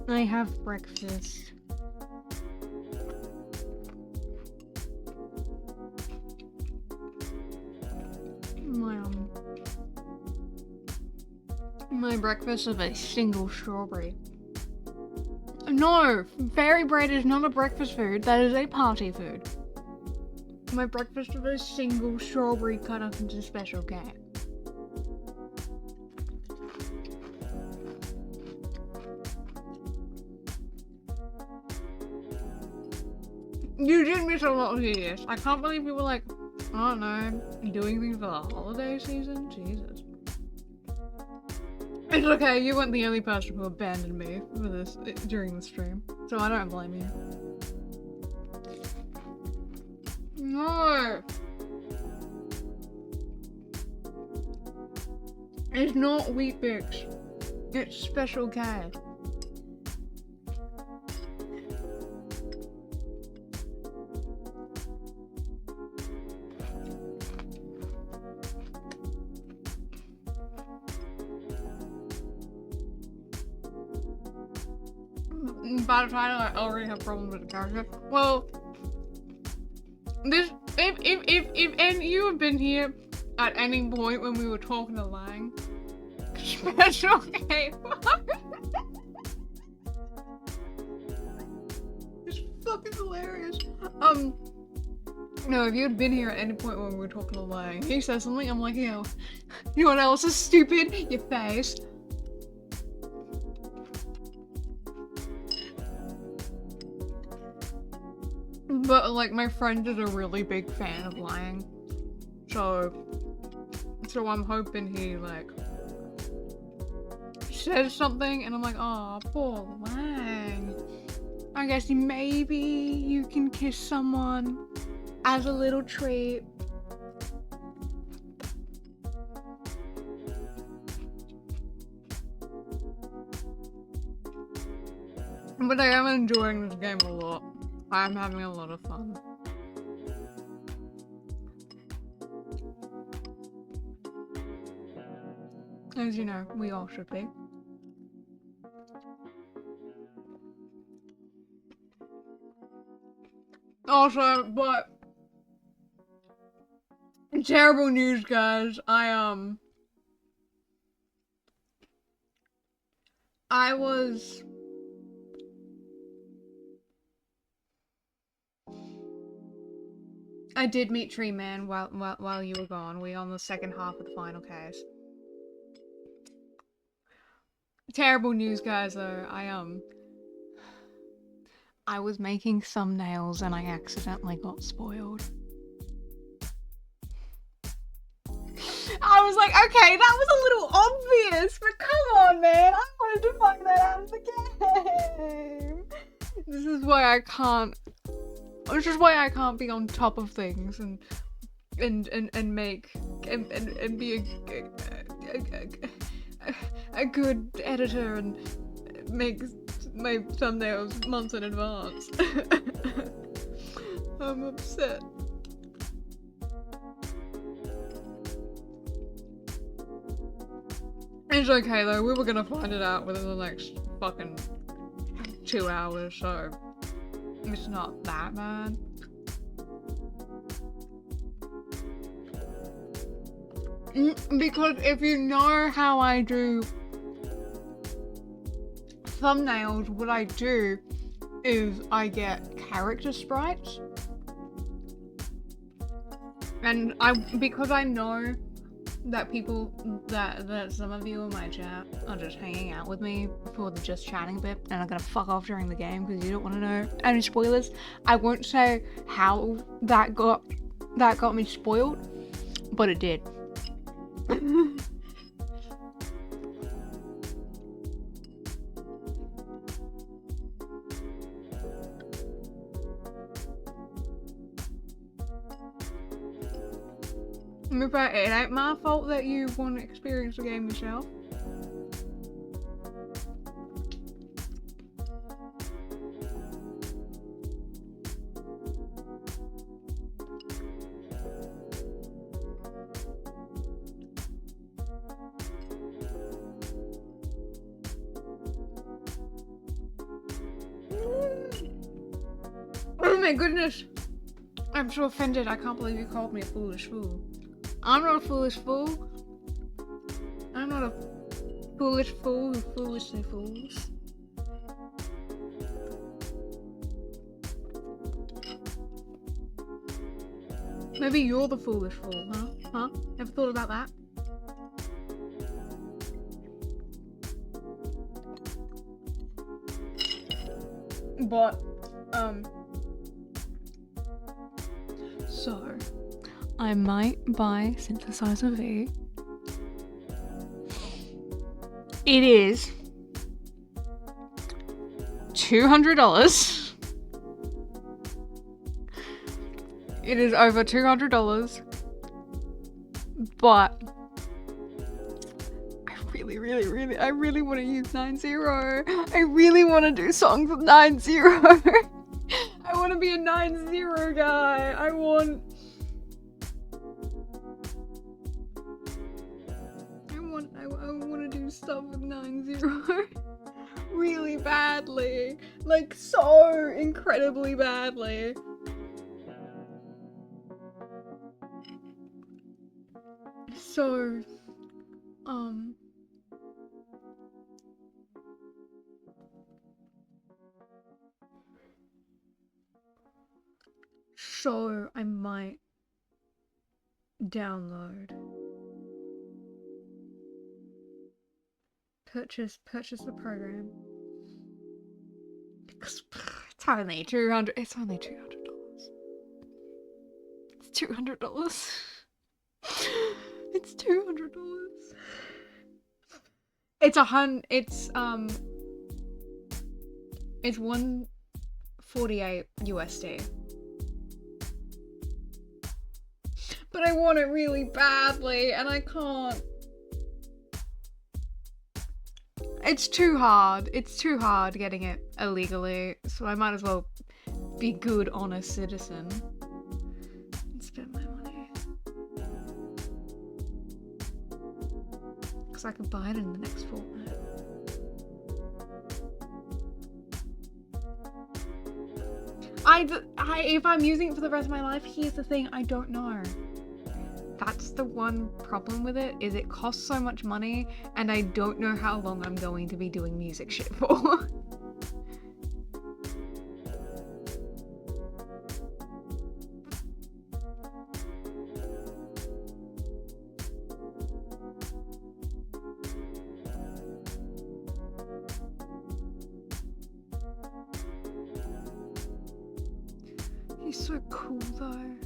I have breakfast. My breakfast is a single strawberry. No, fairy bread is not a breakfast food, that is a party food. My breakfast is a single strawberry cut up into special cake. You did miss a lot of this. I can't believe you were like, I don't know, doing things for the holiday season? Jesus. It's okay, you weren't the only person who abandoned me for this during the stream, so I don't blame you. No! It's not Wheat Bix. It's Special K. By the title, I already have problems with the character. Well, this if and you have been here at any point when we were talking to Lang, Special K. It's fucking hilarious. No, if you had been here at any point when we were talking to Lang, he says something, I'm like, yo, you know what else is stupid? Your face. But, like, my friend is a really big fan of Lang. So I'm hoping he, like, says something, and I'm like, oh, poor Lang. I guess maybe you can kiss someone as a little treat. But I am enjoying this game a lot. I'm having a lot of fun. As you know, we all should be. Also, but terrible news, guys. I did meet Tree Man while you were gone. We on the second half of the final case. Terrible news, guys, though. I was making thumbnails and I accidentally got spoiled. I was like, okay, that was a little obvious, but come on, man. I wanted to find that out of the game. This is why I can't be on top of things and be a good editor and make my thumbnails months in advance. I'm upset. It's okay though, we were gonna find it out within the next fucking 2 hours, so it's not that bad. Because if you know how I do thumbnails, what I do is I get character sprites. And because I know that that some of you in my chat are just hanging out with me for the just chatting bit and are gonna fuck off during the game because you don't want to know any spoilers, I won't say how that got me spoiled, but it did. But it ain't my fault that you want to experience the game yourself. my goodness. I'm so offended. I can't believe you called me a foolish fool. I'm not a foolish fool. I'm not a foolish fool who foolishly fools. Maybe you're the foolish fool, huh? Huh? Ever thought about that? But, so, I might buy Synthesizer V. It is $200. It is over $200, but I really want to use 9-0. I really want to do songs with 9-0. I want to be a 9-0 guy. I want to do stuff with 9-0 really badly, like so incredibly badly. So, so I might download, purchase the program. It's only $200. It's only $200. It's $200. It's $200. It's it's $148 USD. But I want it really badly and I can't. It's too hard. It's too hard getting it illegally, so I might as well be good, honest citizen and spend my money. Because I could buy it in the next fortnight. If I'm using it for the rest of my life, here's the thing, I don't know. That's the one problem with it, is it costs so much money and I don't know how long I'm going to be doing music shit for. He's so cool though.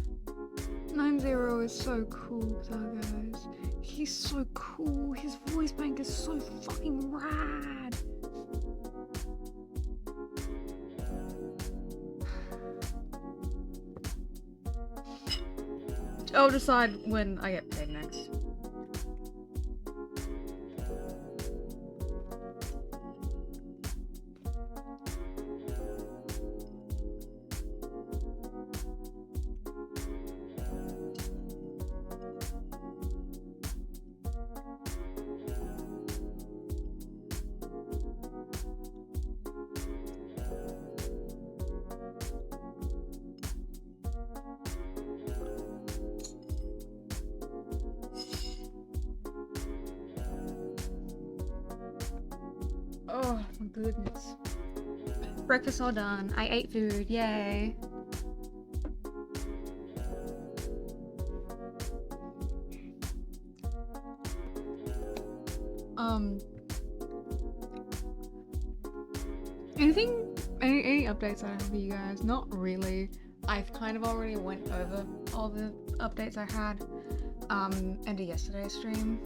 9-0 is so cool though, guys. He's so cool. His voice bank is so fucking rad. I'll decide when I get paid next. Oh my goodness. Breakfast all done. I ate food. Yay. Any updates I have for you guys? Not really. I've kind of already went over all the updates I had end of yesterday's stream.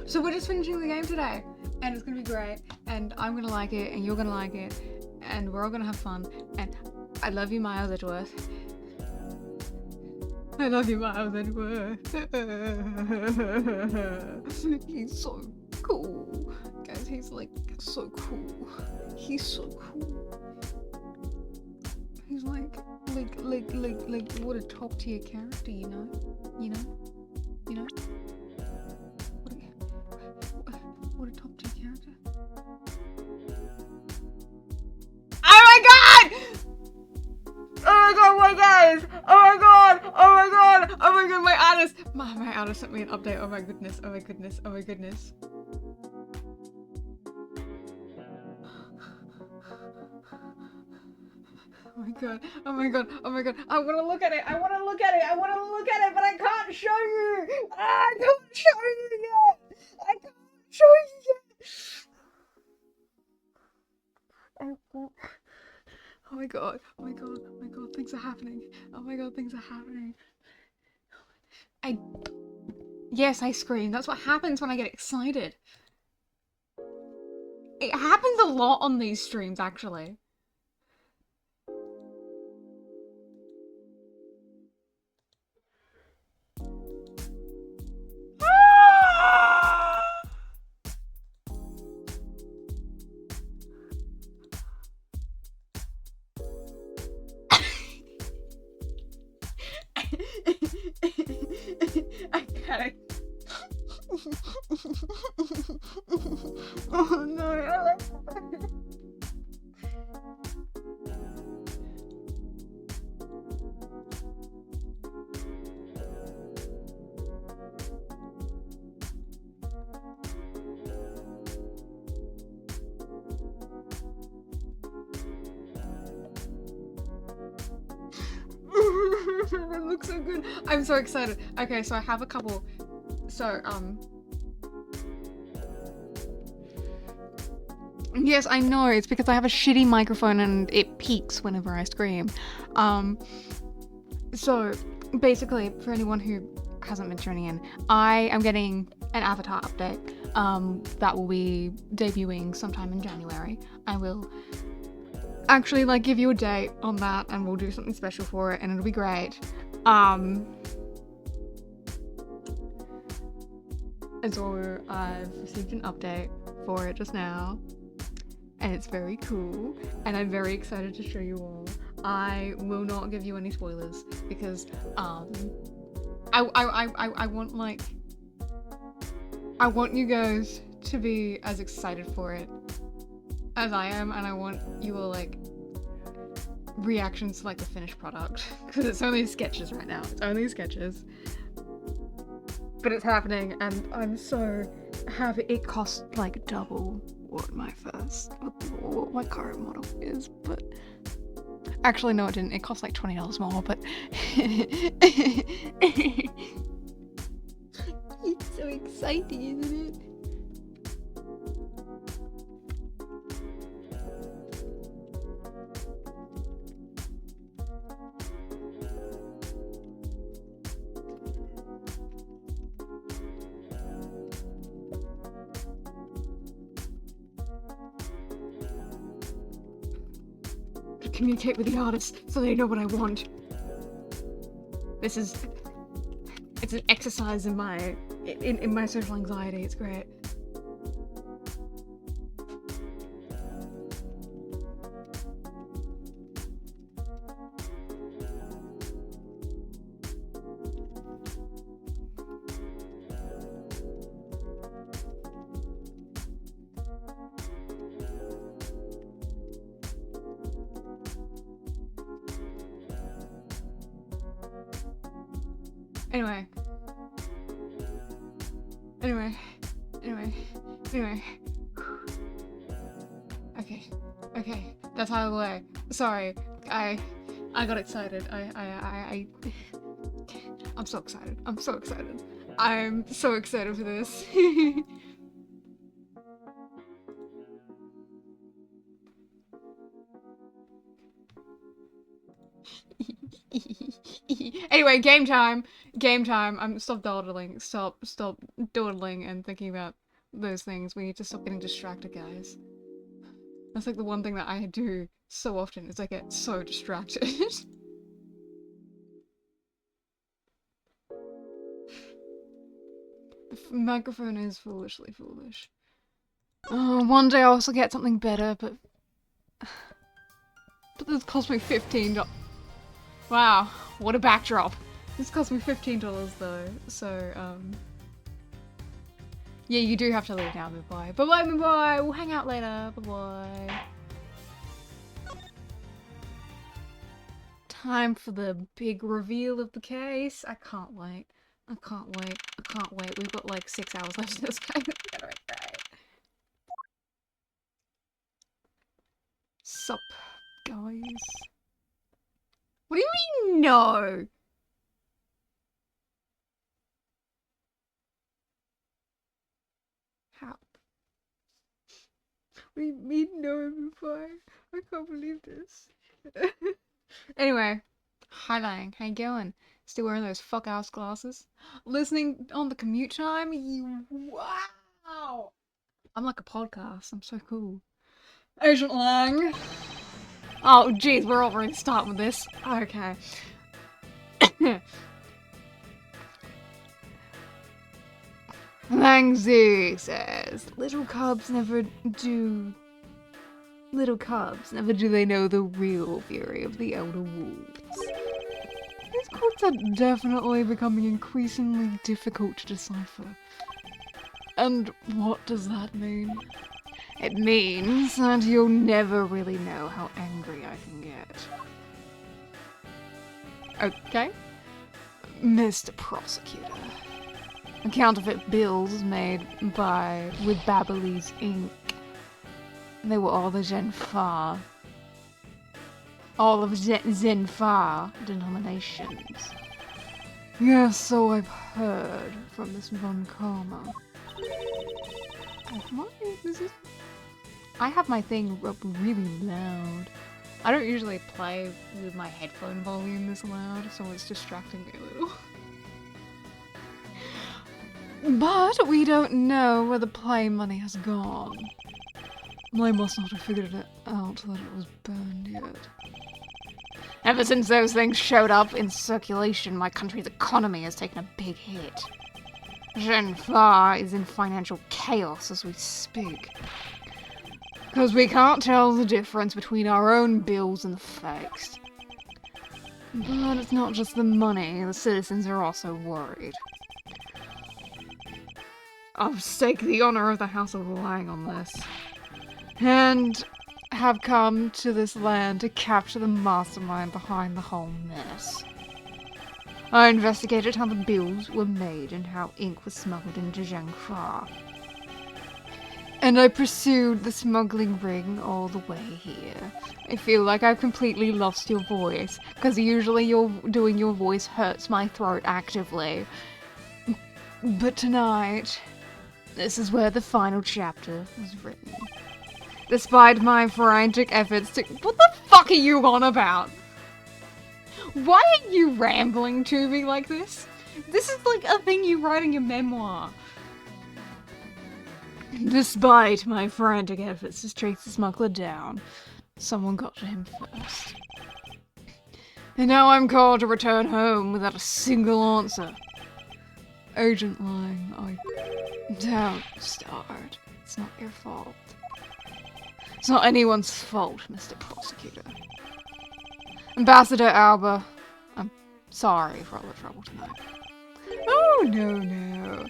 So we're just finishing the game today, and it's gonna be great, and I'm gonna like it, and you're gonna like it, and we're all gonna have fun, and I love you, Miles Edgeworth. I love you, Miles Edgeworth. He's so cool. Guys, he's like so cool. He's so cool. He's like what a top tier character, you know? You know? You know? What a top tier character. Oh my god! Hey guys! Oh my god! Oh my god! Oh my god, my artist sent me an update. Oh my goodness, oh my goodness, oh my goodness. Oh my god, oh my god, oh my god. I wanna look at it, I wanna look at it, I wanna look at it, but I can't show you! I can't show you yet! I can't show you yet! Oh my god, oh my god, oh my god, things are happening. Oh my god, things are happening. Yes, I scream. That's what happens when I get excited. It happens a lot on these streams, actually. I gotta. Oh no, I like that. It looks so good. I'm so excited. Okay, so I have a couple. So, yes, I know. It's because I have a shitty microphone and it peaks whenever I scream. So, basically, for anyone who hasn't been tuning in, I am getting an avatar update. That will be debuting sometime in January. I will actually like give you a date on that and we'll do something special for it and it'll be great. And so I've received an update for it just now and it's very cool and I'm very excited to show you all. I will not give you any spoilers because I want you guys to be as excited for it as I am, and I want you all like reactions to like the finished product because it's only sketches right now. It's only sketches, but it's happening, and I'm so happy. It cost like double what my current model is, but actually no, it didn't. It cost like $20 more, but it's so exciting, isn't it? Communicate with the artist so they know what I want. It's an exercise in my social anxiety. It's great. Anyway. Okay. That's out of the way. Sorry, I got excited. I'm so excited. I'm so excited for this. Anyway, game time. Stop dawdling. Stop dawdling and thinking about those things. We need to stop getting distracted, guys. That's like the one thing that I do so often is I get so distracted. The microphone is foolishly foolish. Oh, one day I'll also get something better, but this cost me $15. Wow, what a backdrop. This cost me $15 though, so yeah, you do have to leave now, bye-bye. Bye-bye, we'll hang out later, bye-bye. Time for the big reveal of the case. I can't wait. I can't wait. I can't wait. We've got like 6 hours left in this game. It's gonna be great. Sup, guys? What do you mean, no? How? What do you mean, no, fine? I can't believe this. Anyway, hi Lang, how you going? Still wearing those fuck ass glasses? Listening on the commute time? Wow! I'm like a podcast. I'm so cool. Agent Lang. Oh, jeez, we're already starting with this. Okay. Langzy says, little cubs never do they know the real fury of the elder wolves. These codes are definitely becoming increasingly difficult to decipher. And what does that mean? It means that you'll never really know how angry I can get. Okay. Mr. Prosecutor. Counterfeit bills made with Babyliss ink. They were all the Zenfar. All of Zenfar denominations. Yes, so I've heard from Miss Von Karma. Oh, I have my thing up really loud. I don't usually play with my headphone volume this loud, so it's distracting me a little. But we don't know where the play money has gone. I must not have figured it out that it was burned yet. Ever since those things showed up in circulation, my country's economy has taken a big hit. Zenfar is in financial chaos as we speak. Because we can't tell the difference between our own bills and the fakes. But it's not just the money, the citizens are also worried. I've staked the honor of the House of Lang on this. And have come to this land to capture the mastermind behind the whole mess. I investigated how the bills were made and how ink was smuggled into Zhangfa. And I pursued the smuggling ring all the way here. I feel like I've completely lost your voice, because usually doing your voice hurts my throat actively. But tonight, this is where the final chapter was written. Despite my frantic efforts to— What the fuck are you on about? Why are you rambling to me like this? This is like a thing you write in your memoir. Despite my frantic efforts to trace the smuggler down, someone got to him first. And now I'm called to return home without a single answer. Agent Lang, don't start. It's not your fault. It's not anyone's fault, Mr. Prosecutor. Ambassador Alba, I'm sorry for all the trouble tonight. Oh, no.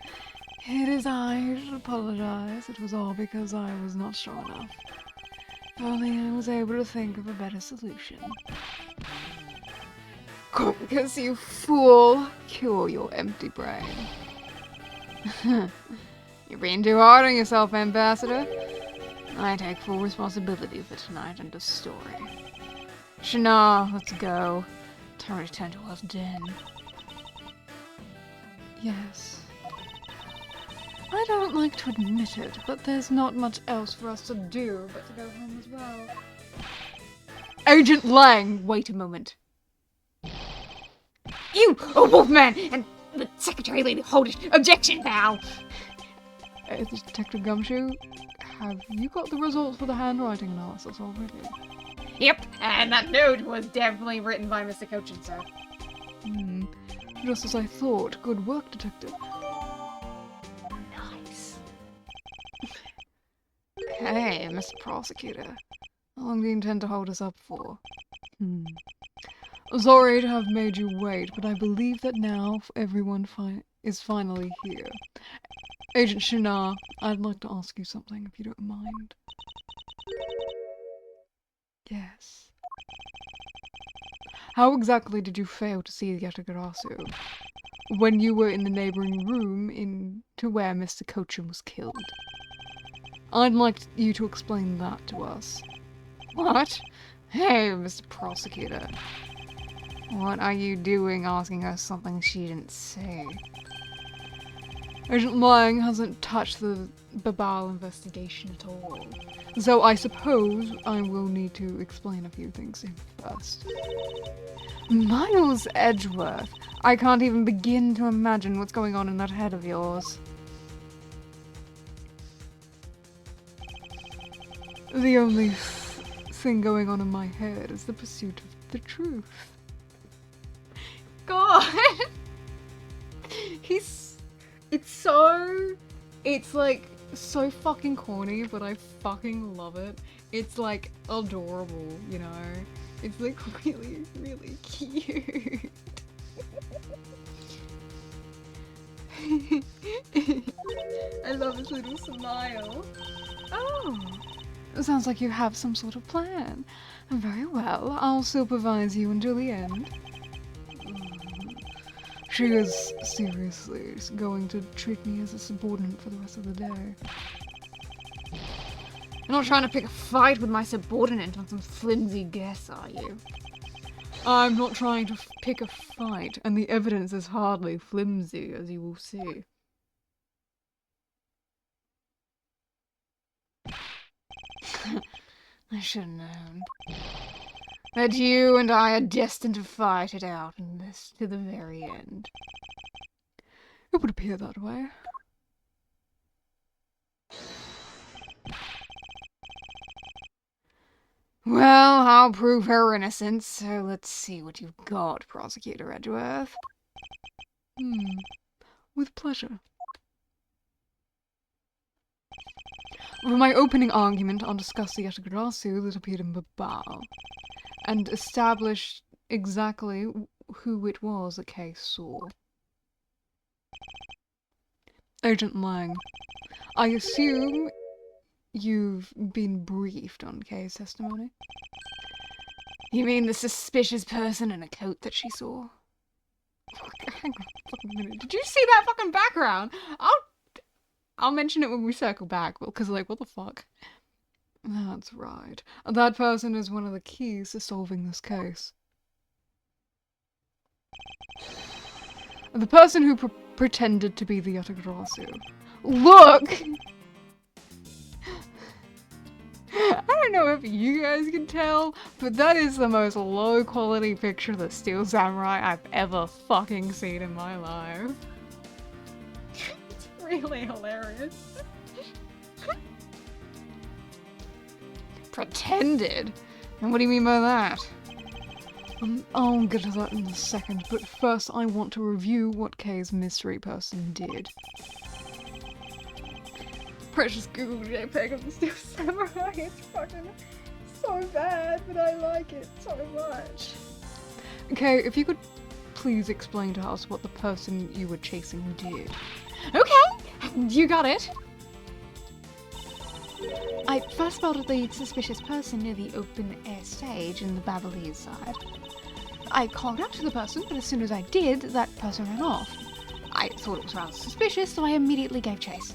It is I who should apologize. It was all because I was not strong enough. If only I was able to think of a better solution. Because you fool, cure your empty brain. You're being too hard on yourself, Ambassador. I take full responsibility for tonight and the story. Shana, let's go. Time to return to our den. Yes. I don't like to admit it, but there's not much else for us to do but to go home as well. Agent Lang, wait a moment. You, Wolfman, and the Secretary Lady, hold it. Objection, pal. Detective Gumshoe, have you got the results for the handwriting analysis already? Yep, and that note was definitely written by Mr. Cochin, sir. Just as I thought. Good work, Detective. Nice. Okay, Mr. Prosecutor. How long do you intend to hold us up for? Sorry to have made you wait, but I believe that now everyone is finally here. Agent Shana, I'd like to ask you something, if you don't mind. Yes. How exactly did you fail to see Yatagarasu when you were in the neighbouring room to where Mr. Cochin was killed? I'd like you to explain that to us. What? Hey, Mr. Prosecutor. What are you doing asking her something she didn't say? Agent Lang hasn't touched the Babal investigation at all. So I suppose I will need to explain a few things to him first. Miles Edgeworth. I can't even begin to imagine what's going on in that head of yours. The only thing going on in my head is the pursuit of the truth. God! It's like so fucking corny, but I fucking love it. It's like adorable, you know? It's like really, really cute. I love his little smile. Oh, it sounds like you have some sort of plan. Very well, I'll supervise you until the end. She is seriously going to treat me as a subordinate for the rest of the day. You're not trying to pick a fight with my subordinate on some flimsy guess, are you? I'm not trying to pick a fight, and the evidence is hardly flimsy, as you will see. I should have known that you and I are destined to fight it out in this to the very end. It would appear that way. Well, I'll prove her innocence, so let's see what you've got, Prosecutor Edgeworth. With pleasure. For my opening argument, I'll discuss the Yatagarasu that appeared in Babal, and establish exactly who it was that Kay saw. Agent Lang, I assume you've been briefed on Kay's testimony? You mean the suspicious person in a coat that she saw? Hang on a fucking minute. Did you see that fucking background? I'll mention it when we circle back, because, like, what the fuck? That's right. That person is one of the keys to solving this case. The person who pretended to be the Yatagarasu. Look! I don't know if you guys can tell, but that is the most low-quality picture of the Steel Samurai I've ever fucking seen in my life. It's really hilarious. Pretended? And what do you mean by that? I'll get to that in a second, but first I want to review what Kay's mystery person did. Precious Google JPEG of the Steel Samurai. It's fucking so bad, but I like it so much. Okay, if you could please explain to us what the person you were chasing did. Okay, you got it. I first spotted the suspicious person near the open-air stage in the Babalese side. I called out to the person, but as soon as I did, that person ran off. I thought it was rather suspicious, so I immediately gave chase.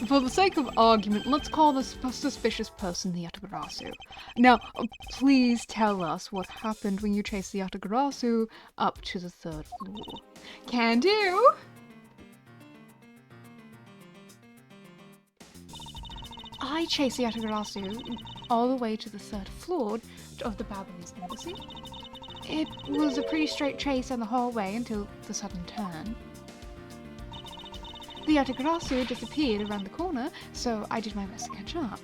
For the sake of argument, let's call this suspicious person the Yatagarasu. Now, please tell us what happened when you chased the Yatagarasu up to the 3rd floor. Can do! I chased the Yatagarasu all the way to the 3rd floor of the Babalese embassy. It was a pretty straight chase down the hallway until the sudden turn. The Yatagarasu disappeared around the corner, so I did my best to catch up.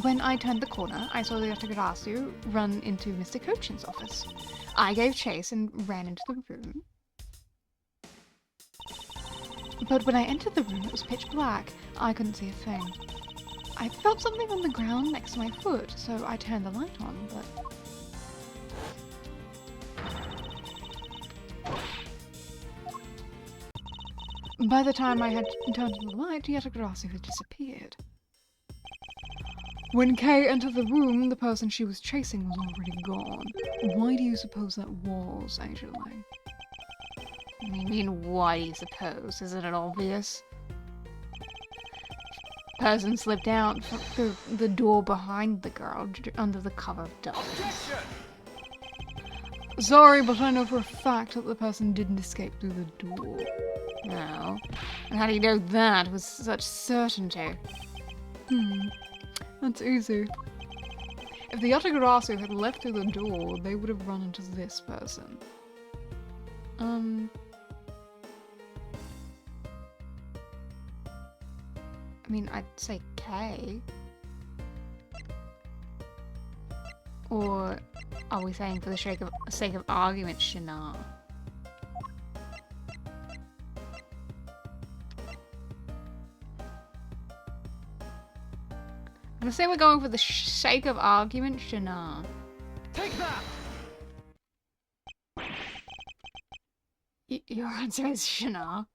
When I turned the corner, I saw the Yatagarasu run into Mr. Cochin's office. I gave chase and ran into the room. But when I entered the room, it was pitch black. I couldn't see a thing. I felt something on the ground next to my foot, so I turned the light on, but... By the time I had turned on the light, Yatagarasu had disappeared. When Kay entered the room, the person she was chasing was already gone. Why do you suppose that was, Agent Lang? You mean, why do you suppose? Isn't it obvious? Person slipped out through the door behind the girl under the cover of darkness. Sorry, but I know for a fact that the person didn't escape through the door. No. And how do you know that with such certainty? That's easy. If the Yatagarasu had left through the door, they would have run into this person. I mean, I'd say K. Or are we saying for the sake of argument, Shana? I'm gonna say we're going for the sake of argument, Shana. Take that! Your answer is Shana?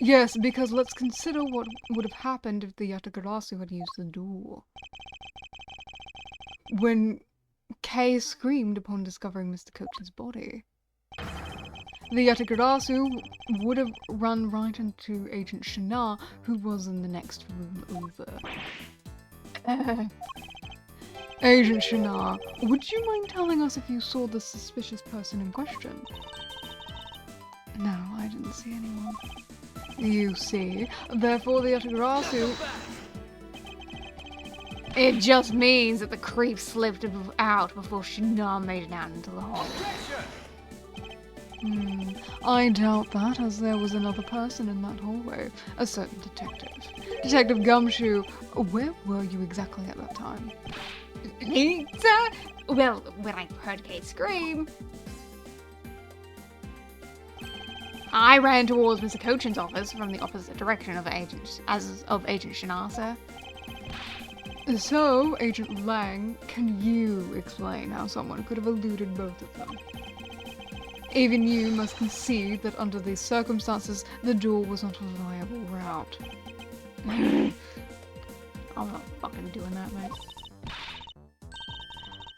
Yes, because let's consider what would have happened if the Yatagarasu had used the door. When Kay screamed upon discovering Mr. Coach's body, the Yatagarasu would have run right into Agent Shana, who was in the next room over. Agent Shana, would you mind telling us if you saw the suspicious person in question? No, I didn't see anyone. You see, therefore the Yatagarasu... It just means that the creep slipped out before Shana made it out into the hall. I doubt that, as there was another person in that hallway. A certain detective. Detective Gumshoe, where were you exactly at that time? Well, when I heard Kay scream, I ran towards Mr. Cochin's office from the opposite direction of Agent Shinasa. So, Agent Lang, can you explain how someone could have eluded both of them? Even you must concede that under these circumstances, the door was not a viable route. I'm not fucking doing that, mate.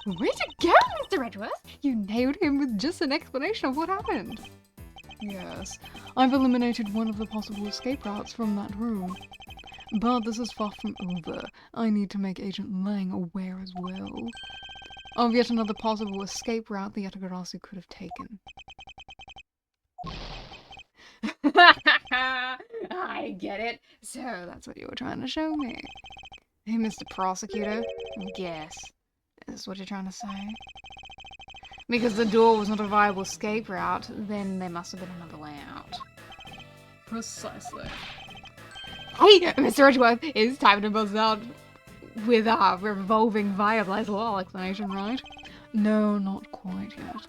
Way to go, Mr. Redworth! You nailed him with just an explanation of what happened. Yes, I've eliminated one of the possible escape routes from that room. But this is far from over. I need to make Agent Lang aware as well of yet another possible escape route the Yatagarasu could have taken. I get it. So that's what you were trying to show me. Hey, Mr. Prosecutor, guess. Is this what you're trying to say? Because the door was not a viable escape route, then there must have been another way out. Precisely. Hey, Mr. Edgeworth, it's time to buzz out with our revolving viable law explanation, right? No, not quite yet.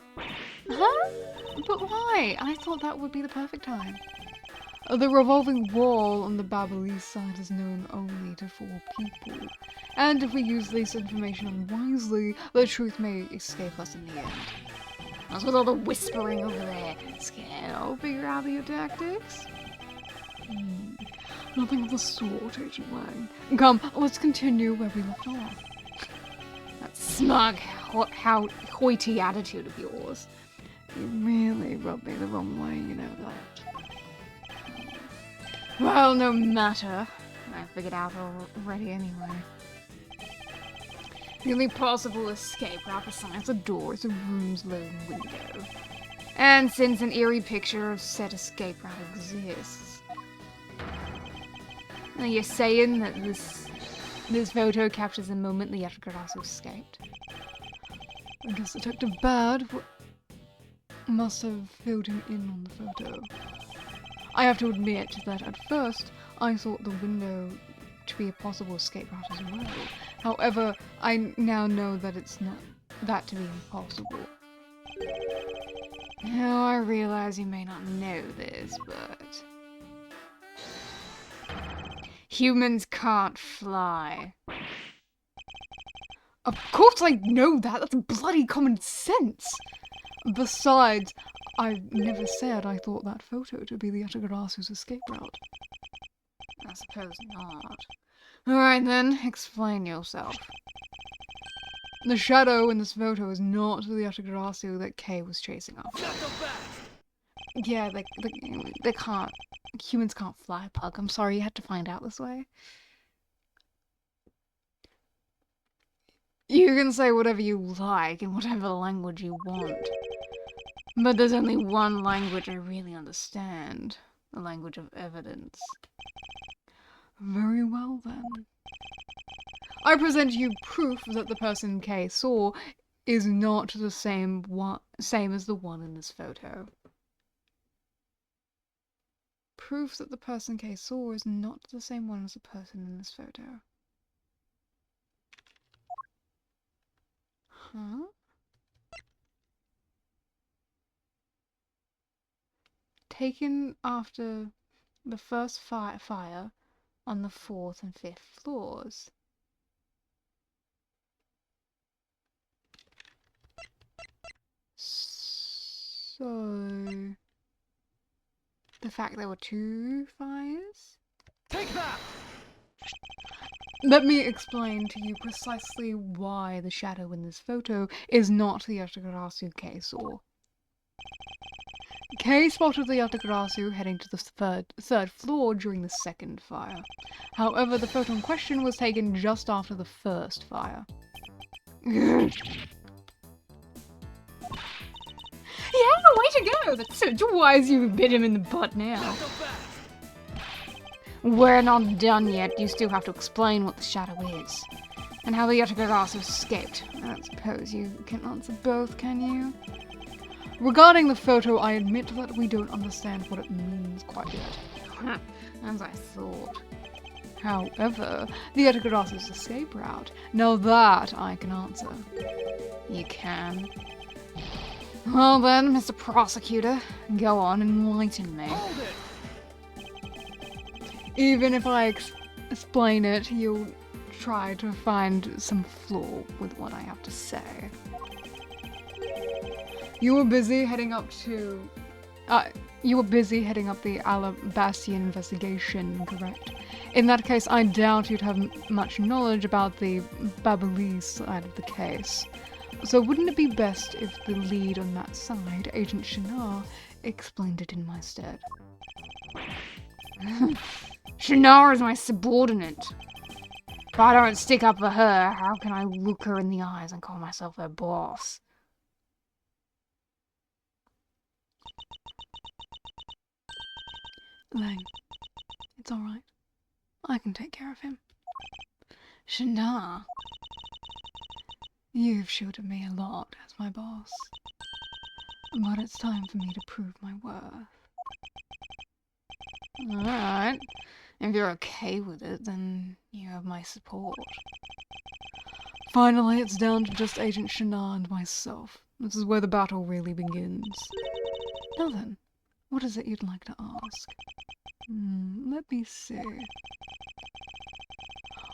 Huh? But why? I thought that would be the perfect time. The revolving wall on the Babalese side is known only to 4 people. And if we use this information unwisely, the truth may escape us in the end. That's with all the whispering over there. Scared I'll figure out your tactics? Nothing of the sort, Agent Lang. Come, let's continue where we left off. That smug, hoity attitude of yours. You really rubbed me the wrong way, you know that. Well, no matter. I figured out already anyway. The only possible escape route besides the door is the room's lone window. And since an eerie picture of said escape route exists, now you're saying that this photo captures the moment the Yatagarasu escaped? I guess Detective Bad must have filled him in on the photo. I have to admit that at first I thought the window to be a possible escape route as well. However, I now know that it's not that to be impossible. Now I realize you may not know this, but humans can't fly. Of course I know that! That's bloody common sense! Besides, I never said I thought that photo to be the Yatagarasu's escape route. I suppose not. Alright then, explain yourself. The shadow in this photo is not the Yatagarasu that Kay was chasing after. Yeah, they can't. Humans can't fly, Pug. I'm sorry you had to find out this way. You can say whatever you like in whatever language you want. But there's only one language I really understand. The language of evidence. Very well then. I present you proof that the person K saw is not the same as the one in this photo. Proof that the person K saw is not the same one as the person in this photo. Huh? Taken after the first fire on the 4th and 5th floors. So, the fact there were 2 fires? Take that! Let me explain to you precisely why the shadow in this photo is not the Yatagarasu Kei saw. Kei spotted the Yatagarasu heading to the third floor during the 2nd fire. However, the photo in question was taken just after the 1st fire. Yeah, way to go! That's so wise you bit him in the butt now. We're not done yet. You still have to explain what the shadow is. And how the Yatagarasu escaped. I don't suppose you can answer both, can you? Regarding the photo, I admit that we don't understand what it means quite yet. As I thought. However, the Yatagarasu's escape route, now that I can answer. You can. Well then, Mr. Prosecutor, go on and enlighten me. Hold it! Even if I explain it, you'll try to find some flaw with what I have to say. You were busy heading up the Alabastian investigation, correct? In that case, I doubt you'd have much knowledge about the Babalese side of the case. So wouldn't it be best if the lead on that side, Agent Shinar, explained it in my stead? Shinar is my subordinate. If I don't stick up for her, how can I look her in the eyes and call myself her boss? Lang, it's alright. I can take care of him. Shinar, you've shielded me a lot as my boss. But it's time for me to prove my worth. Alright. If you're okay with it, then you have my support. Finally, it's down to just Agent Shinar and myself. This is where the battle really begins. Now then, what is it you'd like to ask? Let me see.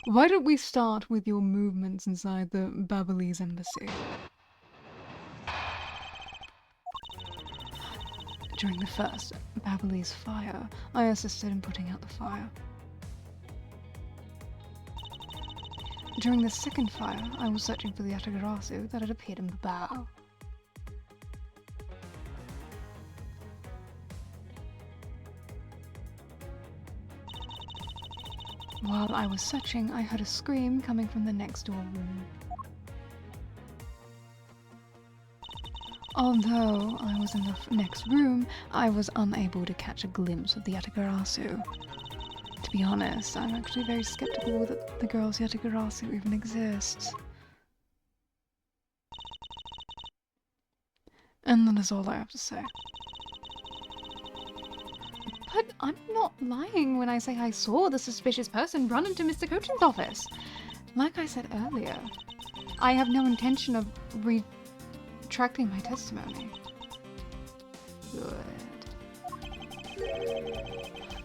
Why don't we start with your movements inside the Babalese embassy? During the first Babalese fire, I assisted in putting out the fire. During the 2nd fire, I was searching for the Yatagarasu that had appeared in the bow. While I was searching, I heard a scream coming from the next door room. Although I was in the next room, I was unable to catch a glimpse of the Yatagarasu. To be honest, I'm actually very skeptical that the girl's Yatagarasu even exists. And that is all I have to say. But I'm not lying when I say I saw the suspicious person run into Mr. Cochin's office. Like I said earlier, I have no intention of retracting my testimony. Good.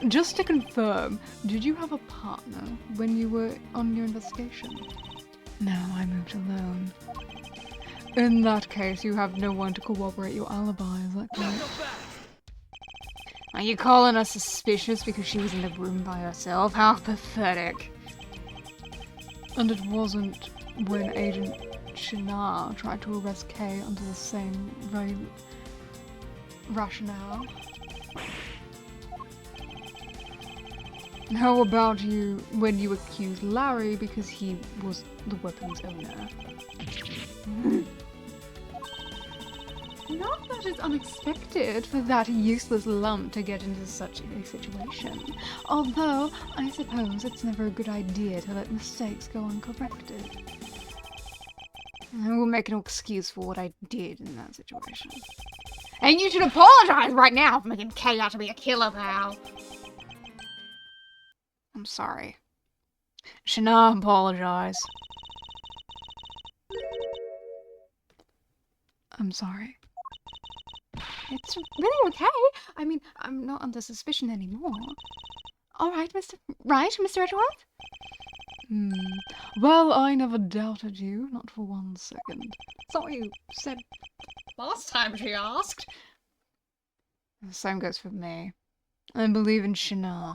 Just to confirm, did you have a partner when you were on your investigation? No, I moved alone. In that case, you have no one to corroborate your alibi, is that correct? Are you calling her suspicious because she was in the room by herself? How pathetic. And it wasn't when Agent Shinar tried to arrest Kay under the same very rationale. How about you when you accused Larry because he was the weapon's owner? Not that it's unexpected for that useless lump to get into such a situation. Although, I suppose it's never a good idea to let mistakes go uncorrected. I will make no excuse for what I did in that situation. And you should apologize right now for making Kay out to be a killer, pal. I'm sorry. Shana, apologize. I'm sorry. It's really okay. I mean, I'm not under suspicion anymore. All right, Mr. Edgeworth? Well, I never doubted you, not for 1 second. That's what you said last time she asked. The same goes for me. I believe in Shana.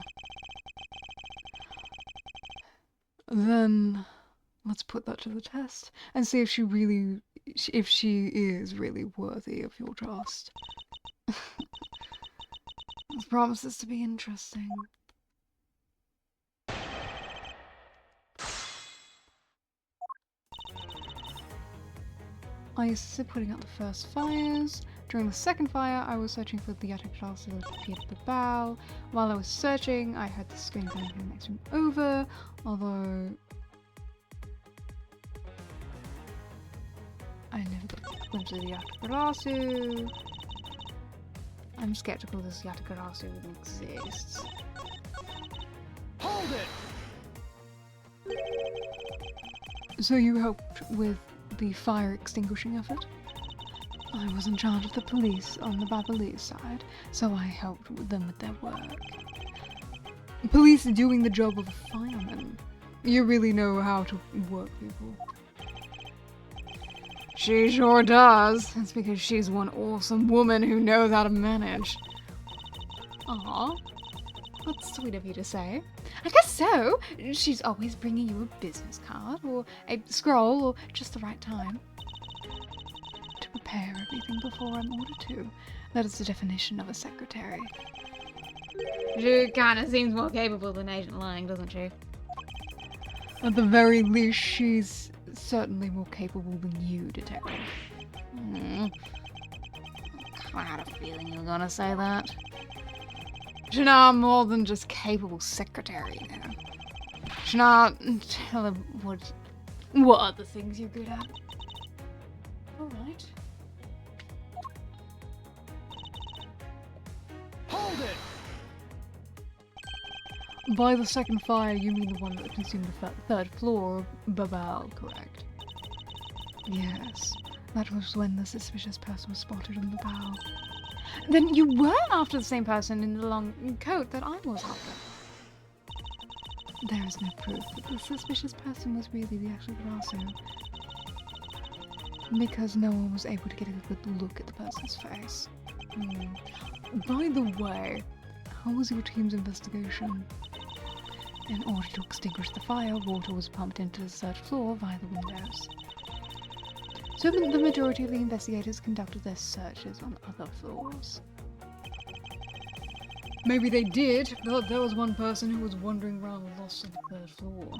Then let's put that to the test and see if she is really worthy of your trust. This promises to be interesting. I assisted putting out the first fires. During the second fire, I was searching for the attic glass that appeared at the bow. While I was searching, I heard the scream coming from the next room over, although I never got a glimpse of the Yatakarasu. I'm skeptical this Yatakarasu even exists. Hold it! So you helped with the fire extinguishing effort? I was in charge of the police on the Babalee side, so I helped them with their work. Police doing the job of a fireman. You really know how to work people. She sure does. That's because she's one awesome woman who knows how to manage. Aw, that's sweet of you to say. I guess so. She's always bringing you a business card, or a scroll, or just the right time. To prepare everything before I'm ordered to. That is the definition of a secretary. She kinda seems more capable than Agent Lang, doesn't she? At the very least, she's certainly more capable than you, Detective. I had a feeling you were gonna say that. Shana, more than just capable secretary, you know. Shana, tell him what other things you're good at. Alright. Hold it! By the second fire, you mean the one that consumed the third floor of Babel, correct? Yes, that was when the suspicious person was spotted on the bow. Then you weren't after the same person in the long coat that I was after. There is no proof that the suspicious person was really the actual Grasso, because no one was able to get a good look at the person's face. By the way, how was your team's investigation? In order to extinguish the fire, water was pumped into the third floor via the windows. So the majority of the investigators conducted their searches on other floors. Maybe they did, but there was one person who was wandering around lost on the third floor.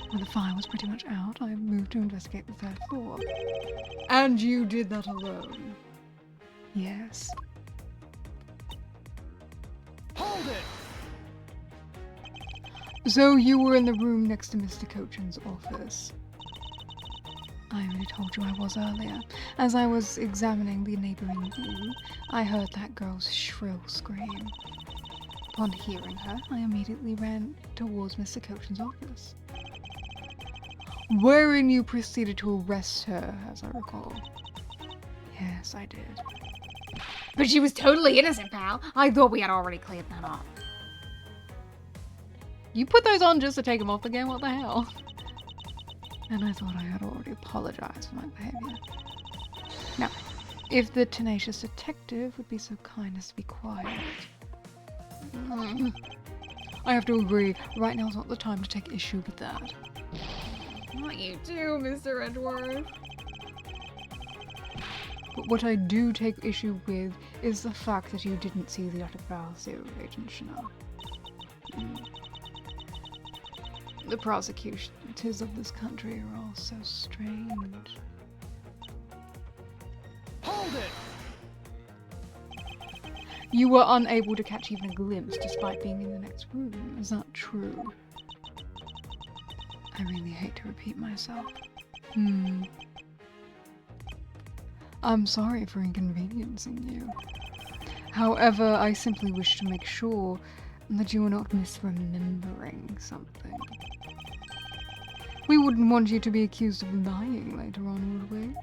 When the fire was pretty much out, I moved to investigate the third floor. And you did that alone? Yes. Hold it! So you were in the room next to Mr. Cochin's office. I already told you I was earlier. As I was examining the neighboring room, I heard that girl's shrill scream. Upon hearing her, I immediately ran towards Mr. Cochin's office, wherein you proceeded to arrest her, as I recall. Yes, I did. But she was totally innocent, pal. I thought we had already cleared that up. You put those on just to take them off again? What the hell? And I thought I had already apologized for my behavior. Now, if the tenacious detective would be so kind as to be quiet. I have to agree, right now's not the time to take issue with that. Not you do, Mr. Edgeworth. But what I do take issue with is the fact that you didn't see the autograph of Agent Chanel. The prosecutors of this country are all so strange. Hold it! You were unable to catch even a glimpse despite being in the next room. Is that true? I really hate to repeat myself. I'm sorry for inconveniencing you. However, I simply wish to make sure that you are not misremembering something. We wouldn't want you to be accused of lying later on, would we?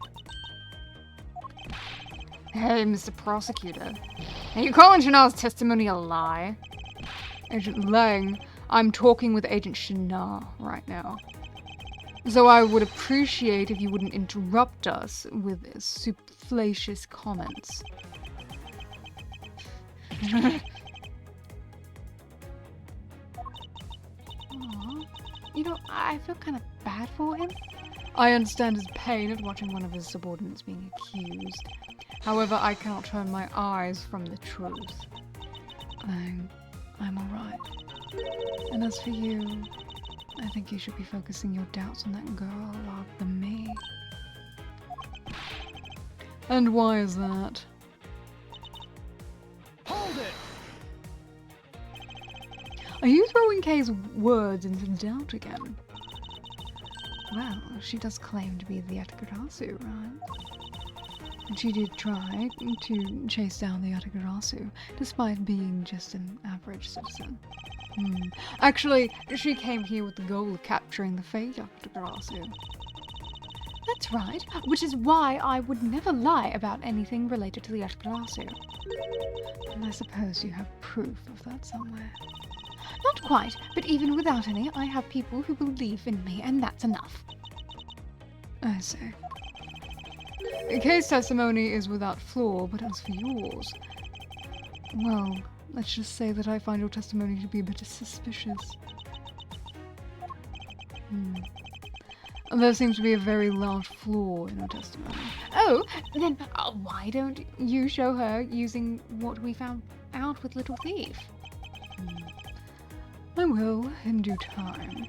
Hey, Mr. Prosecutor. Are you calling Chanel's testimony a lie? Agent Lang, I'm talking with Agent Chanel right now. So I would appreciate if you wouldn't interrupt us with superfluous comments. Aww. You know, I feel kind of bad for him. I understand his pain at watching one of his subordinates being accused. However, I cannot turn my eyes from the truth. I'm alright. And as for you, I think you should be focusing your doubts on that girl rather than me. And why is that? Hold it! Are you throwing Kay's words into doubt again? Well, she does claim to be the Yatagarasu, right? And she did try to chase down the Yatagarasu, despite being just an average citizen. Actually, she came here with the goal of capturing the fake Yatagarasu. That's right, which is why I would never lie about anything related to the Yatagarasu. And I suppose you have proof of that somewhere. Not quite, but even without any, I have people who believe in me, and that's enough. I see. Kay's testimony is without flaw, but as for yours, well, let's just say that I find your testimony to be a bit suspicious. There seems to be a very large flaw in her testimony. Oh, then why don't you show her using what we found out with Little Thief? I will, in due time.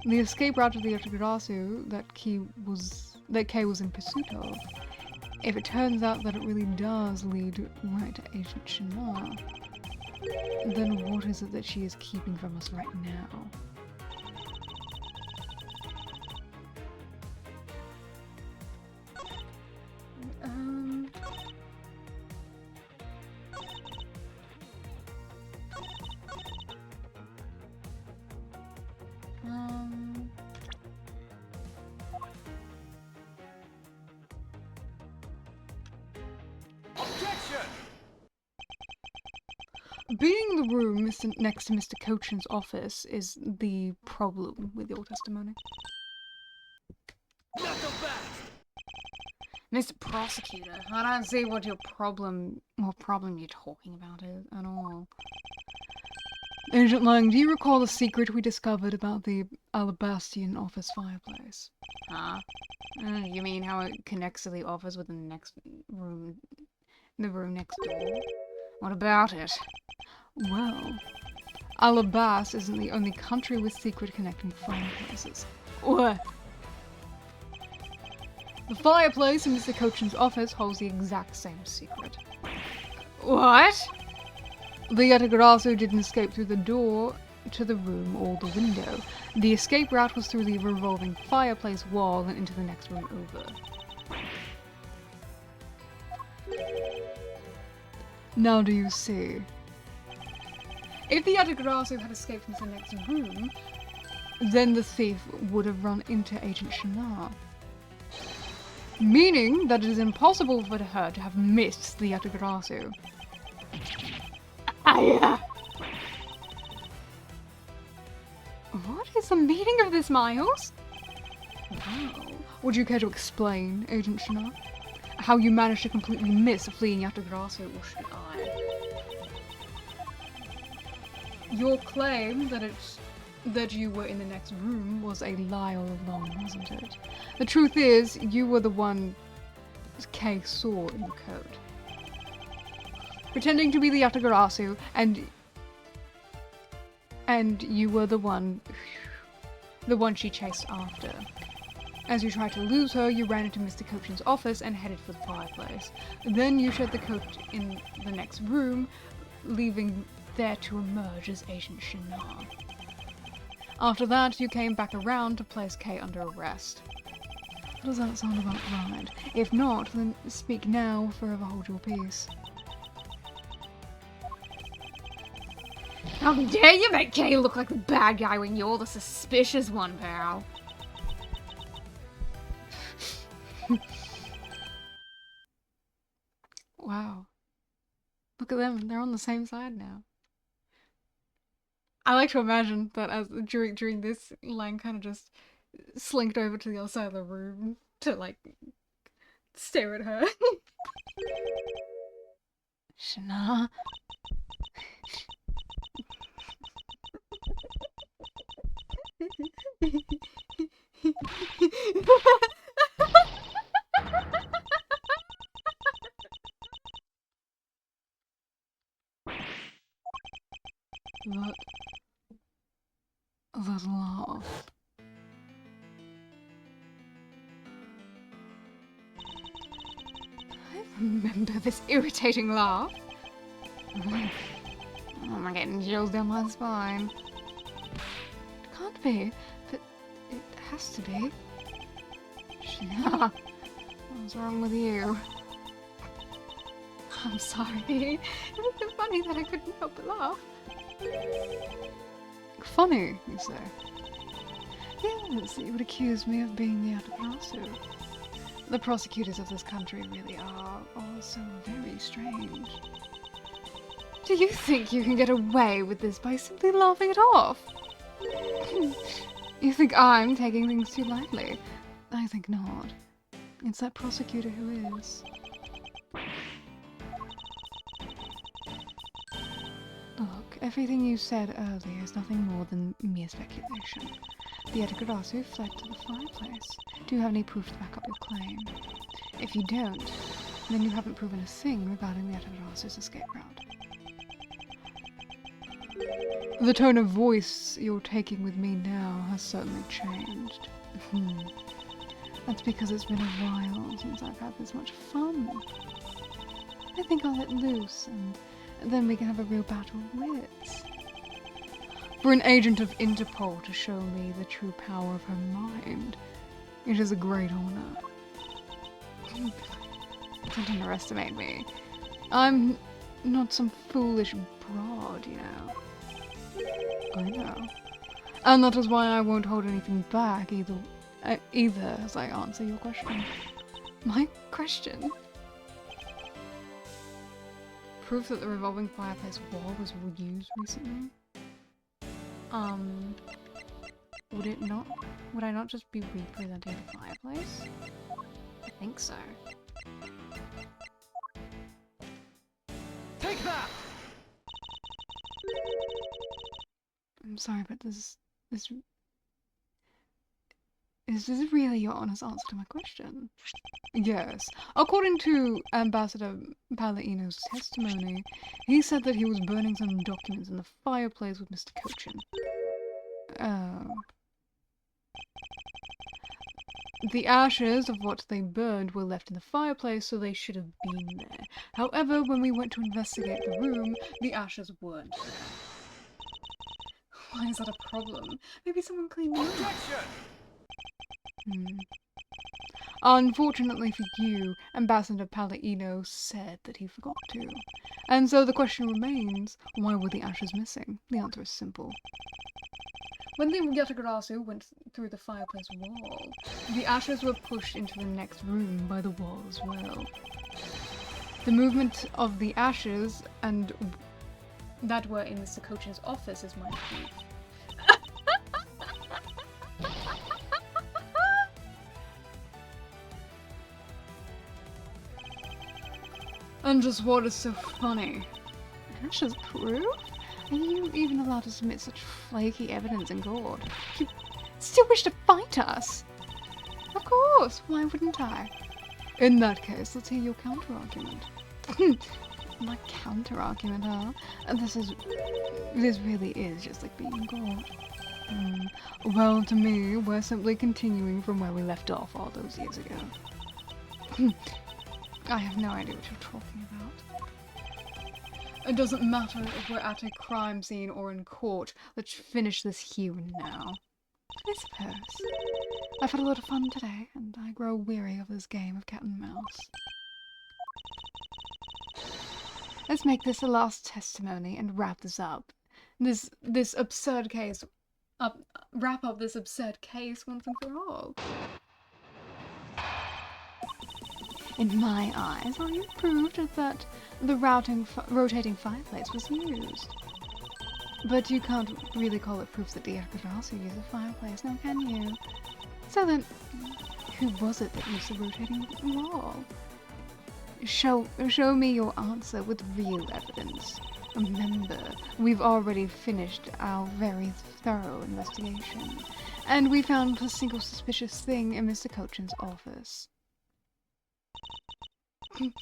The escape route to the Yatagarasu that Kay was in pursuit of, if it turns out that it really does lead right to Agent Chanel, then what is it that she is keeping from us right now? Being in the room next to Mr. Cochin's office is the problem with your testimony. Not so fast! Mr. Prosecutor, I don't see what problem you're talking about is at all. Agent Lang, do you recall the secret we discovered about the Alabastian office fireplace? Huh? You mean how it connects to the office with the next room, the room next door? What about it? Well, Alabas isn't the only country with secret connecting fireplaces. What? The fireplace in Mr. Cochin's office holds the exact same secret. What? The Yatagarasu didn't escape through the door to the room or the window. The escape route was through the revolving fireplace wall and into the next room over. Now do you see? If the Yatagarasu had escaped into the next room, then the thief would have run into Agent Chanel. Meaning that it is impossible for her to have missed the Yatagarasu. What is the meaning of this, Miles? Wow. Would you care to explain, Agent Chanel? How you managed to completely miss a fleeing Yatagarasu, or should I? your claim that you were in the next room was a lie all along, wasn't it? The truth is, you were the one Kay saw in the code. Pretending to be the Yatagarasu, and you were the one she chased after. As you tried to lose her, you ran into Mr. Cochin's office and headed for the fireplace. Then you shut the coat in the next room, leaving there to emerge as Agent Shinar. After that, you came back around to place Kay under arrest. Does that sound about right? If not, then speak now or forever hold your peace. How dare you make Kay look like the bad guy when you're the suspicious one, pal? Wow. Look at them, they're on the same side now. I like to imagine that as during this, Lang kind of just slinked over to the other side of the room to, like, stare at her. Shana. That laugh. I remember this irritating laugh. Oh, I'm getting chills down my spine. It can't be, but it has to be. Shana, what's wrong with you? I'm sorry. It was so funny that I couldn't help but laugh. Funny, you say? Yes, you would accuse me of being the Atagarasu. The prosecutors of this country really are all so very strange. Do you think you can get away with this by simply laughing it off? You think I'm taking things too lightly? I think not. It's that prosecutor who is. Look, everything you said earlier is nothing more than mere speculation. The Yatagarasu fled to the fireplace. Do you have any proof to back up your claim? If you don't, then you haven't proven a thing regarding the Yatagarasu's escape route. The tone of voice you're taking with me now has certainly changed. That's because it's been a while since I've had this much fun. I think I'll let loose and then we can have a real battle of wits. For an agent of Interpol to show me the true power of her mind, it is a great honor. Don't underestimate me. I'm not some foolish broad, you know. I know. And that is why I won't hold anything back either as I answer your question. My question? Proof that the revolving fireplace wall was reused recently? Would I not just be representing the fireplace? I think so. Take that! I'm sorry, but is this really your honest answer to my question? Yes. According to Ambassador Palladino's testimony, he said that he was burning some documents in the fireplace with Mr. Cochin. Oh. The ashes of what they burned were left in the fireplace, so they should have been there. However, when we went to investigate the room, the ashes weren't there. Why is that a problem? Maybe someone cleaned them up. Unfortunately for you, Ambassador Palladino said that he forgot to. And so the question remains, why were the ashes missing? The answer is simple. When the Yatagarasu went through the fireplace wall, the ashes were pushed into the next room by the wall as well. The movement of the ashes and that were in Mr. Cochin's office is my proof. And just what is so funny? Ashes proof? Are you even allowed to submit such flaky evidence in court? You still wish to fight us? Of course, why wouldn't I? In that case, let's hear your counter-argument. My counter-argument, huh? This really is just like being in court. Well, to me, we're simply continuing from where we left off all those years ago. I have no idea what you're talking about. It doesn't matter if we're at a crime scene or in court. Let's finish this here and now. I suppose. I've had a lot of fun today, and I grow weary of this game of cat and mouse. Let's make this the last testimony and wrap this up. This absurd case. Wrap up this absurd case once and for all. In my eyes, all you proved is that the rotating fireplace was used. But you can't really call it proof that the could also use a fireplace, now can you? So then, who was it that used the rotating wall? Show me your answer with real evidence. Remember, we've already finished our very thorough investigation, and we found a single suspicious thing in Mr. Cochin's office. And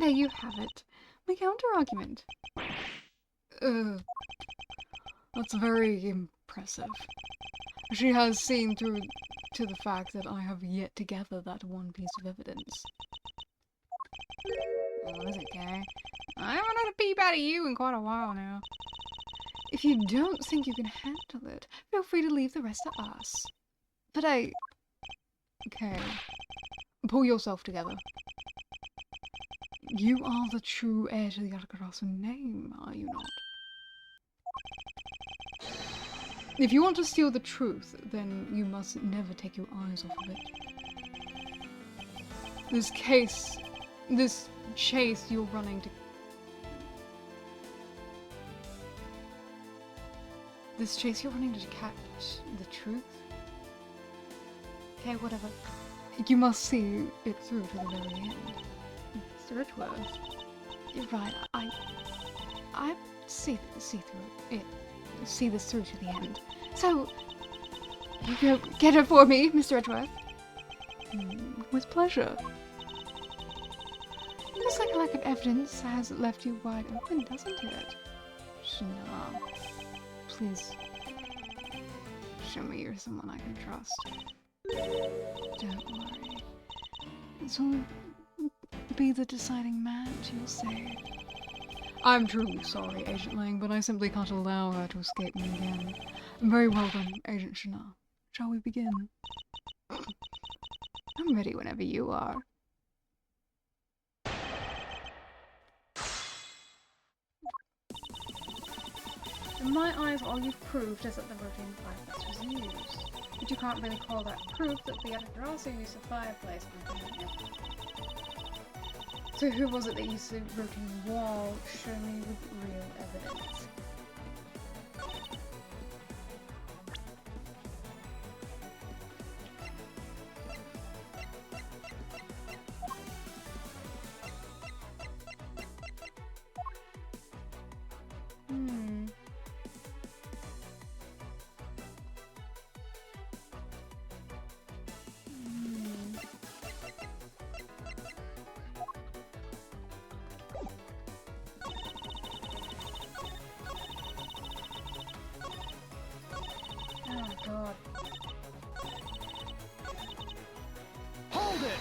there you have it. My counter-argument. That's very impressive. She has seen through to the fact that I have yet to gather that one piece of evidence. What is it, Kay? I haven't had a peep out of you in quite a while now. If you don't think you can handle it, feel free to leave the rest to us. But Okay. Pull yourself together. You are the true heir to the Atacarasu name, are you not? If you want to steal the truth, then you must never take your eyes off of it. This chase you're running to... This chase you're running to catch the truth? Okay, whatever. You must see it through to the very end. Mr. Edgeworth. You're right, I see through it. See this through to the end. So, you go get it for me, Mr. Edgeworth. With pleasure. Looks like a lack of evidence has left you wide open, doesn't it? Shana, please show me you're someone I can trust. Don't worry. This will be the deciding match, you'll say. I'm truly sorry, Agent Lang, but I simply can't allow her to escape me again. Very well then, Agent Shana. Shall we begin? I'm ready whenever you are. In my eyes, all you've proved is that the rotating fireplace was used. But you can't really call that proof that the editor also used a fireplace. So who was it that used the rotating wall? Show me with real evidence. God. Hold it!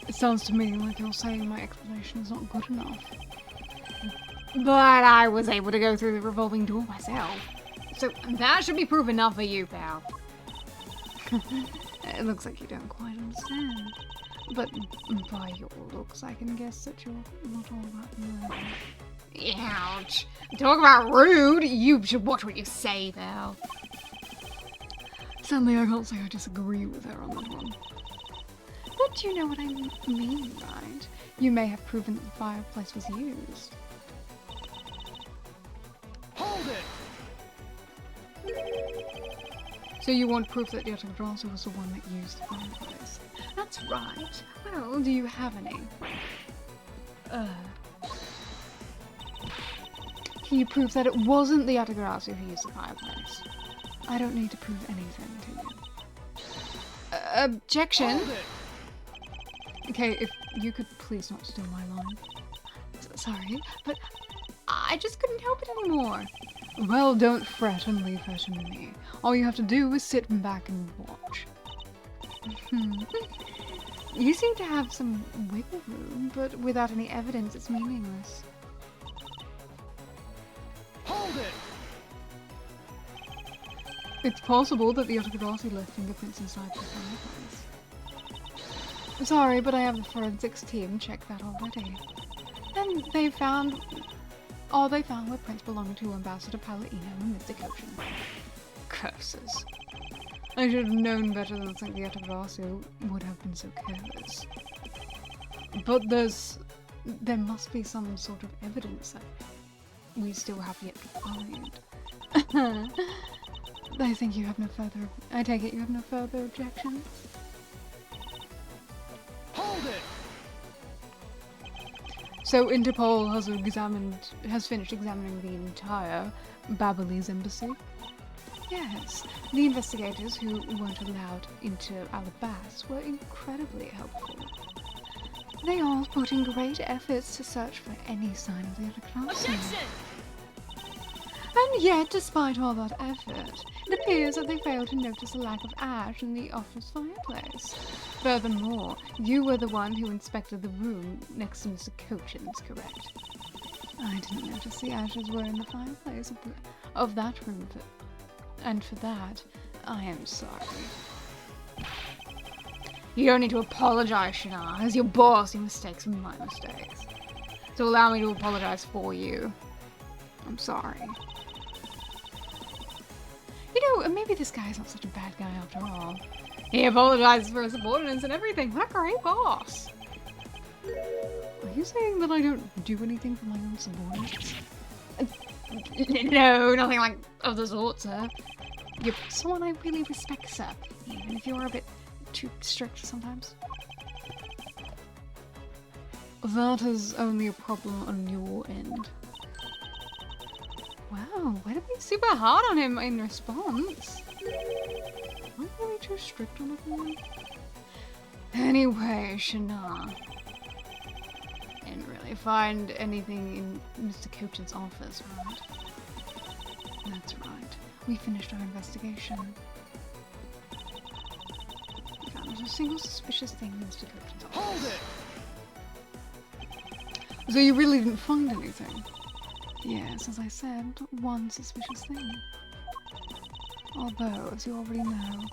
It sounds to me like you're saying my explanation is not good enough. But I was able to go through the revolving door myself. So that should be proof enough for you, pal. It looks like you don't quite understand. But by your looks, I can guess that you're not all that nervous. Ouch. Talk about rude! You should watch what you say, pal. Sadly, I can't say I disagree with her on that one. But you know what I mean, right? You may have proven that the fireplace was used. Hold it! So you want proof that the Atacarasu was the one that used the fireplace? That's right. Well, do you have any? Can you prove that it wasn't the Atagrasu who used the fireplace? I don't need to prove anything to you. Objection! Okay, if you could please not steal my line. Sorry, but I just couldn't help it anymore. Well, don't fret and leave her to me. All you have to do is sit back and watch. You seem to have some wiggle room, but without any evidence, it's meaningless. Hold it! It's possible that the Atagrasu left fingerprints inside the fireplace. Sorry, but I have the forensics team check that already. And they found... all they found were prints belonging to Ambassador Palladino and Mr. Koshin. Curses. I should have known better than think the Atagrasu would have been so careless. But there must be some sort of evidence that we still have yet to find. I take it you have no further objections? Hold it! So Interpol has finished examining the entire Babalese embassy? Yes, the investigators who weren't allowed into Alabas were incredibly helpful. They all put in great efforts to search for any sign of the Atagrasu. And yet, despite all that effort, it appears that they failed to notice a lack of ash in the office fireplace. Furthermore, you were the one who inspected the room next to Mr. Kochin's, correct? I didn't notice the ashes were in the fireplace of that room, and for that, I am sorry. You don't need to apologize, Shana. As your boss, your mistakes are my mistakes. So allow me to apologize for you. I'm sorry. You know, maybe this guy's not such a bad guy after all. He apologizes for his subordinates and everything. What a great boss. Are you saying that I don't do anything for my own subordinates? No, nothing like of the sort, sir. You're someone I really respect, sir. Even if you're a bit too strict sometimes. That is only a problem on your end. Wow, way to be super hard on him in response. Am I really too strict on everyone? Anyway, Shana. Didn't really find anything in Mr. Kochin's office, right? That's right. We finished our investigation. We found not a single suspicious thing in Mr. Kochin's office. Hold it! So you really didn't find anything? Yes, as I said, one suspicious thing. Although, as you already know,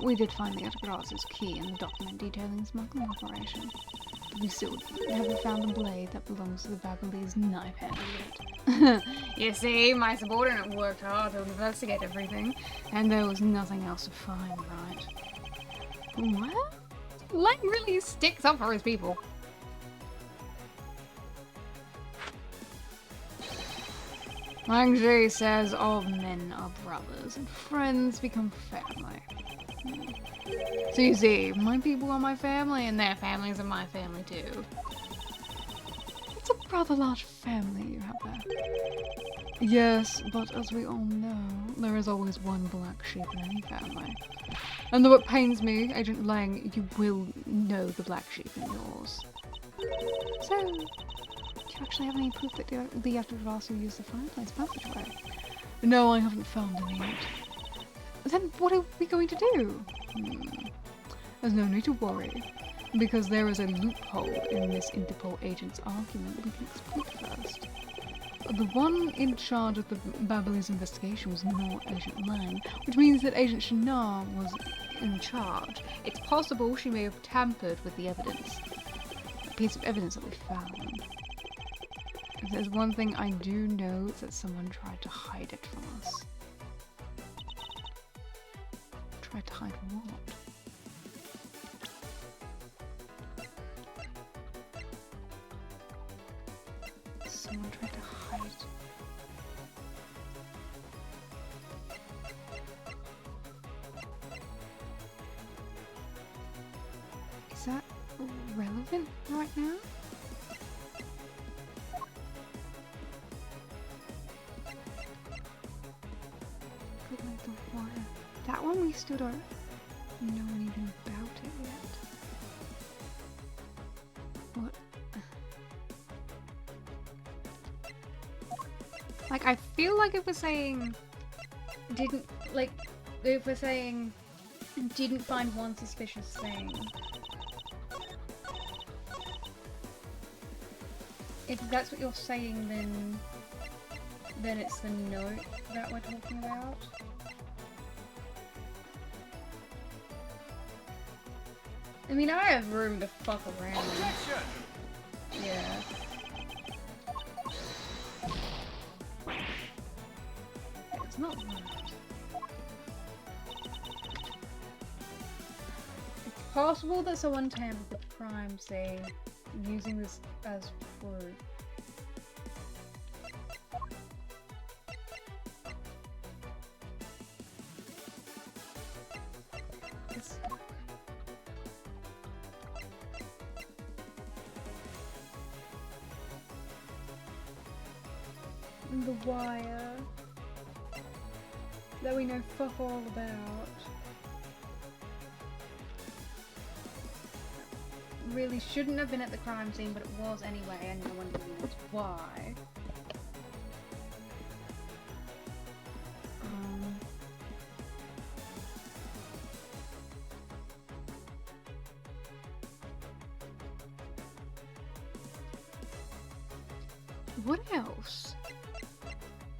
we did find the Atagrasu's key in the document detailing the smuggling operation. But we still haven't found the blade that belongs to the Babalese knife handler yet. You see, my subordinate worked hard to investigate everything, and there was nothing else to find, right? What? Lang really sticks up for his people. Lang Ji says all men are brothers and friends become family. So you see, my people are my family and their families are my family too. It's a rather large family you have there. Yes, but as we all know, there is always one black sheep in any family. And though it pains me, Agent Lang, you will know the black sheep in yours. So, do you actually have any proof that the Atagrasu used the fireplace passageway? No, I haven't found any yet. Then what are we going to do? There's no need to worry, because there is a loophole in this Interpol agent's argument we can explore first. The one in charge of the Babalese investigation was not Agent Lang, which means that Agent Shana was in charge. It's possible she may have tampered with the evidence. A piece of evidence that we found. If there's one thing I do know, it's that someone tried to hide it from us. Tried to hide what? Someone tried to hide. Is that relevant right now? But like the wire. That one we still don't know anything about it yet. What? Like, I feel like if we're saying didn't, like, if we're saying didn't find one suspicious thing, if that's what you're saying, then it's the note that we're talking about. I mean, I have room to fuck around. Objection! Yeah. It's not right. It's possible that someone tampered with the crime scene using this as proof. It's... the wire that we know fuck all about. Really shouldn't have been at the crime scene, but it was anyway, and no one really knows why. What else?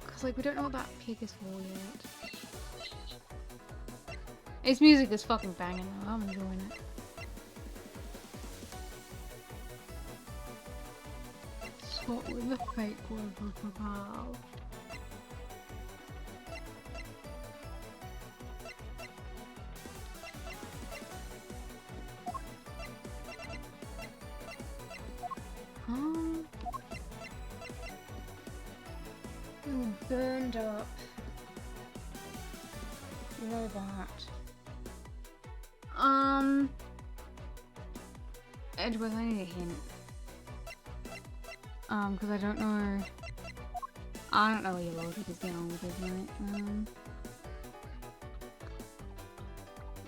Because, like, we don't know what that pig is for yet. Its music is fucking banging though, I'm enjoying it. What with the fake word for pal? Ooh, burned up robot. Edgeworth, I need a hint. Because I don't know what your logic is going with this, right?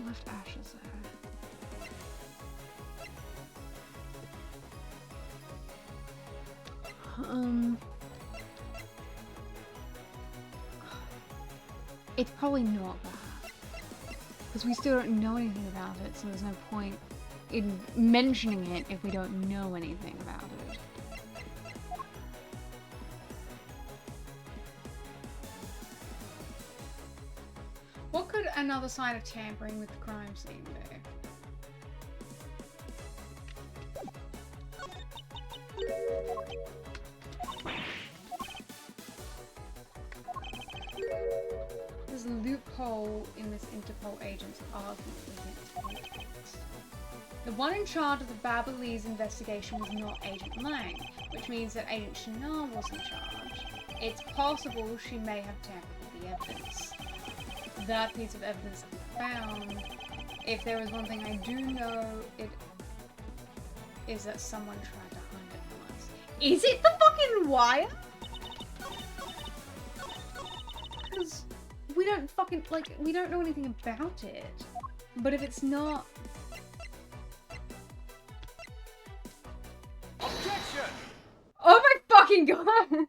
Left ashes there. It's probably not that. Because we still don't know anything about it, so there's no point in mentioning it if we don't know anything about it. What could another sign of tampering with the crime scene be? There's a loophole in this Interpol agent's argument against it. The one in charge of the Babalese investigation was not Agent Lang, which means that Agent Chanel was in charge. It's possible she may have tampered with the evidence. That piece of evidence that we found, if there was one thing I do know, it is that someone tried to hide it from us. Is it the fucking wire? Because we don't fucking, like, we don't know anything about it. But if it's not... Objection! Oh my fucking god!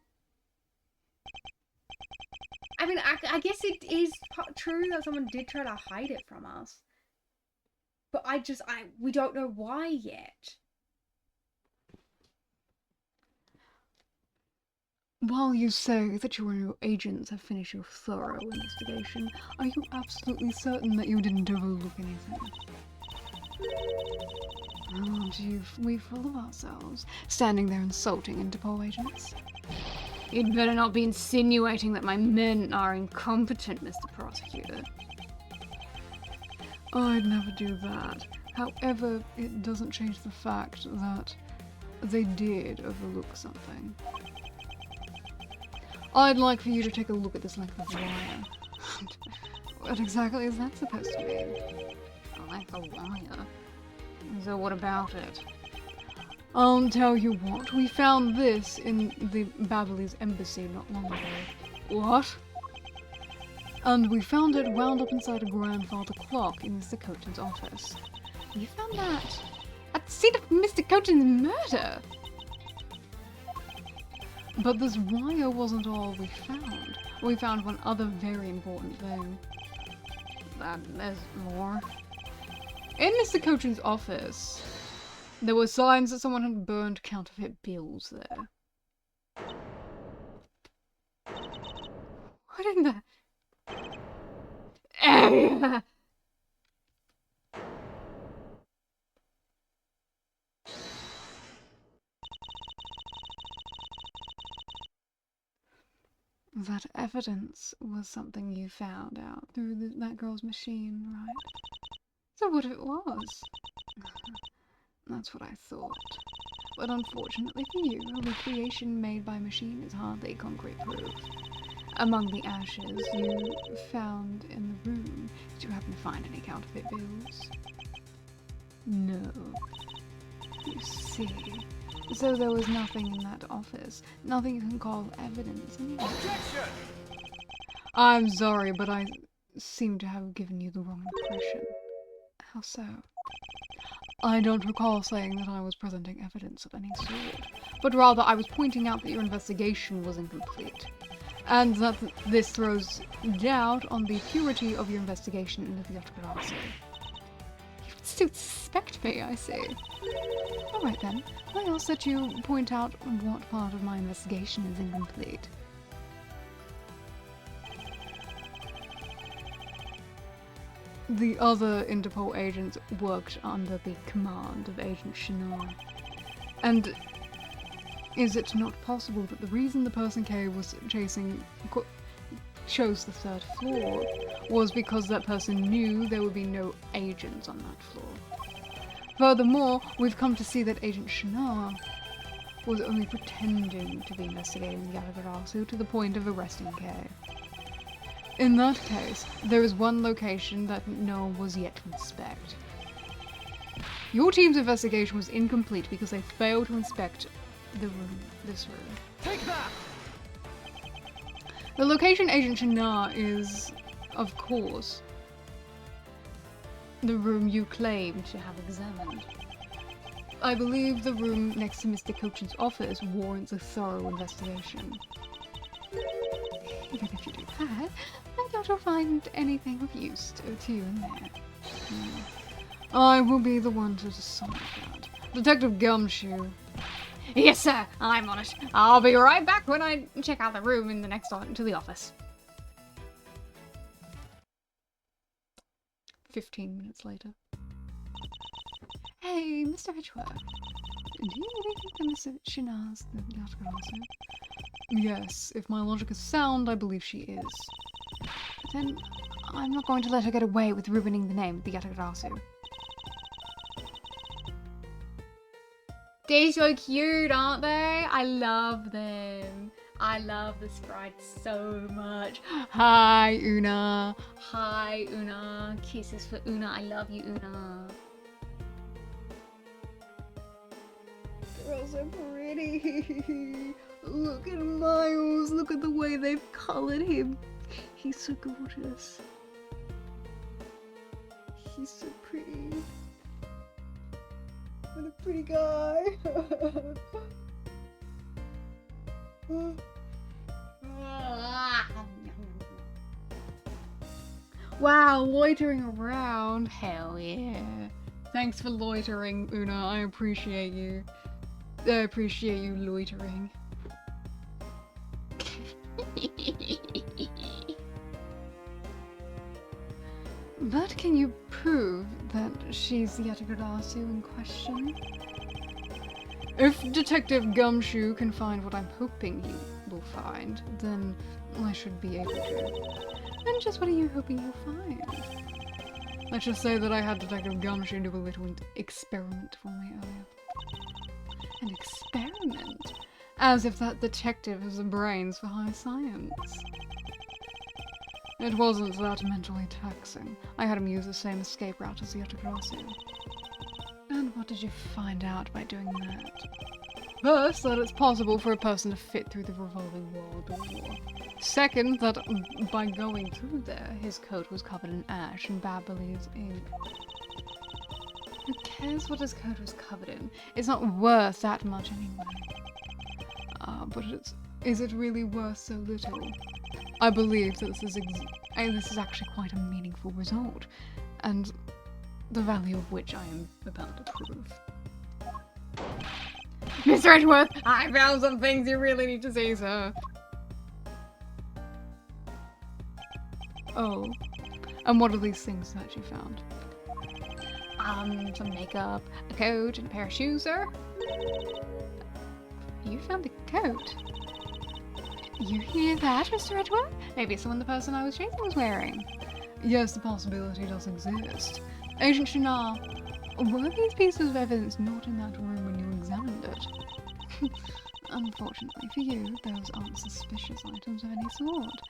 I mean, I guess it is true that someone did try to hide it from us. But we don't know why yet. While you say that you and your agents have finished your thorough investigation, are you absolutely certain that you didn't overlook anything? Aren't we full of ourselves, standing there insulting Interpol agents? You'd better not be insinuating that my men are incompetent, Mr. Prosecutor. I'd never do that. However, it doesn't change the fact that they did overlook something. I'd like for you to take a look at this length of wire. What exactly is that supposed to mean? A length of wire? So what about it? I'll tell you what, we found this in the Babalese embassy not long ago. What? And we found it wound up inside a grandfather clock in Mr. Coton's office. You found that at the scene of Mr. Coton's murder! But this wire wasn't all we found. We found one other very important thing. There's more. In Mr. Coton's office, there were signs that someone had burned counterfeit bills there. What in the... That evidence was something you found out through that girl's machine, right? So what if it was? That's what I thought. But unfortunately for you, a recreation made by machine is hardly concrete proof. Among the ashes you found in the room, did you happen to find any counterfeit bills? No. You see. So there was nothing in that office. Nothing you can call evidence anyway. Objection! I'm sorry, but I seem to have given you the wrong impression. How so? I don't recall saying that I was presenting evidence of any sort, but rather I was pointing out that your investigation was incomplete, and that this throws doubt on the purity of your investigation into the Yatagarasu. You still suspect me, I see. Alright then, I ask that you point out what part of my investigation is incomplete. The other Interpol agents worked under the command of Agent Shinar. And is it not possible that the reason the person K was chose the third floor was because that person knew there would be no agents on that floor? Furthermore, we've come to see that Agent Shinar was only pretending to be investigating the Yatagarasu to the point of arresting K. In that case, there is one location that no one was yet to inspect. Your team's investigation was incomplete because they failed to inspect this room. Take that! The location Agent Shinar is, of course, the room you claim to have examined. I believe the room next to Mr. Coton's office warrants a thorough investigation. Even if you do that, I doubt you'll find anything of use to you in there. I will be the one to decide that. Detective Gumshoe. Yes, sir. I'm on it. I'll be right back when I check out the room in the next to the office. 15 minutes later. Hey, Mr. Edgeworth. Do you really think that Mr. Shinar's the Yatagarasu? Yes, if my logic is sound, I believe she is. But then, I'm not going to let her get away with ruining the name of the Yatagarasu. They're so cute, aren't they? I love them. I love the sprites so much. Hi, Una. Hi, Una. Kisses for Una. I love you, Una. They're all so pretty. Look at Miles. Look at the way they've colored him. He's so gorgeous. He's so pretty. What a pretty guy. Wow, loitering around. Hell yeah. Thanks for loitering, Una. I appreciate you. I appreciate you loitering. But can you prove that she's the Yatagarasu in question? If Detective Gumshoe can find what I'm hoping he will find, then I should be able to. And just what are you hoping you'll find? Let's just say that I had Detective Gumshoe do a little experiment for me earlier. An experiment? As if that detective has the brains for high science. It wasn't that mentally taxing. I had him use the same escape route as the Yatagarasu. And what did you find out by doing that? First, that it's possible for a person to fit through the revolving wall door. Second, that by going through there, his coat was covered in ash and Babylon's ink. Who cares what his coat was covered in? It's not worth that much anyway. But is it really worth so little? I believe that this is actually quite a meaningful result, and the value of which I am about to prove. Mr. Edgeworth, I found some things you really need to see, sir. Oh, and what are these things that you found? Some makeup, a coat, and a pair of shoes, sir. You found the coat? You hear that, Mr. Edgeworth? Maybe it's the one the person I was chasing was wearing. Yes, the possibility does exist. Agent Shinar, were these pieces of evidence not in that room when you examined it? Unfortunately for you, those aren't suspicious items of any sort.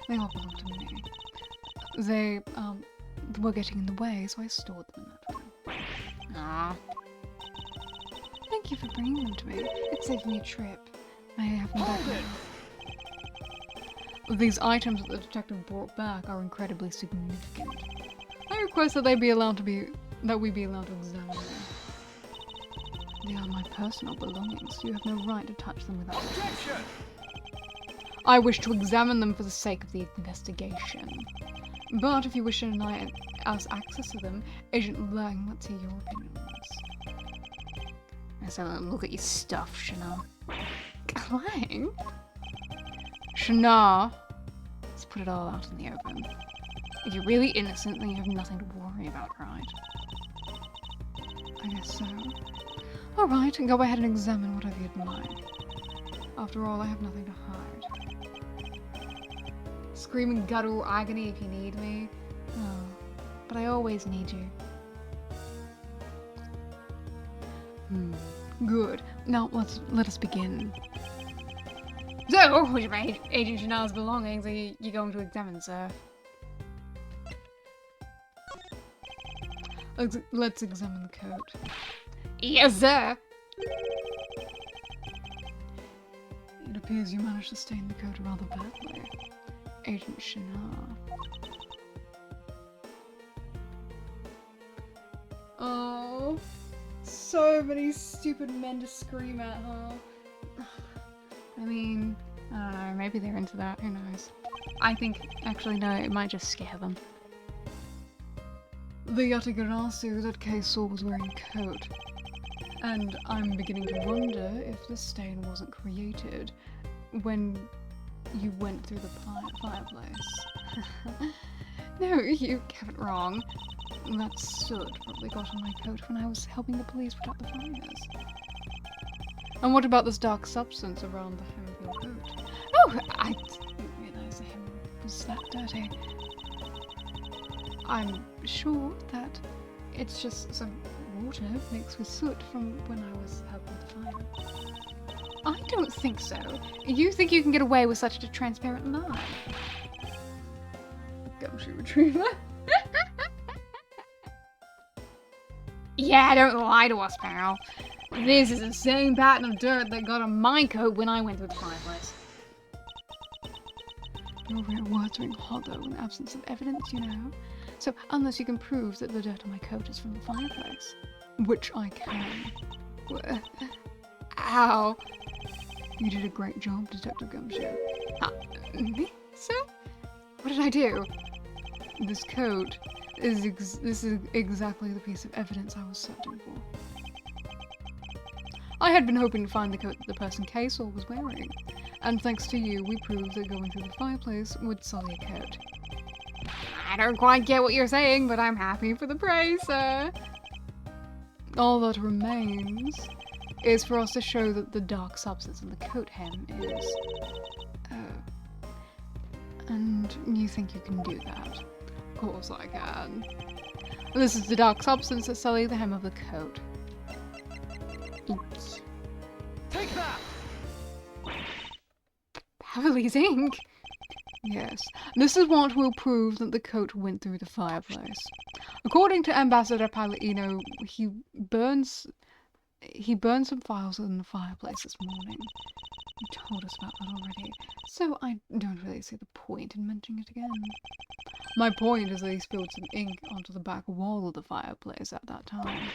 They all belong to me. They, were getting in the way, so I stored them in that room. Ah. Thank you for bringing them to me. It saved me a trip. I have them back now. These items that the detective brought back are incredibly significant. I request that we be allowed to examine them. They are my personal belongings. You have no right to touch them without permission. I wish to examine them for the sake of the investigation. But if you wish to deny us access to them, Agent Lang, let's hear your opinion on this. Let's have a look at your stuff, Shinar. Lang? Shinar, let's put it all out in the open. If you're really innocent, then you have nothing to worry about, right? I guess so. Alright, go ahead and examine whatever you'd like. After all, I have nothing to hide. Screaming guttural agony if you need me. Oh, but I always need you. Good. Now let us begin. So, which of Agent Chanel's belongings are you going to examine, sir? Let's examine the coat. Yes, sir! It appears you managed to stain the coat rather badly. Agent Shinar. Oh, so many stupid men to scream at, huh? I mean, I don't know, maybe they're into that, who knows. I think, actually no, it might just scare them. The Yatagarasu that Kay saw was wearing a coat. And I'm beginning to wonder if the stain wasn't created when you went through the fireplace. No, you have it wrong. That soot probably got on my coat when I was helping the police put out the fires. And what about this dark substance around the hem of your coat? Oh, I didn't realize the hem was that dirty. I'm sure that it's just some water mixed with soot from when I was helping the fire. I don't think so. You think you can get away with such a transparent lie? Gumshoe retriever. Yeah, don't lie to us, pal. This is the same pattern of dirt that got on my coat when I went through the fireplace. Your real words ring hollow in the absence of evidence, you know. So, unless you can prove that the dirt on my coat is from the fireplace, which I can. Ow! You did a great job, Detective Gumshoe. Me, sir? What did I do? This coat is exactly the piece of evidence I was searching for. I had been hoping to find the coat that the person Kay saw was wearing, and thanks to you, we proved that going through the fireplace would sully a coat. I don't quite get what you're saying, but I'm happy for the praise, sir. All that remains is for us to show that the dark substance in the coat hem is... And you think you can do that? Of course I can. This is the dark substance that sullied the hem of the coat. Oops. Take that! Beverly's ink? Yes. This is what will prove that the coat went through the fireplace. According to Ambassador Palladino, he burns he burned some files in the fireplace this morning. You told us about that already, so I don't really see the point in mentioning it again. My point is that he spilled some ink onto the back wall of the fireplace at that time.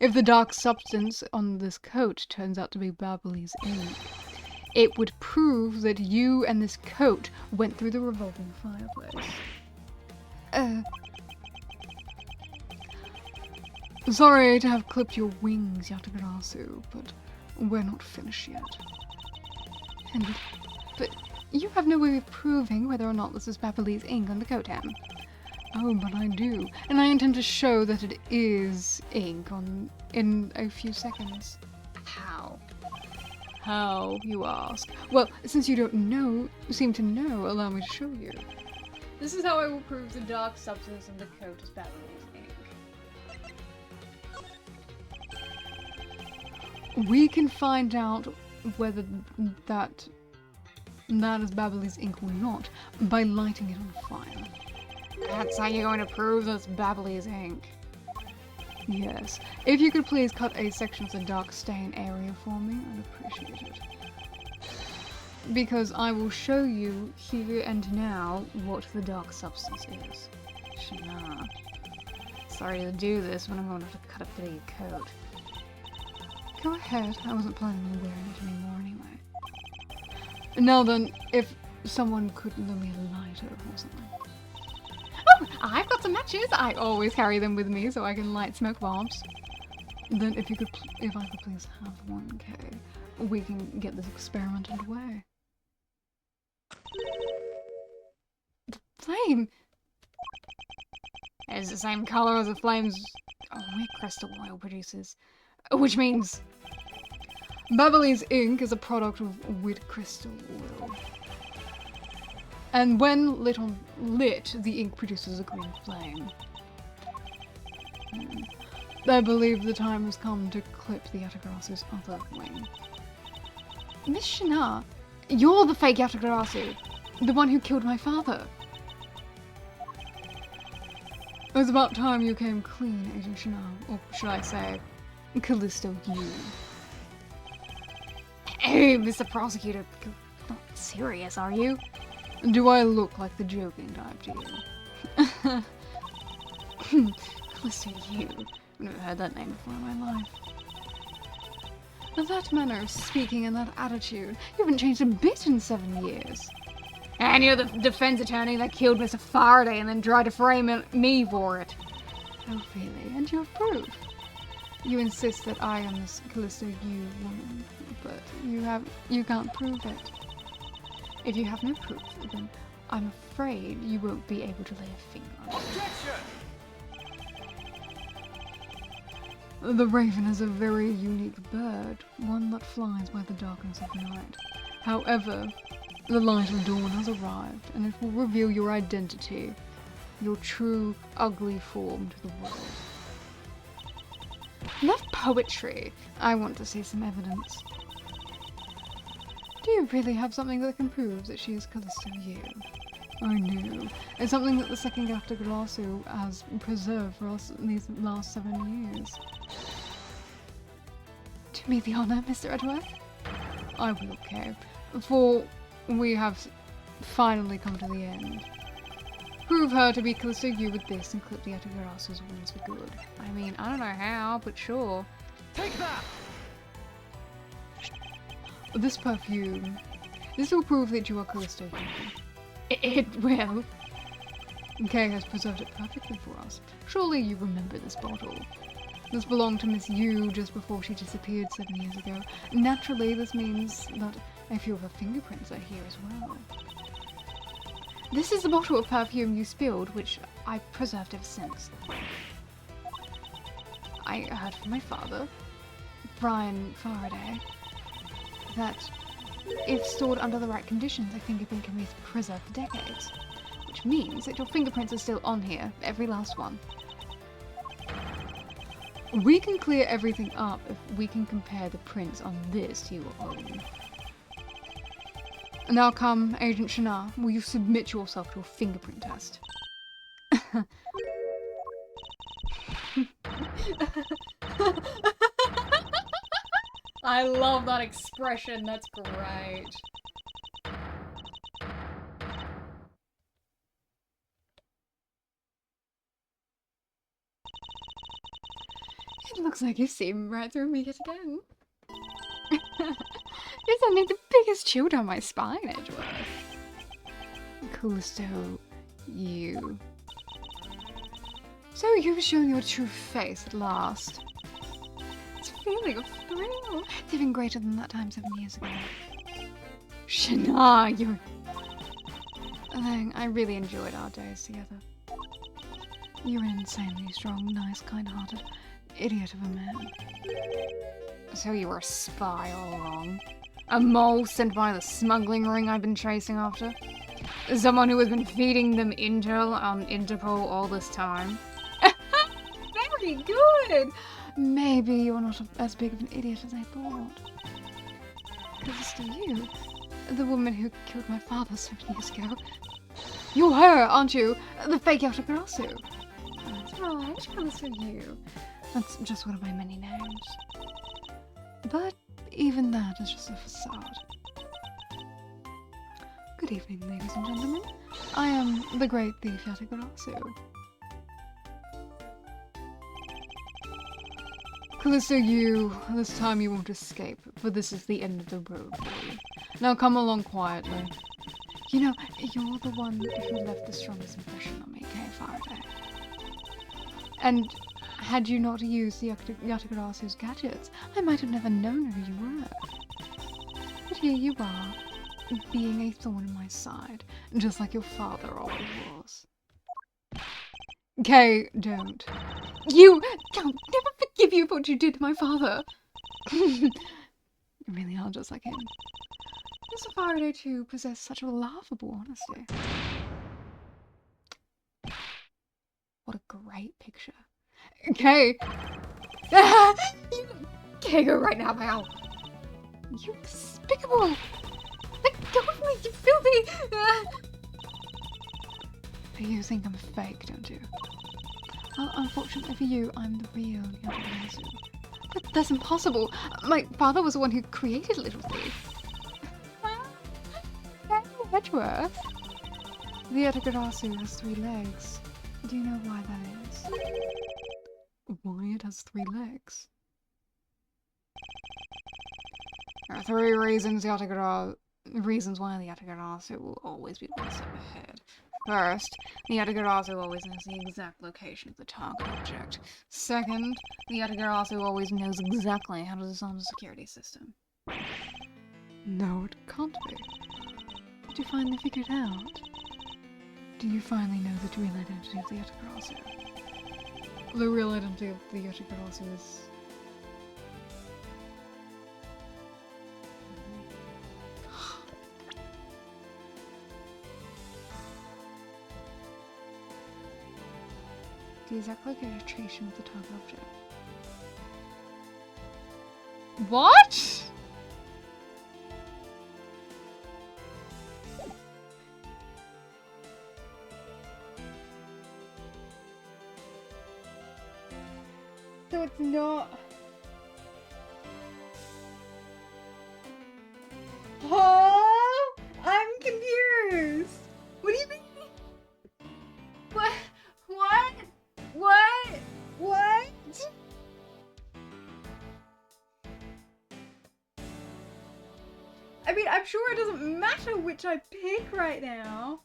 If the dark substance on this coat turns out to be Babbly's ink, it would prove that you and this coat went through the revolving fireplace. Sorry to have clipped your wings, Yatagarasu, but we're not finished yet. But you have no way of proving whether or not this is Babbly's ink on the coat hem. Oh, but I do, and I intend to show that it is ink in a few seconds. How? How, you ask? Well, since you don't seem to know, allow me to show you. This is how I will prove the dark substance in the coat is Babbly's ink. We can find out whether that is Babbly's ink or not by lighting it on fire. That's how you're going to prove that's Babbly's ink. Yes. If you could please cut a section of the dark stain area for me, I'd appreciate it. Because I will show you here and now what the dark substance is. Shana. Sorry to do this when I'm going to have to cut up to your coat. Go ahead, I wasn't planning on wearing it anymore anyway. Now then, if someone could lend me a lighter or something. Oh, I've got some matches! I always carry them with me so I can light smoke bombs. Then if I could please have one, okay, we can get this experiment underway. The flame! It's the same color as the flames wheat crystal oil produces. Which means Babbly's ink is a product of wheat crystal oil. And when lit, the ink produces a green flame. I believe the time has come to clip the Yatagarasu's other wing. Miss Shana, you're the fake Yatagarasu, the one who killed my father. It was about time you came clean, Agent Shana, or should I say, Callisto you. Hey, Mr. Prosecutor, you're not serious, are you? Do I look like the joking type to you? Callisto you. I've never heard that name before in my life. That manner of speaking and that attitude, you haven't changed a bit in 7 years. And you're the defense attorney that killed Mr. Faraday and then tried to frame me for it. Oh, really? And you have proof? You insist that I am this Callisto you woman, but you can't prove it. If you have no proof, then I'm afraid you won't be able to lay a finger on it. Objection! The raven is a very unique bird, one that flies by the darkness of night. However, the light of dawn has arrived, and it will reveal your identity, your true, ugly form to the world. Enough poetry. I want to see some evidence. Do you really have something that can prove that she is Callisto you? I do. It's something that the second Yatagarasu has preserved for us in these last 7 years. Do me the honor, Mr. Edgeworth? I will, okay. For we have finally come to the end. Prove her to be Callisto you with this and clip the Yatagarasu's wings for good. I mean, I don't know how, but sure. Take that! This perfume. This will prove that you are Callisto you. It will. Kay has preserved it perfectly for us. Surely you remember this bottle. This belonged to Miss Yu just before she disappeared 7 years ago. Naturally, this means that a few of her fingerprints are here as well. This is the bottle of perfume you spilled, which I've preserved ever since. I heard from my father, Brian Faraday, that if stored under the right conditions, a fingerprint can be preserved for decades. Which means that your fingerprints are still on here, every last one. We can clear everything up if we can compare the prints on this to your own. Now come, Agent Shana, will you submit yourself to a fingerprint test? I love that expression. That's great. It looks like you've seen right through me yet again. You're sending the biggest chill down my spine, Edgeworth. Cool, so you. So you've shown your true face at last. It's a feeling of thrill. It's even greater than that time 7 years ago. Shana, you're... I really enjoyed our days together. You're an insanely strong, nice, kind-hearted idiot of a man. So you were a spy all along? A mole sent by the smuggling ring I've been chasing after? Someone who has been feeding them intel on Interpol all this time? Very good! Maybe you're not as big of an idiot as I thought. Because it's still you. The woman who killed my father 7 years ago. You're her, aren't you? The fake Yatagarasu. That's right, it's still you. That's just one of my many names. But even that is just a facade. Good evening, ladies and gentlemen. I am the great thief Yatagarasu. Callisto, this time you won't escape, for this is the end of the road for you. Now come along quietly. You know, you're the one who left the strongest impression on me, Kay Faraday. And had you not used the Yatagarasu's gadgets, I might have never known who you were. But here you are, being a thorn in my side, just like your father always was. Kay, don't. You can't never forgive you for what you did to my father. You really are just like him. Mr. Faraday too possessed such a laughable honesty. What a great picture. Okay. Okay, go right now, pal. You despicable. Let go of me, you filthy. You think I'm fake, don't you? Well, unfortunately for you, I'm the real Yatagarasu. But that's impossible. My father was the one who created Little Thief. Edgeworth. The Yatagarasu has 3 legs. Do you know why that is? Why it has 3 legs? There are 3 reasons why the Yatagarasu will always be one step ahead. First, the Yatagarasu always knows the exact location of the target object. Second, the Yatagarasu always knows exactly how to disarm the security system. No, it can't be. Did you finally figure it out? Do you finally know the real identity of the Yatagarasu? The real identity of the Yatagarasu is... the exact location of the target object. What? So it's not... Huh? I'm confused. What do you mean? What? What? What? What? I mean, I'm sure it doesn't matter which I pick right now.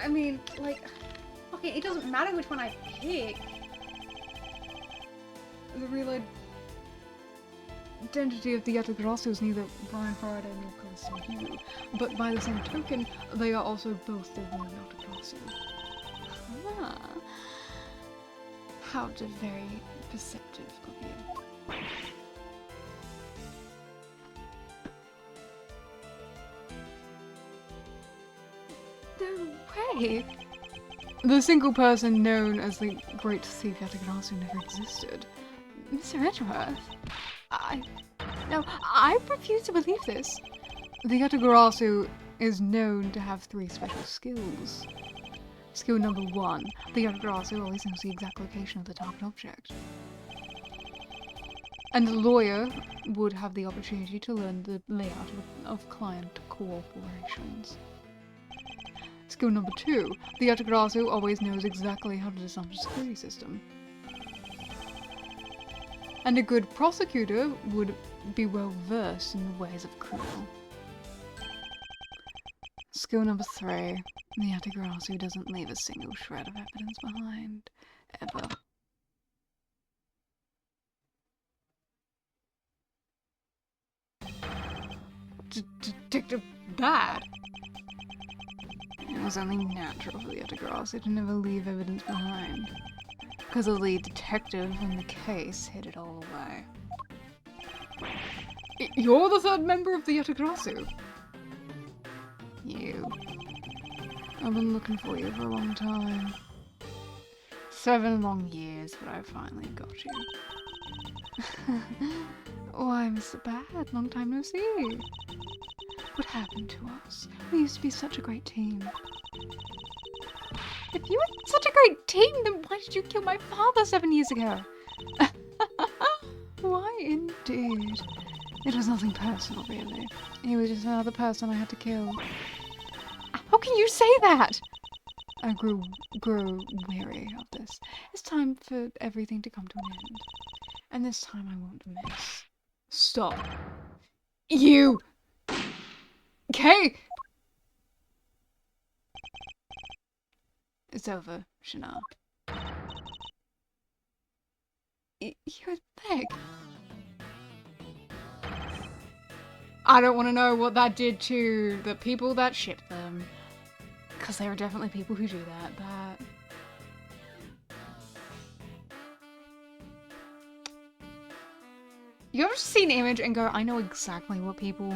I mean, like, okay, it doesn't matter which one I pick. The real identity of the Yatagarasu is neither Brian Faraday nor Callisto Yu, but by the same token, they are also both the real Yatagarasu. Ah. How very perceptive of you. No way! The single person known as the Great Thief Yatagarasu never existed. Mr. Edgeworth, No, I refuse to believe this. The Yatagarasu is known to have 3 special skills. Skill number 1, the Yatagarasu always knows the exact location of the target object. And the lawyer would have the opportunity to learn the layout of client cooperations. Skill number 2, the Yatagarasu always knows exactly how to disarm a security system. And a good prosecutor would be well versed in the ways of criminal. Skill number 3, the Yatagarasu doesn't leave a single shred of evidence behind, ever. Detective Bad? It was only natural for the Yatagarasu to never leave evidence behind, because the lead detective in the case hid it all away. You're the 3rd member of the Yatagarasu? You. I've been looking for you for a long time. 7 long years, but I finally got you. Why, Mr. Bad, long time no see. What happened to us? We used to be such a great team. If you were such a great team, then why did you kill my father 7 years ago? Why indeed? It was nothing personal, really. He was just another person I had to kill. How can you say that? I grow weary of this. It's time for everything to come to an end. And this time I won't miss. Stop. You! Okay! It's over, Shana. You're thick. I don't want to know what that did to the people that shipped them. Because there are definitely people who do that, but... You ever see an image and go, I know exactly what people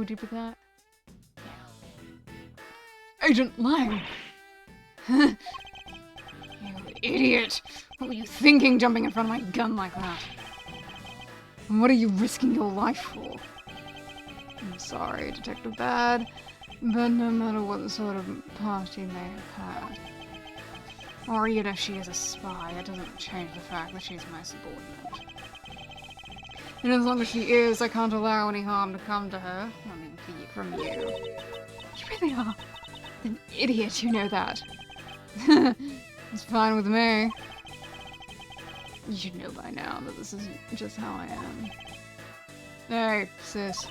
did with that? Yeah. Agent Lang! You idiot! What were you thinking jumping in front of my gun like that? And what are you risking your life for? I'm sorry, Detective Bad, but no matter what sort of past you may have had, or even if she is a spy, it doesn't change the fact that she's my subordinate. And as long as she is, I can't allow any harm to come to her. I mean, from you. You really are an idiot, you know that. It's fine with me. You should know by now that this isn't just how I am. Hey, sis.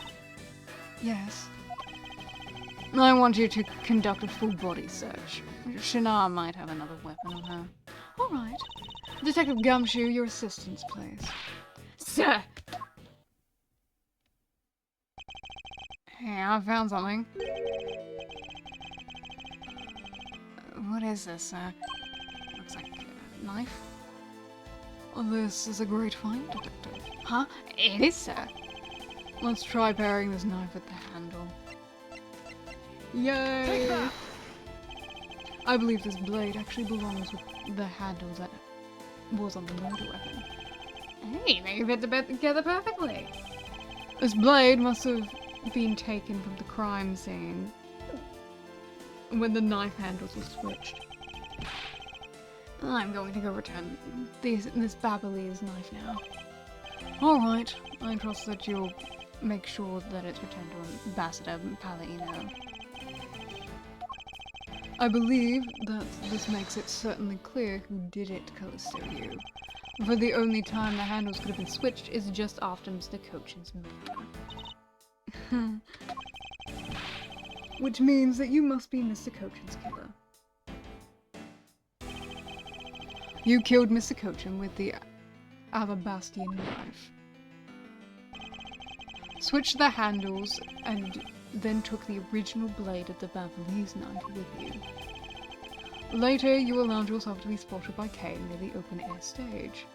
Yes? I want you to conduct a full body search. Shana might have another weapon on her. Alright. Detective Gumshoe, your assistance, please. Sir! Hey, I found something. What is this? Looks like a knife? This is a great find, Detective. Huh? It is, sir. Let's try pairing this knife with the handle. Yay! I believe this blade actually belongs with the handle that was on the murder weapon. Hey, they fit together perfectly. This blade must have been taken from the crime scene when the knife handles were switched. I'm going to go return this Babyliss knife now. Alright, I trust that you'll make sure that it's returned to Ambassador Palladino. I believe that this makes it certainly clear who did it, Callisto you. For the only time the handles could have been switched is just after Mr. Cochin's murder. Which means that you must be Mr. Cochin's killer. You killed Mr. Cochin with the Alabastian knife. Switched the handles and then took the original blade of the Babyliss knife with you. Later, you allowed yourself to be spotted by Kane near the open-air stage.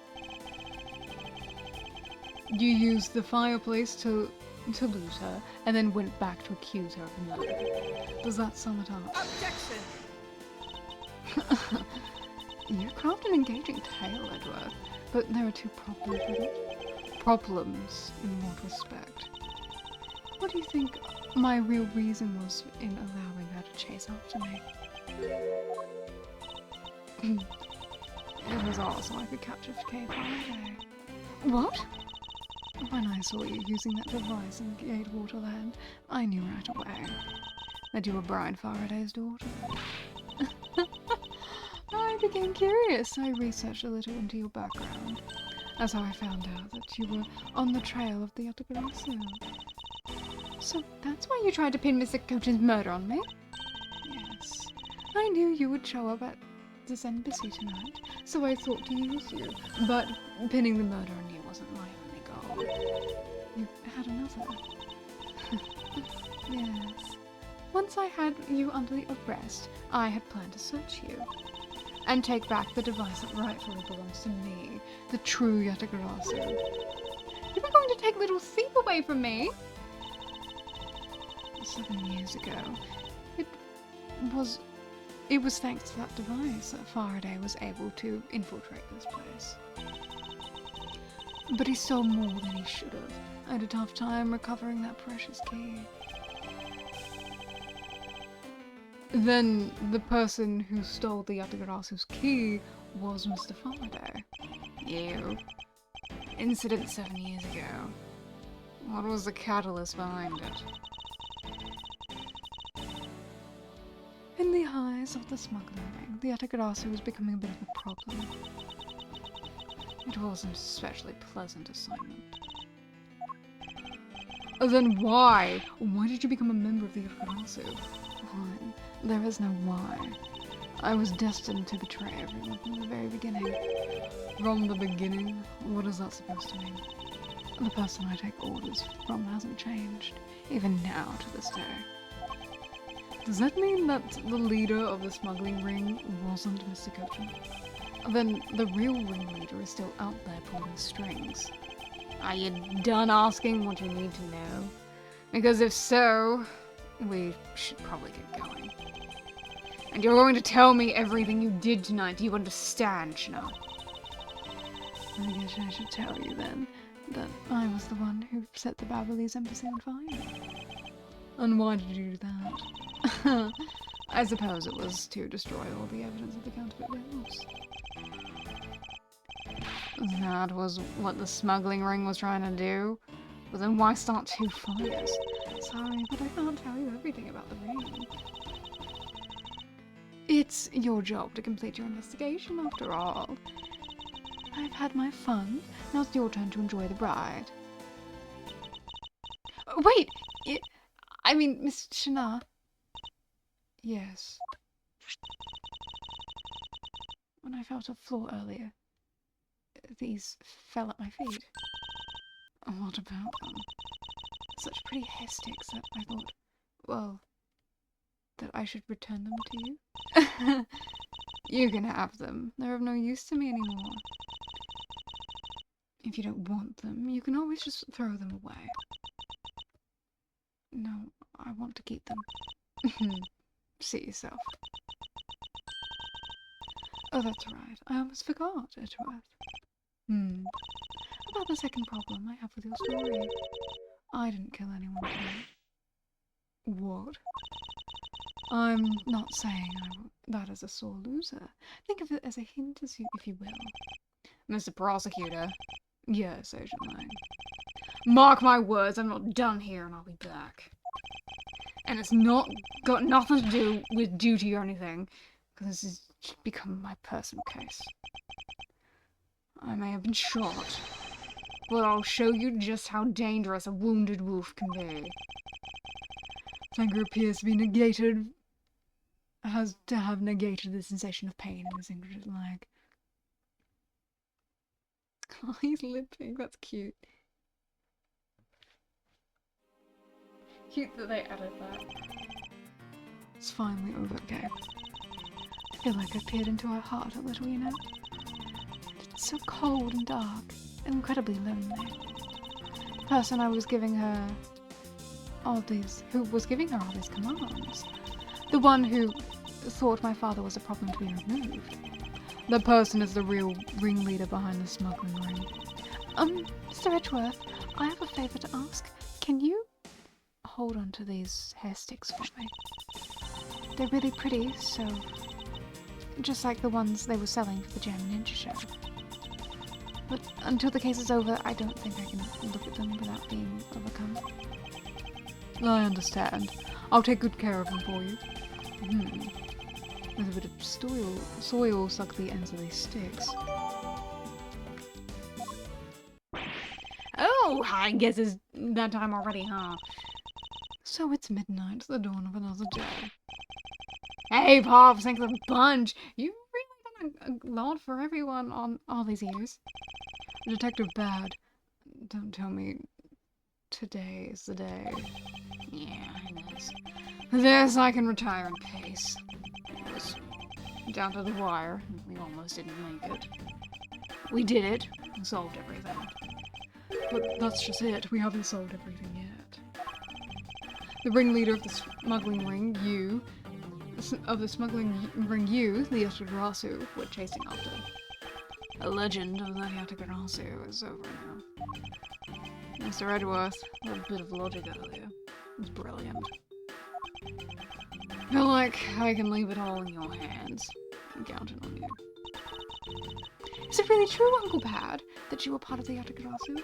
You used the fireplace to lose her, and then went back to accuse her of murder. Does that sum it up? Objection! You craft an engaging tale, Edward, but there are 2 problems with it. Problems in what respect? What do you think my real reason was in allowing her to chase after me? It was all so I could capture Kay Faraday. What? When I saw you using that device in Gate Waterland, I knew right away that you were Brian Faraday's daughter. I became curious. I researched a little into your background. That's how I found out that you were on the trail of the Yatagarasu. So that's why you tried to pin Mr. Coach's murder on me? Yes. I knew you would show up at this embassy tonight, so I thought to use you. But pinning the murder on you wasn't my only goal. You had another. Yes. Once I had you under the arrest, I had planned to search you and take back the device that rightfully belongs to me, the true Yatagarasu. You were going to take little thief away from me? 7 years ago. It was thanks to that device that Faraday was able to infiltrate this place. But he stole more than he should have. I had a tough time recovering that precious key. Then the person who stole the Yatagarasu's key was Mr. Faraday. You. Incident 7 years ago. What was the catalyst behind it? In the eyes of the smuggling ring, the Yatagarasu was becoming a bit of a problem. It wasn't an especially pleasant assignment. Then why? Why did you become a member of the Yatagarasu? Why? There is no why. I was destined to betray everyone from the very beginning. From the beginning? What is that supposed to mean? The person I take orders from hasn't changed, even now to this day. Does that mean that the leader of the smuggling ring wasn't Mr. Cochin? Then the real ringleader is still out there pulling strings. Are you done asking what you need to know? Because if so, we should probably get going. And you're going to tell me everything you did tonight, do you understand, Shana? I guess I should tell you then that I was the one who set the Babalese embassy on fire. And why did you do that? I suppose it was to destroy all the evidence of the counterfeit bills. That was what the smuggling ring was trying to do? But then why start two fires? Sorry, but I can't tell you everything about the ring. It's your job to complete your investigation, after all. I've had my fun. Now it's your turn to enjoy the bride. Wait! I mean, Miss Shana. Yes. When I fell to the floor earlier, these fell at my feet. What about them? Such pretty hair sticks that I thought, well, that I should return them to you. You can have them. They're of no use to me anymore. If you don't want them, you can always just throw them away. No, I want to keep them. See yourself. Oh, that's right. I almost forgot, Edgeworth. About the second problem I have with your story. I didn't kill anyone tonight. What? I'm not saying that as a sore loser. Think of it as a hint, if you will. Mr. Prosecutor. Yes, Agent Lang. Mark my words, I'm not done here and I'll be back. And it's not got nothing to do with duty or anything, because this has become my personal case. I may have been shot, but I'll show you just how dangerous a wounded wolf can be. Anger appears to be negated, has to have negated the sensation of pain in his injured leg. Oh, he's lipping, that's cute. Cute that they added that. It's finally over, okay? I feel like I peered into her heart a little, you know? It's so cold and dark, and incredibly lonely. The person who was giving her all these commands. The one who thought my father was a problem to be removed. The person is the real ringleader behind the smuggling ring. Mr. Edgeworth, I have a favour to ask. Can you hold on to these hair sticks for me. They're really pretty, so... just like the ones they were selling for the Jam Ninja show. But until the case is over, I don't think I can look at them without being overcome. I understand. I'll take good care of them for you. With a bit of soil suck the ends of these sticks. Oh, I guess it's that time already, huh? So it's midnight, the dawn of another day. Hey, Pop, thanks a bunch. You've really done a lot for everyone on all these years. Detective Bad, don't tell me today is the day. Yeah, it is. This I can retire in peace. It was down to the wire. We almost didn't make it. We did it and solved everything. But that's just it. We haven't solved everything yet. The ringleader of the smuggling ring, you, the Yatagarasu, we're chasing after. A legend of the Yatagarasu is over now. Mr. Edgeworth, a bit of logic earlier. It was brilliant. I feel like I can leave it all in your hands. I'm counting on you. Is it really true, Uncle Pad, that you were part of the Yatagarasu?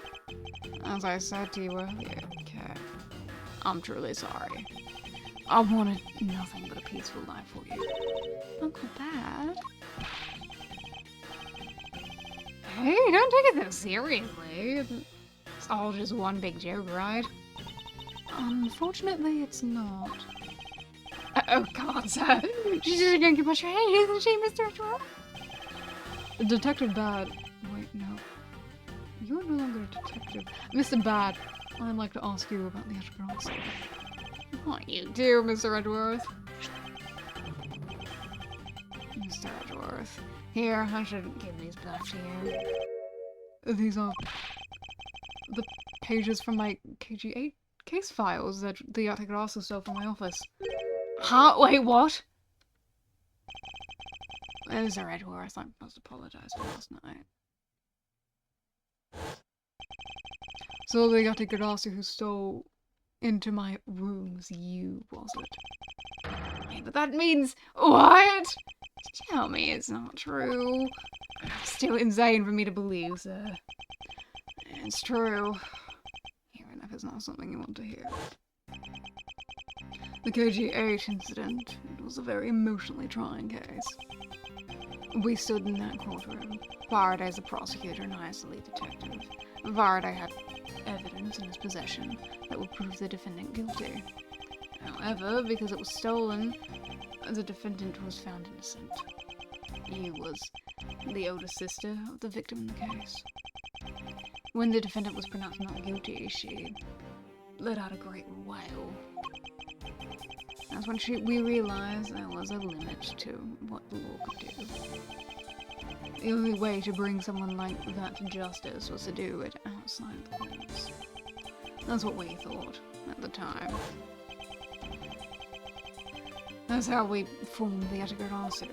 As I said to you earlier, Kat, I'm truly sorry. I wanted nothing but a peaceful life for you. Uncle Pad? Hey, don't take it so seriously. It's all just one big joke, right? Unfortunately, it's not. Oh God, sir. She's just gonna give much hate, isn't she, Mr. Edgeworth? Detective Bad. Wait, no. You're no longer a detective. Mr. Bad, I'd like to ask you about the Edgeworth. What you do, Mr. Edgeworth? Mr. Edgeworth. Here, I should give these back to you. These are the pages from my KG8 case files that the Yatagarasu stole from my office. Huh? Wait, what? Mr. Edgeworth, I must apologize for last night. So the Yatagarasu who stole into my rooms, you, was it? Hey, but that means... What? Tell me it's not true. It's still insane for me to believe, sir. It's true. Even if it's not something you want to hear. The KG8 incident, it was a very emotionally trying case. We stood in that courtroom. Faraday's the prosecutor and I as the lead detective. Faraday had evidence in his possession that would prove the defendant guilty. However, because it was stolen, the defendant was found innocent. He was the older sister of the victim in the case. When the defendant was pronounced not guilty, she let out a great wail. That's when we realized there was a limit to what the law could do. The only way to bring someone like that to justice was to do it outside the courts. That's what we thought at the time. That's how we formed the Yatagarasu.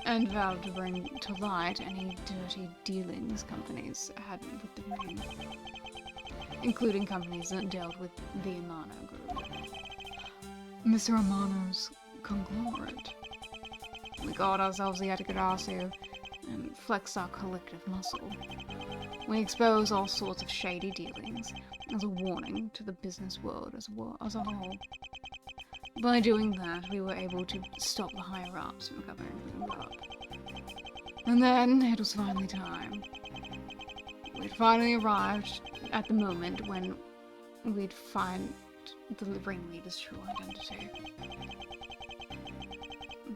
And vowed to bring to light any dirty dealings companies had with the ring. Including companies that dealt with the Amano group. Mr. Amano's conglomerate. We called ourselves the Yatagarasu and flexed our collective muscle. We exposed all sorts of shady dealings as a warning to the business world as a whole. By doing that, we were able to stop the higher-ups from covering things up. And then, it was finally time. We'd finally arrived at the moment when we'd find the ringleader's true identity.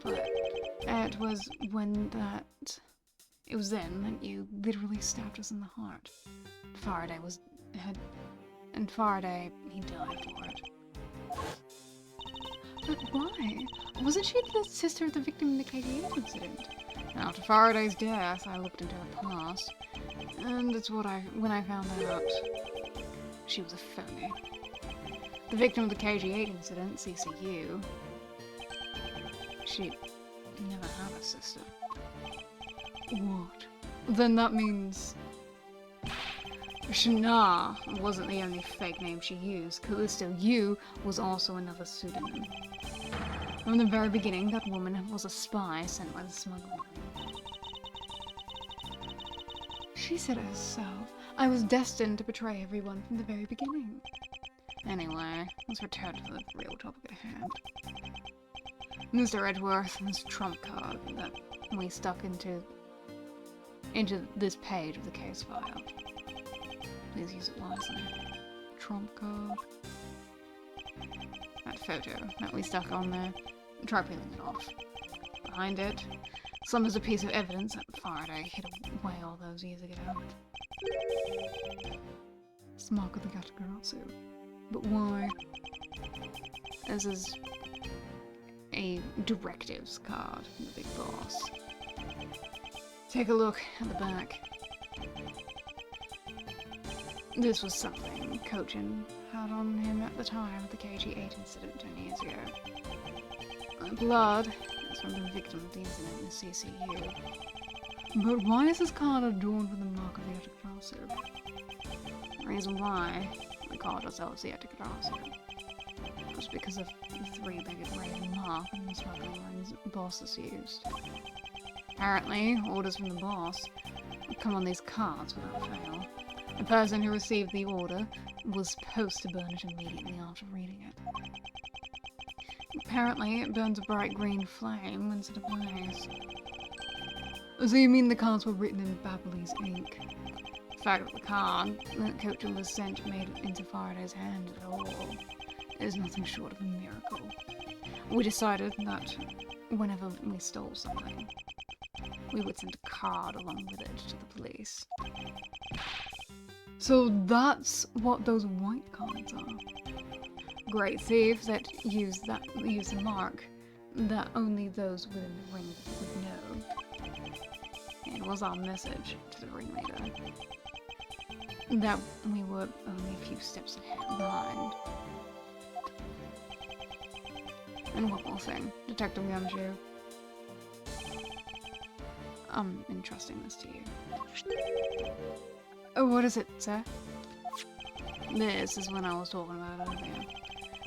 But it was then that you literally stabbed us in the heart. Faraday, he died for it. But why? Wasn't she the sister of the victim in the KG8 incident? After Faraday's death, I looked into her past, and it's when I found out she was a phony. The victim of the KG8 incident, CCU, she never had a sister. What? Then that means... Shana wasn't the only fake name she used. Callisto U was also another pseudonym. From the very beginning, that woman was a spy sent by the smuggler. She said it herself. I was destined to betray everyone from the very beginning. Anyway, let's return to the real topic at hand. Mr. Edgeworth, this trump card that we stuck into this page of the case file. Please use it wisely. Trump card. That photo that we stuck on there. Try peeling it off. Behind it, summons a piece of evidence that Faraday hid away all those years ago. It's the mark of the Gatagaratsu. But why? This is a directives card from the big boss. Take a look at the back. This was something Kochin had on him at the time of the KG8 incident 10 years ago. Blood is from the victim of the incident in the CCU. But why is this card adorned with the mark of the Gatagaratsu? The reason why the card ourselves the Gatagaratsu was because of the three-legged raven mark and the smuggler's bosses used. Apparently, orders from the boss would come on these cards without fail. The person who received the order was supposed to burn it immediately after reading it. Apparently, it burns a bright green flame when set ablaze. So you mean the cards were written in Babyliss ink? The fact that the card that Kochin was sent made it into Faraday's hand at all is nothing short of a miracle. We decided that whenever we stole something, we would send a card along with it to the police. So that's what those white cards are. Great thief that use the mark that only those within the ring would know. It was our message to the ringleader that we were only a few steps ahead behind. And one more thing, Detective Gumshoe. I'm entrusting this to you. Oh, what is it, sir? This is what I was talking about earlier.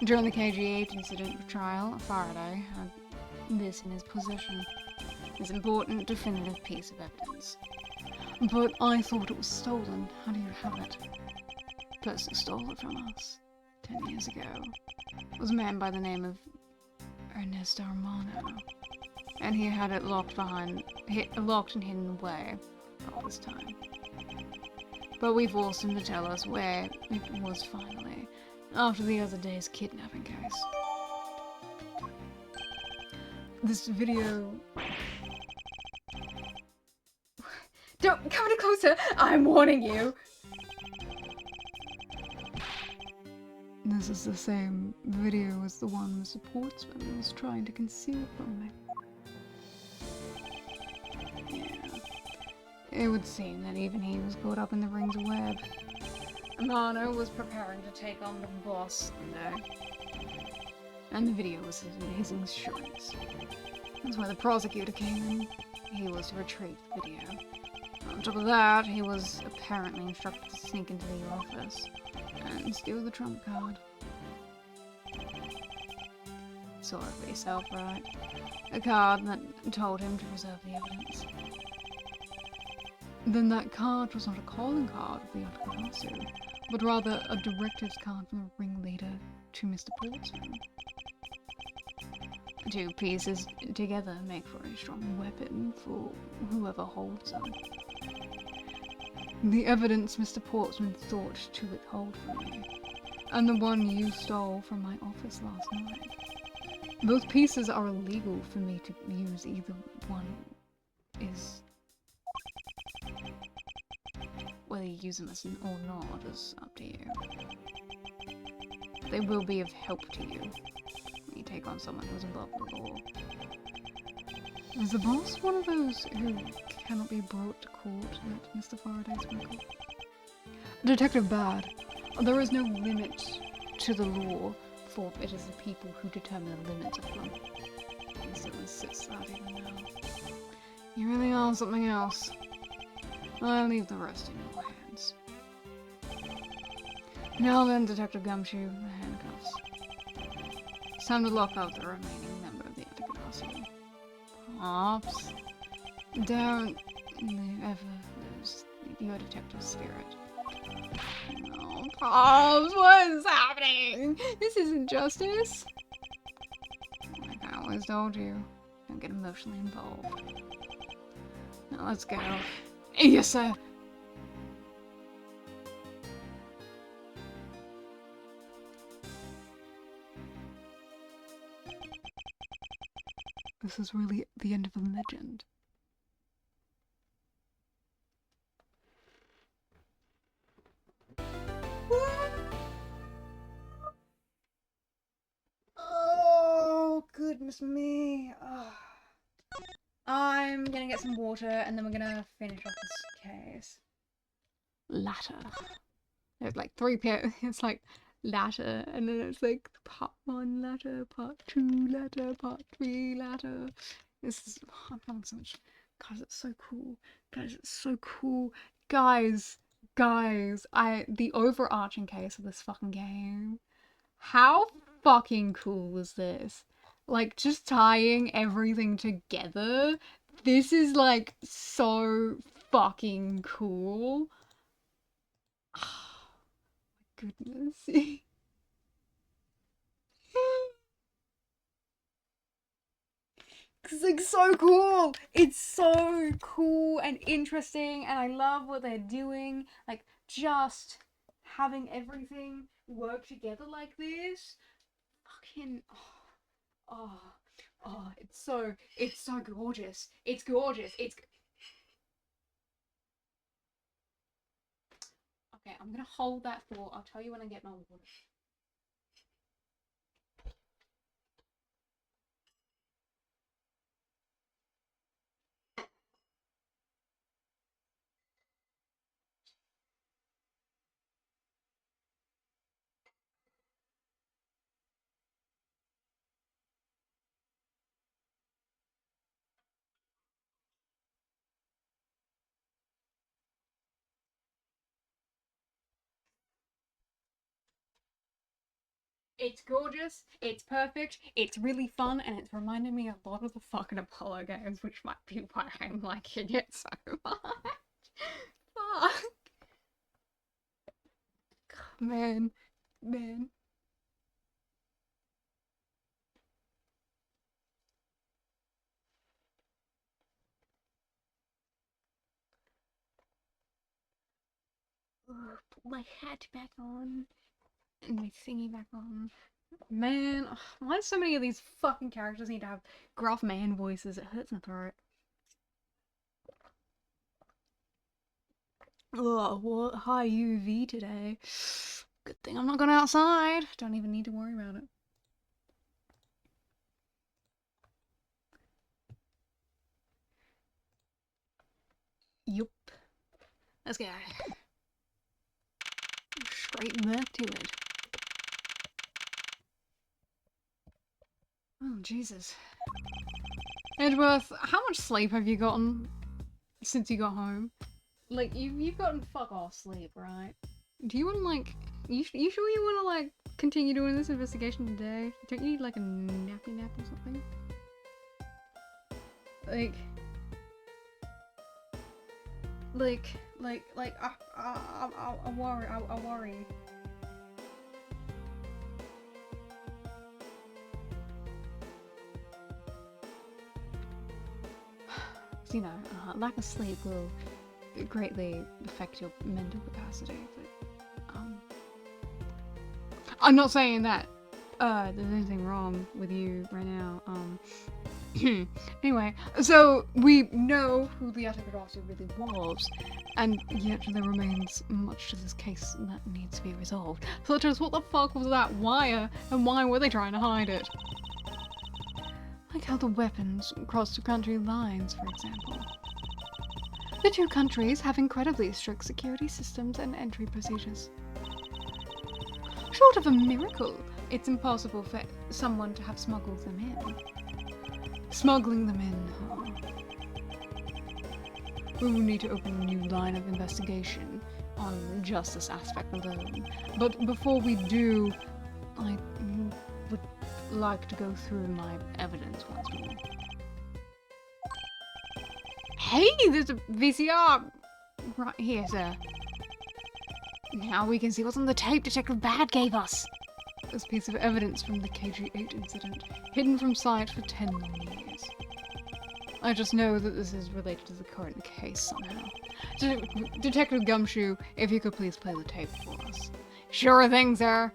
During the KG8 incident trial, Faraday had this in his possession. This important, definitive piece of evidence. But I thought it was stolen. How do you have it? The person who stole it from us 10 years ago was a man by the name of Ernesto Romano. And he had it locked and hidden away all this time. But we forced him to tell us where it was finally, after the other day's kidnapping case. This video... Don't come any closer! I'm warning you! This is the same video as the one Mr. Portsman was trying to conceal from me. It would seem that even he was caught up in the ring's web. Amano was preparing to take on the boss one day. And the video was his insurance. That's why the prosecutor came in. He was to retrieve the video. On top of that, he was apparently instructed to sneak into the office and steal the trump card. Saw it for yourself, right? A card that told him to preserve the evidence. Then that card was not a calling card of the Gatagaratsu, but rather a directives card from the ringleader to Mr. Portsman. The two pieces together make for a strong weapon for whoever holds them. The evidence Mr. Portsman thought to withhold from me, and the one you stole from my office last night. Both pieces are illegal for me to use. Either one is... Whether you use them as an or not is up to you. They will be of help to you when you take on someone who's above the law. Is the boss one of those who cannot be brought to court that Mr. Faraday spoke of? Detective Bad, there is no limit to the law, for it is the people who determine the limits of them. He still insists that even now. You really are something else. I'll leave the rest in your hands. Now then, Detective Gumshoe, the handcuffs. It's time to lock up the remaining member of the Anticonocity. Pops, don't ever lose your detective spirit. No, Pops, what is happening? This isn't justice. Like I always told you, don't get emotionally involved. Now let's go. Yes, sir. This is really the end of a legend. Oh, goodness me. Oh. I'm gonna get some water and then we're gonna finish off this case. Latter. There's like 3 pairs. It's like latter, and then it's like part 1 latter, part 2 latter, part 3 latter. This is. I'm having so much. Guys, it's so cool. Guys, it's so cool. Guys, the overarching case of this fucking game. How fucking cool is this? Like, just tying everything together. This is like so fucking cool. Oh, my goodness. It's like so cool. It's so cool and interesting, and I love what they're doing. Like, just having everything work together like this. Fucking it's so gorgeous. It's gorgeous. It's okay. I'm gonna hold that thought. I'll tell you when I get my water. It's gorgeous, it's perfect, it's really fun, and it's reminded me a lot of the fucking Apollo games, which might be why I'm liking it so much. Fuck. Man. Put my hat back on. And my thingy back on. Man, why do so many of these fucking characters need to have gruff man voices? It hurts my throat. Oh, what high UV today. Good thing I'm not going outside. Don't even need to worry about it. Yup. Let's go. Straight back to it. Oh, Jesus. Edgeworth, how much sleep have you gotten since you got home? Like, you've gotten fuck off sleep, right? Do you want to, like... You sure you want to, like, continue doing this investigation today? Don't you need, like, a nappy nap or something? I worry. You know, lack of sleep will greatly affect your mental capacity, but, I'm not saying that, there's anything wrong with you right now, anyway, so we know who the Anticonocity really was, and yet there remains much to this case that needs to be resolved, such as what the fuck was that wire, and why were they trying to hide it? Like how the weapons crossed the country lines, for example. The two countries have incredibly strict security systems and entry procedures. Short of a miracle, it's impossible for someone to have smuggled them in. Smuggling them in, huh? We will need to open a new line of investigation on just this aspect alone. But before we do, I would like to go through my evidence once more. Hey, there's a VCR right here, sir. Now we can see what's on the tape Detective Bad gave us. This piece of evidence from the KG8 incident, hidden from sight for 10 long years. I just know that this is related to the current case somehow. Detective Gumshoe, if you could please play the tape for us. Sure thing, sir.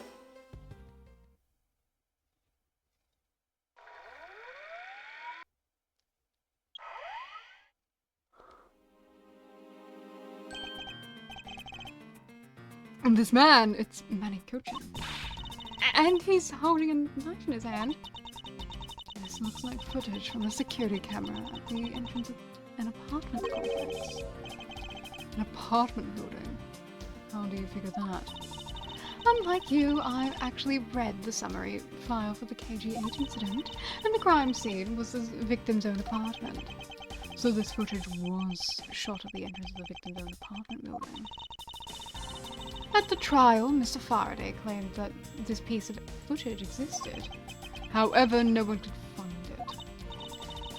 And this man, it's Manny Cochin. And he's holding a knife in his hand. This looks like footage from a security camera at the entrance of an apartment complex. An apartment building? How do you figure that? Unlike you, I've actually read the summary file for the KG8 incident, and the crime scene was the victim's own apartment. So this footage was shot at the entrance of the victim's own apartment building. At the trial, Mr. Faraday claimed that this piece of footage existed. However, no one could find it.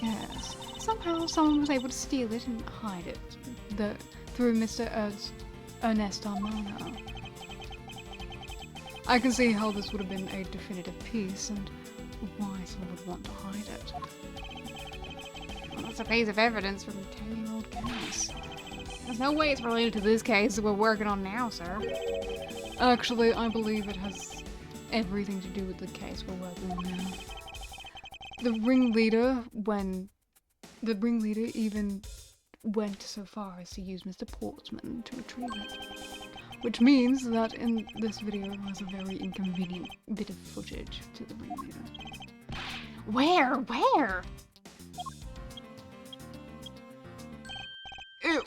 Yes, somehow someone was able to steal it and hide it through Mr. Ernest Armano. I can see how this would have been a definitive piece and why someone would want to hide it. Well, that's a piece of evidence from a 10-year-old case. There's no way it's related to this case that we're working on now, sir. Actually, I believe it has everything to do with the case we're working on now. The ringleader even went so far as to use Mr. Portsman to retrieve it. Which means that in this video has a very inconvenient bit of footage to the ringleader. Where?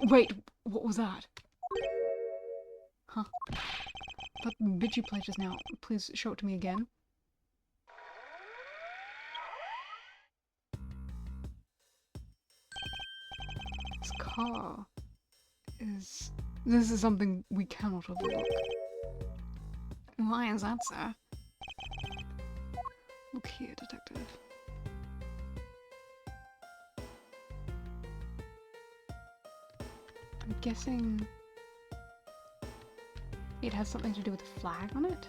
Wait, what was that? Huh. That bitch you played just now. Please show it to me again. This car is... This is something we cannot overlook. Why is that, sir? Look here, detective. I'm guessing it has something to do with the flag on it?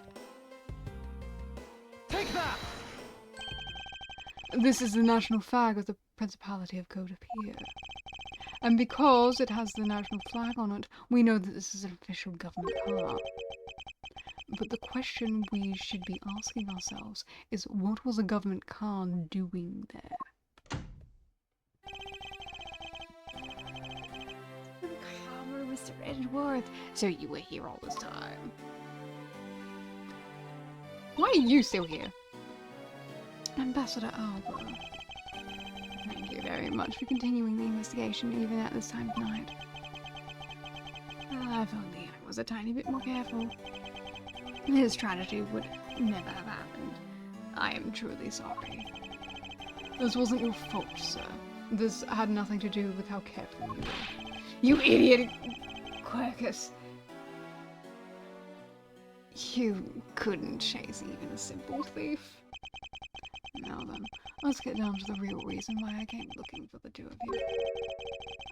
Take that! This is the national flag of the Principality of Kodapir. And because it has the national flag on it, we know that this is an official government car. But the question we should be asking ourselves is, what was a government car doing there? Mr. Edgeworth, so you were here all this time. Why are you still here? Ambassador Alba. Thank you very much for continuing the investigation even at this time of night. If only I was a tiny bit more careful. This tragedy would never have happened. I am truly sorry. This wasn't your fault, sir. This had nothing to do with how careful you were. You idiot! Quercus. You couldn't chase even a simple thief. Now then, let's get down to the real reason why I came looking for the two of you.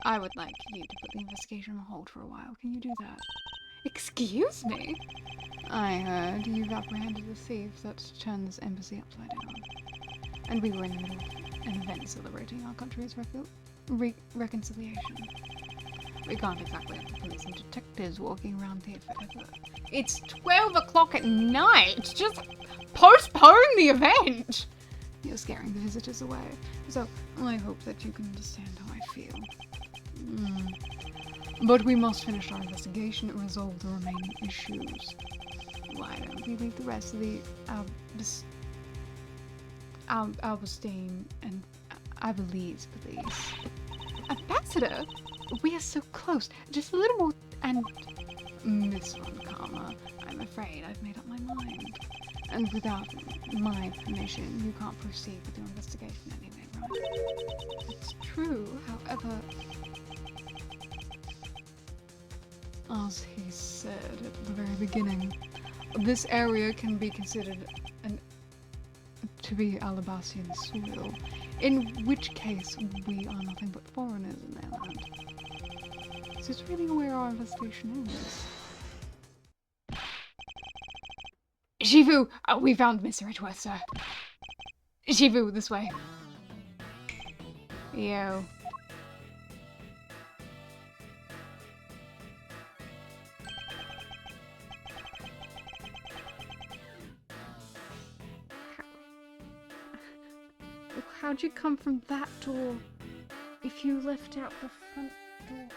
I would like you to put the investigation on hold for a while. Can you do that? Excuse me? I heard you've apprehended the thief that turned this embassy upside down. And we were in the middle of an event celebrating our country's reconciliation. We can't exactly have the police and detectives walking around here forever. It's 12 o'clock at night! Just postpone the event! You're scaring the visitors away. So, I hope that you can understand how I feel. But we must finish our investigation and resolve the remaining issues. Why don't we leave the rest of the Alberstein and Abilese police? Ambassador? We are so close. Just a little more and... Miss Von Karma, I'm afraid I've made up my mind. And without my permission, you can't proceed with your investigation anyway, right? It's true, however... As he said at the very beginning, this area can be considered to be Alabastian soil, in which case we are nothing but foreigners in their land. So it's really where our investigation is. Shivu! We found Mr. Edgeworth, sir. Shivu, this way. Yo. How'd you come from that door if you left out the front door?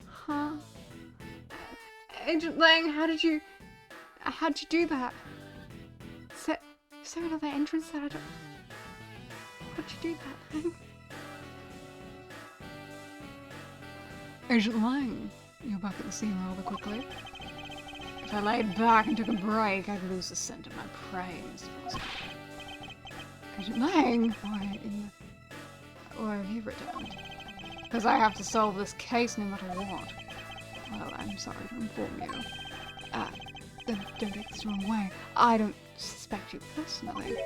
Huh? Agent Lang, how'd you do that? Is there another entrance that I don't... How'd you do that, Lang? Agent Lang, you're back at the scene rather quickly. If I laid back and took a break, I'd lose the scent of my prey, Mr. Boston. Agent Lang? Why have you returned? Because I have to solve this case no matter what. Well, I'm sorry to inform you. Don't take this the wrong way. I don't suspect you personally.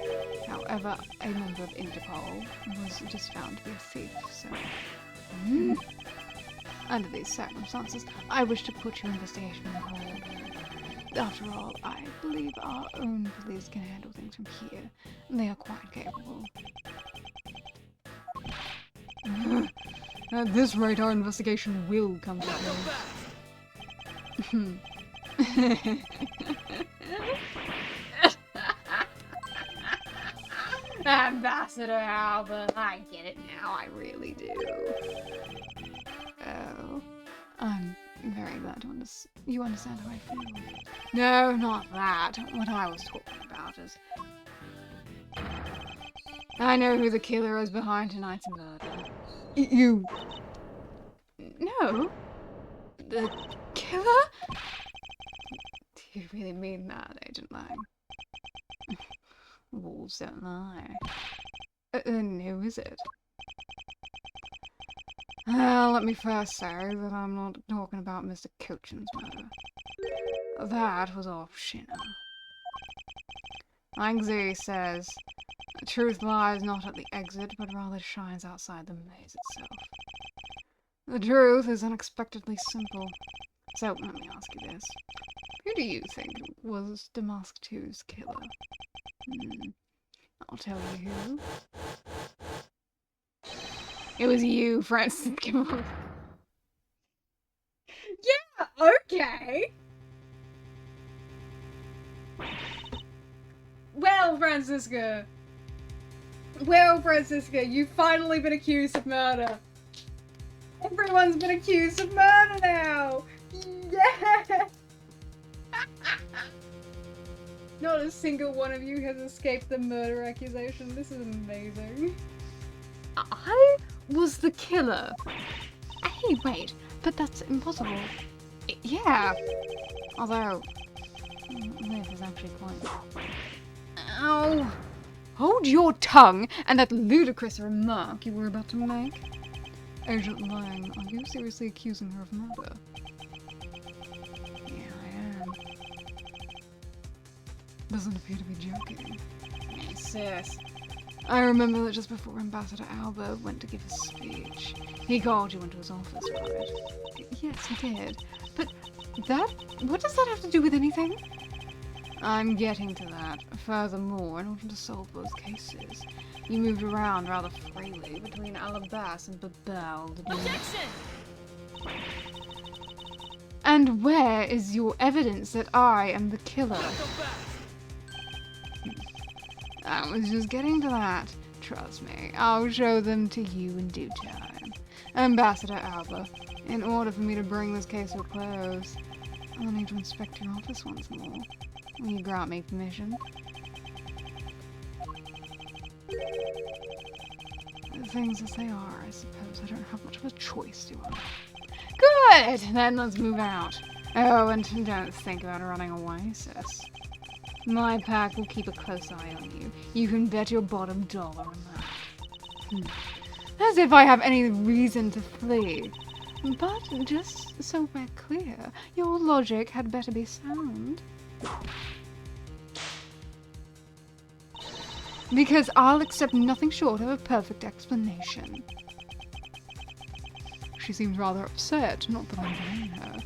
However, a member of Interpol was just found to be a thief, so... Under these circumstances, I wish to put your investigation on hold. After all, I believe our own police can handle things from here. They are quite capable. At this rate, our investigation will come to an end. Ambassador Albert, I get it now, I really do. Oh, I'm very glad to you understand how I feel. No, not that. What I was talking about is... I know who the killer is behind tonight's murder. You... No? The killer? Do you really mean that, Agent Lang? Wolves don't lie. Then who is it? Let me first say that I'm not talking about Mr. Cochin's murder. That was off Shinna. Like Z says, the truth lies not at the exit, but rather shines outside the maze itself. The truth is unexpectedly simple. So, let me ask you this. Who do you think was Damask 2's killer? I'll tell you who. It was you, Francis. Yeah, okay. Well, Francisca. Well, Francisca, you've finally been accused of murder. Everyone's been accused of murder now. Yeah. Not a single one of you has escaped the murder accusation. This is amazing. I was the killer. Hey, wait, but that's impossible. Yeah. Although, Liv is actually quite... Ow. Hold your tongue and that ludicrous remark you were about to make. Agent Lang, are you seriously accusing her of murder? Yeah, I am. Doesn't appear to be joking. Hey, sis. I remember that just before Ambassador Albert went to give his speech, he called you into his office, right? Yes, he did. But what does that have to do with anything? I'm getting to that. Furthermore, in order to solve both cases, you moved around rather freely between Alabas and Babel. Objection! And where is your evidence that I am the killer? I was just getting to that. Trust me, I'll show them to you in due time. Ambassador Alba, in order for me to bring this case to a close, I'll need to inspect your office once more. Will you grant me permission? Things as they are, I suppose I don't have much of a choice, do I? Good! Then let's move out. Oh, and don't think about running away, sis. My pack will keep a close eye on you. You can bet your bottom dollar on that. As if I have any reason to flee. But just so we're clear, your logic had better be sound. Because I'll accept nothing short of a perfect explanation. She seems rather upset, not that I blame her.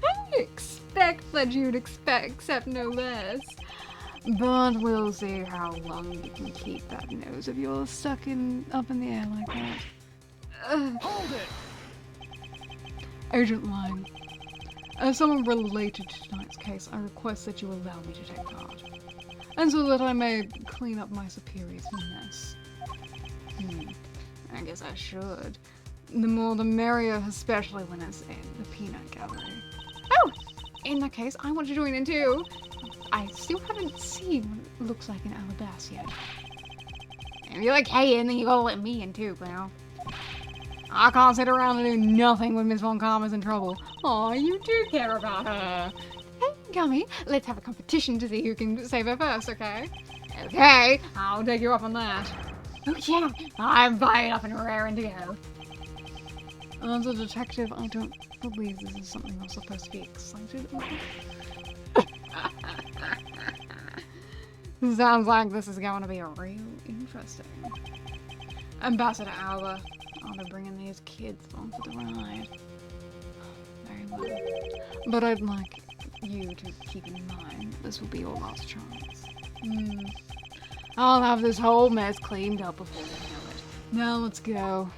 I expect that you'd accept no less. But we'll see how long you can keep that nose of yours stuck up in the air like that. Hold it! Agent Lang, as someone related to tonight's case, I request that you allow me to take part. And so that I may clean up my superior's mess. I guess I should. The more the merrier, especially when it's in the peanut gallery. Oh! In that case, I want to join in too. I still haven't seen what it looks like in Alabasta yet. If you like hey in, then you gotta let me in too, pal. I can't sit around and do nothing when Miss Von Karma's in trouble. Aw, you do care about her. Hey, Gummy, let's have a competition to see who can save her first, okay? Okay, I'll take you up on that. Oh yeah, I'm fired up and raring to go. As a detective, I don't believe this is something I'm supposed to be excited about. Sounds like this is going to be real interesting. Ambassador Alba, I'll be bringing these kids along for the ride. Very well. But I'd like you to keep in mind this will be your last chance. I'll have this whole mess cleaned up before you know it. Now let's go.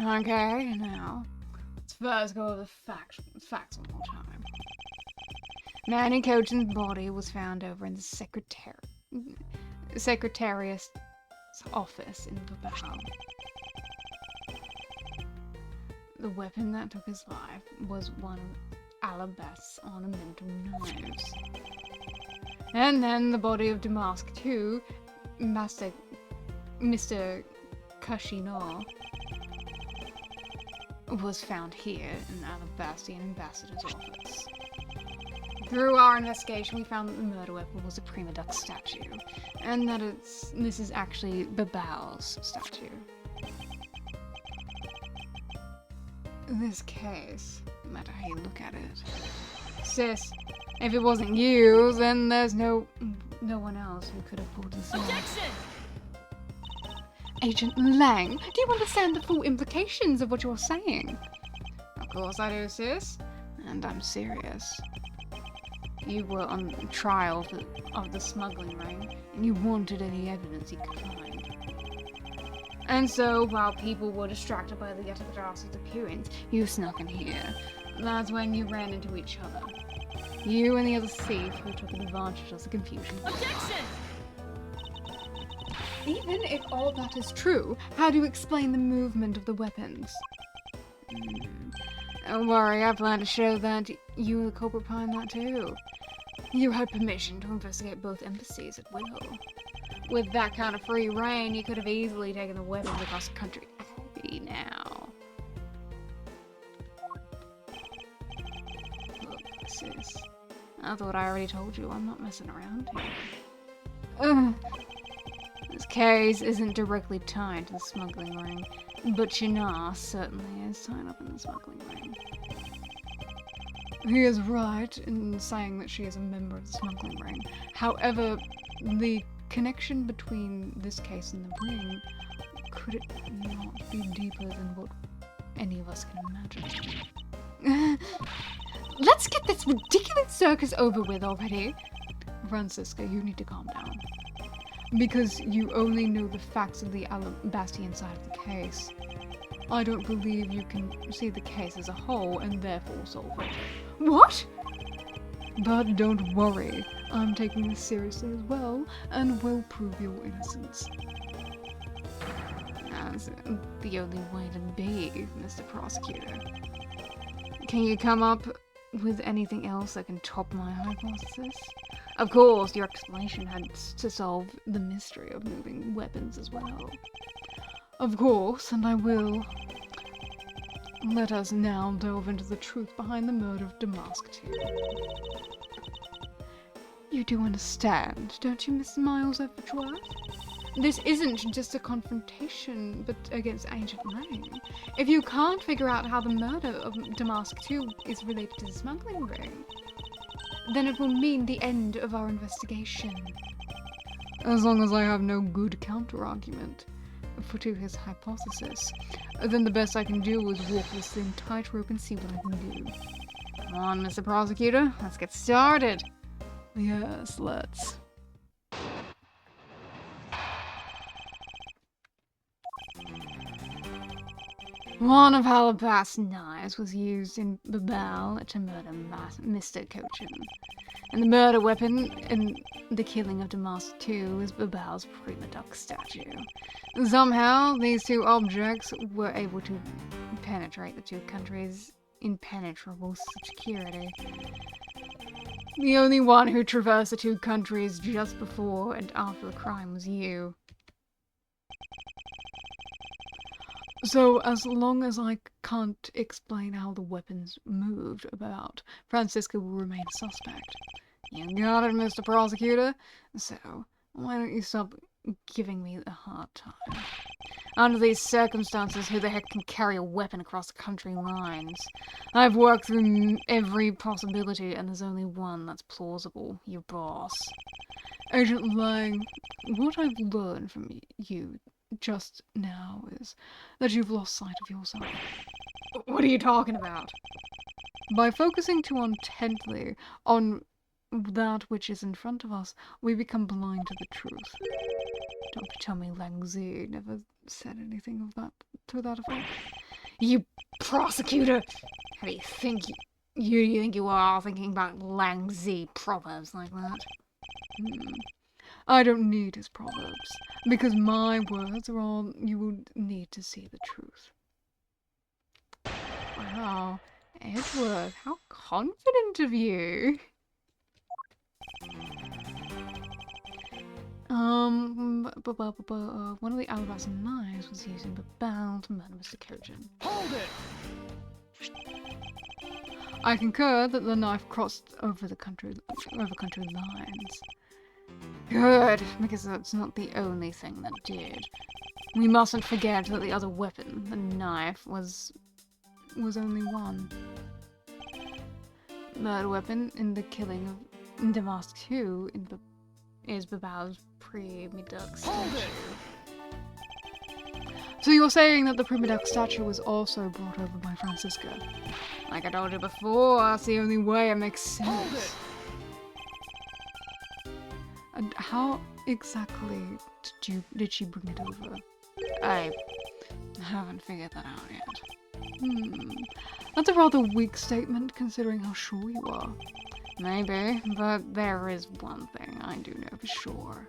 Okay, now let's first go over the facts one more time. Manny Cochin's body was found over in the Secretariat's office in Babao. The weapon that took his life was one of Alabasta's ornamental knives. And then the body of Damask II, Mr. Kashina, was found here in the Alabastian ambassador's office. Through our investigation, we found that the murder weapon was a prima duck statue, and that this is actually Babao's statue. This case, no matter how you look at it, sis, if it wasn't you, then there's no one else who could have pulled this off. Agent Lang, do you understand the full implications of what you're saying? Of course I do, sis. And I'm serious. You were on trial of the smuggling ring, and you wanted any evidence you could find. And so, while people were distracted by the Yatadarasi's appearance, you snuck in here. That's when you ran into each other. You and the other thief who took advantage of the confusion. Objection! Even if all that is true, how do you explain the movement of the weapons? Don't worry, I plan to show that you were the culprit behind that too. You had permission to investigate both embassies at will. With that kind of free reign, you could have easily taken the weapons across the country. Happy now. Look, sis, I thought I already told you I'm not messing around here. This case isn't directly tied to the smuggling ring, but Chinar certainly is tied up in the smuggling ring. He is right in saying that she is a member of the smuggling ring. However, the connection between this case and the ring, could it not be deeper than what any of us can imagine? Let's get this ridiculous circus over with already. Francisca, you need to calm down. Because you only know the facts of the Alabastian side of the case. I don't believe you can see the case as a whole and therefore solve it. What? But don't worry, I'm taking this seriously as well and will prove your innocence. That's the only way to be, Mr. Prosecutor. Can you come up with anything else that can top my hypothesis? Of course, your explanation had to solve the mystery of moving weapons as well. Of course, and I will. Let us now delve into the truth behind the murder of Damask 2. You do understand, don't you, Mr. Miles Overdrive? This isn't just a confrontation, but against Ancient Lang. If you can't figure out how the murder of Damask 2 is related to the smuggling ring, then it will mean the end of our investigation. As long as I have no good counter-argument to his hypothesis, then the best I can do is walk this thin tightrope and see what I can do. Come on, Mr. Prosecutor, let's get started. Yes, let's. One of Halabast's knives was used in Babel to murder Mr. Cochin. And the murder weapon in the killing of Damask 2 is Babel's prima duck statue. Somehow, these two objects were able to penetrate the two countries' impenetrable security. The only one who traversed the two countries just before and after the crime was you. So, as long as I can't explain how the weapons moved about, Francisco will remain a suspect. You got it, Mr. Prosecutor. So, why don't you stop giving me a hard time? Under these circumstances, who the heck can carry a weapon across country lines? I've worked through every possibility, and there's only one that's plausible. Your boss. Agent Lang, what I've learned from you just now is that you've lost sight of yourself. What are you talking about? By focusing too intently on that which is in front of us, we become blind to the truth. Don't tell me Lang Zi never said anything of that to that effect. You prosecutor! How do you think you are thinking about Lang Zi proverbs like that? I don't need his proverbs, because my words are all you will need to see the truth. Wow, Edward, how confident of you! One of the alabaster knives was used in Babel to murder Mr. Cochin. Hold it! I concur that the knife crossed over country lines. Good, because that's not the only thing that did. We mustn't forget that the other weapon, the knife, was only one. Murder weapon in the killing of Damask 2 is Babel's prima duck statue. So you're saying that the prima duck statue was also brought over by Francisco? Like I told you before, that's the only way it makes sense. And how exactly did she bring it over? I haven't figured that out yet. That's a rather weak statement considering how sure you are. Maybe, but there is one thing I do know for sure.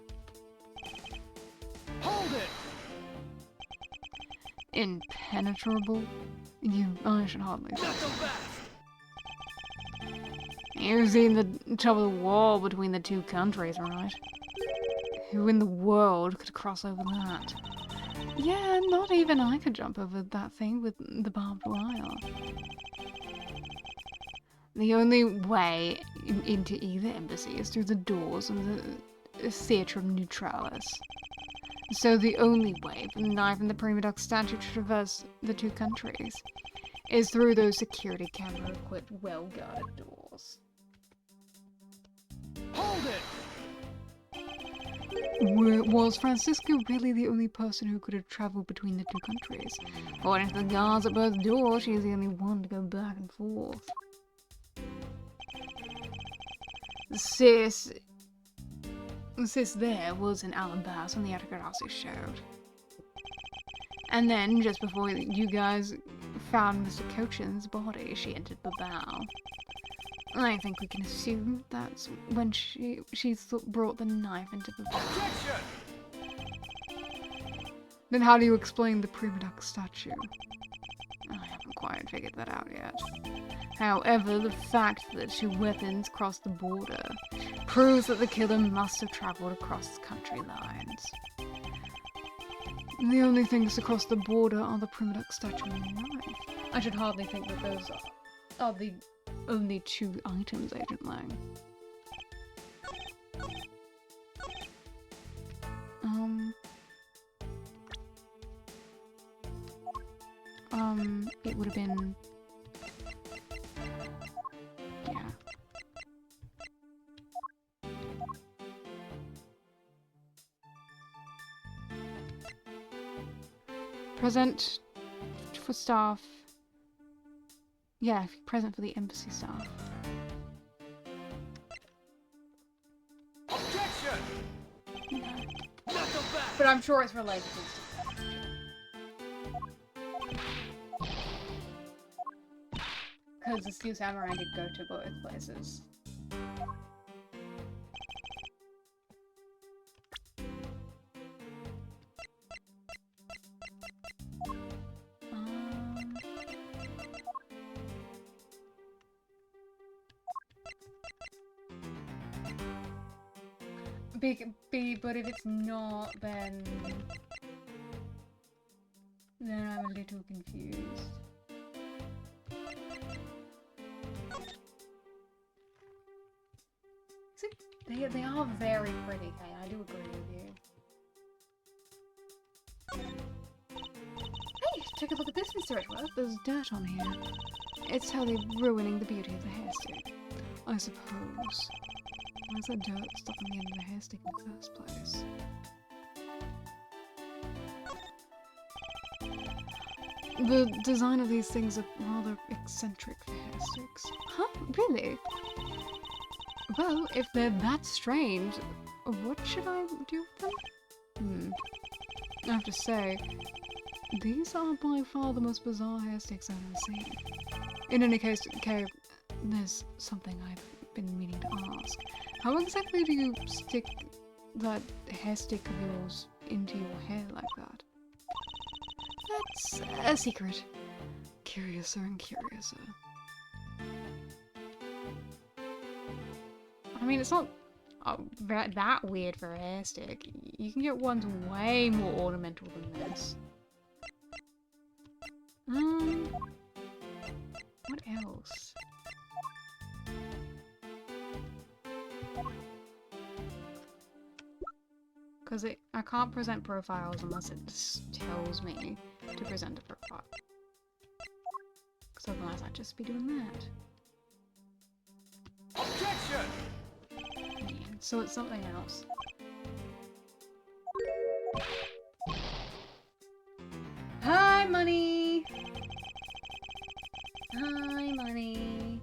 Hold it! Impenetrable? I should hardly say so. You've seen the top of the wall between the two countries, right? Who in the world could cross over that? Yeah, not even I could jump over that thing with the barbed wire. The only way into either embassy is through the doors of the Theatre of Neutralis. So the only way for the knife and the prima duck statue to traverse the two countries is through those security camera-equipped, well-guarded doors. Hold it! Was Francisco really the only person who could have traveled between the two countries? According to the guards at both doors, she's the only one to go back and forth. Sis there was in Alabas when the autography showed. And then, just before you guys found Mr. Cochin's body, she entered Babel. I think we can assume that's when she brought the knife into Babel. Then how do you explain the prima duck statue? I haven't quite figured that out yet. However, the fact that two weapons crossed the border proves that the killer must have traveled across country lines. The only things across the border are the primitive statue and the knife. I should hardly think that those are the only two items, Agent Lang. It would have been... yeah. Present for staff. Yeah, present for the embassy staff. Objection! No. Knuckle back! But I'm sure it's related to stuff. Because the Steel Samurai did go to both places. But if it's not, then I'm a little confused. They are very pretty, Kay. I do agree with you. Hey, take a look at this, Mr. Edgeworth. There's dirt on here. It's how they're ruining the beauty of the hair stick. I suppose. Why is that dirt stuck on the end of the hair stick in the first place? The design of these things are rather eccentric for hair sticks. Huh? Really? Well, if they're that strange, what should I do with them? I have to say, these are by far the most bizarre hair sticks I've ever seen. In any case, Kay, there's something I've been meaning to ask. How exactly do you stick that hair stick of yours into your hair like that? That's a secret. Curiouser and curiouser. I mean, it's not that weird for a hair stick. You can get ones way more ornamental than this. What else? Because I can't present profiles unless it tells me to present a profile. Because otherwise I'd just be doing that. Objection! Yeah, so it's something else. Hi, Money! Hi, Money.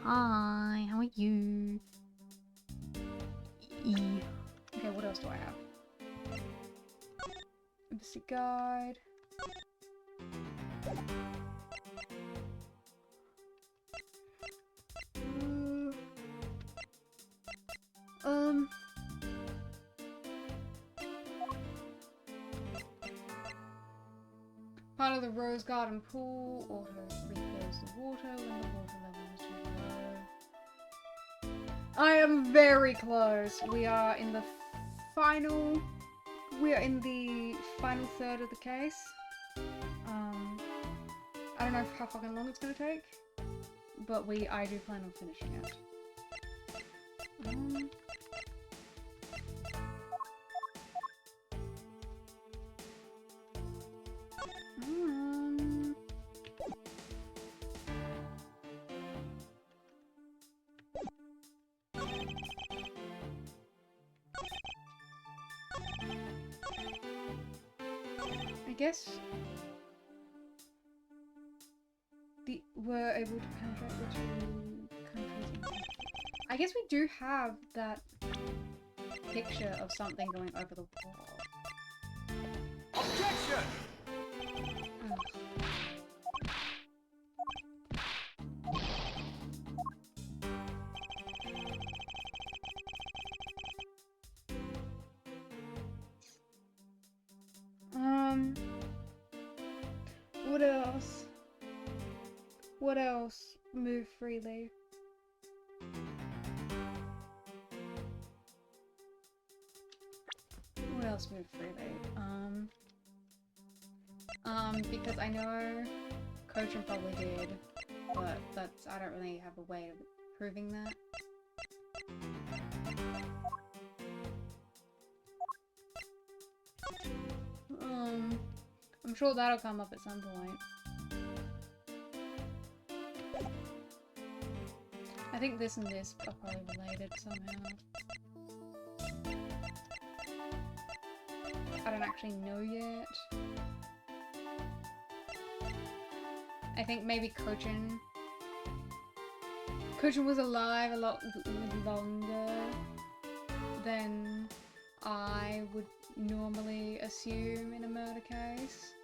Hi, how are you? Okay, what else do I have? Embassy guide. Part of the rose garden pool. Auto refills the water when the water level is too low. I am very close. We are in the final third of the case. I don't know how fucking long it's gonna take, but I do plan on finishing it. I guess we're able to penetrate the two countries. I guess we do have that picture of something going over the wall. Objection! What else? What else? Move freely. What else move freely? Because I know Coaching probably did, but I don't really have a way of proving that. I'm sure that'll come up at some point. I think this and this are probably related somehow. I don't actually know yet. I think maybe Coaching was alive a lot longer than I would normally assume in a murder case.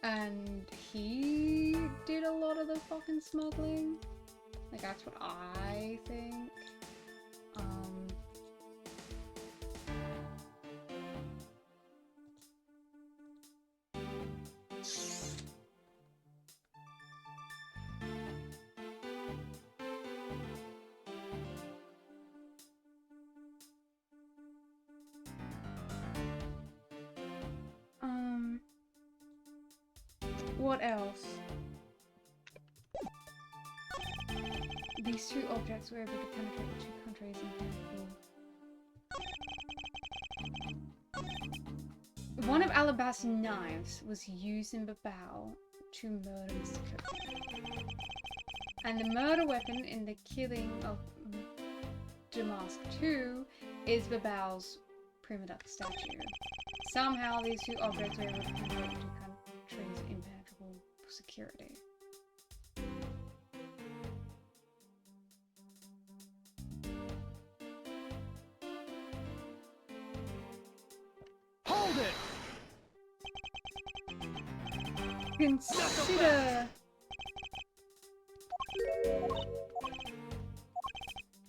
And he did a lot of the fucking smuggling. Like, that's what I think. What else? These two objects were able to penetrate the two countries in One of Alabast's knives was used in Babao to murder Mr. Cook. And the murder weapon in the killing of Damask II is Babao's prima duck statue. Somehow these two objects were able to penetrate the two countries impenetrable security. Hold it!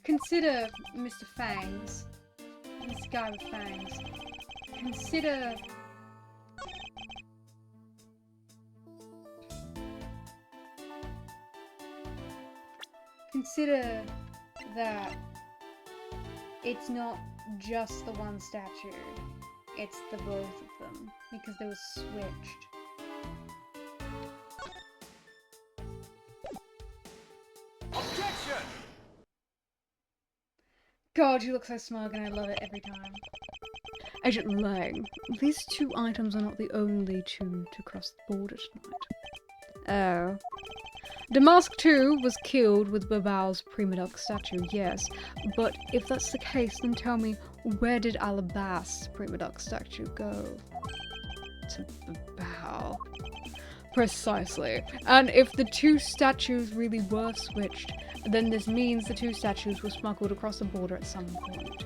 Consider Mr. Fangs. This guy with fangs. Consider that it's not just the one statue, it's the both of them, because they were switched. Objection! God, you look so smug and I love it every time. Agent Lang, these two items are not the only two to cross the border tonight. Oh. Damask II was killed with Babao's prima duck statue, yes. But if that's the case, then tell me, where did Alabast's prima duck statue go? To Babao. Precisely. And if the two statues really were switched, then this means the two statues were smuggled across the border at some point.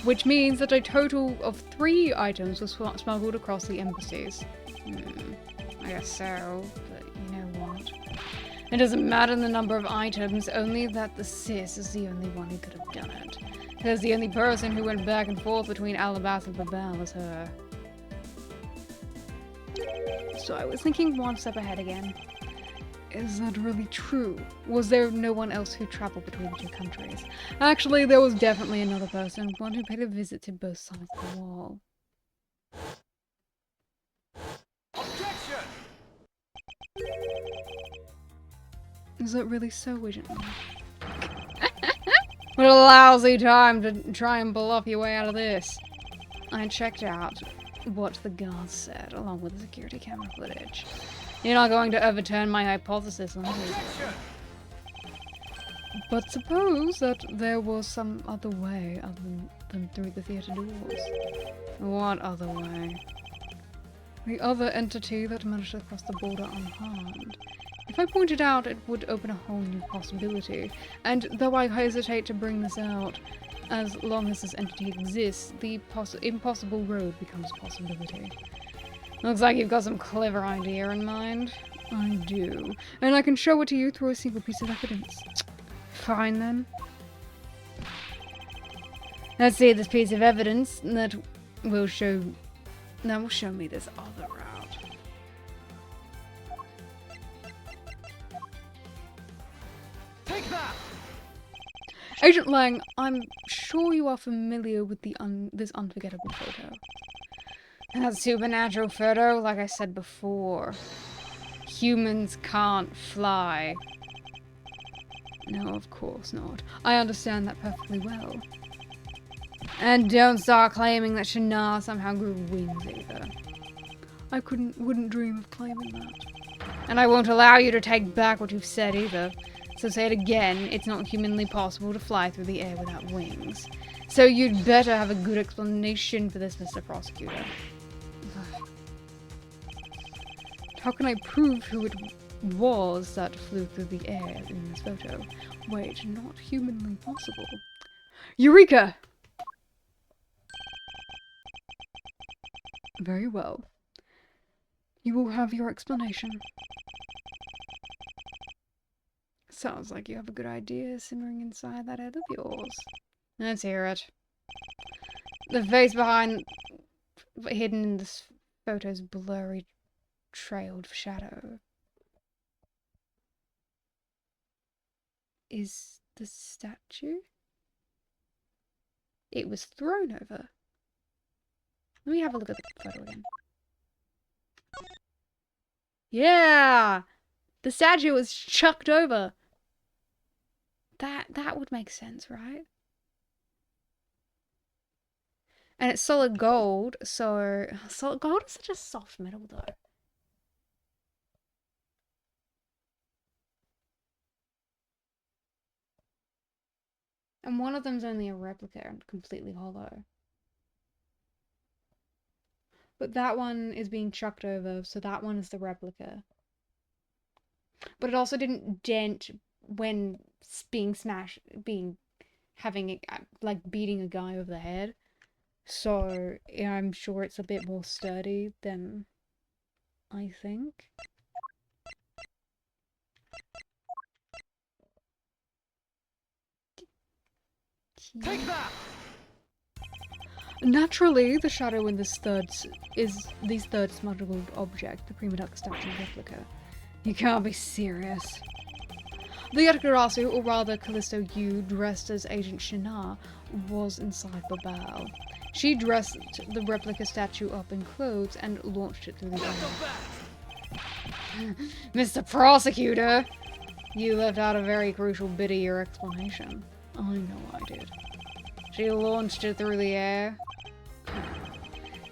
Which means that a total of 3 items were smuggled across the embassies. I guess so, but you know what? It doesn't matter the number of items, only that the sis is the only one who could have done it. Because the only person who went back and forth between Alabast and Babao was her. So I was thinking one step ahead again. Is that really true? Was there no one else who traveled between the two countries? Actually, there was definitely another person, one who paid a visit to both sides of the wall. Objection! Is that really so, Agent? What a lousy time to try and bluff your way out of this. I checked out what the guards said, along with the security camera footage. You're not going to overturn my hypothesis on this. But suppose that there was some other way other than through the theatre doors. What other way? The other entity that managed to cross the border unharmed. If I pointed out, it would open a whole new possibility. And though I hesitate to bring this out, as long as this entity exists, the impossible road becomes a possibility. Looks like you've got some clever idea in mind. I do. And I can show it to you through a single piece of evidence. Fine then. Let's see this piece of evidence that will show me this other route. Take that! Agent Lang, I'm sure you are familiar with this unforgettable photo. That supernatural photo, like I said before. Humans can't fly. No, of course not. I understand that perfectly well. And don't start claiming that Shana somehow grew wings either. I wouldn't dream of claiming that. And I won't allow you to take back what you've said either. So say it again, it's not humanly possible to fly through the air without wings. So you'd better have a good explanation for this, Mr. Prosecutor. How can I prove who it was that flew through the air in this photo? Wait, not humanly possible. Eureka! Very well. You will have your explanation. Sounds like you have a good idea simmering inside that head of yours. Let's hear it. The face hidden in this photo's blurry, trailed shadow. Is the statue? It was thrown over. Let me have a look at the photo again. Yeah! The statue was chucked over. That would make sense, right? And it's solid gold, so... Solid gold is such a soft metal, though. And one of them's only a replica and completely hollow. But that one is being chucked over, so that one is the replica. But it also didn't dent when being smashed, like beating a guy over the head. So yeah, I'm sure it's a bit more sturdy than I think. Take that! Naturally, the shadow in this third smuggled object, the prima duck statue replica. You can't be serious. The Yatkarasu, or rather Callisto Yu, dressed as Agent Shana, was inside Babao. She dressed the replica statue up in clothes and launched it through the air. Mr. Prosecutor! You left out a very crucial bit of your explanation. I know I did. She launched it through the air.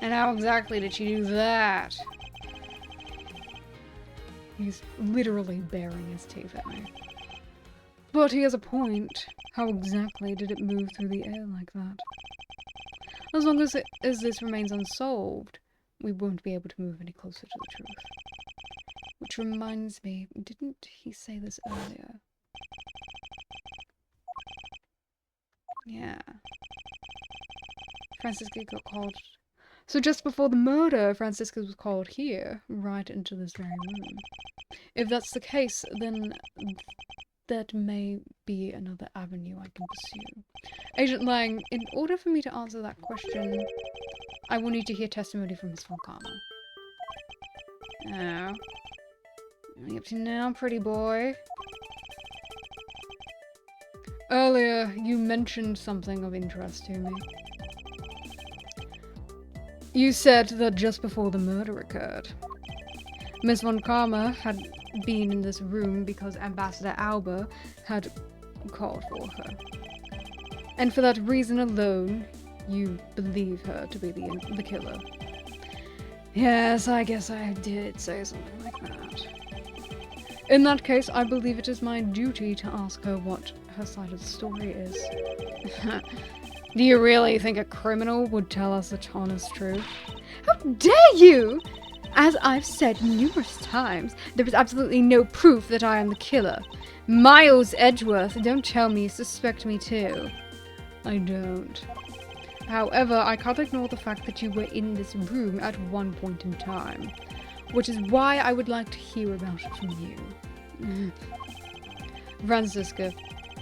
And how exactly did she do that? He's literally baring his teeth at me. But he has a point. How exactly did it move through the air like that? As long as this remains unsolved, we won't be able to move any closer to the truth. Which reminds me, didn't he say this earlier? Yeah. Francisca got called. So just before the murder, Francisca was called here, right into this very room. If that's the case, then that may be another avenue I can pursue. Agent Lang, in order for me to answer that question, I will need to hear testimony from Miss Von Karma. Oh. What are you up to now, pretty boy? Earlier, you mentioned something of interest to me. You said that just before the murder occurred, Miss Von Karma had been in this room because Ambassador Alba had called for her. And for that reason alone, you believe her to be the killer. Yes, I guess I did say something like that. In that case, I believe it is my duty to ask her what her side of the story is. Do you really think a criminal would tell us the honest truth? How dare you! As I've said numerous times, there is absolutely no proof that I am the killer. Miles Edgeworth, don't tell me you suspect me too. I don't. However, I can't ignore the fact that you were in this room at one point in time, which is why I would like to hear about it from you. Francisca,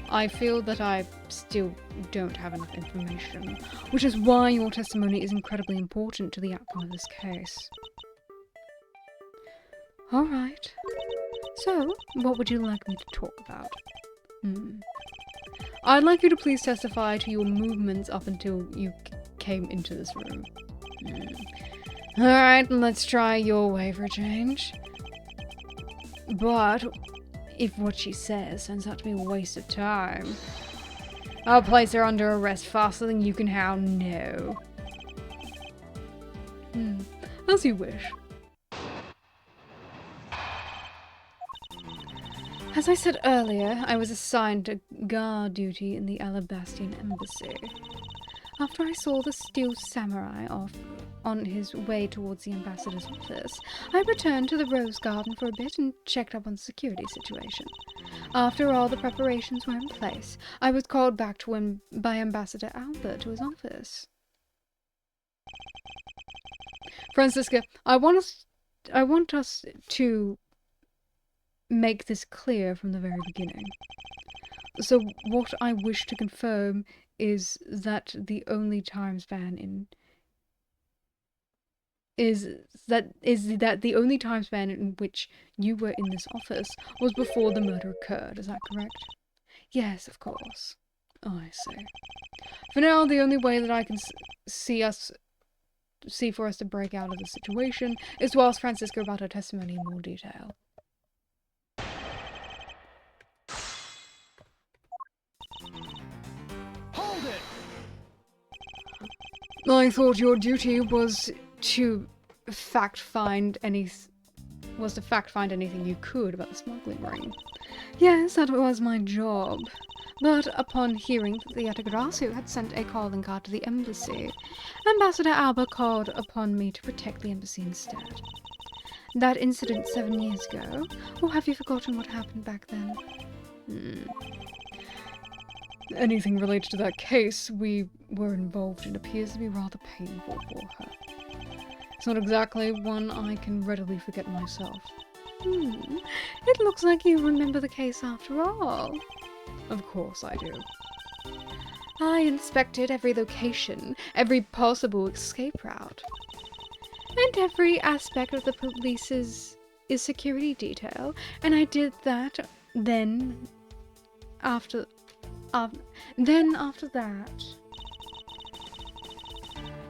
I feel that I still don't have enough information, which is why your testimony is incredibly important to the outcome of this case. Alright. So, what would you like me to talk about? I'd like you to please testify to your movements up until you came into this room. Alright, let's try your way for a change. But if what she says turns out to be a waste of time, I'll place her under arrest faster than you can how know. As you wish. As I said earlier, I was assigned to guard duty in the Alabastian embassy. After I saw the steel samurai off on his way towards the ambassador's office, I returned to the Rose Garden for a bit and checked up on the security situation. After all the preparations were in place, I was called back to him by Ambassador Albert to his office. Francisca, I want us to make this clear from the very beginning. So what I wish to confirm is that the only time span in which you were in this office was before the murder occurred. Is that correct? Yes, of course. Oh, I see. For now, the only way that I can see for us to break out of the situation is to ask Francisco about her testimony in more detail. Hold it! I thought your duty was to fact-find anything you could about the smuggling ring. Yes, that was my job. But upon hearing that the Yatagarasu had sent a calling card to the embassy, Ambassador Alba called upon me to protect the embassy instead. That incident 7 years ago, or have you forgotten what happened back then? Anything related to that case we were involved in appears to be rather painful for her. It's not exactly one I can readily forget myself. It looks like you remember the case after all. Of course I do. I inspected every location, every possible escape route, and every aspect of the police's security detail, and I did that after that,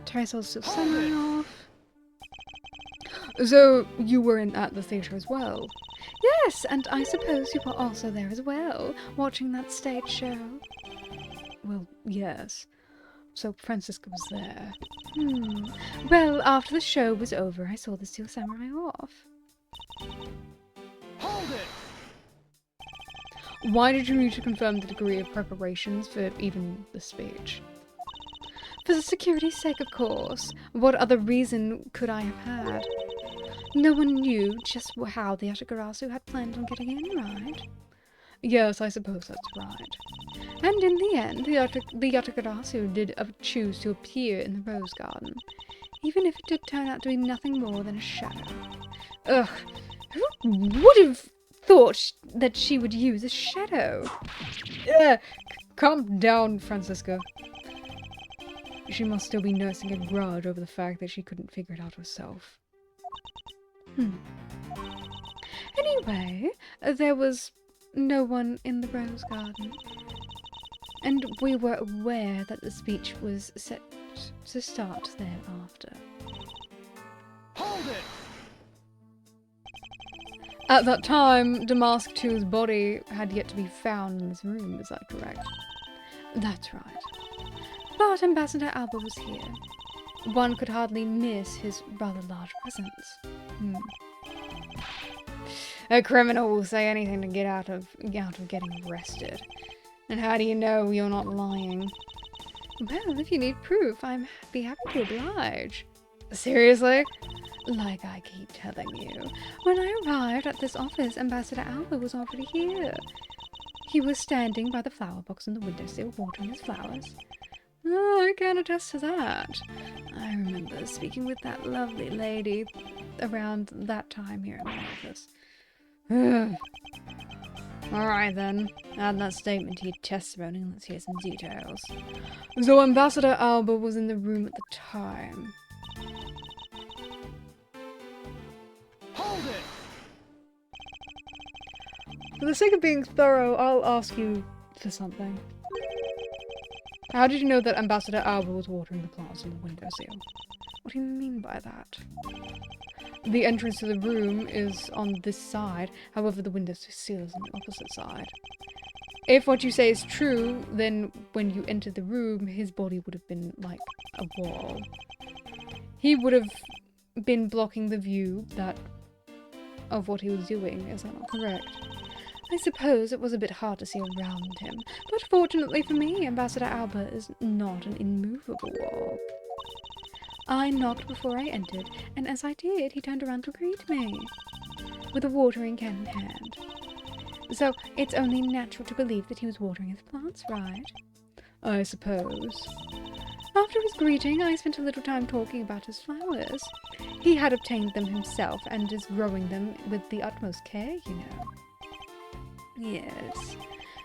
Teresa's still signing off. So, you were at the theatre as well? Yes, and I suppose you were also there as well, watching that stage show. Well, yes. So Francisca was there. Well, after the show was over, I saw the Steel Samurai off. Hold it! Why did you need to confirm the degree of preparations for even the speech? For the security's sake, of course. What other reason could I have had? No one knew just how the Yatagarasu had planned on getting in, right? Yes, I suppose that's right. And in the end, the Yatagarasu did choose to appear in the Rose Garden, even if it did turn out to be nothing more than a shadow. Ugh, who would have thought that she would use a shadow? Calm down, Francisca. She must still be nursing a grudge over the fact that she couldn't figure it out herself. Anyway, there was no one in the Rose Garden, and we were aware that the speech was set to start thereafter. Hold it! At that time, Damask II's body had yet to be found in this room, is that correct? That's right. But Ambassador Alba was here. One could hardly miss his rather large presence. A criminal will say anything to get out of getting arrested. And how do you know you're not lying? Well, if you need proof, I'd be happy to oblige. Seriously? Like I keep telling you, when I arrived at this office, Ambassador Alba was already here. He was standing by the flower box on the windowsill, watering his flowers. Oh, I can attest to that. I remember speaking with that lovely lady around that time here in the office. Alright then, add that statement to your testimony and let's hear some details. So Ambassador Alba was in the room at the time. Hold it! For the sake of being thorough, I'll ask you for something. How did you know that Ambassador Alba was watering the plants on the windowsill? What do you mean by that? The entrance to the room is on this side, however the window sill is on the opposite side. If what you say is true, then when you entered the room, his body would have been like a wall. He would have been blocking the view of what he was doing, is that not correct? I suppose it was a bit hard to see around him, but fortunately for me, Ambassador Albert is not an immovable wall. I knocked before I entered, and as I did, he turned around to greet me, with a watering can in hand. So, it's only natural to believe that he was watering his plants, right? I suppose. After his greeting, I spent a little time talking about his flowers. He had obtained them himself, and is growing them with the utmost care, you know. Yes,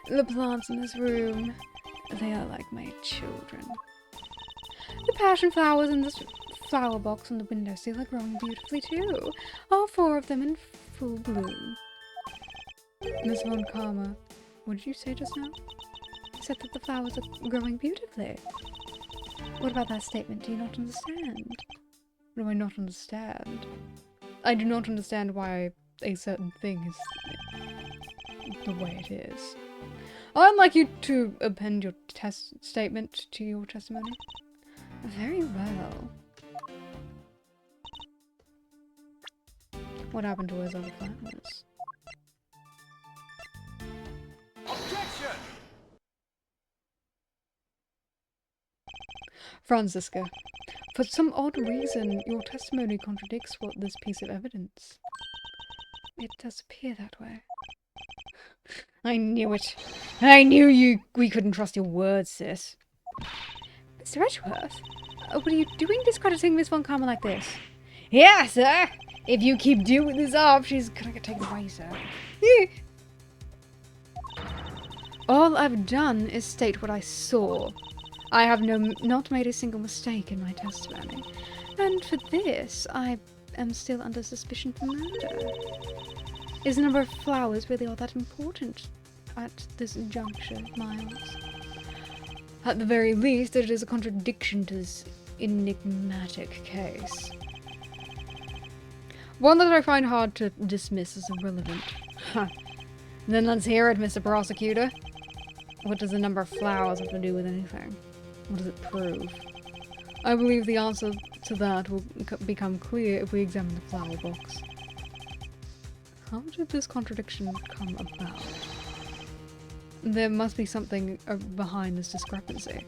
the plants in this room, they are like my children. The passion flowers in this flower box on the windowsill are growing beautifully too. All 4 of them in full bloom. Miss Von Karma, what did you say just now? You said that the flowers are growing beautifully. What about that statement? Do you not understand? What do I not understand? I do not understand why a certain thing is the way it is. I'd like you to append your statement to your testimony. Very well. What happened to his other flowers? Objection! Franziska, for some odd reason, your testimony contradicts this piece of evidence. It does appear that way. I knew it. I knew we couldn't trust your words, sis. Mr. Edgeworth, what are you doing discrediting Miss Von Karma like this? Yeah, sir! If you keep doing this up, she's gonna get taken away, sir. All I've done is state what I saw. I have not made a single mistake in my testimony. And for this, I am still under suspicion for murder. Is the number of flowers really all that important at this juncture, Miles? At the very least, it is a contradiction to this enigmatic case. One that I find hard to dismiss as irrelevant. Huh. Then let's hear it, Mr. Prosecutor. What does the number of flowers have to do with anything? What does it prove? I believe the answer to that will become clear if we examine the flower box. How did this contradiction come about? There must be something behind this discrepancy.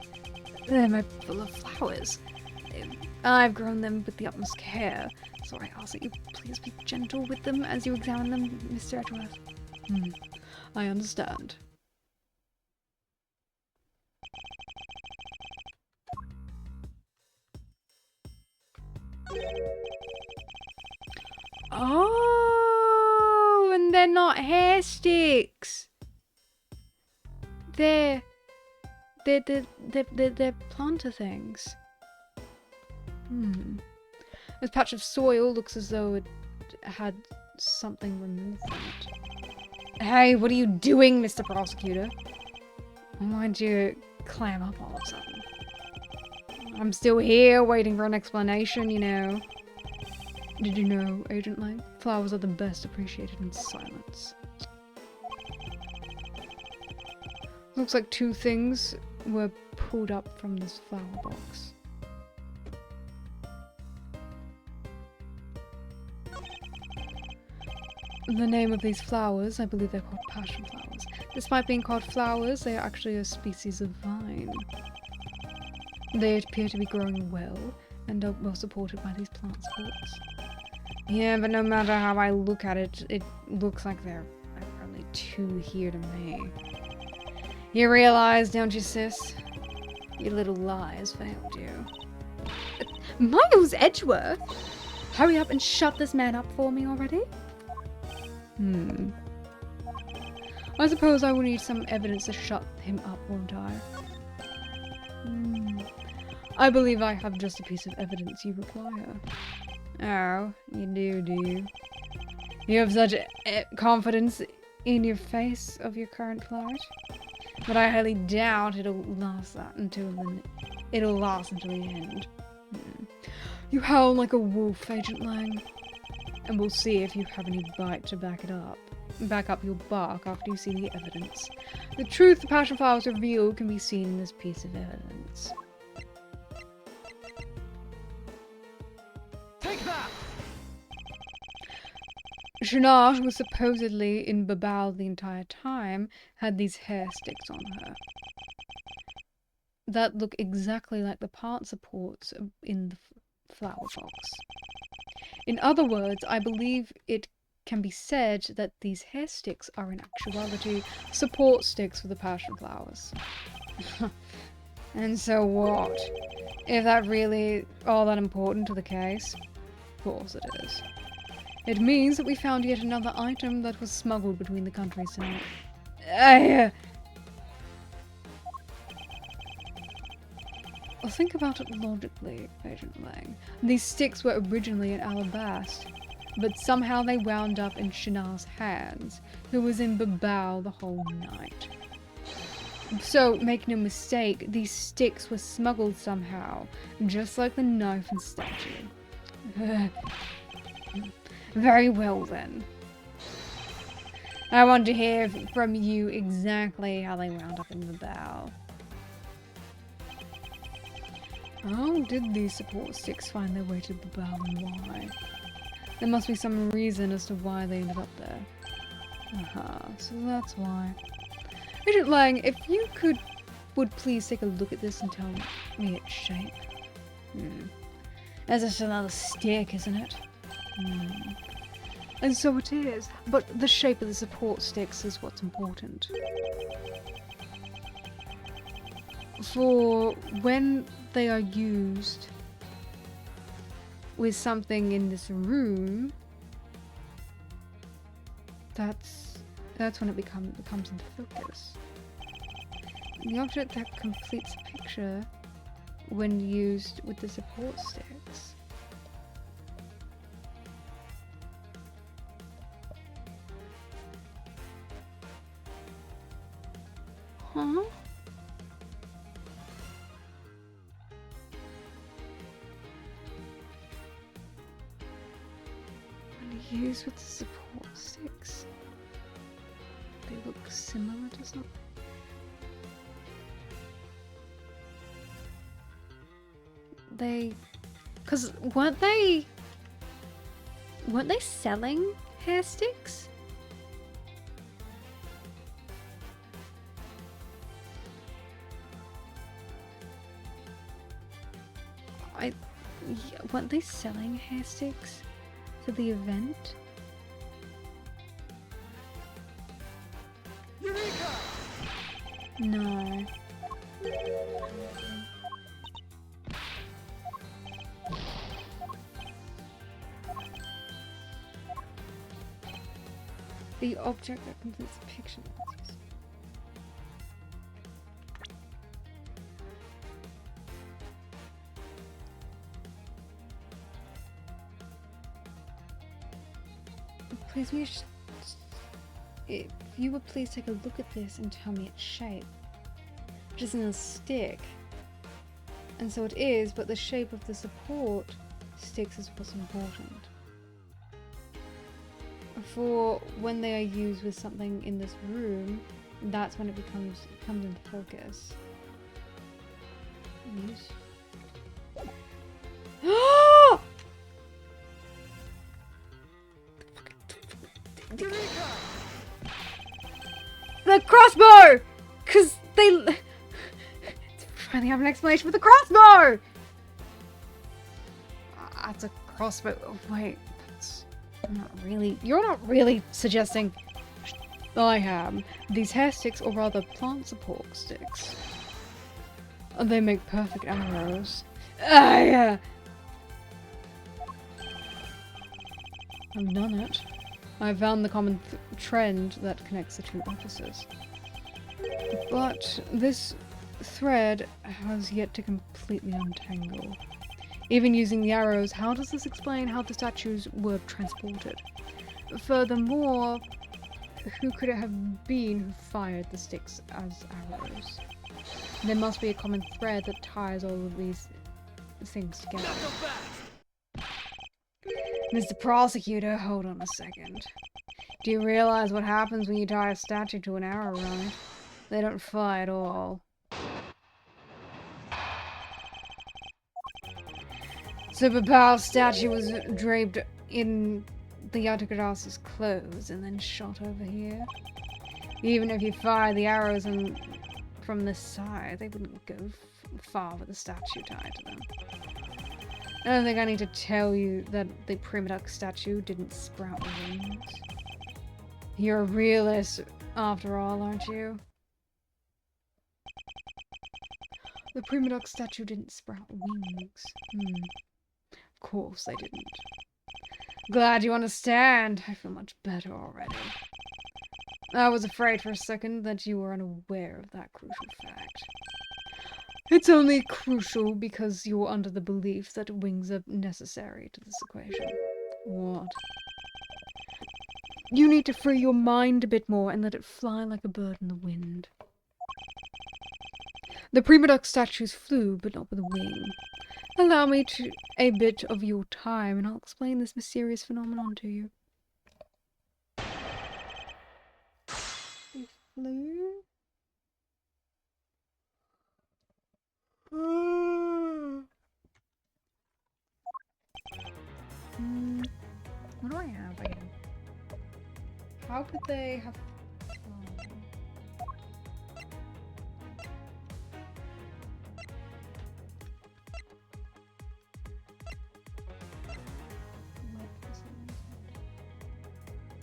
They're full of flowers. I've grown them with the utmost care, so I ask that you please be gentle with them as you examine them, Mr. Edgeworth. I understand. Oh, and they're not hair sticks. They're planter things. This patch of soil looks as though it had something removed from it. Hey, what are you doing, Mr. Prosecutor? Why'd you clam up all of a sudden? I'm still here, waiting for an explanation, you know. Did you know, Agent Lang? Flowers are the best appreciated in silence. Looks like 2 things were pulled up from this flower box. The name of these flowers, I believe they're called passion flowers. Despite being called flowers, they are actually a species of vine. They appear to be growing well, and are well supported by these plant supports. Yeah, but no matter how I look at it, it looks like there are only 2 here to me. You realize, don't you, sis? Your little lie has failed you. Miles Edgeworth? Hurry up and shut this man up for me already? I suppose I will need some evidence to shut him up, won't I? I believe I have just a piece of evidence you require. Oh, you do you? You have such confidence in your face of your current plight? But I highly doubt it'll last until the end. You howl like a wolf, Agent Lang. And we'll see if you have any bite to back it up. Back up your bark after you see the evidence. The truth the passion flowers reveal can be seen in this piece of evidence. Take that! Shanaj was supposedly in Babao the entire time, had these hair sticks on her. That look exactly like the part supports in the flower box. In other words, I believe it can be said that these hair sticks are in actuality support sticks for the passion flowers. And so what? If that really all that important to the case? Of course it is. It means that we found yet another item that was smuggled between the countries tonight. Well, think about it logically, Agent Lang. These sticks were originally in Alabast, but somehow they wound up in Shanar's hands, who was in Babao the whole night. So, make no mistake, these sticks were smuggled somehow, just like the knife and statue. Very well then. I want to hear from you exactly how they wound up in Babao. How did these support sticks find their way to Babao and why? There must be some reason as to why they ended up there. So that's why. Agent Lang, if you would please take a look at this and tell me its shape. That's just another stick, isn't it? And so it is, but the shape of the support sticks is what's important. For when they are used with something in this room, that's when it comes into focus. The object that completes a picture when used with the support sticks. Huh? When used with the support sticks, they look similar to something. Cause weren't they selling hair sticks? Weren't they selling hair sticks for the event? Eureka! No. The object that completes the picture. Please, if you would please take a look at this and tell me its shape. Just in a stick. And so it is, but the shape of the support sticks is what's important. For when they are used with something in this room, that's when it comes into focus. Use. The crossbow! Cause they finally have an explanation for the crossbow! That's a crossbow. Oh, wait, that's not really. You're not really suggesting. I am. These hair sticks, or rather plant support sticks. They make perfect arrows. Yeah. I've done it. I found the common trend that connects the two offices. But this thread has yet to completely untangle. Even using the arrows, how does this explain how the statues were transported? Furthermore, who could it have been who fired the sticks as arrows? There must be a common thread that ties all of these things together. Mr. Prosecutor, hold on a second. Do you realize what happens when you tie a statue to an arrow, right? They don't fly at all. Superpower's statue was draped in the autocrat's clothes and then shot over here. Even if you fire the arrows from this side, they wouldn't go far with the statue tied to them. I don't think I need to tell you that the Prima statue didn't sprout wings. You're a realist after all, aren't you? The Prima statue didn't sprout wings. Of course they didn't. Glad you understand. I feel much better already. I was afraid for a second that you were unaware of that crucial fact. It's only crucial because you're under the belief that wings are necessary to this equation. What? You need to free your mind a bit more and let it fly like a bird in the wind. The Prima Duck statues flew, but not with a wing. Allow me a bit of your time, and I'll explain this mysterious phenomenon to you. They flew? What do I have here? How could they have flown?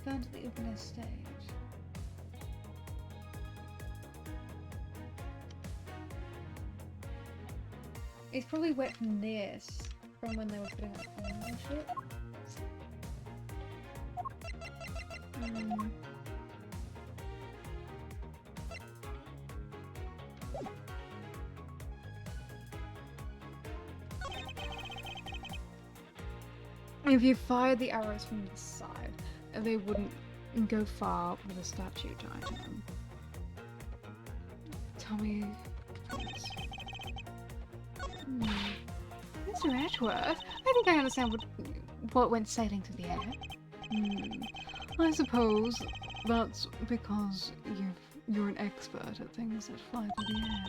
Down to the open stage. It's probably wet from this, from when they were putting it on the ship. If you fired the arrows from the side, they wouldn't go far with a statue tied to them. Tell me, please. Mr. Edgeworth, I think I understand what went sailing through the air. I suppose that's because you're an expert at things that fly through the air.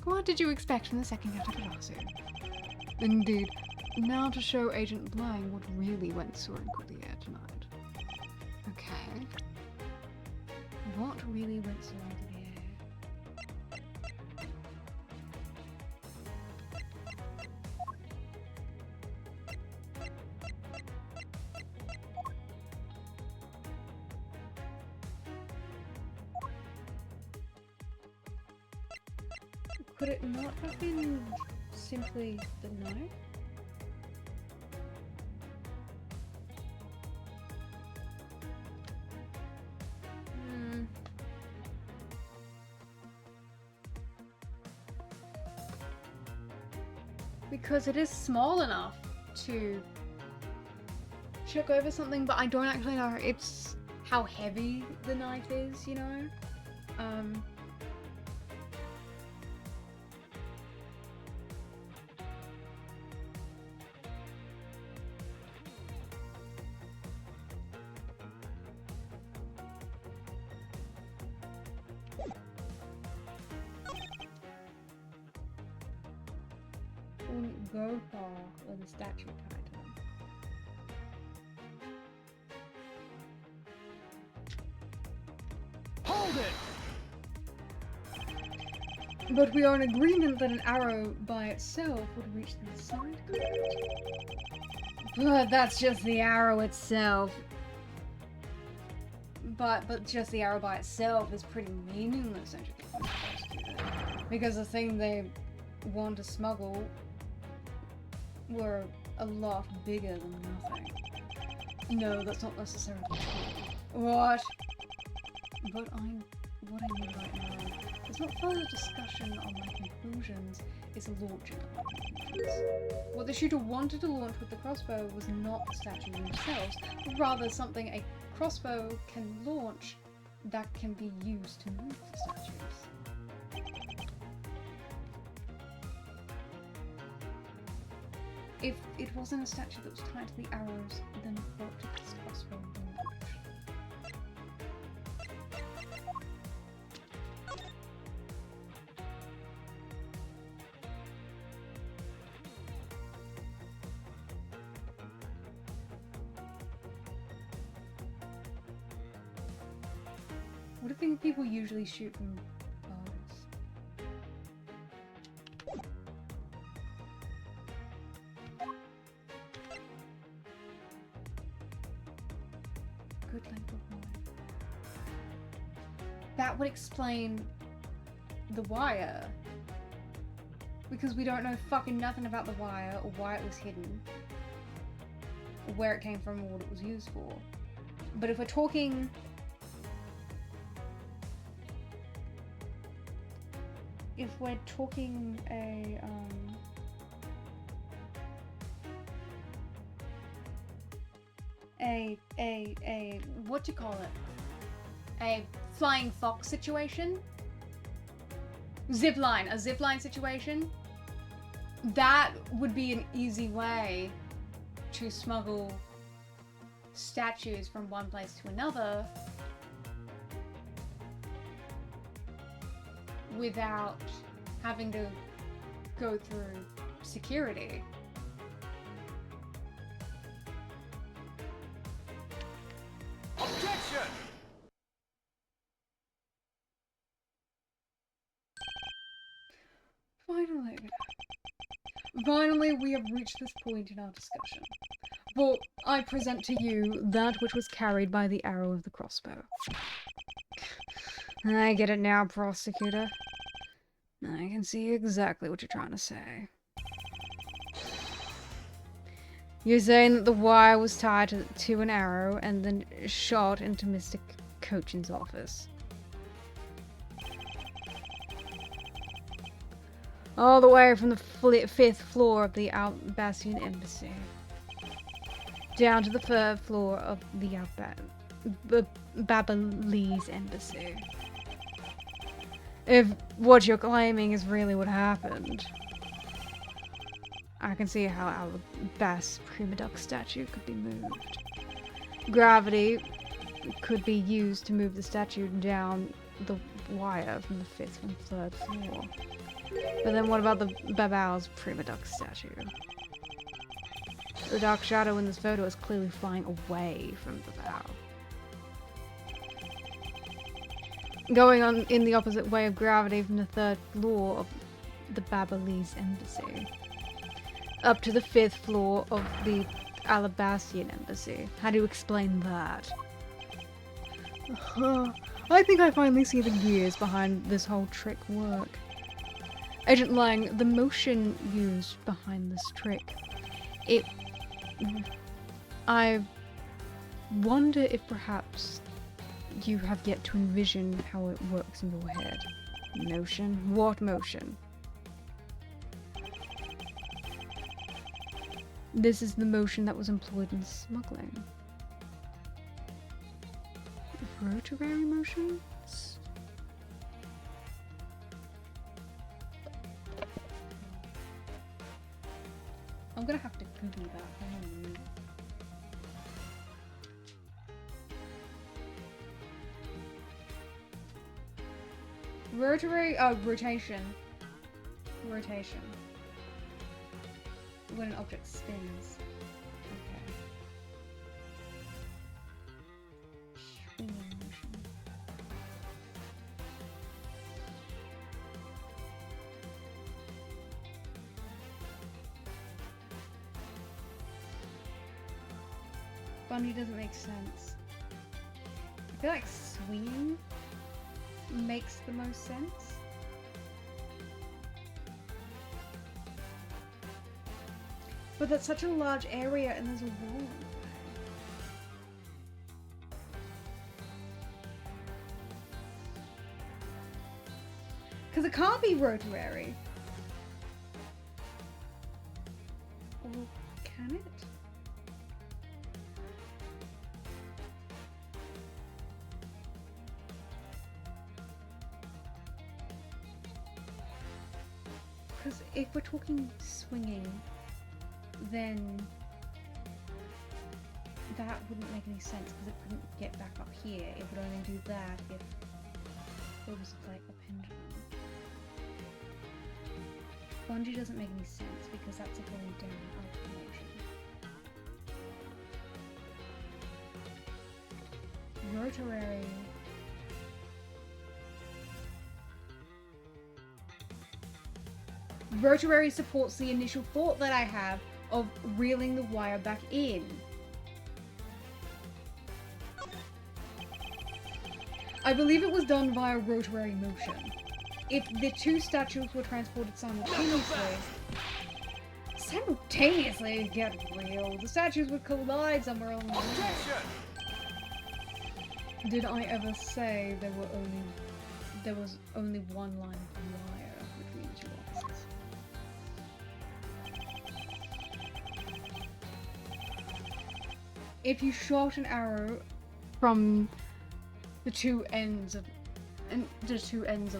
What did you expect from the second Yatagarasu? Indeed. Now to show Agent Blank what really went soaring through the air tonight. Okay. What really went soaring through the air? Could it not have been simply the knife? Because it is small enough to check over something, but I don't actually know it's how heavy the knife is, you know? Wouldn't go far with a statue tied to them. Hold it! But we are in agreement that an arrow by itself would reach the side, correct? But that's just the arrow itself. But just the arrow by itself is pretty meaningless, don't you think? Because the thing they want to smuggle were a lot bigger than nothing. No, that's not necessarily true. What? What I mean right now is not further discussion on my conclusions, it's launching of my conclusions. What the shooter wanted to launch with the crossbow was not the statues themselves, but rather something a crossbow can launch that can be used to move the statues. If it wasn't a statue that was tied to the arrows, then what did this crossbow do? What do you think people usually shoot from bows? Good length of wire. That would explain the wire. Because we don't know fucking nothing about the wire or why it was hidden. Or where it came from or what it was used for. But if we're talking... If we're talking what do you call it? A flying fox situation? A zipline situation? That would be an easy way to smuggle statues from one place to another without having to go through security. Objection! Finally, we have reached this point in our discussion. For I present to you that which was carried by the arrow of the crossbow. I get it now, prosecutor. I can see exactly what you're trying to say. You're saying that the wire was tied to an arrow and then shot into Mr. Cochin's office. All the way from the 5th floor of the Albacian embassy. Down to the 3rd floor of the Babalese embassy. If what you're claiming is really what happened, I can see how Alabas Prima Duck statue could be moved. Gravity could be used to move the statue down the wire from the 5th and 3rd floor. But then what about the Babal's Prima Duck statue? The dark shadow in this photo is clearly flying away from Babal. Going on in the opposite way of gravity from the 3rd floor of the Babalese embassy. Up to the 5th floor of the Alabastian embassy. How do you explain that? I think I finally see the gears behind this whole trick work. Agent Lang, the motion used behind this trick, I wonder if perhaps you have yet to envision how it works in your head. Motion? What motion? This is the motion that was employed in smuggling. Rotary motion? I'm gonna have to Google that. Rotary, rotation. Rotation. When an object spins. Okay. Swinging motion. Bunny doesn't make sense. I feel like swinging makes the most sense. But that's such a large area and there's a wall. Because it can't be rotary. Or can it? Because if we're talking swinging, then that wouldn't make any sense because it couldn't get back up here. It would only do that if it was like a pendulum. Bungee doesn't make any sense because that's a going down up motion. Rotary. Rotary supports the initial thought that I have of reeling the wire back in. I believe it was done via rotary motion. If the two statues were transported simultaneously, get real, the statues would collide somewhere along the way. Did I ever say there was only one line of wire between the two offices? If you shot an arrow from the two ends of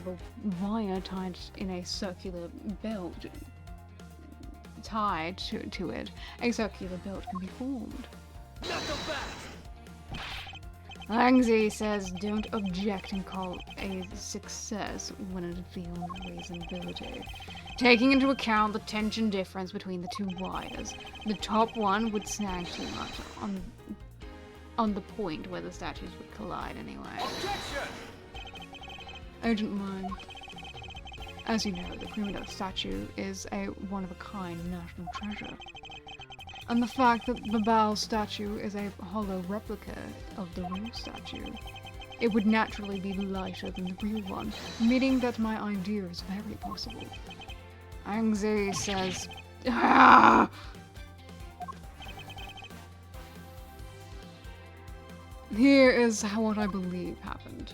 a wire tied in a circular belt tied to it, a circular belt can be formed. Langzy says don't object and call a success when it feels reasonability. Taking into account the tension difference between the two wires, the top one would snag too much on the point where the statues would collide anyway. Agent Mine. As you know, the prima statue is a one-of-a-kind national treasure. And the fact that the Baal statue is a hollow replica of the real statue, it would naturally be lighter than the real one, meaning that my idea is very possible. Angzi says, ah! Here is what I believe happened.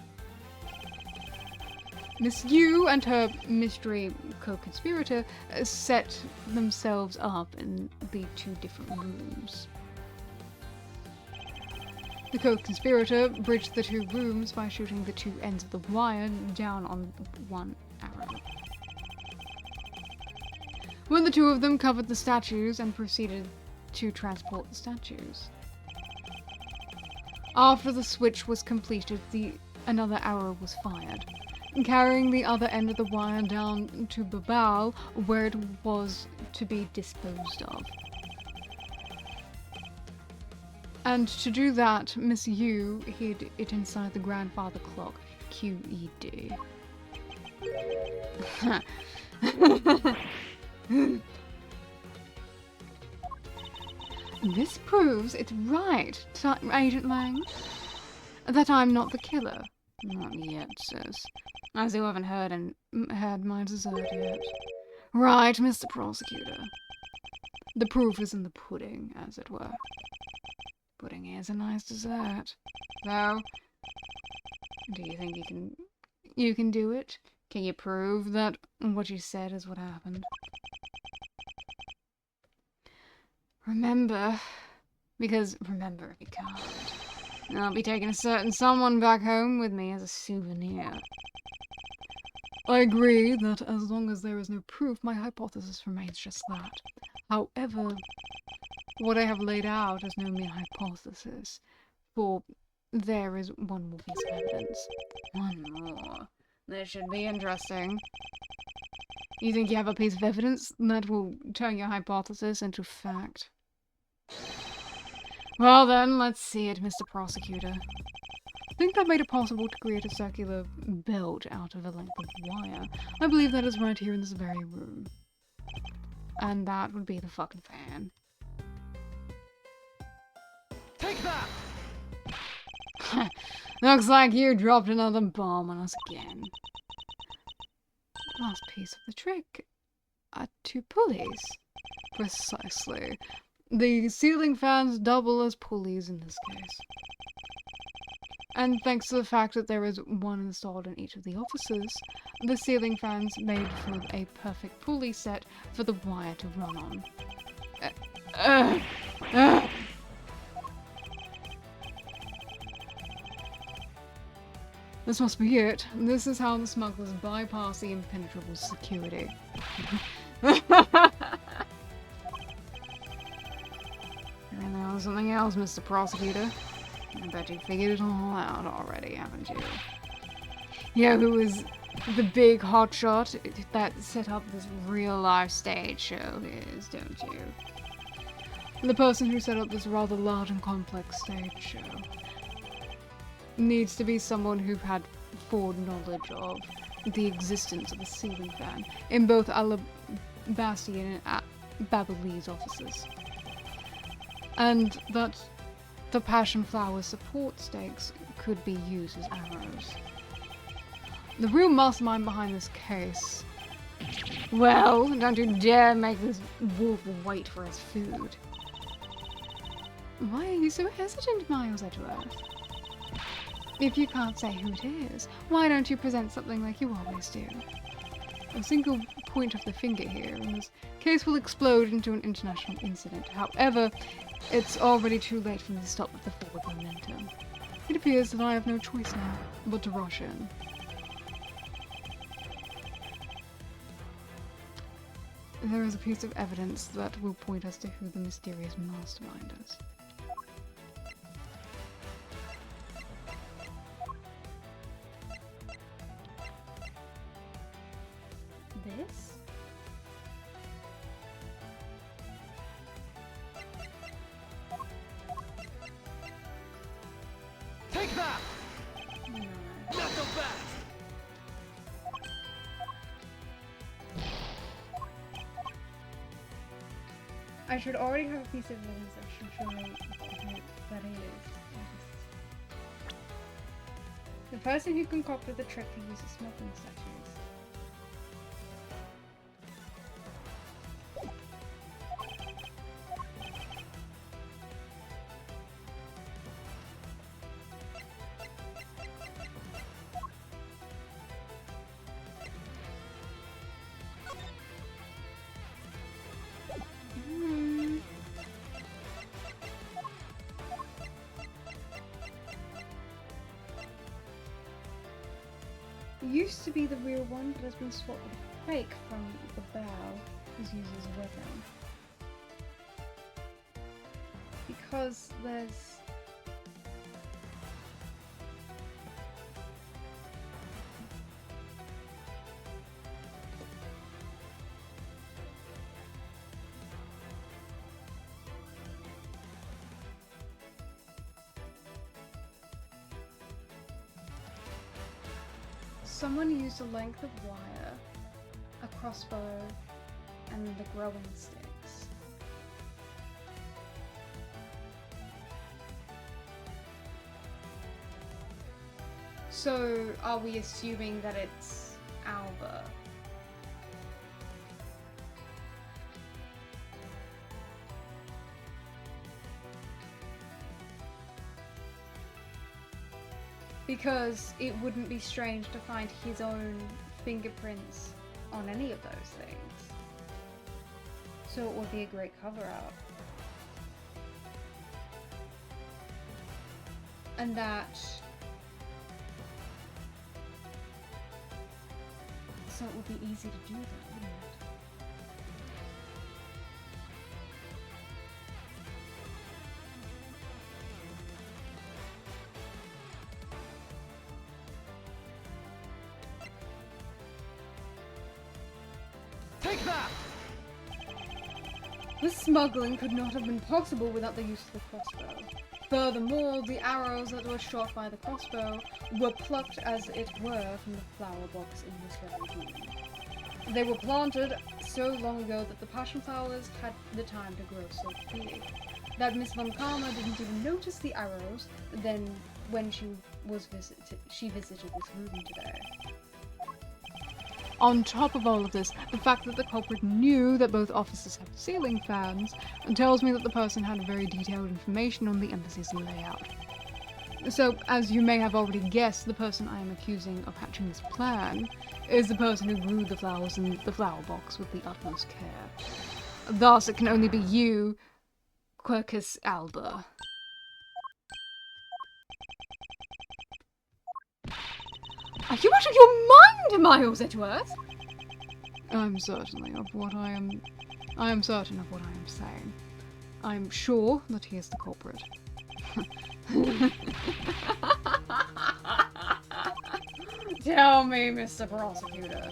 Miss Yu and her mystery co-conspirator set themselves up in the two different rooms. The co-conspirator bridged the two rooms by shooting the two ends of the wire down on one arrow. When the two of them covered the statues and proceeded to transport the statues. After the switch was completed, another arrow was fired, carrying the other end of the wire down to Babal, where it was to be disposed of. And to do that, Miss Yu hid it inside the grandfather clock, QED. This proves it's right, Agent Lang, that I'm not the killer. Not yet, sis. As you haven't heard my dessert yet. Right, Mr. Prosecutor. The proof is in the pudding, as it were. Pudding is a nice dessert. So, do you think you can do it? Can you prove that what you said is what happened? Remember, because remember if you can't. I'll be taking a certain someone back home with me as a souvenir. I agree that as long as there is no proof, my hypothesis remains just that. However, what I have laid out is no mere hypothesis, for there is one more piece of evidence. One more. This should be interesting. You think you have a piece of evidence that will turn your hypothesis into fact? Well then, let's see it, Mr. Prosecutor. I think that made it possible to create a circular belt out of a length of wire. I believe that is right here in this very room. And that would be the fucking fan. Take that! Looks like you dropped another bomb on us again. Last piece of the trick. Two pulleys. Precisely. The ceiling fans double as pulleys in this case. And thanks to the fact that there is one installed in each of the offices, the ceiling fans made for a perfect pulley set for the wire to run on. This must be it. This is how the smugglers bypass the impenetrable security. Something else, Mr. Prosecutor. I bet you figured it all out already, haven't you? You know who was the big hotshot that set up this real-life stage show is, don't you? The person who set up this rather large and complex stage show needs to be someone who had foreknowledge of the existence of a ceiling fan in both Alabastian and Babyliss offices. And that the passion flower support stakes could be used as arrows. The real mastermind behind this case... Well, don't you dare make this wolf wait for his food. Why are you so hesitant, Miles Edgeworth? If you can't say who it is, why don't you present something like you always do? A single point of the finger here, and this case will explode into an international incident. However, it's already too late for me to stop with the forward momentum. It appears that I have no choice now but to rush in. There is a piece of evidence that will point us to who the mysterious mastermind is. This? Take that! No. Not so fast! I should already have a piece of evidence that should show me who that is. The person who concocted the trick to use the smoking statues. Used to be the real one, but has been swapped with a fake from the bow, who's used as a weapon. Because there's... Someone used a length of wire, a crossbow, and the growing sticks. So, are we assuming that it's Alba? Because it wouldn't be strange to find his own fingerprints on any of those things. So it would be a great cover-up. And that... So it would be easy to do that, wouldn't it? Take that! This smuggling could not have been possible without the use of the crossbow. Furthermore, the arrows that were shot by the crossbow were plucked, as it were, from the flower box in this very room. They were planted so long ago that the passion flowers had the time to grow so big that Miss Von Karma didn't even notice the arrows then when she visited this room today. On top of all of this, the fact that the culprit knew that both offices have ceiling fans tells me that the person had very detailed information on the embassy's layout. So, as you may have already guessed, the person I am accusing of hatching this plan is the person who grew the flowers in the flower box with the utmost care. Thus, it can only be you, Quercus Alba. Are you out of your mind, Miles Edgeworth? I am certain of what I am saying. I'm sure that he is the culprit. Tell me, Mr. Prosecutor.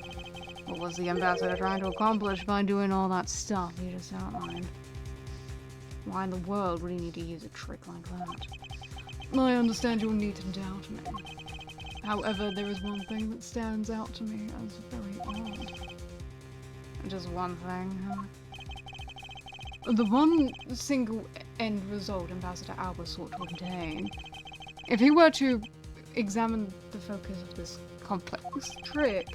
What was the ambassador trying to accomplish by doing all that stuff you just outlined? Why in the world would he need to use a trick like that? I understand your need to doubt me. However, there is one thing that stands out to me as very odd. Just one thing, huh? The one single end result Ambassador Albert sought to obtain. If he were to examine the focus of this complex trick,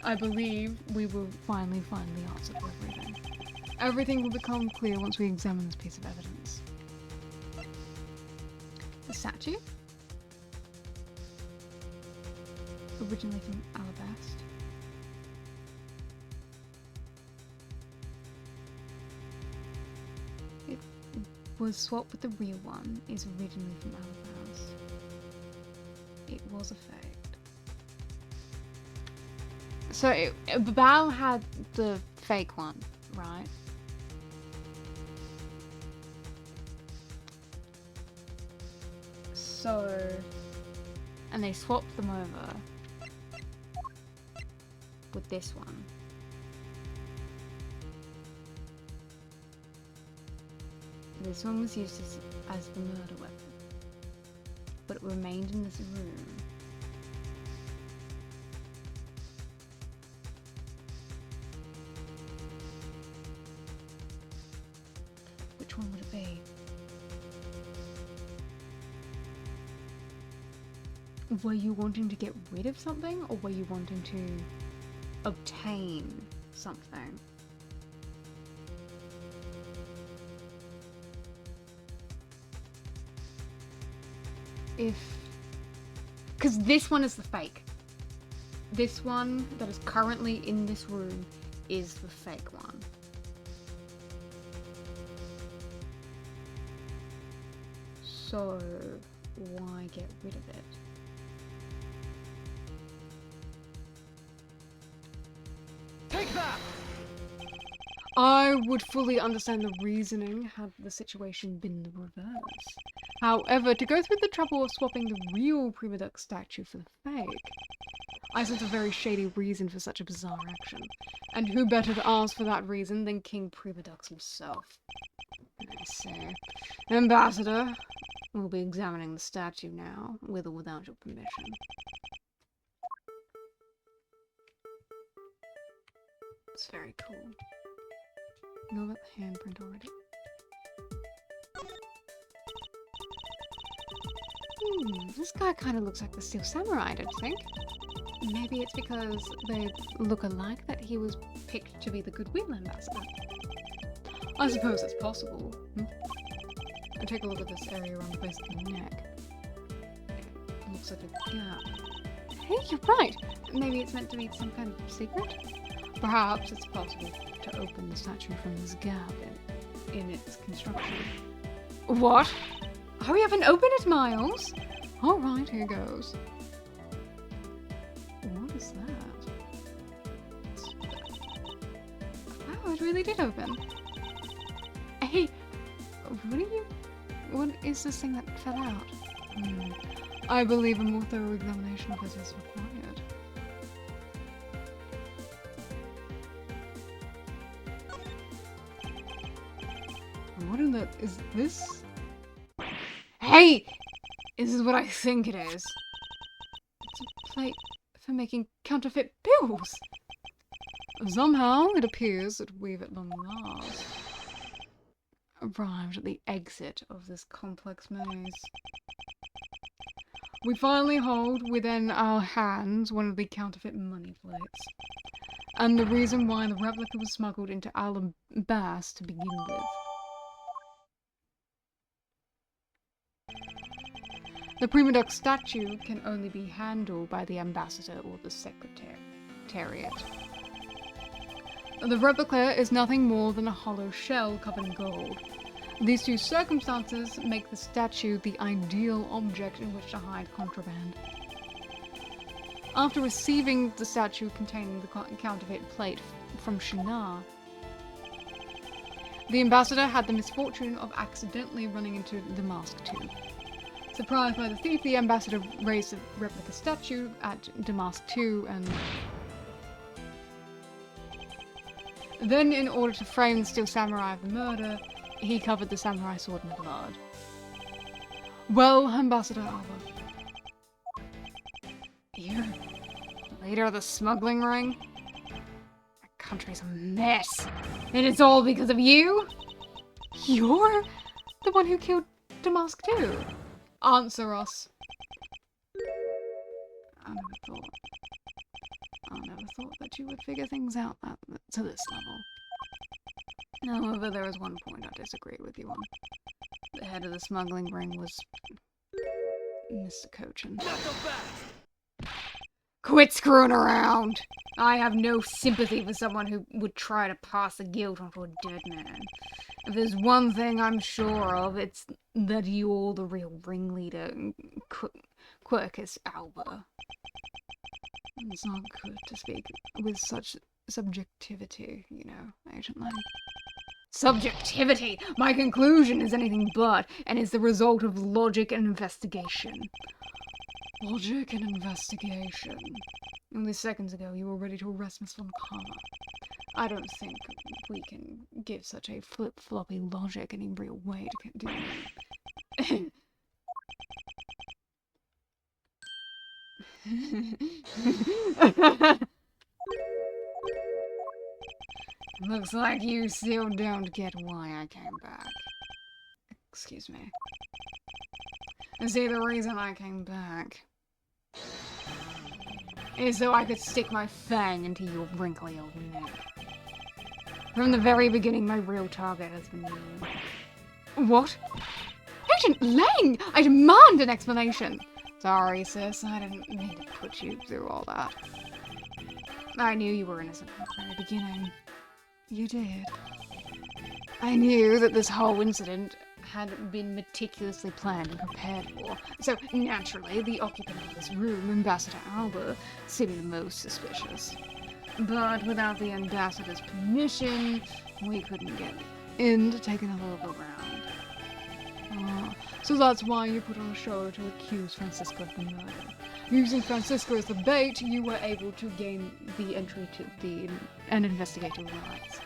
I believe we will finally find the answer to everything. Everything will become clear once we examine this piece of evidence. The statue? Originally from alabaster. It was swapped with the real one, is originally from alabaster. It was a fake. So, Bao had the fake one, right? So, and they swapped them over with this one. This one was used as the murder weapon, but it remained in this room. Which one would it be? Were you wanting to get rid of something, or were you wanting to obtain something? Because this one is the fake. This one that is currently in this room is the fake one. So, why get rid of it? Take that! I would fully understand the reasoning had the situation been the reverse. However, to go through the trouble of swapping the real Prima Duck statue for the fake, I sense a very shady reason for such a bizarre action. And who better to ask for that reason than King Prima Duck himself? I say, Ambassador, we'll be examining the statue now, with or without your permission. It's very cool. You know about the handprint already? This guy kind of looks like the Steel Samurai, don't you think? Maybe it's because they look alike that he was picked to be the Goodwill Ambassador. I suppose that's possible. And take a look at this area around the base of the neck. It looks like a gap. Hey, you're right! Maybe it's meant to be some kind of secret? Perhaps it's possible to open the statue from this gap in its construction. What? Hurry up and open it, Miles! Alright, here goes. What is that? Wow, it really did open. Hey, what is this thing that fell out? I believe a more thorough examination of this is required. What in the... is this? Hey! This is what I think it is. It's a plate for making counterfeit bills. Somehow it appears that we've at long last arrived at the exit of this complex maze. We finally hold within our hands one of the counterfeit money plates, and the reason why the replica was smuggled into Alabas to begin with. The Prima Duck statue can only be handled by the ambassador or the secretariat. The replica is nothing more than a hollow shell covered in gold. These two circumstances make the statue the ideal object in which to hide contraband. After receiving the statue containing the counterfeit plate from Shinar, The ambassador had the misfortune of accidentally running into the mask too. Surprised by the thief, the ambassador raised a replica statue at Damask 2 and... Then, in order to frame the steel samurai of the murder, he covered the samurai sword in blood. Well, Ambassador Alba, you're the leader of the smuggling ring? Our country's a mess, and it's all because of you? You're the one who killed Damask too. Answer us. I never thought that you would figure things out to this level. However, there is one point I disagree with you on. The head of the smuggling ring was Mr. Cochin. Quit screwing around! I have no sympathy for someone who would try to pass the guilt onto a dead man. If there's one thing I'm sure of, it's that you're the real ringleader, Quirkus Alba. It's not good to speak with such subjectivity, you know, Agent Lang. Subjectivity! My conclusion is anything but, and is the result of logic and investigation. Logic and investigation. Only seconds ago, you were ready to arrest Miss Von Karma. I don't think we can give such a flip-floppy logic any real way to do it. Looks like you still don't get why I came back. Excuse me. See, the reason I came back is so I could stick my fang into your wrinkly old neck. From the very beginning, my real target has been you. What? Agent Lang! I demand an explanation! Sorry, sis, I didn't mean to put you through all that. I knew you were innocent from the very beginning. You did. I knew that this whole incident had been meticulously planned and prepared for, so naturally the occupant of this room, Ambassador Alba, seemed the most suspicious. But without the ambassador's permission, we couldn't get in to take another look around. So that's why you put on a show to accuse Francisco of the murder. Using Francisco as the bait, you were able to gain the entry to an investigative rights.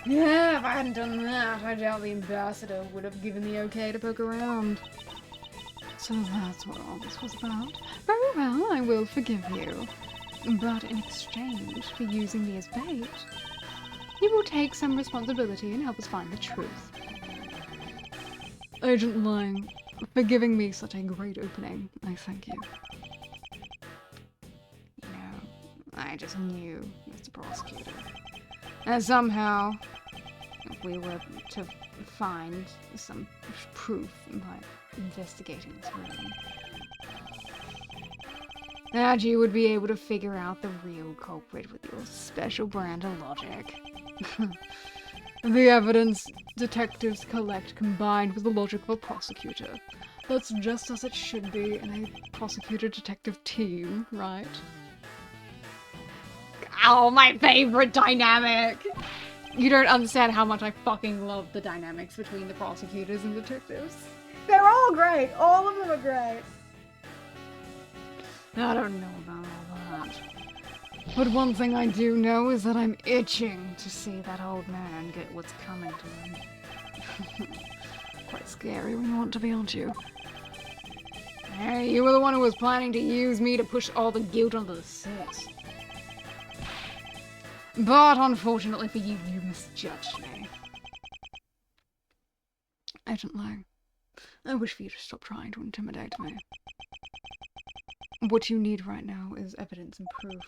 Yeah, if I hadn't done that, I doubt the ambassador would have given the okay to poke around. So that's what all this was about. Very well, I will forgive you. But in exchange for using me as bait, you will take some responsibility and help us find the truth. Agent Lang, for giving me such a great opening, I thank you. You know, I just knew, Mr. Prosecutor, that somehow, if we were to find some proof by investigating this room, that you would be able to figure out the real culprit with your special brand of logic. The evidence detectives collect combined with the logic of a prosecutor. That's just as it should be in a prosecutor-detective team, right? Oh, my favorite dynamic! You don't understand how much I fucking love the dynamics between the prosecutors and detectives. They're all great! All of them are great! I don't know about all that. But one thing I do know is that I'm itching to see that old man get what's coming to him. Quite scary when you want to be, aren't you? Hey, you were the one who was planning to use me to push all the guilt onto the sis. But unfortunately for you, you misjudged me. Agent Lang, I wish for you to stop trying to intimidate me. What you need right now is evidence and proof.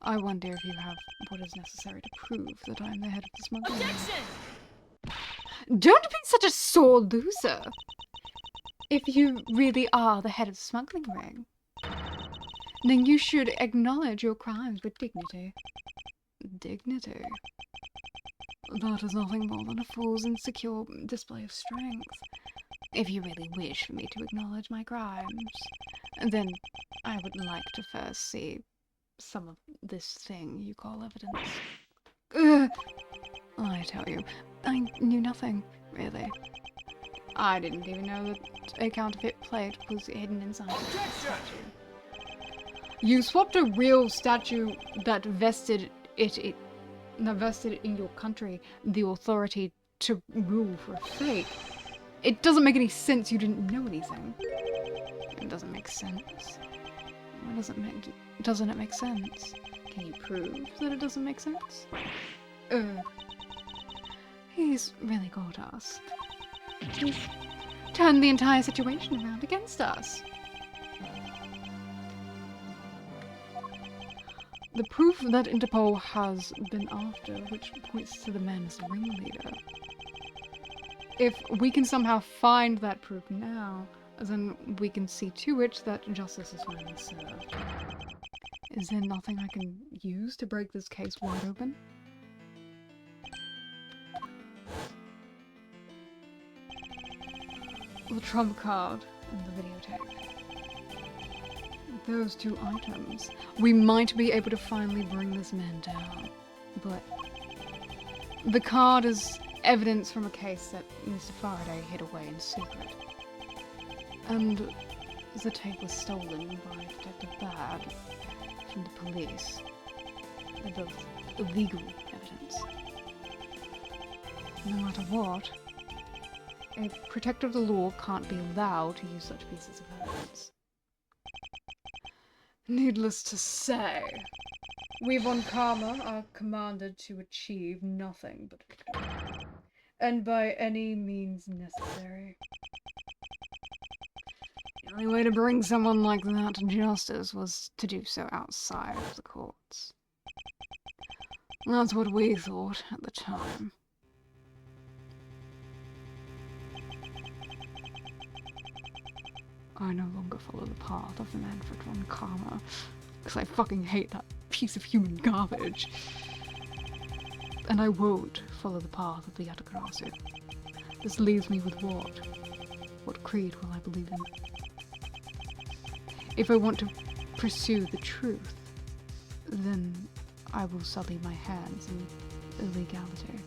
I wonder if you have what is necessary to prove that I am the head of the smuggling ring. Don't be such a sore loser! If you really are the head of the smuggling ring, then you should acknowledge your crimes with dignity. Dignity? That is nothing more than a fool's insecure display of strength. If you really wish for me to acknowledge my crimes, then I would like to first see some of this thing you call evidence. I tell you, I knew nothing, really. I didn't even know that a counterfeit plate was hidden inside the statue. You swapped a real statue that vested in your country the authority to rule for a fake. It doesn't make any sense. You didn't know anything. It doesn't make sense. Doesn't it make sense? Can you prove that it doesn't make sense? He's really got us. He's turned the entire situation around against us. The proof that Interpol has been after, which points to the man as the ringleader. If we can somehow find that proof now, then we can see to it that justice is finally served. Is there nothing I can use to break this case wide open? The trump card and the videotape. Those two items. We might be able to finally bring this man down, but the card is evidence from a case that Mr. Faraday hid away in secret. And the tape was stolen by Detective Bad from the police. They're both illegal evidence. No matter what, a protector of the law can't be allowed to use such pieces of evidence. Needless to say, we von Karma are commanded to achieve nothing but victory, and by any means necessary. The only way to bring someone like that to justice was to do so outside of the courts. That's what we thought at the time. I no longer follow the path of the Manfred von Karma, because I fucking hate that piece of human garbage. And I won't follow the path of the Yatagarasu. This leaves me with what? What creed will I believe in? If I want to pursue the truth, then I will sully my hands in illegality.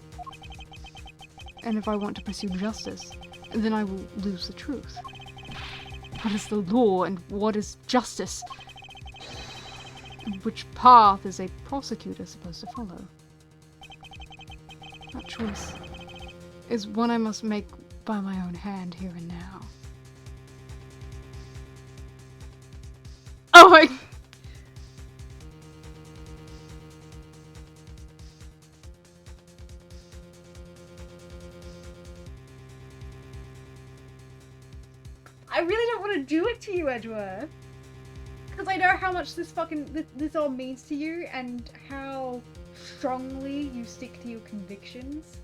And if I want to pursue justice, then I will lose the truth. What is the law and what is justice? Which path is a prosecutor supposed to follow? That choice is one I must make by my own hand here and now. Oh my... I really don't want to do it to you, Edgeworth. Because I know how much this all means to you and how strongly you stick to your convictions.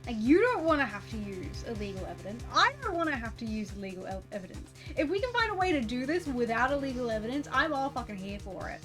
Like, you don't want to have to use illegal evidence. I don't want to have to use illegal evidence. If we can find a way to do this without illegal evidence, I'm all fucking here for it.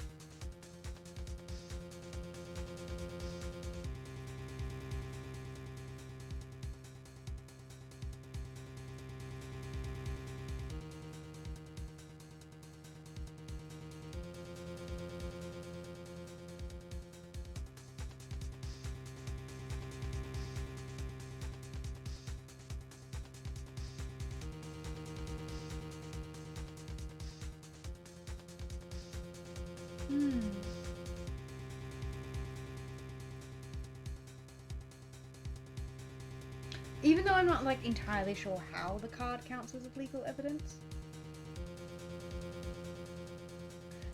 Even though I'm not, like, entirely sure how the card counts as illegal evidence.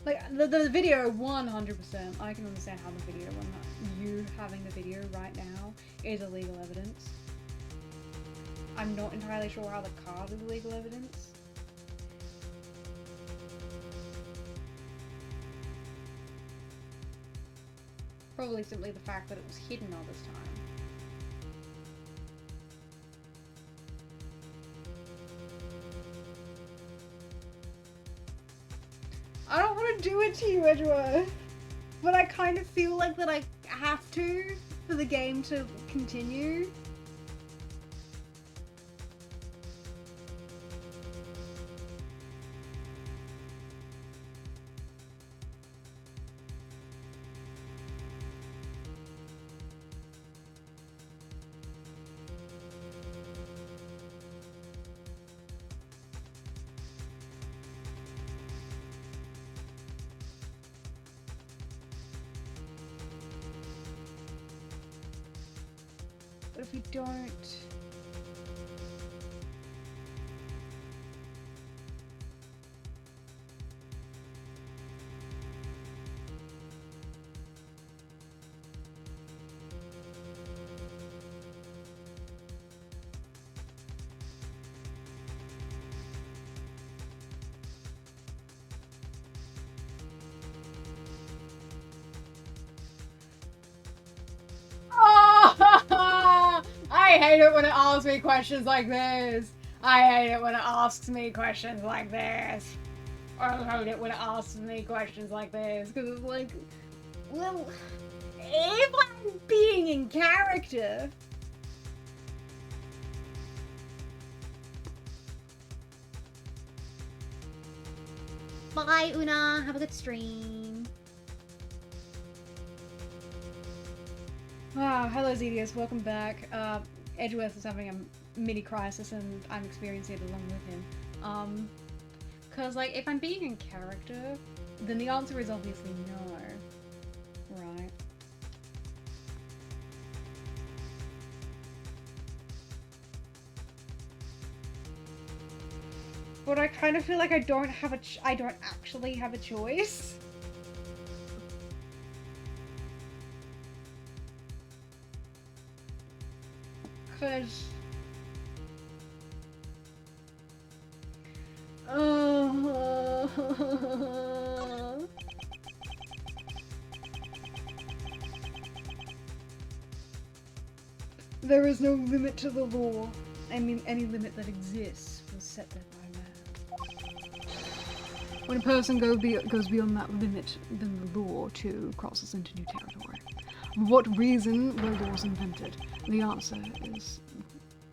Like, the video, 100%, I can understand how the video, you having the video right now, is illegal evidence. I'm not entirely sure how the card is illegal evidence. Probably simply the fact that it was hidden all this time. I don't want to do it to you, Edgeworth, but I kind of feel like that I have to for the game to continue. if we don't... I hate it when it asks me questions like this. I hate it when it asks me questions like this. I hate it when it asks me questions like this. Because it's like, well, if I'm being in character... Bye, Una. Have a good stream. Ah, hello Zedius, welcome back. Edgeworth is having a mini crisis and I'm experiencing it along with him. Cause like, if I'm being in character, then the answer is obviously no. Right. But I kind of feel like I don't actually have a choice. Cause... There is no limit to the law. I mean, any limit that exists was set there by man. When a person goes beyond that limit, then the law, too, crosses into new territory. For what reason were laws invented? The answer is...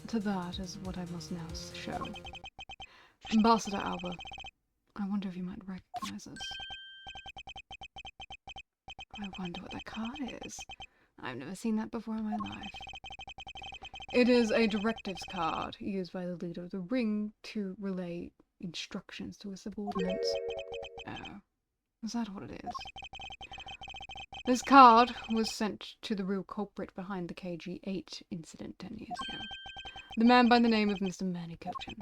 to that is what I must now show. Ambassador Alba, I wonder if you might recognize us. I wonder what that card is. I've never seen that before in my life. It is a directives card used by the leader of the ring to relay instructions to his subordinates. Oh, is that what it is? This card was sent to the real culprit behind the KG8 incident 10 years ago. The man by the name of Mr. Manny Cochin.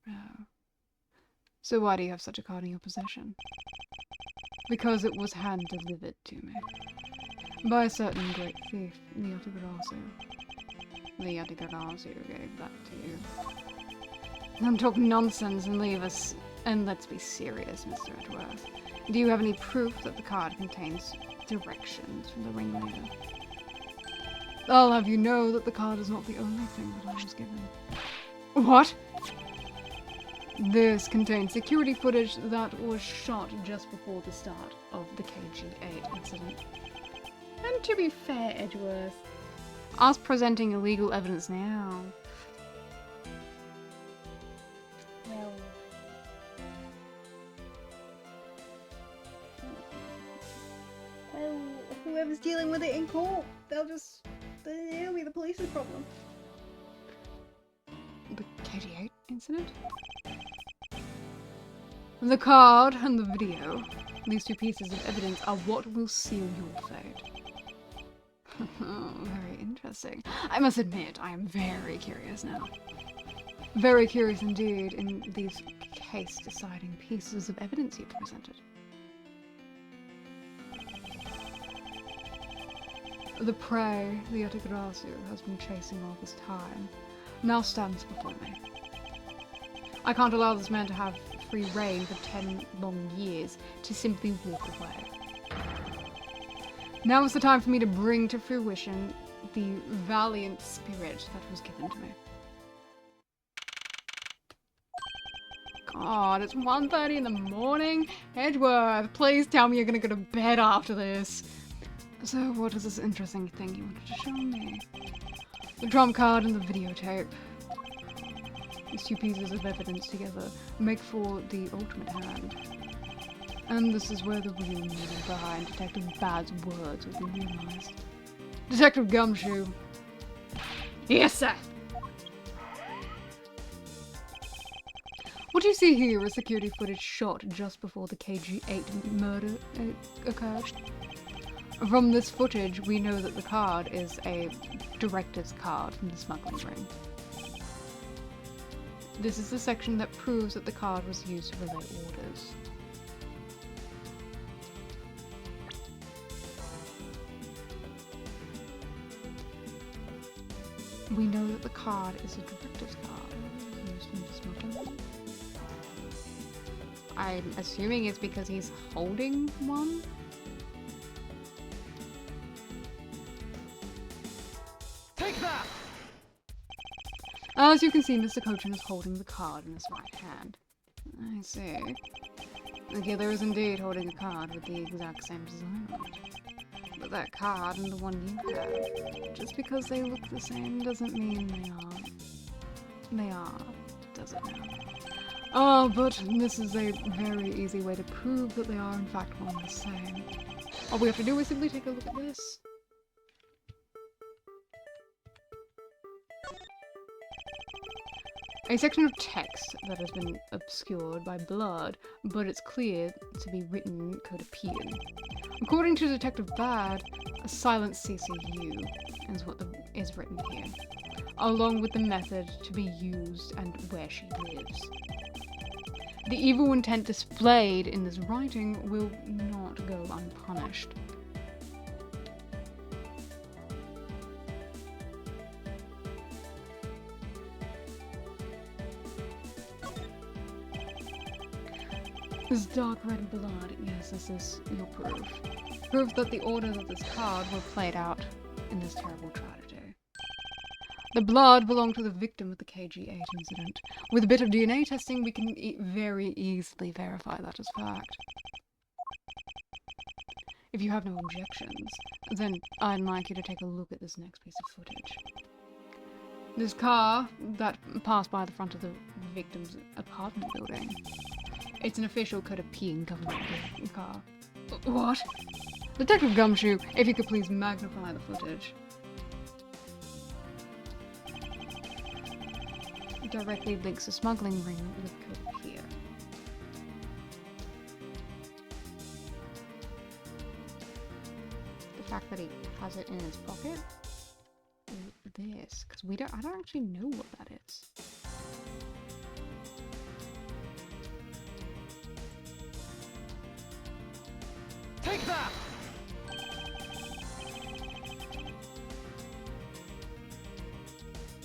Oh. So why do you have such a card in your possession? Because it was hand-delivered to me. By a certain great thief, the Yatagarasu. The Yatagarasu gave that to you. Don't talk nonsense and leave us... And let's be serious, Mr. Edgeworth. Do you have any proof that the card contains directions from the ringleader? I'll have you know that the card is not the only thing that I was given. What? This contains security footage that was shot just before the start of the KG8 incident. And to be fair, Edgeworth, us presenting illegal evidence now. Well, whoever's dealing with it in court, it'll be the police's problem. The KG8 incident? The card and the video, these two pieces of evidence, are what will seal your fate. Very interesting. I must admit, I am very curious now. Very curious indeed in these case-deciding pieces of evidence you've presented. The prey, the Yatagarasu, has been chasing all this time, now stands before me. I can't allow this man to have free reign for 10 long years to simply walk away. Now is the time for me to bring to fruition the valiant spirit that was given to me. God, it's 1:30 in the morning? Edgeworth, please tell me you're gonna go to bed after this. So what is this interesting thing you wanted to show me? The trump card and the videotape. These two pieces of evidence together make for the ultimate hand. And this is where the real meaning behind Detective Bad's words will be realized. Detective Gumshoe. Yes, sir! What you see here is security footage shot just before the KG8 murder occurred. From this footage, we know that the card is a director's card from the smuggling ring. This is the section that proves that the card was used to relay orders. We know that the card is a director's card used in the smuggling ring. I'm assuming it's because he's holding one? Take that! As you can see, Mr. Cochin is holding the card in his right hand. I see. The killer is indeed holding a card with the exact same design on it. But that card and the one you have, just because they look the same doesn't mean they aren't. They are, does it now? Oh, but this is a very easy way to prove that they are in fact one and the same. All we have to do is simply take a look at this. A section of text that has been obscured by blood, but it's clear to be written Codepian. According to Detective Bad, a silent CCU is what is written here, along with the method to be used and where she lives. The evil intent displayed in this writing will not go unpunished. This dark red blood, yes, this is your proof. Proof that the orders of this card were played out in this terrible tragedy. The blood belonged to the victim of the KG-8 incident. With a bit of DNA testing, we can very easily verify that as fact. If you have no objections, then I'd like you to take a look at this next piece of footage. This car that passed by the front of the victim's apartment building. It's an official Codepian government car. What? Detective Gumshoe, if you could please magnify the footage. It directly links a smuggling ring with Codepia. The fact that he has it in his pocket? This, because I don't actually know what that is. Take that!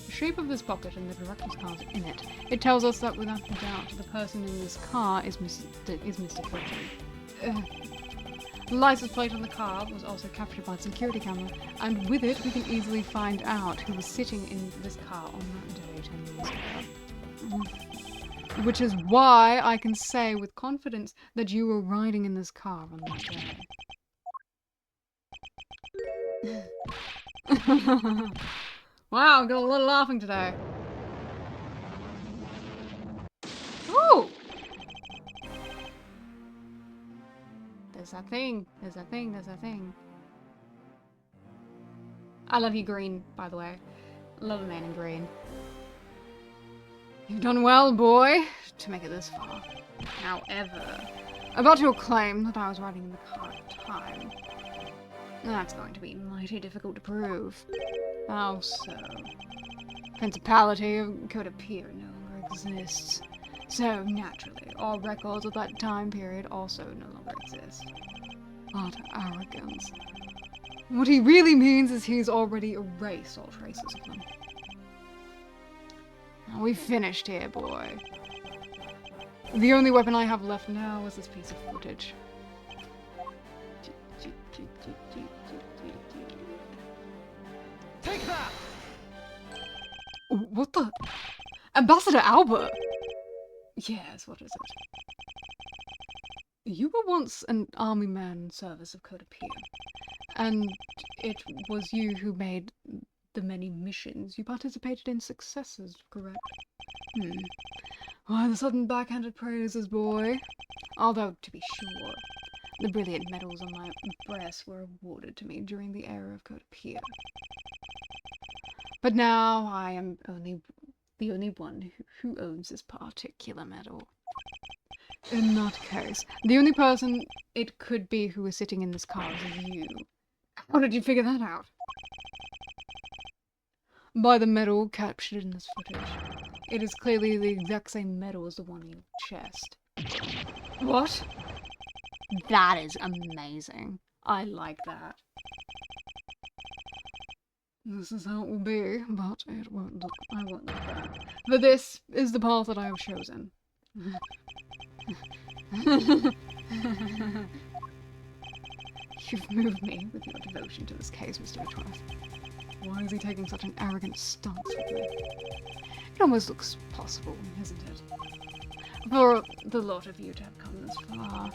The shape of this pocket and the director's card in it. It tells us that without a doubt, the person in this car is Mr. Cochin. The license plate on the car was also captured by the security camera, and with it we can easily find out who was sitting in this car on that day 10 years ago. Which is why I can say with confidence that you were riding in this car on that day. Wow, got a lot of laughing today. Ooh! There's that thing. There's that thing. There's that thing. I love you, Green, by the way. Love a man in green. You've done well, boy, to make it this far. However, about your claim that I was riding in the car at the time, that's going to be mighty difficult to prove. How so? Principality of Codepia no longer exists. So, naturally, all records of that time period also no longer exist. What arrogance. What he really means is he's already erased all traces of them. We finished here, boy. The only weapon I have left now is this piece of footage. Take that! What the? Ambassador Albert! Yes, what is it? You were once an army man in service of Codepia, and it was you who made the many missions you participated in successes, correct? Why the sudden backhanded praises, boy? Although, to be sure, the brilliant medals on my breast were awarded to me during the era of Codepia. But now I am the only one who owns this particular medal. In that case, the only person it could be who is sitting in this car is you. How did you figure that out? By the medal captured in this footage. It is clearly the exact same medal as the one in your chest. What? That is amazing. I like that. This is how it will be, but it won't look. I won't look back. But this is the path that I have chosen. You've moved me with your devotion to this case, Mr. Edgeworth. Why is he taking such an arrogant stance with me? It almost looks possible, isn't it? For the lot of you to have come this far,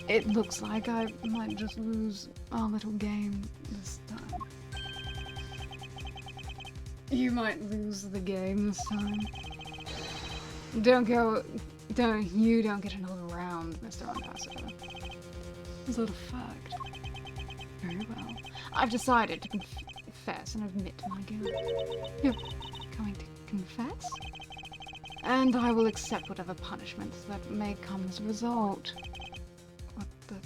it looks like I might just lose our little game this time. You might lose the game this time. You don't get another round, Mr. Ambassador. Is that a fact? Very well. I've decided to confess and admit to my guilt. You're going to confess? And I will accept whatever punishments that may come as a result. What the...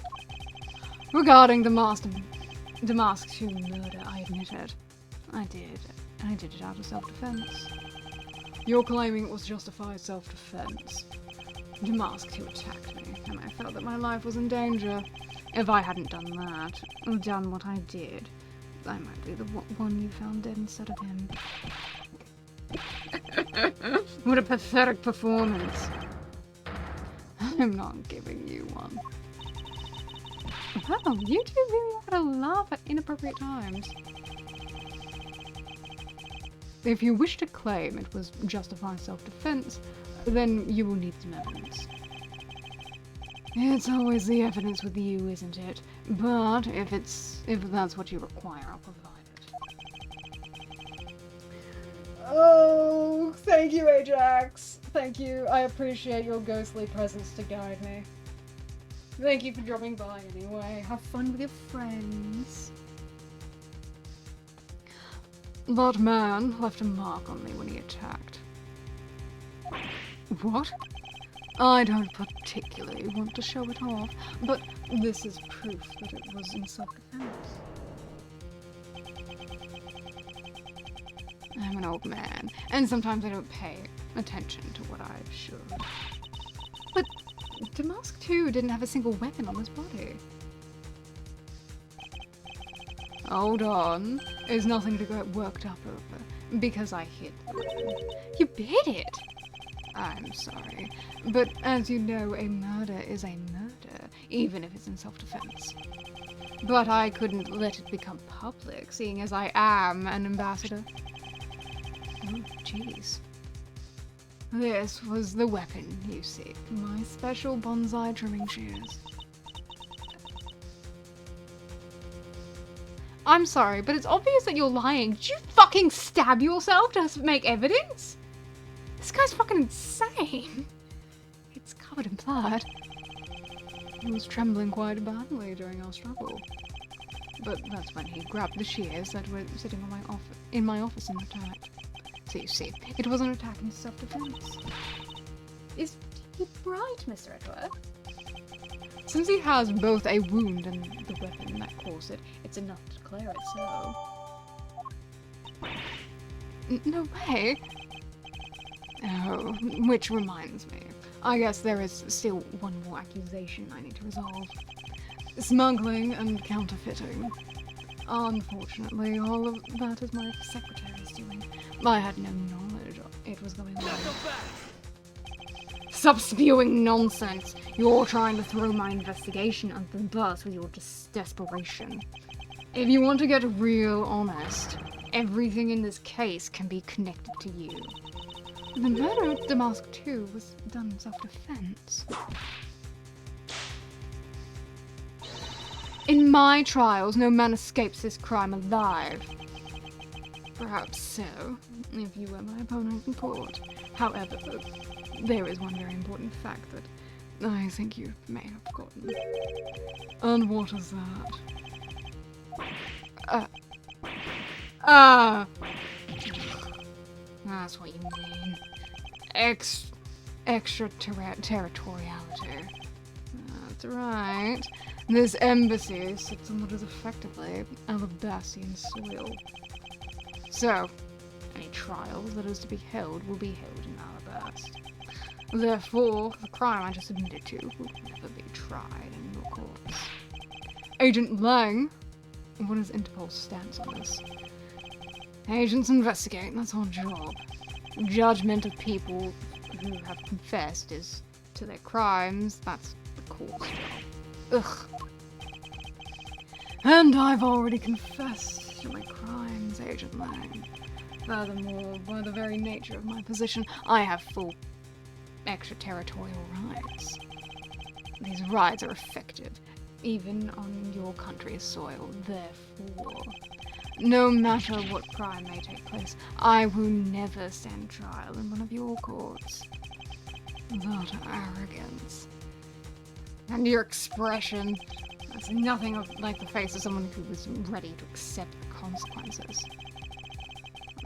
Regarding the Mask 2 murder, I admit it. I did it out of self-defense. You're claiming it was justified self-defense. The Mask 2 attacked me, and I felt that my life was in danger. If I hadn't done that, or done what I did, I might be the one you found dead instead of him. What a pathetic performance. I'm not giving you one. Wow, you two really had a laugh at inappropriate times. If you wish to claim it was justified self-defense, then you will need some evidence. It's always the evidence with you, isn't it? But if that's what you require, I'll provide it. Oh, thank you, Ajax. Thank you. I appreciate your ghostly presence to guide me. Thank you for dropping by anyway. Have fun with your friends. That man left a mark on me when he attacked. What? I don't particularly want to show it off, but this is proof that it was in self-defense. I'm an old man, and sometimes I don't pay attention to what I should. But Damask 2 didn't have a single weapon on his body. Hold on. There's nothing to get worked up over, because I hid the weapon. You hid it? I'm sorry, but as you know, a murder is a murder, even if it's in self-defense. But I couldn't let it become public, seeing as I am an ambassador. Oh, jeez. This was the weapon, you see. My special bonsai trimming shears. I'm sorry, but it's obvious that you're lying. Did you fucking stab yourself to make evidence? This guy's fucking insane. It's covered in blood. He was trembling quite badly during our struggle. But that's when he grabbed the shears that were sitting on in my office and attacked. So you see, it was an attack in self-defense. Is he right, Mr. Edgeworth? Since he has both a wound and the weapon that caused it, it's enough to declare it so. No way. Oh, which reminds me. I guess there is still one more accusation I need to resolve. Smuggling and counterfeiting. Unfortunately, all of that is my secretary's doing. I had no knowledge it was going on. Stop spewing nonsense! You're trying to throw my investigation under the bus with your desperation. If you want to get real honest, everything in this case can be connected to you. The murder of Damask 2 was done in self-defense. In my trials, no man escapes this crime alive. Perhaps so, if you were my opponent in court. However, there is one very important fact that I think you may have forgotten. And what is that? That's what you mean. Extraterritoriality. That's right. This embassy sits on what is effectively Alabastian soil. So, any trial that is to be held will be held in Alabast. Therefore, the crime I just admitted to will never be tried in your courts. Agent Lang, what is Interpol's stance on this? Agents investigate, that's our job. Judgment of people who have confessed is to their crimes, that's the court's job. Ugh. And I've already confessed to my crimes, Agent Lang. Furthermore, by the very nature of my position, I have full extraterritorial rights. These rights are effective, even on your country's soil. Therefore, no matter what crime may take place, I will never stand trial in one of your courts. That arrogance. And your expression, that's nothing like the face of someone who was ready to accept the consequences.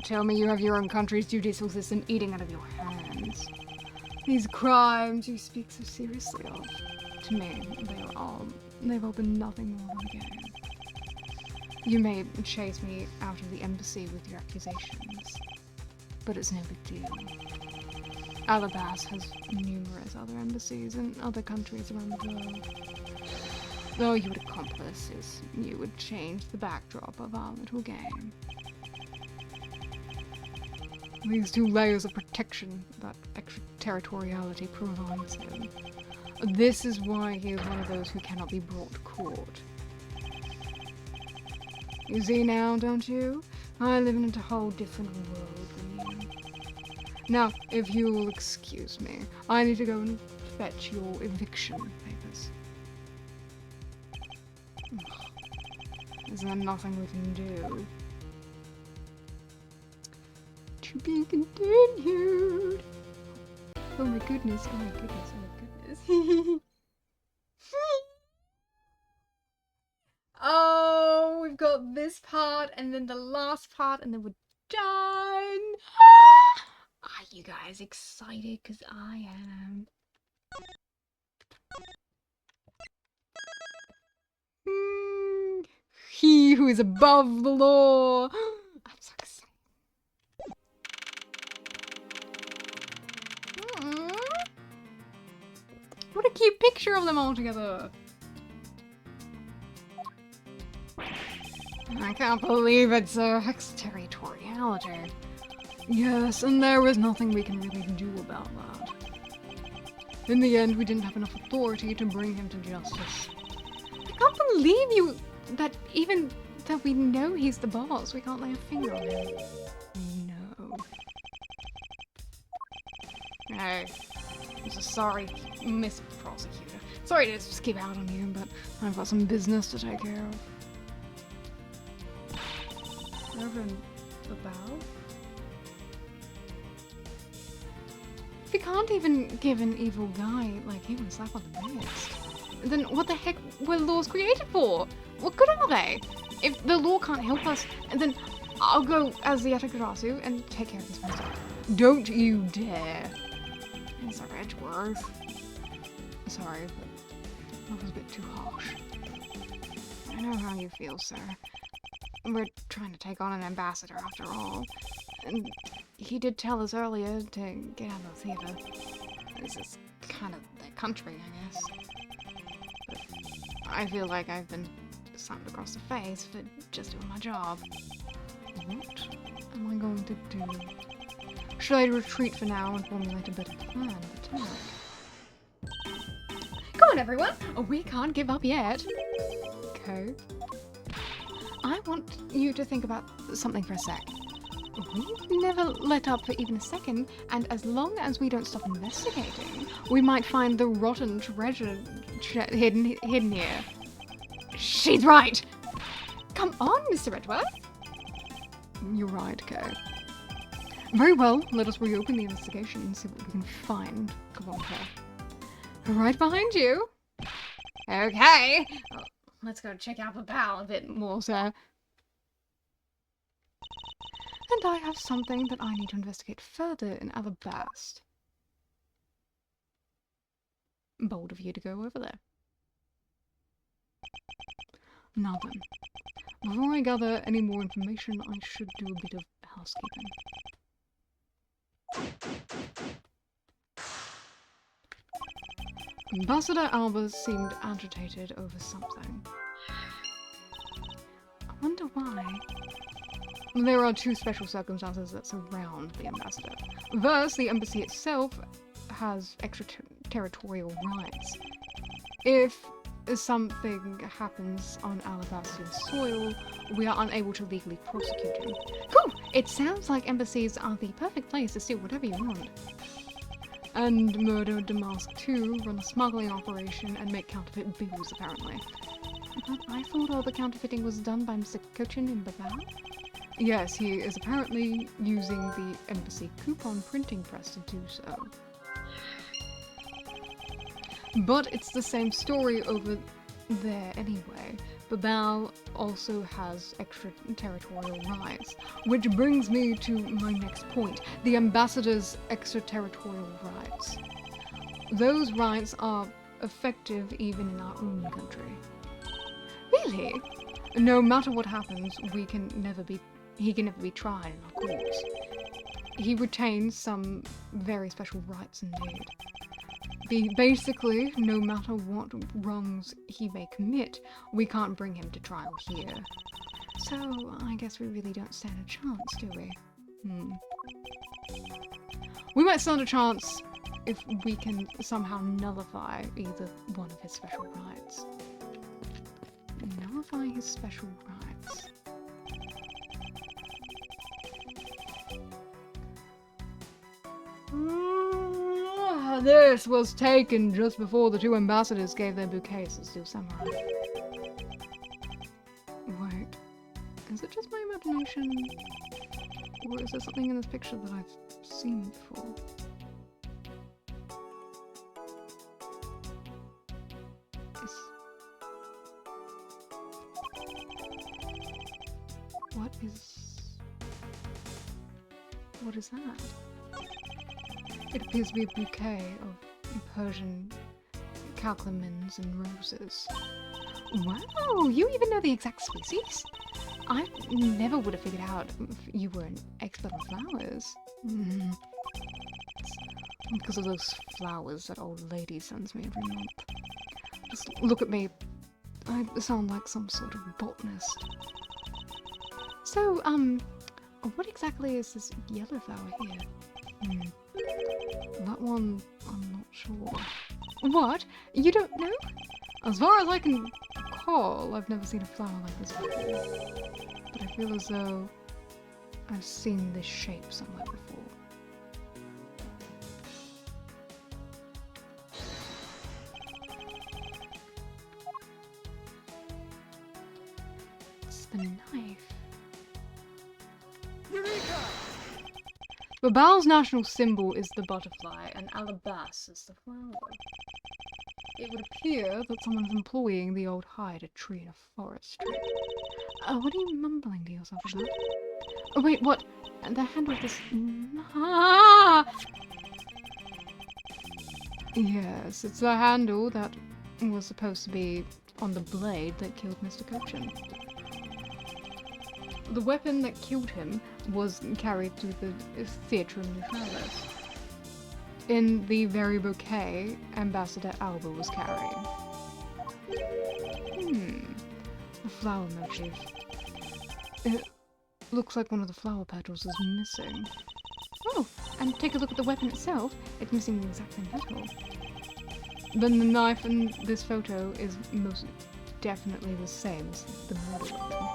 Tell me you have your own country's judicial system eating out of your hands. These crimes you speak so seriously of, to me, they've all been nothing more than a game. You may chase me out of the embassy with your accusations, but it's no big deal. Alabast has numerous other embassies in other countries around the world. All you would accomplish is you would change the backdrop of our little game. These 2 layers of protection that extraterritoriality provides him. This is why he is one of those who cannot be brought to court. You see now, don't you? I live in a whole different world than you. Now, if you will excuse me, I need to go and fetch your eviction papers. Is there nothing we can do? To be continued. Oh my goodness, oh my goodness, oh my goodness. Oh, we've got this part and then the last part and then we're done. Are you guys excited? Because I am. He who is above the law. I'm so excited. What a cute picture of them all together. I can't believe it's extraterritoriality. Yes, and there was nothing we can really do about that. In the end, we didn't have enough authority to bring him to justice. I can't believe you that even that we know he's the boss, we can't lay a finger on him. No. Hey, I'm so sorry, Miss Prosecutor. Sorry to skip out on you, but I've got some business to take care of. Reverend Babao? We can't even give an evil guy like him a slap on the wrist. Then what the heck were laws created for? What good are they? If the law can't help us, then I'll go as the Yatagarasu and take care of this myself. Don't you dare. Sir Edgeworth. Sorry, but that was a bit too harsh. I know how you feel, sir. We're trying to take on an ambassador after all. And he did tell us earlier to get out of the theater. This is kind of their country, I guess. But I feel like I've been slapped across the face for just doing my job. What am I going to do? Should I retreat for now and formulate a better plan of attack? Come on, everyone! Oh, we can't give up yet. Okay. I want you to think about something for a sec. We've never let up for even a second, and as long as we don't stop investigating, we might find the rotten treasure hidden here. She's right! Come on, Mr. Edgeworth! You're right, Kay. Very well, let us reopen the investigation and see what we can find. Come on, Kay. Right behind you. Okay. Oh, let's go check out the pal a bit more, sir. And I have something that I need to investigate further in Alabast. Bold of you to go over there. Now then, before I gather any more information, I should do a bit of housekeeping. Ambassador Alba seemed agitated over something. I wonder why. There are two special circumstances that surround the ambassador. First, the embassy itself has extraterritorial rights. If something happens on Alabastian soil, we are unable to legally prosecute him. Cool! It sounds like embassies are the perfect place to steal whatever you want. And Murder Damask too run a smuggling operation and make counterfeit bills, apparently. But I thought all the counterfeiting was done by Mr. Cochin in Babao? Yes, he is apparently using the embassy coupon printing press to do so. But it's the same story over there anyway. Babao also has extraterritorial rights, which brings me to my next point, the ambassador's extraterritorial rights. Those rights are effective even in our own country. Really? No matter what happens, he can never be tried in our courts. He retains some very special rights indeed. Basically, no matter what wrongs he may commit, we can't bring him to trial here. So, I guess we really don't stand a chance, do we? We might stand a chance if we can somehow nullify either one of his special rights. Nullify his special rights. This was taken just before the two ambassadors gave their bouquets to Steel Samurai. Wait, is it just my imagination? Or is there something in this picture that I've seen before? What is that? It appears to be a bouquet of Persian calclamins and roses. Wow, you even know the exact species? I never would have figured out if you were an expert on flowers. It's because of those flowers that old lady sends me every month. Just look at me. I sound like some sort of botanist. So, what exactly is this yellow flower here? That one, I'm not sure. What? You don't know? As far as I can recall, I've never seen a flower like this before. But I feel as though I've seen this shape somewhere before. It's the knife. Eureka! Babao's national symbol is the butterfly, and Alabas is the flower. It would appear that someone's employing the old hide a tree in a forest. What are you mumbling to yourself about? Oh wait, what? The handle of this... Ah! Yes, it's the handle that was supposed to be on the blade that killed Mr. Cochin. The weapon that killed him was carried through the Theatre of Neutralis. In the very bouquet Ambassador Alba was carrying. The flower motif. It looks like one of the flower petals is missing. Oh, and take a look at the weapon itself. It's missing the exact same petal. Then the knife in this photo is most definitely the same as the murder weapon.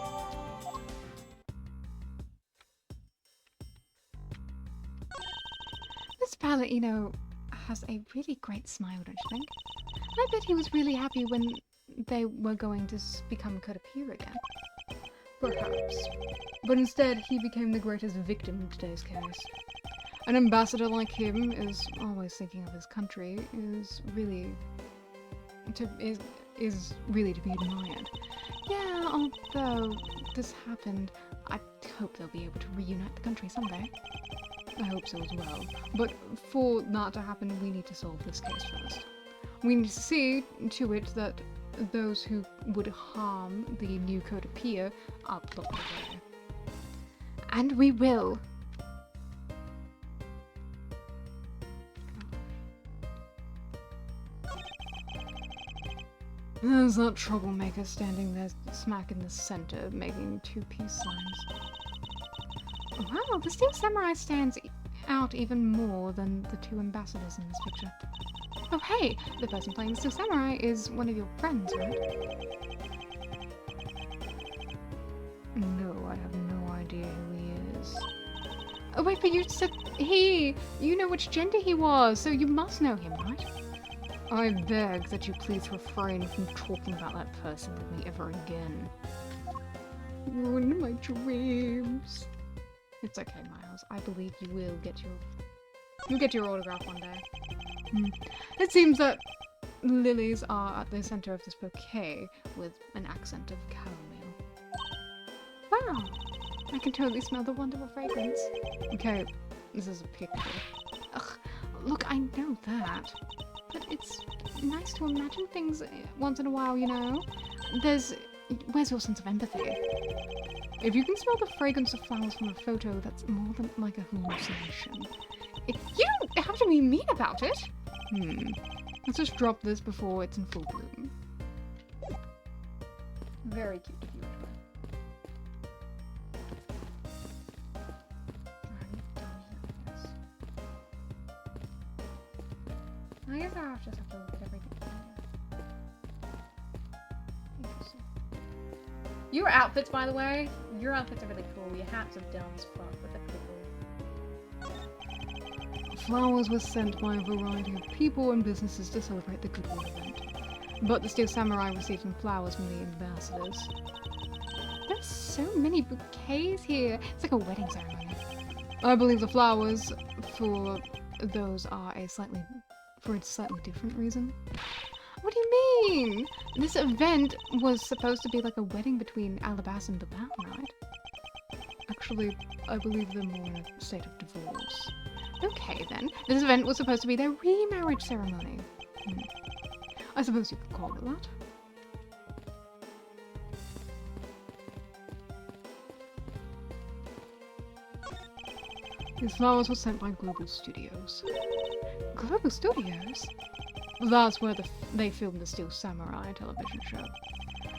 This pilot, you know, has a really great smile, don't you think? I bet he was really happy when they were going to become Kodapir again. Perhaps. But instead, he became the greatest victim in today's case. An ambassador like him is always thinking of his country, is really to be admired. Yeah, although this happened, I hope they'll be able to reunite the country someday. I hope so as well. But for that to happen, we need to solve this case first. We need to see to it that those who would harm the new code appear are blocked away. And we will. There's that troublemaker standing there smack in the center, making 2 peace signs. Wow, the Steel Samurai stands out even more than the 2 ambassadors in this picture. Oh hey, the person playing the Steel Samurai is one of your friends, right? No, I have no idea who he is. Oh wait, but you said he! You know which gender he was, so you must know him, right? I beg that you please refrain from talking about that person with me ever again. Ruin my dreams. It's okay, Miles. I believe you will get your autograph one day. It seems that lilies are at the center of this bouquet with an accent of chamomile. Wow! I can totally smell the wonderful fragrance. Okay, this is a picture. Ugh, look, I know that. But it's nice to imagine things once in a while, you know? Where's your sense of empathy? If you can smell the fragrance of flowers from a photo, that's more than like a hallucination. You don't have to be mean about it! Let's just drop this before it's in full bloom. Very cute of you, I guess I'll just have to look at everything. Interesting. Your outfits, by the way, your outfits are really cool. Your hats are dumb as fuck, but they're pretty cool. Flowers were sent by a variety of people and businesses to celebrate the Goodwill event. But the Steel Samurai received some flowers from the ambassadors. There's so many bouquets here. It's like a wedding ceremony. I believe the flowers for those are for a slightly different reason. What do you mean? This event was supposed to be like a wedding between Alabas and Babal, right? Actually, I believe they're more in a state of divorce. Okay then, this event was supposed to be their remarriage ceremony. I suppose you could call it that. These flowers were sent by Global Studios. Global Studios? That's where they filmed the Steel Samurai television show.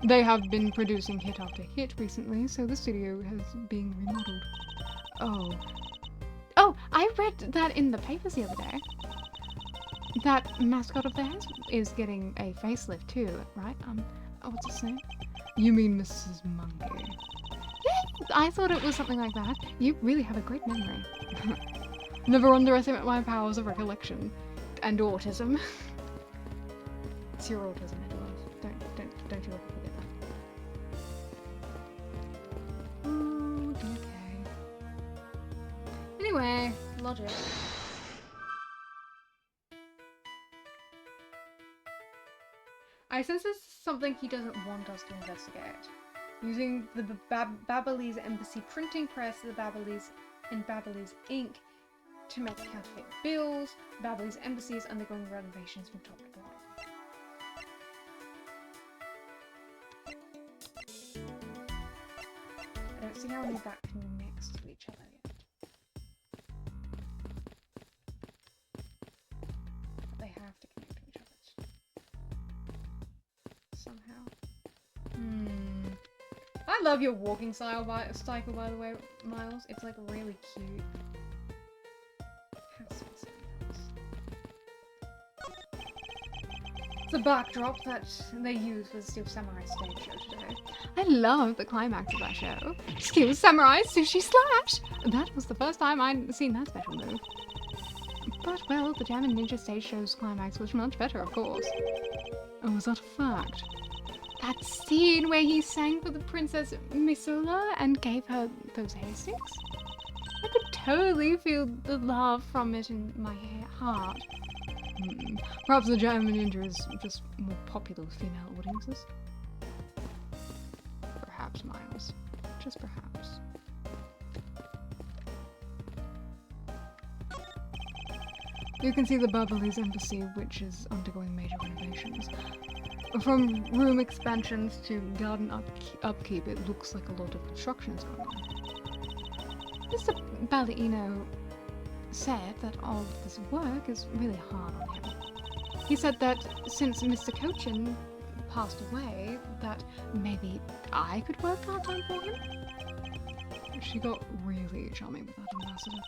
They have been producing hit after hit recently, so the studio has been remodeled. Oh, I read that in the papers the other day. That mascot of theirs is getting a facelift too, right? What's his name? You mean Mrs. Monkey? Yeah, I thought it was something like that. You really have a great memory. Never underestimate my powers of recollection. And autism. It's your autism, Edward. Don't you ever forget that. Oh, okay. Anyway, logic. I sense this is something he doesn't want us to investigate. Using the Babalese Embassy printing press, the Babalese and Babalese ink to make counterfeit bills, Babalese Embassy is undergoing renovations from top to bottom. I don't see how any of that connects to each other yet. But they have to connect to each other somehow. I love your walking cycle, by the way, Miles. It's like really cute. The backdrop that they use for the Steel Samurai stage show today. I love the climax of that show. Steel Samurai Sushi Slash! That was the first time I'd seen that special move. But, well, the German Ninja stage show's climax was much better, of course. Oh, is that a fact? That scene where he sang for the Princess Misula and gave her those hair sticks? I could totally feel the love from it in my heart. Perhaps the German Ninja is just more popular with female audiences. Perhaps, Miles. Just perhaps. You can see the Babalese Embassy, which is undergoing major renovations. From room expansions to garden upkeep, it looks like a lot of construction is going on. Mr. Ballerino said that all of this work is really hard on him. He said that since Mr. Cochin passed away, that maybe I could work part-time for him? She got really charming with that ambassador.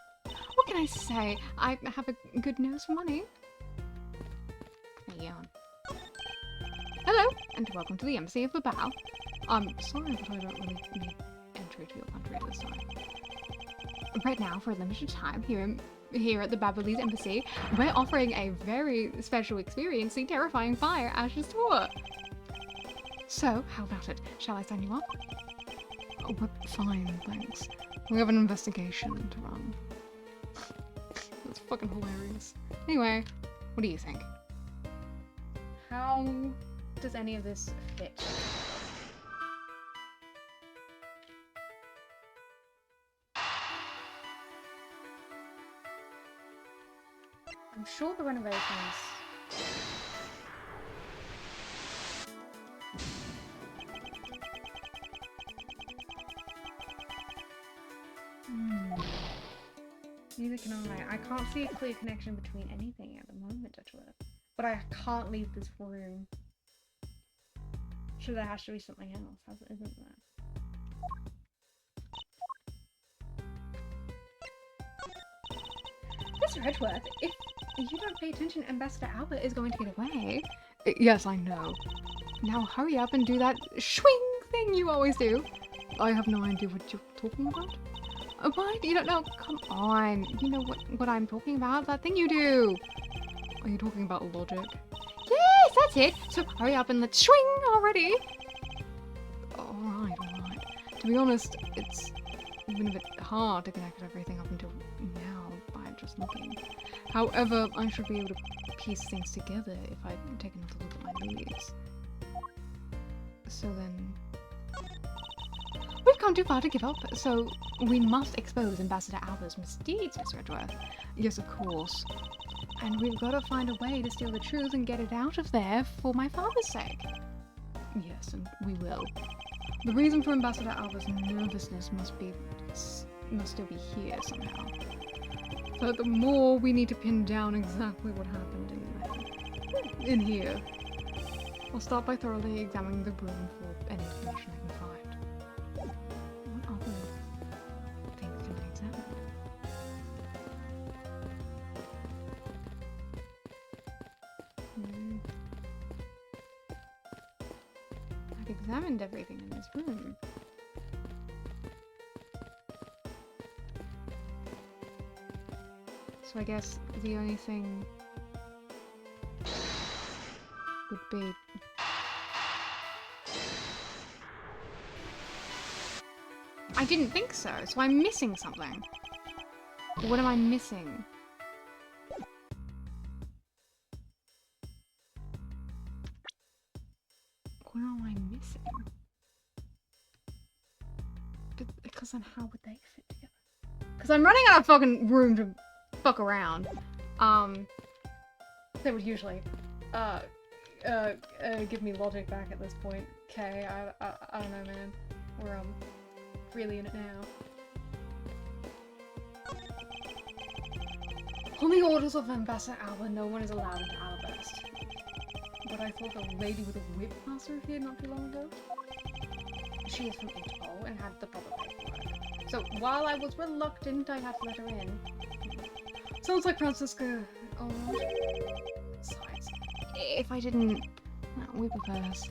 What can I say? I have a good nose for money. Yawn. Hello, and welcome to the Embassy of Babao. I'm sorry, but I don't really need entry to your country at this time. Right now, for a limited time, here at the Babalese Embassy, we're offering a very special experience, the terrifying fire ashes tour. So, how about it? Shall I sign you up? Oh, but fine, thanks. We have an investigation to run. That's fucking hilarious. Anyway, what do you think? How does any of this fit? I'm sure the renovations... Neither can I. I can't see a clear connection between anything at the moment, but I can't leave this room. Sure, there has to be something else, isn't there? Mr. Edgeworth, if you don't pay attention, Ambassador Albert is going to get away. Yes, I know. Now hurry up and do that swing thing you always do. I have no idea what you're talking about. What? You don't know? Come on. You know what I'm talking about? That thing you do. Are you talking about logic? Yes, that's it. So hurry up and let's swing already. Alright. To be honest, it's been a bit hard to connect everything up until now by just looking. However, I should be able to piece things together if I take another look at my leaves. So then... We've come too far to give up, so we must expose Ambassador Albert's misdeeds, Mr. Edgeworth. Yes, of course. And we've got to find a way to steal the truth and get it out of there for my father's sake. Yes, and we will. The reason for Ambassador Albert's nervousness must still be here somehow. Furthermore, we need to pin down exactly what happened in here. I'll start by thoroughly examining the room for any information I can find. What other things can I examine? I've examined everything in this room. So I guess the only thing would be... I didn't think so I'm missing something. What am I missing? What am I missing? Because then how would they fit together? Because I'm running out of fucking room to fuck around. They would usually give me logic back at this point. Okay, I don't know, man. We're really in it now. On the orders of Ambassador Albert, no one is allowed into Alabast. But I thought the lady with a whip passed her here not too long ago. She is from Interpol and had the proper paperwork. So while I was reluctant, I had to let her in. Sounds like Francisca. Oh. Besides, if I didn't whip of hers.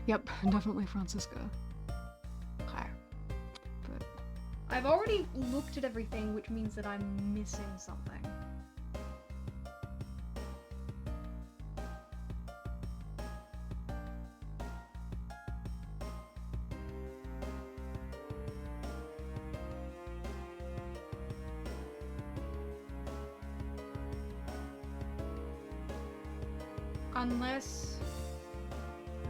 Yep, definitely Francisca. Okay. But I've already looked at everything, which means that I'm missing something. Unless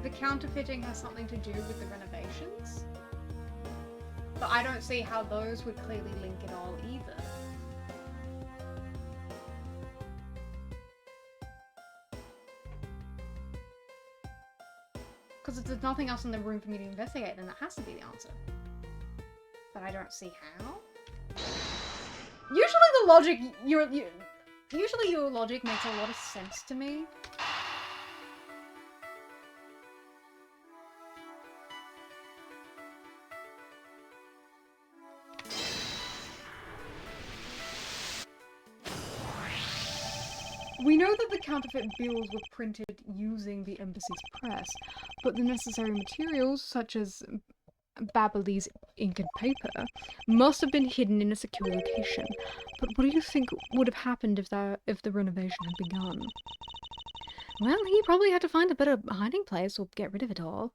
the counterfeiting has something to do with the renovations. But I don't see how those would clearly link at all either. there's nothing else in the room for me to investigate, then that has to be the answer. But I don't see how. Usually the logic, usually your logic makes a lot of sense to me. We know that the counterfeit bills were printed using the embassy's press, but the necessary materials, such as Babbly's ink and paper, must have been hidden in a secure location. But what do you think would have happened if the renovation had begun? Well, he probably had to find a better hiding place or get rid of it all.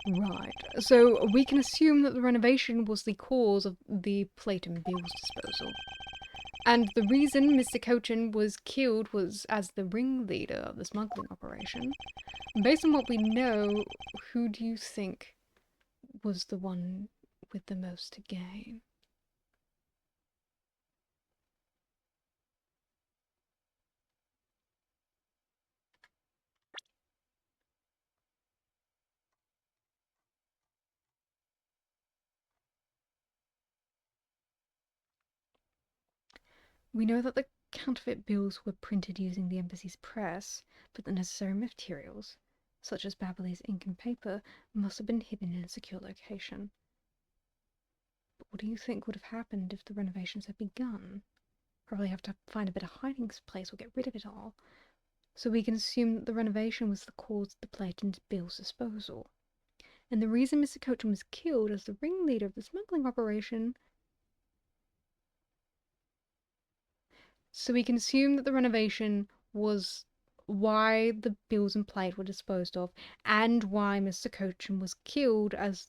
Right, so we can assume that the renovation was the cause of the plate and bills disposal. And the reason Mr. Cochin was killed was as the ringleader of the smuggling operation. Based on what we know, who do you think was the one with the most to gain? We know that the counterfeit bills were printed using the embassy's press, but the necessary materials, such as Babbly's ink and paper, must have been hidden in a secure location. But what do you think would have happened if the renovations had begun? Probably have to find a better hiding place or get rid of it all. So we can assume that the renovation was the cause of the plate and bills disposal. And the reason Mr. Cochin was killed as the ringleader of the smuggling operation. So we can assume that the renovation was why the bills and plate were disposed of, and why Mr. Cochin was killed as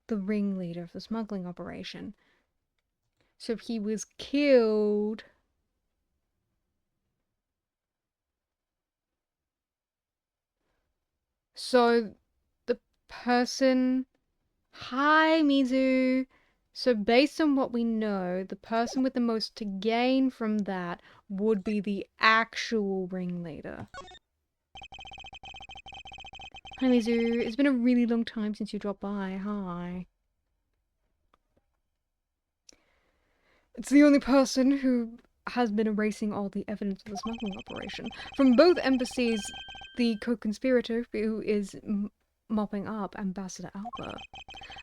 the ringleader of the smuggling operation. So he was killed. So the person. Hi, Mizu. So based on what we know, the person with the most to gain from that would be the actual ringleader. Hi, Mizu. It's been a really long time since you dropped by. Hi. It's the only person who has been erasing all the evidence of the smuggling operation. From both embassies, the co-conspirator who is mopping up Ambassador Alba.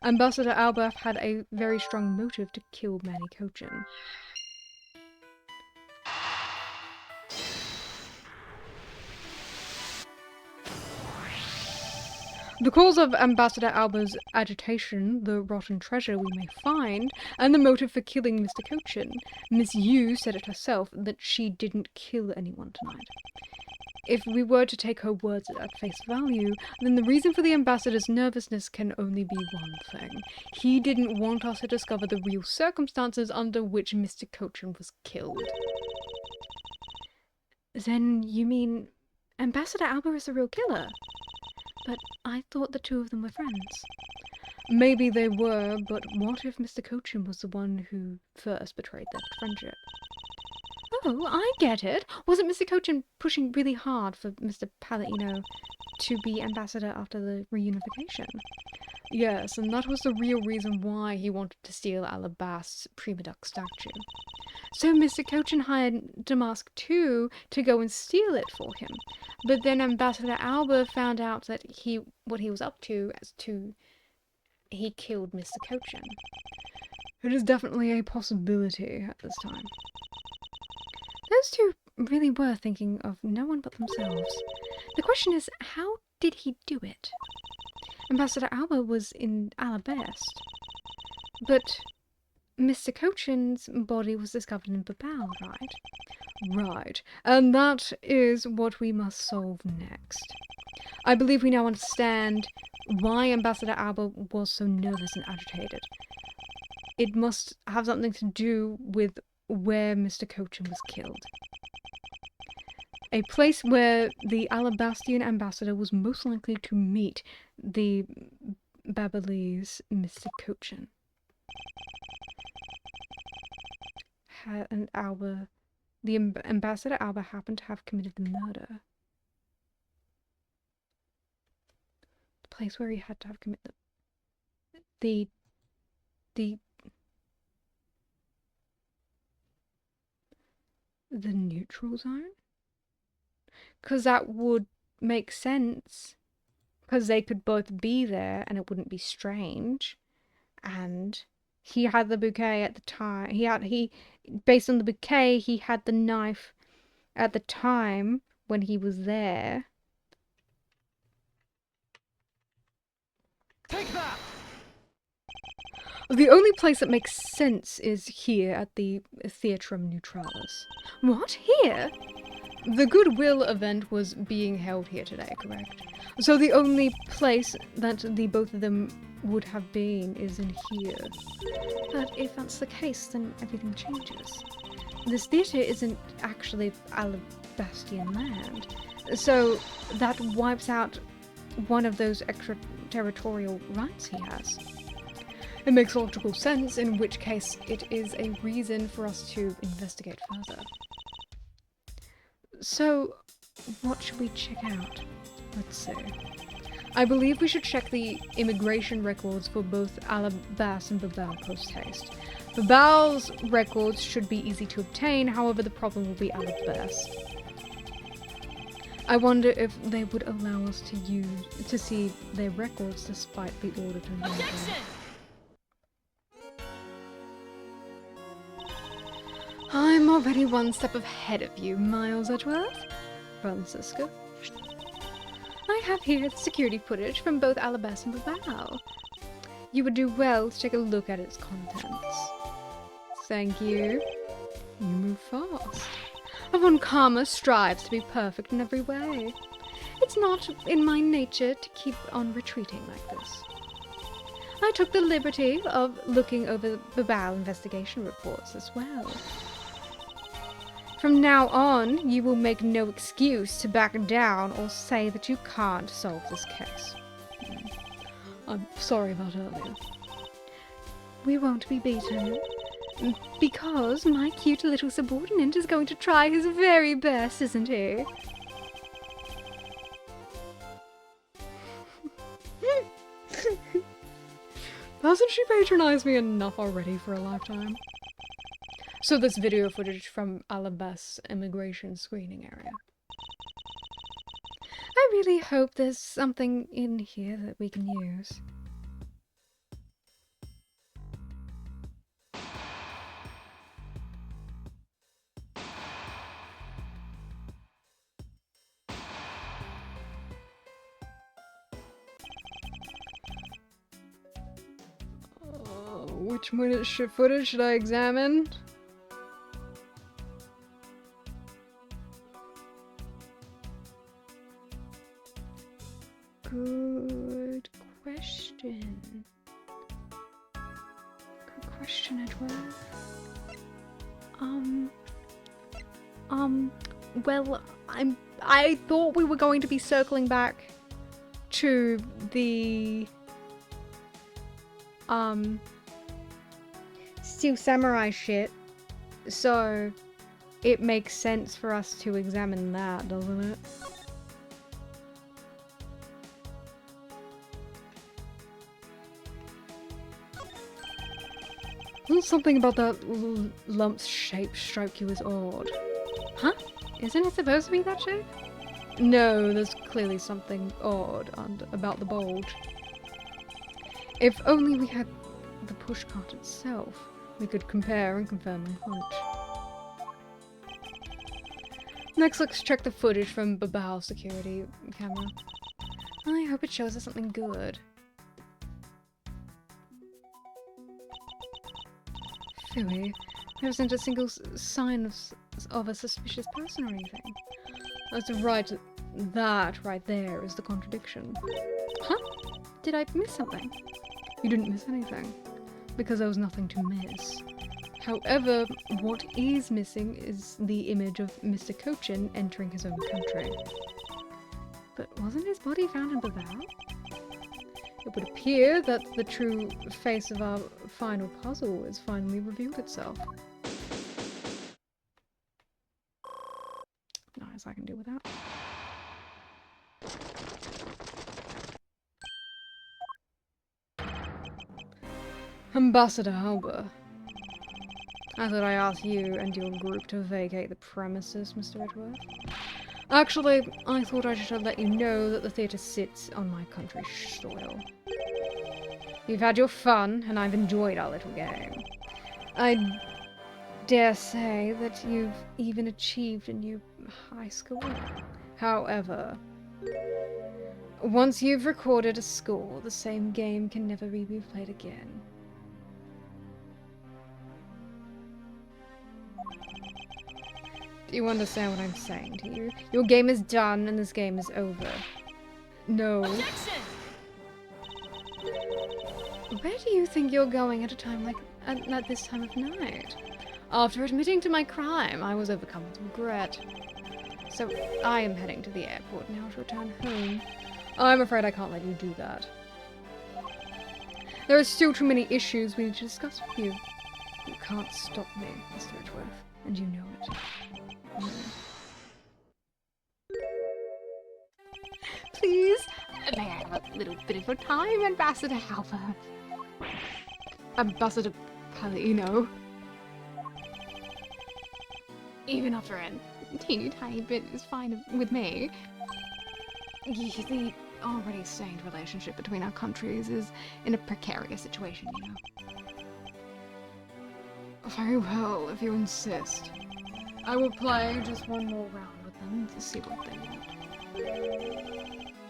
Ambassador Alba had a very strong motive to kill Manny Cochin. The cause of Ambassador Alba's agitation, the rotten treasure we may find, and the motive for killing Mr. Cochin. Miss Yu said it herself that she didn't kill anyone tonight. If we were to take her words at face value, then the reason for the ambassador's nervousness can only be one thing. He didn't want us to discover the real circumstances under which Mr. Cochin was killed. Then you mean Ambassador Alba is the real killer? But I thought the two of them were friends. Maybe they were, but what if Mr. Cochin was the one who first betrayed their friendship? Oh, I get it. Wasn't Mr. Cochin pushing really hard for Mr. Palladino to be ambassador after the reunification? Yes, and that was the real reason why he wanted to steal Alabast's Prima Duck statue. So Mr. Cochin hired Damask too to go and steal it for him. But then Ambassador Alba found out that what he was up to he killed Mr. Cochin. It is definitely a possibility at this time. Those two really were thinking of no one but themselves. The question is, how did he do it? Ambassador Alba was in Alabast, but Mr. Cochin's body was discovered in Babel, right? Right, and that is what we must solve next. I believe we now understand why Ambassador Alba was so nervous and agitated. It must have something to do with where Mr. Cochin was killed. A place where the Alabastian ambassador was most likely to meet the Babalese Mr. Cochin. And Alba, the ambassador Alba happened to have committed the murder. place where he had to have committed the neutral zone? Because that would make sense. Because they could both be there and it wouldn't be strange. And he had the bouquet at the time. Based on the bouquet, he had the knife at the time when he was there. Take that! The only place that makes sense is here at the Theatrum Neutralis. What? Here? The Goodwill event was being held here today, correct? So the only place that the both of them would have been is in here. But if that's the case, then everything changes. This theatre isn't actually Alabastian land, so that wipes out one of those extraterritorial rights he has. It makes logical sense, in which case it is a reason for us to investigate further. So, what should we check out? Let's see. I believe we should check the immigration records for both Alabas and Babel post-haste. Babel's records should be easy to obtain, however the problem will be Alabas. I wonder if they would allow us to see their records despite the order to remove them. I'm already one step ahead of you, Miles Edgeworth. Francisca. I have here the security footage from both Alabas and Babel. You would do well to take a look at its contents. Thank you. You move fast. Von Karma strives to be perfect in every way. It's not in my nature to keep on retreating like this. I took the liberty of looking over the Babel investigation reports as well. From now on, you will make no excuse to back down or say that you can't solve this case. I'm sorry about earlier. We won't be beaten. Because my cute little subordinate is going to try his very best, isn't he? Hasn't she patronized me enough already for a lifetime? So this video footage from Alabas immigration screening area. I really hope there's something in here that we can use. Which footage should I examine? Good question. Good question, Edgeworth. Well, I thought we were going to be circling back to the Steel Samurai shit, so it makes sense for us to examine that, doesn't it? Something about that lump's shape strike you as odd. Huh? Isn't it supposed to be that shape? No, there's clearly something odd about the bulge. If only we had the pushcart itself, we could compare and confirm my hunch. Next, let's check the footage from Babal's security camera. I hope it shows us something good. Phooey, there isn't a single sign of a suspicious person or anything. That's right, that right there is the contradiction. Huh? Did I miss something? You didn't miss anything, because there was nothing to miss. However, what is missing is the image of Mr. Cochin entering his own country. But wasn't his body found in Babel? It would appear that the true face of our final puzzle has finally revealed itself. Nice, I can deal with that. Ambassador Alba. I thought I asked you and your group to vacate the premises, Mr. Edgeworth. Actually, I thought I should let you know that the theatre sits on my country's soil. You've had your fun, and I've enjoyed our little game. I dare say that you've even achieved a new high score. However, once you've recorded a score, the same game can never be played again. Do you understand what I'm saying to you? Your game is done and this game is over. No. Objection! Where do you think you're going at a time like at this time of night? After admitting to my crime, I was overcome with regret. So I am heading to the airport now to return home. I'm afraid I can't let you do that. There are still too many issues we need to discuss with you. You can't stop me, Mr. Edgeworth, and you know it. Please, may I have a little bit of your time, Ambassador Alba? Ambassador Palino. Even after a teeny tiny bit is fine with me. The already strained relationship between our countries is in a precarious situation, you know. Very well, if you insist. I will play just one more round with them to see what they want.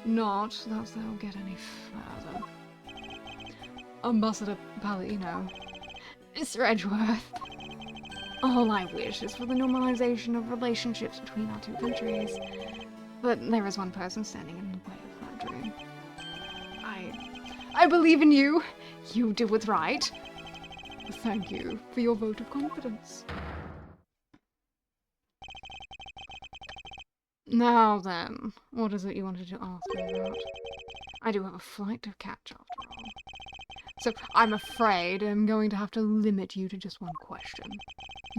Not that they'll get any further. Ambassador Palino. Mr. Edgeworth. All I wish is for the normalization of relationships between our two countries. But there is one person standing in the way of that dream. I believe in you. You do what's right. Thank you for your vote of confidence. Now then, what is it you wanted to ask me about? I do have a flight to catch after all. So I'm afraid I'm going to have to limit you to just one question.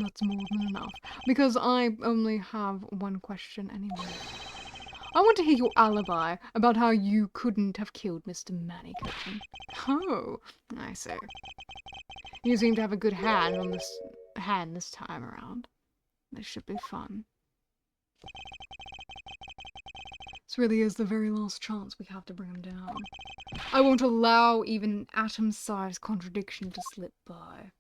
That's more than enough, because I only have one question anyway. I want to hear your alibi about how you couldn't have killed Mr. Mannycoton. Oh, I see. You seem to have a good hand this time around. This should be fun. This really is the very last chance we have to bring him down. I won't allow even an atom-sized contradiction to slip by.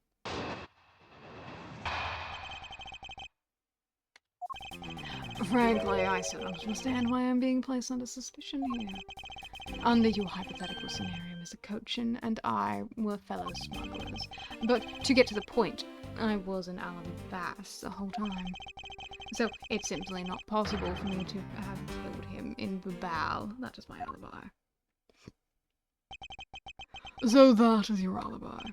Frankly, I still don't understand why I'm being placed under suspicion here. Under your hypothetical scenario, Mr. Cochin and I were fellow smugglers. But to get to the point, I was an Alan Bass the whole time. So it's simply not possible for me to have killed him in Babal. That is my alibi. So that is your alibi.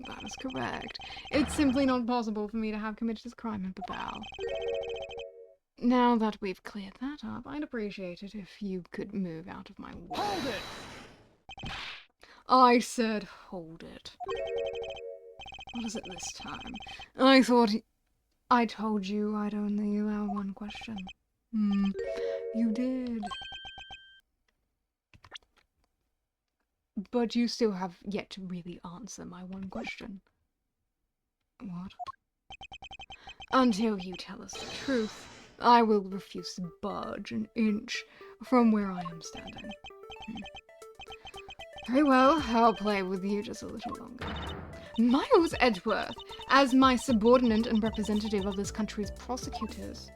That is correct. It's simply not possible for me to have committed this crime in Babal. Now that we've cleared that up, I'd appreciate it if you could move out of my way. Hold it! I said hold it. What is it this time? I thought I told you I'd only allow one question. You did. But you still have yet to really answer my one question. What? Until you tell us the truth, I will refuse to budge an inch from where I am standing. Very well, I'll play with you just a little longer. Miles Edgeworth, as my subordinate and representative of this country's prosecutors.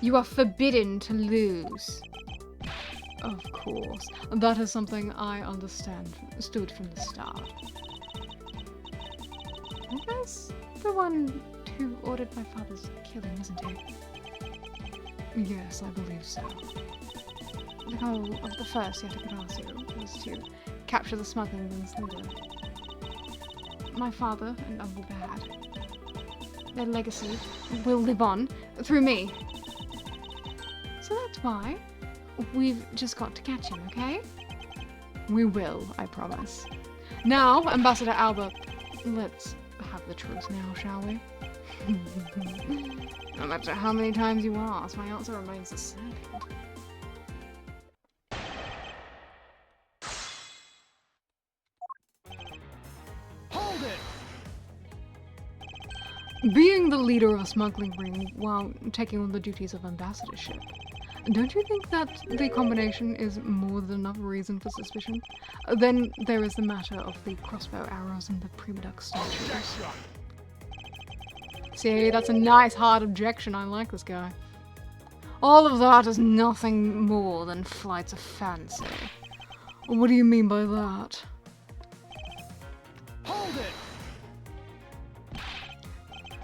You are forbidden to lose. Of course, that is something I understood from the start. That's the one who ordered my father's killing, isn't he? Yes, I believe so. The goal of the first Yatakarasio was to capture the smuggling wing's leader. My father and Uncle Bad. Their legacy will live on through me. So that's why we've just got to catch him, okay? We will, I promise. Now, Ambassador Alba, let's have the truth now, shall we? No matter how many times you ask, my answer remains the same. Being the leader of a smuggling ring while taking on the duties of ambassadorship, don't you think that the combination is more than enough reason for suspicion? Then there is the matter of the crossbow arrows and the prima duck statues. See, that's a nice hard objection. I like this guy. All of that is nothing more than flights of fancy. What do you mean by that? Hold it!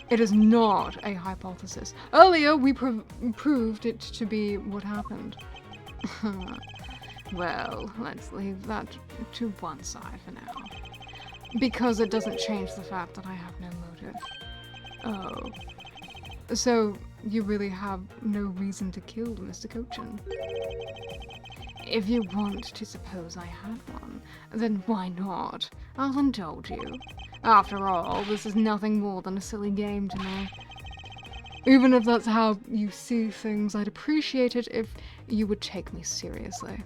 It is not a hypothesis. Earlier, we proved it to be what happened. Well, let's leave that to one side for now. Because it doesn't change the fact that I have no motive. Oh. So, you really have no reason to kill Mr. Cochin? If you want to suppose I had one, then why not? I'll indulge you. After all, this is nothing more than a silly game to me. Even if that's how you see things, I'd appreciate it if you would take me seriously.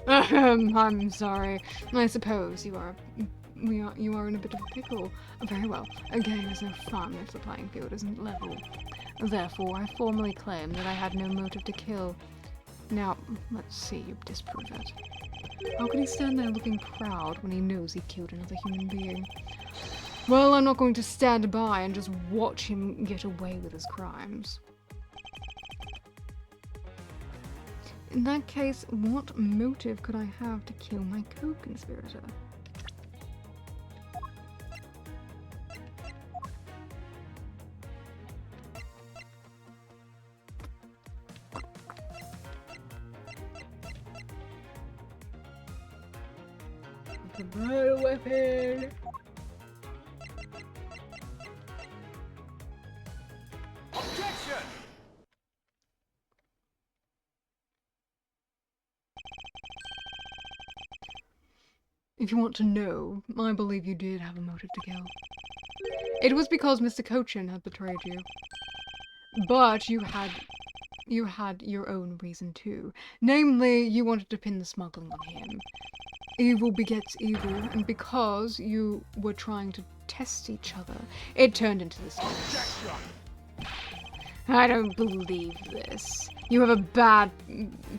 I'm sorry. I suppose you are in a bit of a pickle. Very well. A game is no fun if the playing field isn't level. Therefore, I formally claim that I had no motive to kill. Now, let's see you disprove it. How can he stand there looking proud when he knows he killed another human being? Well, I'm not going to stand by and just watch him get away with his crimes. In that case, what motive could I have to kill my co-conspirator? Provide a weapon! Objection! If you want to know, I believe you did have a motive to kill. It was because Mr. Cochin had betrayed you. But you had your own reason too. Namely, you wanted to pin the smuggling on him. Evil begets evil, and because you were trying to test each other, it turned into this mess. I don't believe this. You have a bad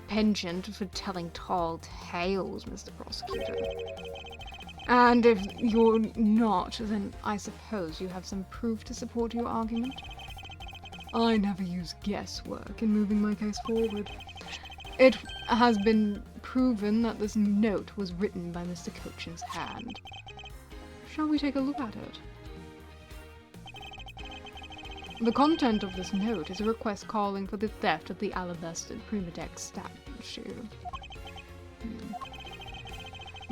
penchant for telling tall tales, Mr. Prosecutor. And if you're not, then I suppose you have some proof to support your argument? I never use guesswork in moving my case forward. It has been proven that this note was written by Mr. Cochin's hand. Shall we take a look at it? The content of this note is a request calling for the theft of the alabaster prima deck statue.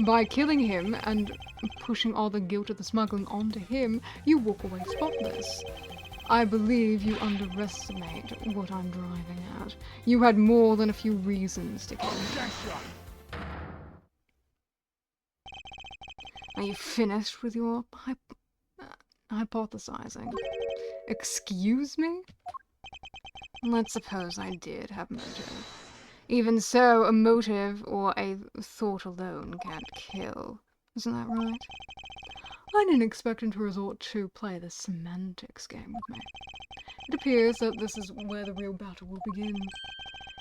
By killing him and pushing all the guilt of the smuggling onto him, you walk away spotless. I believe you underestimate what I'm driving at. You had more than a few reasons to kill me. Are you finished with your hypothesizing? Excuse me? Let's suppose I did have motive. Even so, a motive or a thought alone can't kill. Isn't that right? I didn't expect him to resort to play this semantics game with me. It appears that this is where the real battle will begin.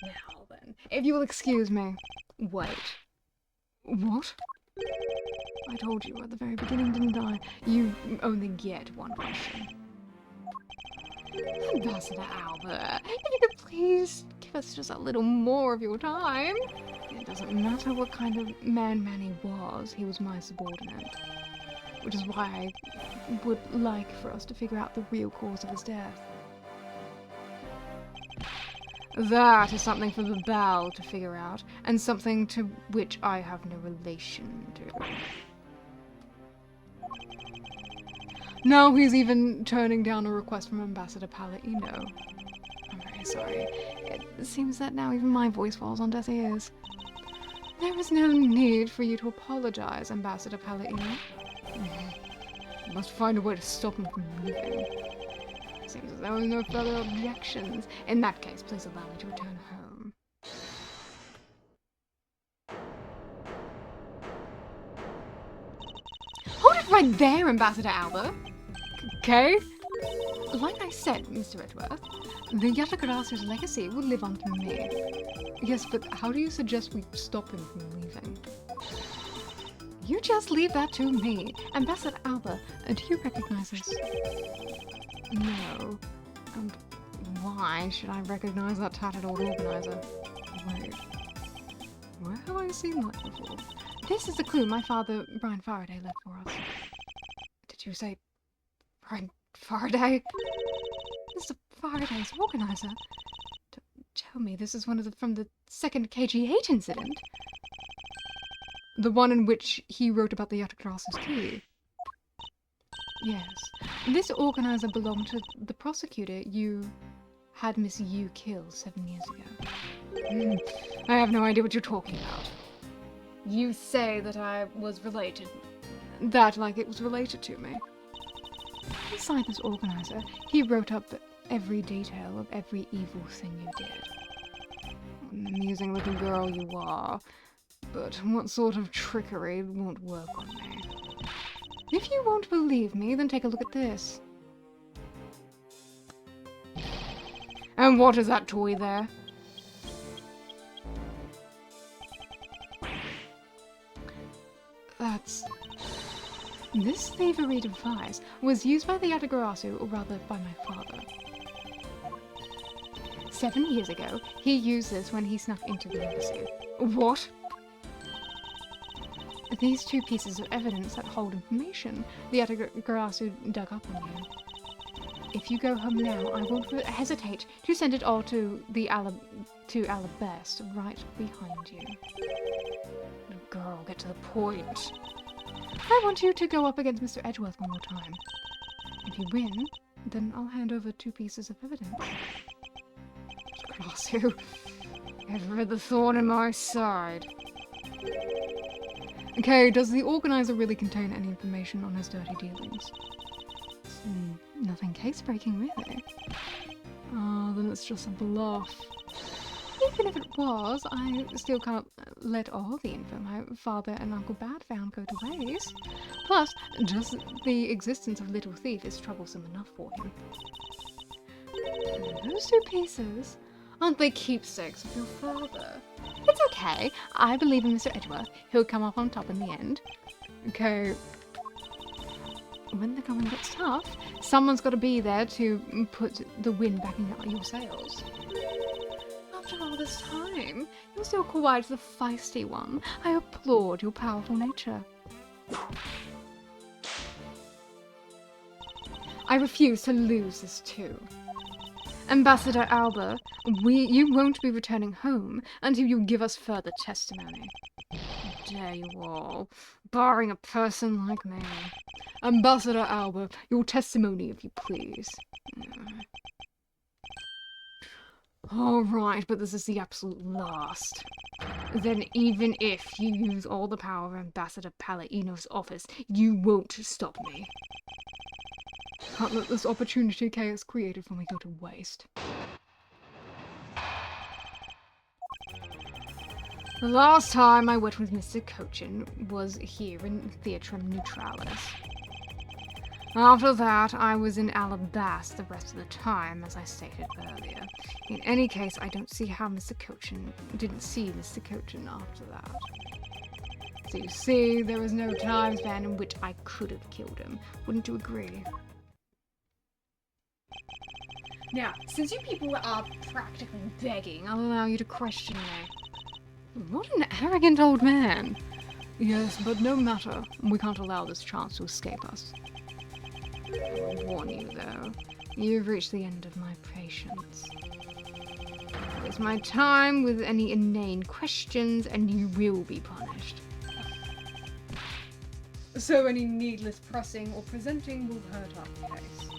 Now then, if you will excuse me. Wait. What? I told you at the very beginning, didn't I? You only get one question. Ambassador Albert, if you could please give us just a little more of your time. It doesn't matter what kind of man he was, he was my subordinate. Which is why I would like for us to figure out the real cause of his death. That is something for the Bell to figure out, and something to which I have no relation to. Now he's even turning down a request from Ambassador Palladino. I'm very sorry. It seems that now even my voice falls on deaf ears. There is no need for you to apologize, Ambassador Palladino. I must find a way to stop him from leaving. Seems as there were no further objections. In that case, please allow me to return home. Hold it! Right there, Ambassador Alba. Okay? Like I said, Mr. Edgeworth, the Yatakarasu's legacy will live on through me. Yes, but how do you suggest we stop him from leaving? You just leave that to me. Ambassador Alba, do you recognize this? No. And why should I recognize that tattered old organizer? Wait. Where have I seen that before? This is the clue my father, Brian Faraday, left for us. Did you say Brian Faraday? Mr. Faraday's organizer? Tell me this is one of the from the second KG8 incident? The one in which he wrote about the Yatakarasu's key? Yes. This organizer belonged to the prosecutor you had Miss Yu kill 7 years ago. I have no idea what you're talking about. You say that I was related. That like it was related to me. Inside this organizer, he wrote up every detail of every evil thing you did. An amusing little girl you are, but what sort of trickery won't work on me? If you won't believe me, then take a look at this. And what is that toy there? That's... This thievery device was used by the Yatagarasu, or rather by my father. 7 years ago, he used this when he snuck into the embassy. What? These two pieces of evidence that hold information the Yatagarasu dug up on you. If you go home now, I won't hesitate to send it all to the Alabest right behind you. Girl, get to the point. I want you to go up against Mr. Edgeworth one more time. If you win, then I'll hand over 2 pieces of evidence. Cross you. Ever the thorn in my side. Okay, does the organizer really contain any information on his dirty dealings? Nothing case-breaking, really. Oh, then it's just a bluff. Even if it was, I still can't let all the info my father and Uncle Bad found go to waste. Plus, just the existence of Little Thief is troublesome enough for him. Those 2 pieces, aren't they keepsakes of your father? It's okay. I believe in Mr. Edgeworth. He'll come up on top in the end. Okay. When the going gets tough, someone's got to be there to put the wind back in your sails. After all this time, you're still quite the feisty one. I applaud your powerful nature. I refuse to lose this too. Ambassador Alba, you won't be returning home until you give us further testimony. How dare you all, barring a person like me. Ambassador Alba, your testimony, if you please. All right, but this is the absolute last. Then even if you use all the power of Ambassador Palladino's office, you won't stop me. Can't let this opportunity chaos created for me go to waste. The last time I went with Mr. Cochin was here in Theatrum Neutralis. After that, I was in Alabast the rest of the time, as I stated earlier. In any case, I don't see how Mr. Cochin didn't see Mr. Cochin after that. So you see, there was no time span in which I could have killed him. Wouldn't you agree? Now, since you people are practically begging, I'll allow you to question me. What an arrogant old man. Yes, but no matter. We can't allow this chance to escape us. I'll warn you, though. You've reached the end of my patience. Waste my time with any inane questions, and you will be punished. So any needless pressing or presenting will hurt our case.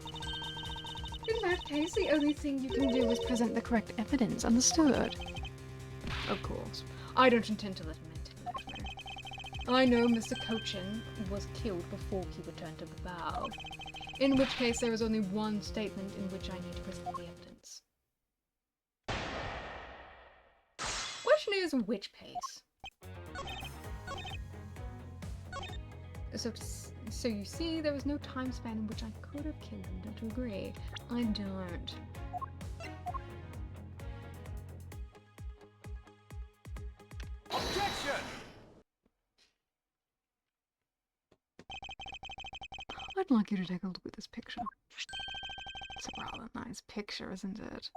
In that case, the only thing you can do is present the correct evidence, understood? Of course. I don't intend to let him intimidate me. I know Mr. Cochin was killed before he returned to the bow. In which case, there is only one statement in which I need to present the evidence. Question is, which pace? So you see, there was no time span in which I could have killed him, don't you agree? I don't. Objection! I'd like you to take a look at this picture. It's a rather nice picture, isn't it?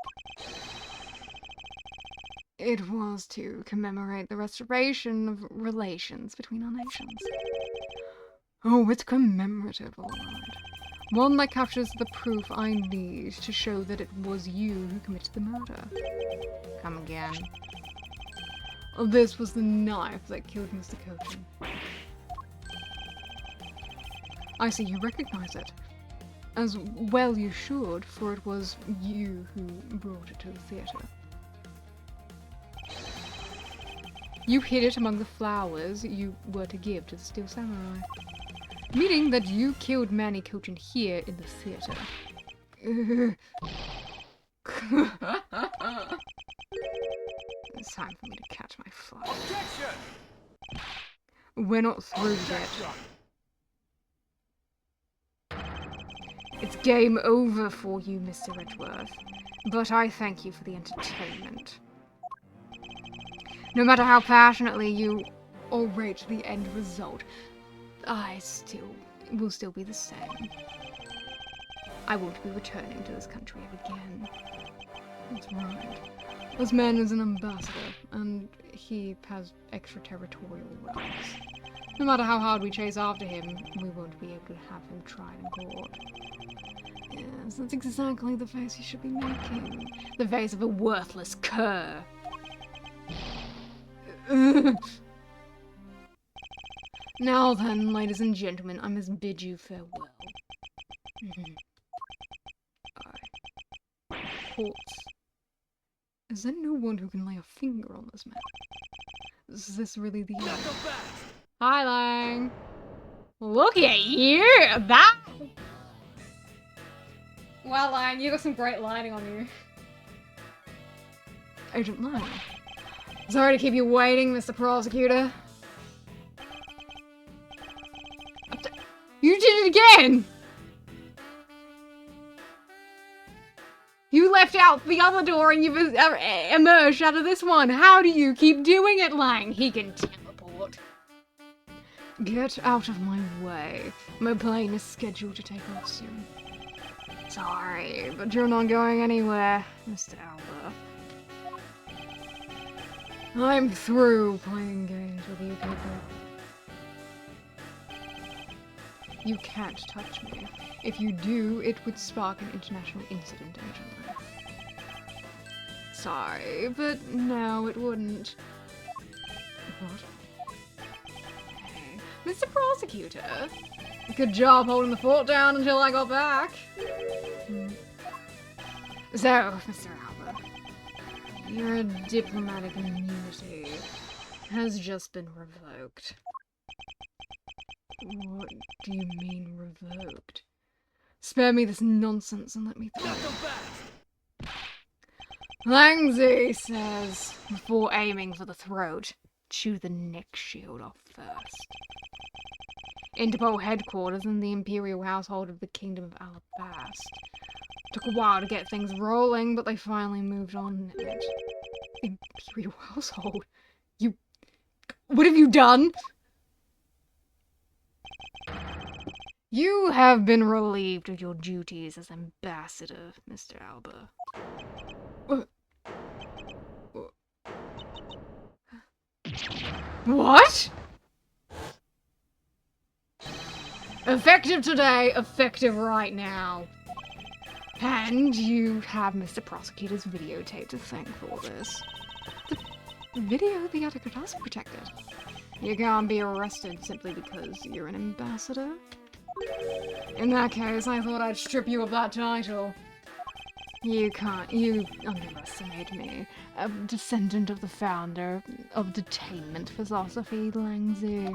It was to commemorate the restoration of relations between our nations. Oh, it's commemorative, all right. One that captures the proof I need to show that it was you who committed the murder. Come again. This was the knife that killed Mr. Cochin. I see you recognize it. As well you should, for it was you who brought it to the theatre. You hid it among the flowers you were to give to the Steel Samurai. Meaning that you killed Manny Cochin here in the theatre. It's time for me to catch my fly. Objection! We're not through yet. It's game over for you, Mr. Edgeworth. But I thank you for the entertainment. No matter how passionately you orate the end result, I will still be the same. I won't be returning to this country again. That's right. This man is an ambassador, and he has extraterritorial rights. No matter how hard we chase after him, we won't be able to have him tried in court. Yes, that's exactly the face you should be making. The face of a worthless cur. Now then, ladies and gentlemen, I must bid you farewell. Courts. Is there no one who can lay a finger on this man? Is this really the end? Hi, Lang! Look at you! That... Well, Lang, you got some great lighting on you. Agent Lang. Sorry to keep you waiting, Mr. Prosecutor. You did it again! You left out the other door and you've emerged out of this one. How do you keep doing it, Lang? He can teleport. Get out of my way. My plane is scheduled to take off soon. Sorry, but you're not going anywhere, Mr. Alba. I'm through playing games with you people. You can't touch me. If you do, it would spark an international incident, Agent Lang. Sorry, but no, it wouldn't. What? Hey, Mr. Prosecutor. Good job holding the fort down until I got back. So, Mr. Alba, your diplomatic immunity has just been revoked. What do you mean revoked? Spare me this nonsense and let me through. Langzy says, before aiming for the throat, chew the neck shield off first. Interpol headquarters in the Imperial household of the Kingdom of Alabast. Took a while to get things rolling, but they finally moved on it. Imperial household? You... What have you done? You have been relieved of your duties as ambassador, Mr. Alba. What? Effective today, effective right now. And you have Mr. Prosecutor's videotape to thank for this. The video the etiquette has protected. You can't be arrested simply because you're an ambassador. In that case, I thought I'd strip you of that title. You underestimate me. A descendant of the founder of detainment philosophy, Langzy.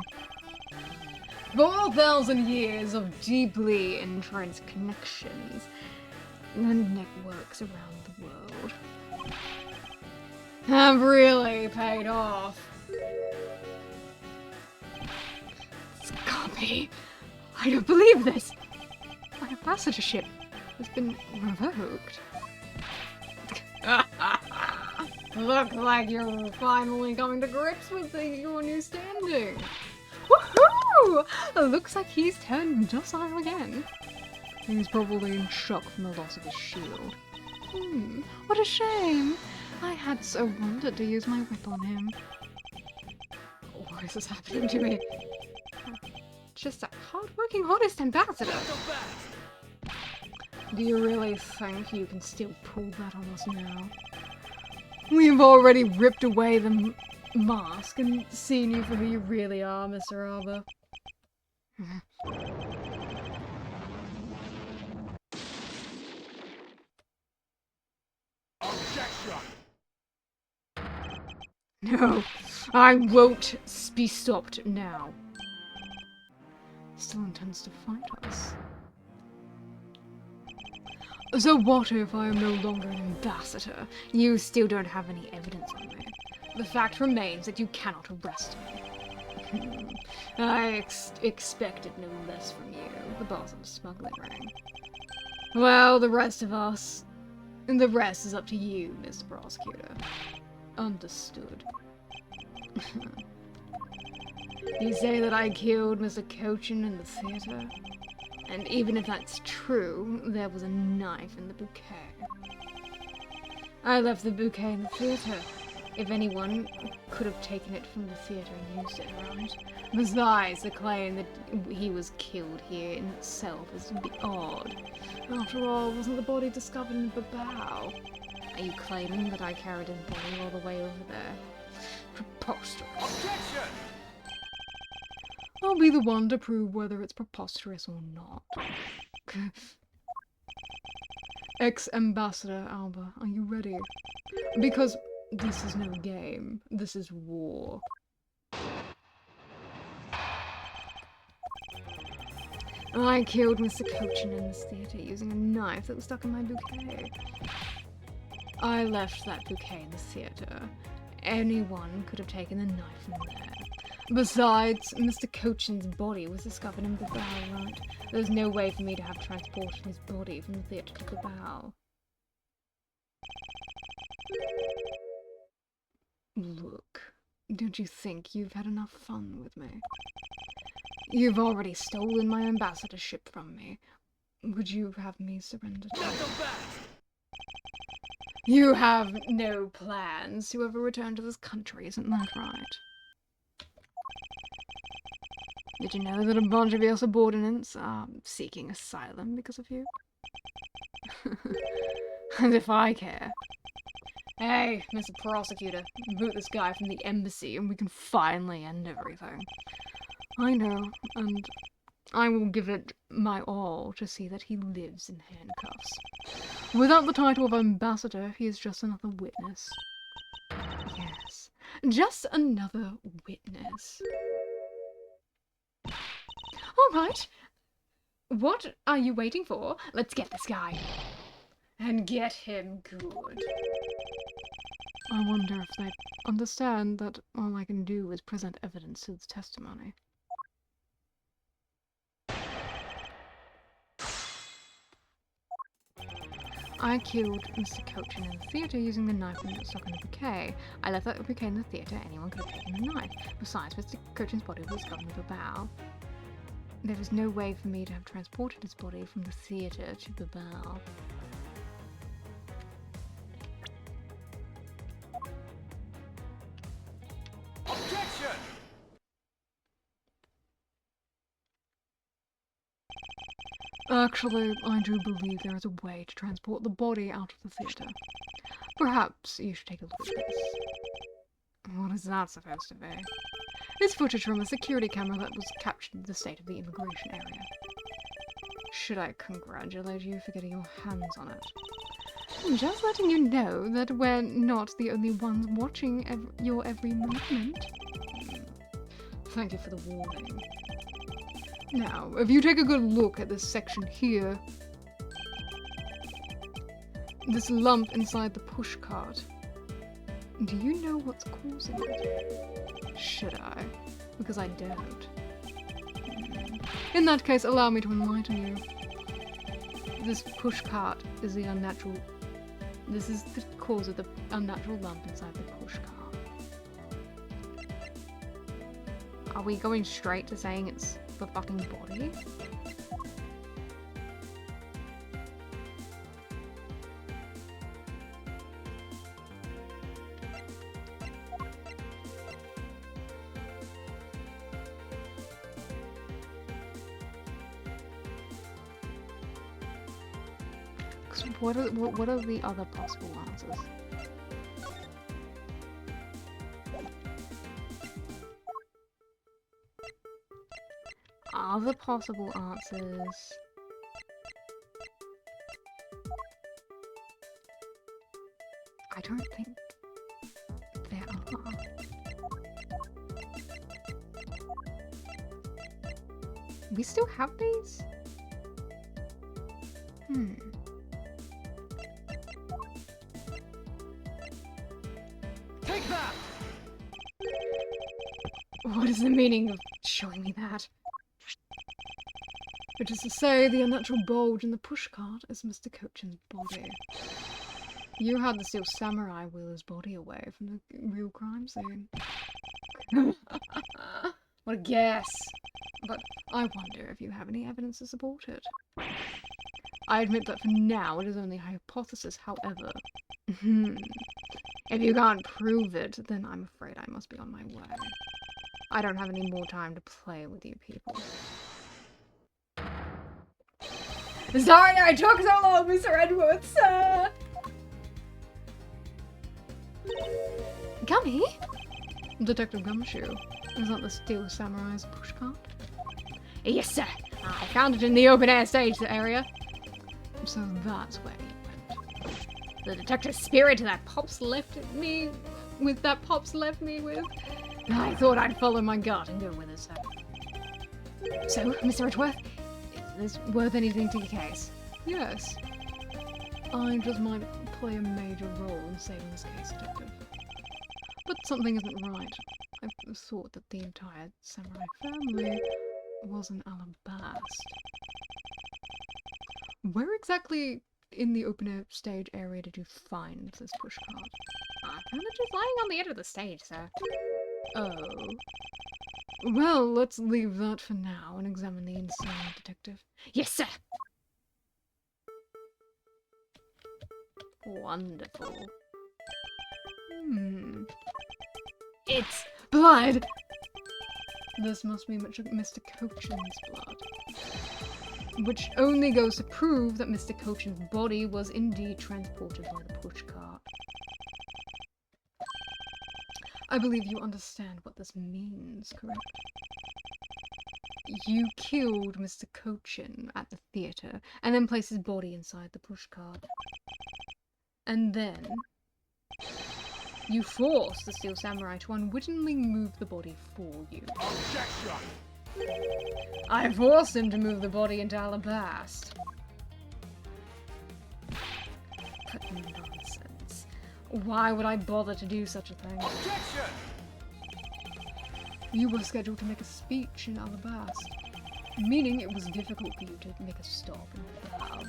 4,000 years of deeply entrenched connections and networks around the world have really paid off. Scummy. I don't believe this! My ambassadorship has been revoked. Look like you're finally coming to grips with your new standing. Woohoo! Looks like he's turned docile again. He's probably in shock from the loss of his shield. What a shame. I had so wanted to use my whip on him. Why is this happening to me? Just a hard-working hottest ambassador. Do you really think you can still pull that on us now? We've already ripped away the mask and seen you for who you really are, Mr. Arbor. Objection! No, I won't be stopped now. Still intends to fight us. So what if I am no longer an ambassador? You still don't have any evidence on me. The fact remains that you cannot arrest me. I expected no less from you, the boss of a smuggling ring. Well, the rest is up to you, Mr. Prosecutor. Understood. You say that I killed Mr. Cochin in the theater? And even if that's true, there was a knife in the bouquet. I left the bouquet in the theater. If anyone could have taken it from the theater and used it, right? Besides, the claim that he was killed here in itself is a bit odd. After all, wasn't the body discovered in Babao? Are you claiming that I carried his body all the way over there? Preposterous. Objection! I'll be the one to prove whether it's preposterous or not. Ex-Ambassador Alba, are you ready? Because this is no game. This is war. I killed Mr. Cochin in this theater using a knife that was stuck in my bouquet. I left that bouquet in the theater. Anyone could have taken the knife from there. Besides, Mr. Cochin's body was discovered in Babao, right? There's no way for me to have transported his body from the theatre to Babao. Look, don't you think you've had enough fun with me? You've already stolen my ambassadorship from me. Would you have me surrender to you? You have no plans to ever return to this country, isn't that right? Did you know that a bunch of your subordinates are seeking asylum because of you? And if I care. Hey, Mr. Prosecutor, boot this guy from the embassy and we can finally end everything. I know, and I will give it my all to see that he lives in handcuffs. Without the title of ambassador, he is just another witness. Yes, just another witness. Alright. What are you waiting for? Let's get this guy. And get him good. I wonder if they understand that all I can do is present evidence to the testimony. I killed Mr. Cochin in the theatre using the knife that was stuck in the bouquet. I left that bouquet in the theatre, anyone could have taken the knife. Besides, Mr. Cochin's body was discovered in the Babao. There was no way for me to have transported his body from the theatre to Babao. Objection! Actually, I do believe there is a way to transport the body out of the theatre. Perhaps you should take a look at this. What is that supposed to be? It's footage from a security camera that was captured in the state of the immigration area. Should I congratulate you for getting your hands on it? Just letting you know that we're not the only ones watching your every movement. Thank you for the warning. Now, if you take a good look at this section here, this lump inside the pushcart, do you know what's causing it? Should I? Because I don't. In that case, allow me to enlighten you. This pushcart is the unnatural... This is the cause of the unnatural lump inside the pushcart. Are we going straight to saying it's the fucking body? What are the other possible answers? Other possible answers... I don't think there are. We still have these? Take that! What is the meaning of showing me that? Which is to say, the unnatural bulge in the pushcart is Mr. Cochin's body. You had the Steel Samurai wheel his body away from the real crime scene. What a guess! But I wonder if you have any evidence to support it. I admit that for now it is only a hypothesis, however. If you can't prove it, then I'm afraid I must be on my way. I don't have any more time to play with you people. Sorry I took so long, Mr. Edwards! Gummy? Detective Gumshoe. Is that the Steel Samurai's pushcart? Yes, sir. I found it in the open-air stage area. So that's where you went. The detective spirit that Pops left me with. I thought I'd follow my gut and go with it, sir. So, Mr. Edgeworth, is this worth anything to your case? Yes. I just might play a major role in saving this case, detective. But something isn't right. I thought that the entire samurai family was an Alabast. Where exactly in the open-air stage area did you find this pushcart? I found it just lying on the edge of the stage, sir. Oh. Well, let's leave that for now and examine the inside, detective. Yes, sir! Wonderful. It's blood! This must be Mr. Cochin's blood. Which only goes to prove that Mr. Cochin's body was indeed transported by the pushcart. I believe you understand what this means, correct? You killed Mr. Cochin at the theatre, and then placed his body inside the pushcart. And then you forced the Steel Samurai to unwittingly move the body for you. Objection! I forced him to move the body into Alabast. But nonsense. Why would I bother to do such a thing? Objection! You were scheduled to make a speech in Alabast, meaning it was difficult for you to make a stop and bow.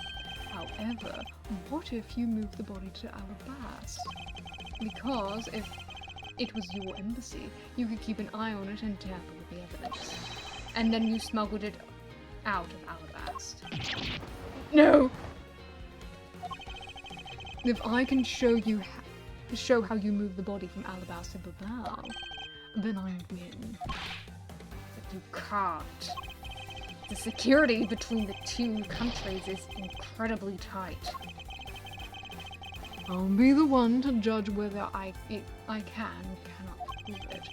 However, what if you moved the body to Alabast? Because if it was your embassy, you could keep an eye on it and tamper with the evidence. And then you smuggled it out of Alabast. No! If I can show how you move the body from Alabast to Bilbao, then I win. But you can't. The security between the two countries is incredibly tight. I'll be the one to judge whether I can or cannot prove it.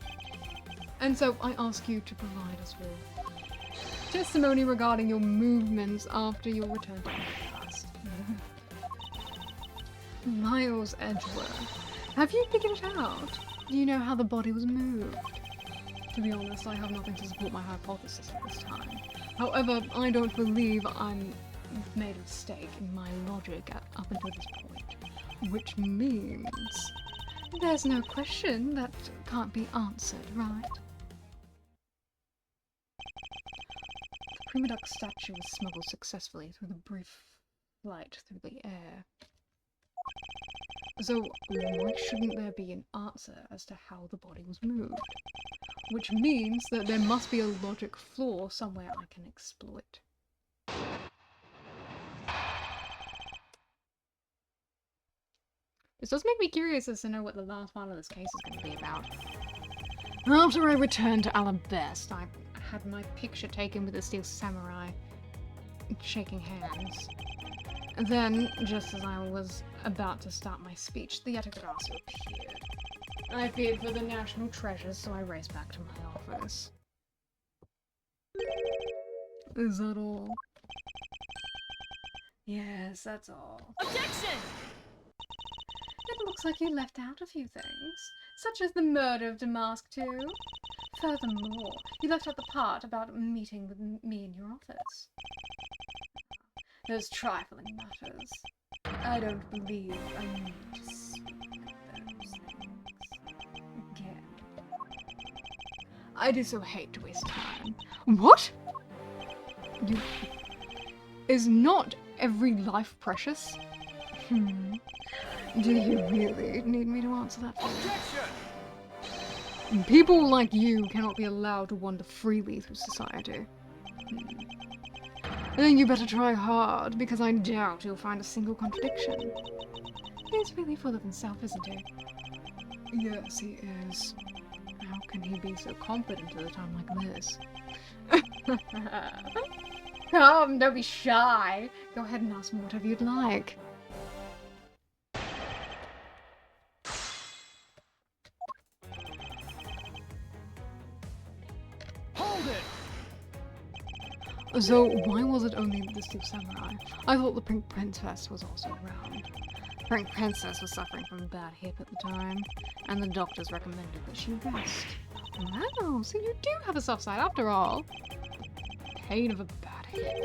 And so I ask you to provide us with testimony regarding your movements after your return to Belfast. Miles Edgeworth, have you figured it out? Do you know how the body was moved? To be honest, I have nothing to support my hypothesis at this time. However, I don't believe I've made a mistake in my logic up until this point. Which means there's no question that can't be answered, right? prima duck statue was smuggled successfully through the brief flight through the air. So, why shouldn't there be an answer as to how the body was moved? Which means that there must be a logic flaw somewhere I can exploit. This does make me curious as to know what the last part of this case is going to be about. After I returned to Alabest, I had my picture taken with the steel samurai, shaking hands. Then, just as I was about to start my speech, the Yatagarasu appeared. I feared for the national treasures, so I raced back to my office. Is that all? Yes, that's all. Objection! It looks like you left out a few things, such as the murder of Damask too. Furthermore, you left out the part about meeting with me in your office. Those trifling matters. I don't believe I need to speak of those things again. I do so hate to waste time. What? You... Is not every life precious? Do you really need me to answer that for you? People like you cannot be allowed to wander freely through society. Then you better try hard, because I doubt you'll find a single contradiction. He's really full of himself, isn't he? Yes, he is. How can he be so confident at a time like this? Come, don't be shy. Go ahead and ask me whatever you'd like. Hold it! So, why was it only the steel samurai? I thought the Pink Princess was also around. The Pink Princess was suffering from a bad hip at the time, and the doctors recommended that she rest. Wow, so you do have a soft side after all. Pain of a bad hip.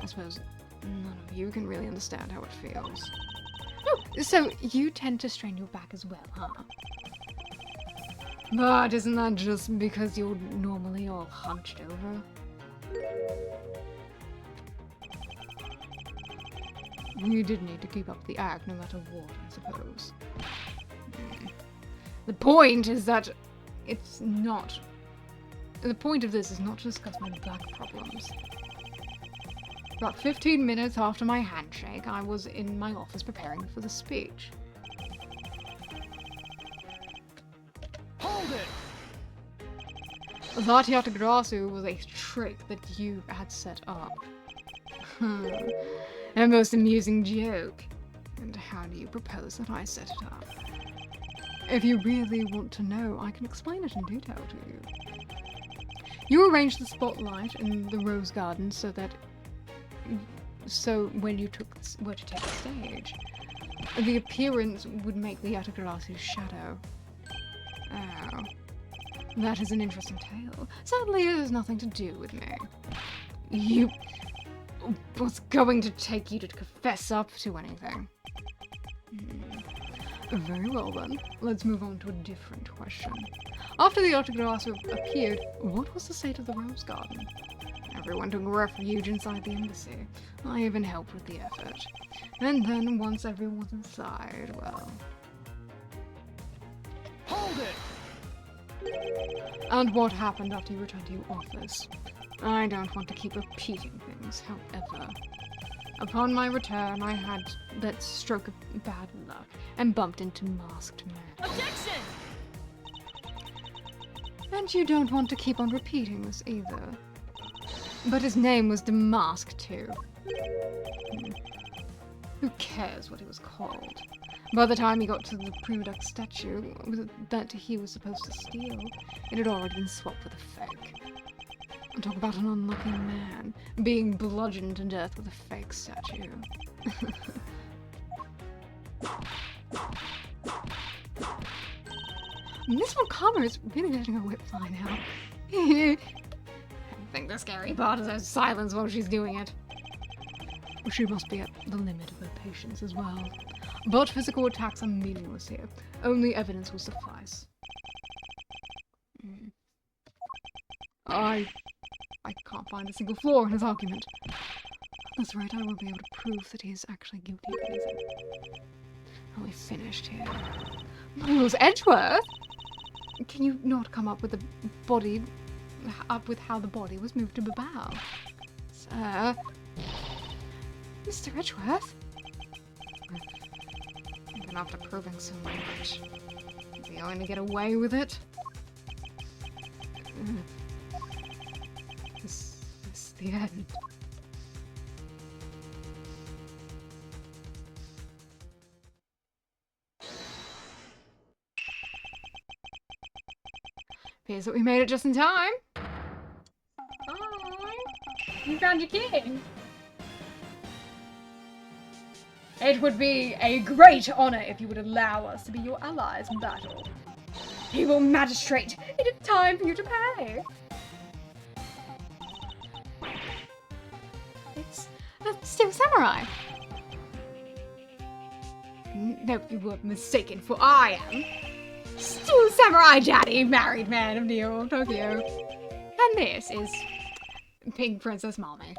I suppose none of you can really understand how it feels. Oh, so you tend to strain your back as well, huh? But isn't that just because you're normally all hunched over? You did need to keep up the act no matter what, I suppose. The point is that it's not... The point of this is not to discuss my back problems. About 15 minutes after my handshake, I was in my office preparing for the speech. Hold it! That Yatagarasu was a trick that you had set up. A most amusing joke. And how do you propose that I set it up? If you really want to know, I can explain it in detail to you. You arranged the spotlight in the rose garden so that... So when you were to take the stage, the appearance would make the Yatagarasu's shadow. Oh. That is an interesting tale. Sadly, it has nothing to do with me. You... What's going to take you to confess up to anything? Very well then. Let's move on to a different question. After the Yatagarasu appeared, what was the state of the rose garden? Everyone took refuge inside the embassy. I even helped with the effort. And then, once everyone was inside, well... Hold it! And what happened after you returned to your office? I don't want to keep repeating things, however. Upon my return, I had that stroke of bad luck and bumped into Masked Man. Objection! And you don't want to keep on repeating this either. But his name was Damask too. Who cares what he was called? By the time he got to the prima duck statue that he was supposed to steal, it had already been swapped with a fake. Talk about an unlucky man, being bludgeoned to death with a fake statue. Miss Wakama is really letting her whip fly now. I think the scary part is her silence while she's doing it. She must be at the limit of her patience as well. But physical attacks are meaningless here. Only evidence will suffice. I I can't find a single flaw in his argument. That's right, I won't be able to prove that he is actually guilty of anything. Are we finished here? Miles Edgeworth? Can you not come up with the body, with how the body was moved to Babao? Sir? Mr. Edgeworth? Even after proving so much, is he going to get away with it? This is the end. Appears that we made it just in time. Hi. You found your king. It would be a great honor if you would allow us to be your allies in battle. Evil magistrate, it is time for you to pay. It's still samurai. No, you were mistaken, for I am still samurai daddy, married man of Neo Tokyo. And this is Pink Princess Mommy.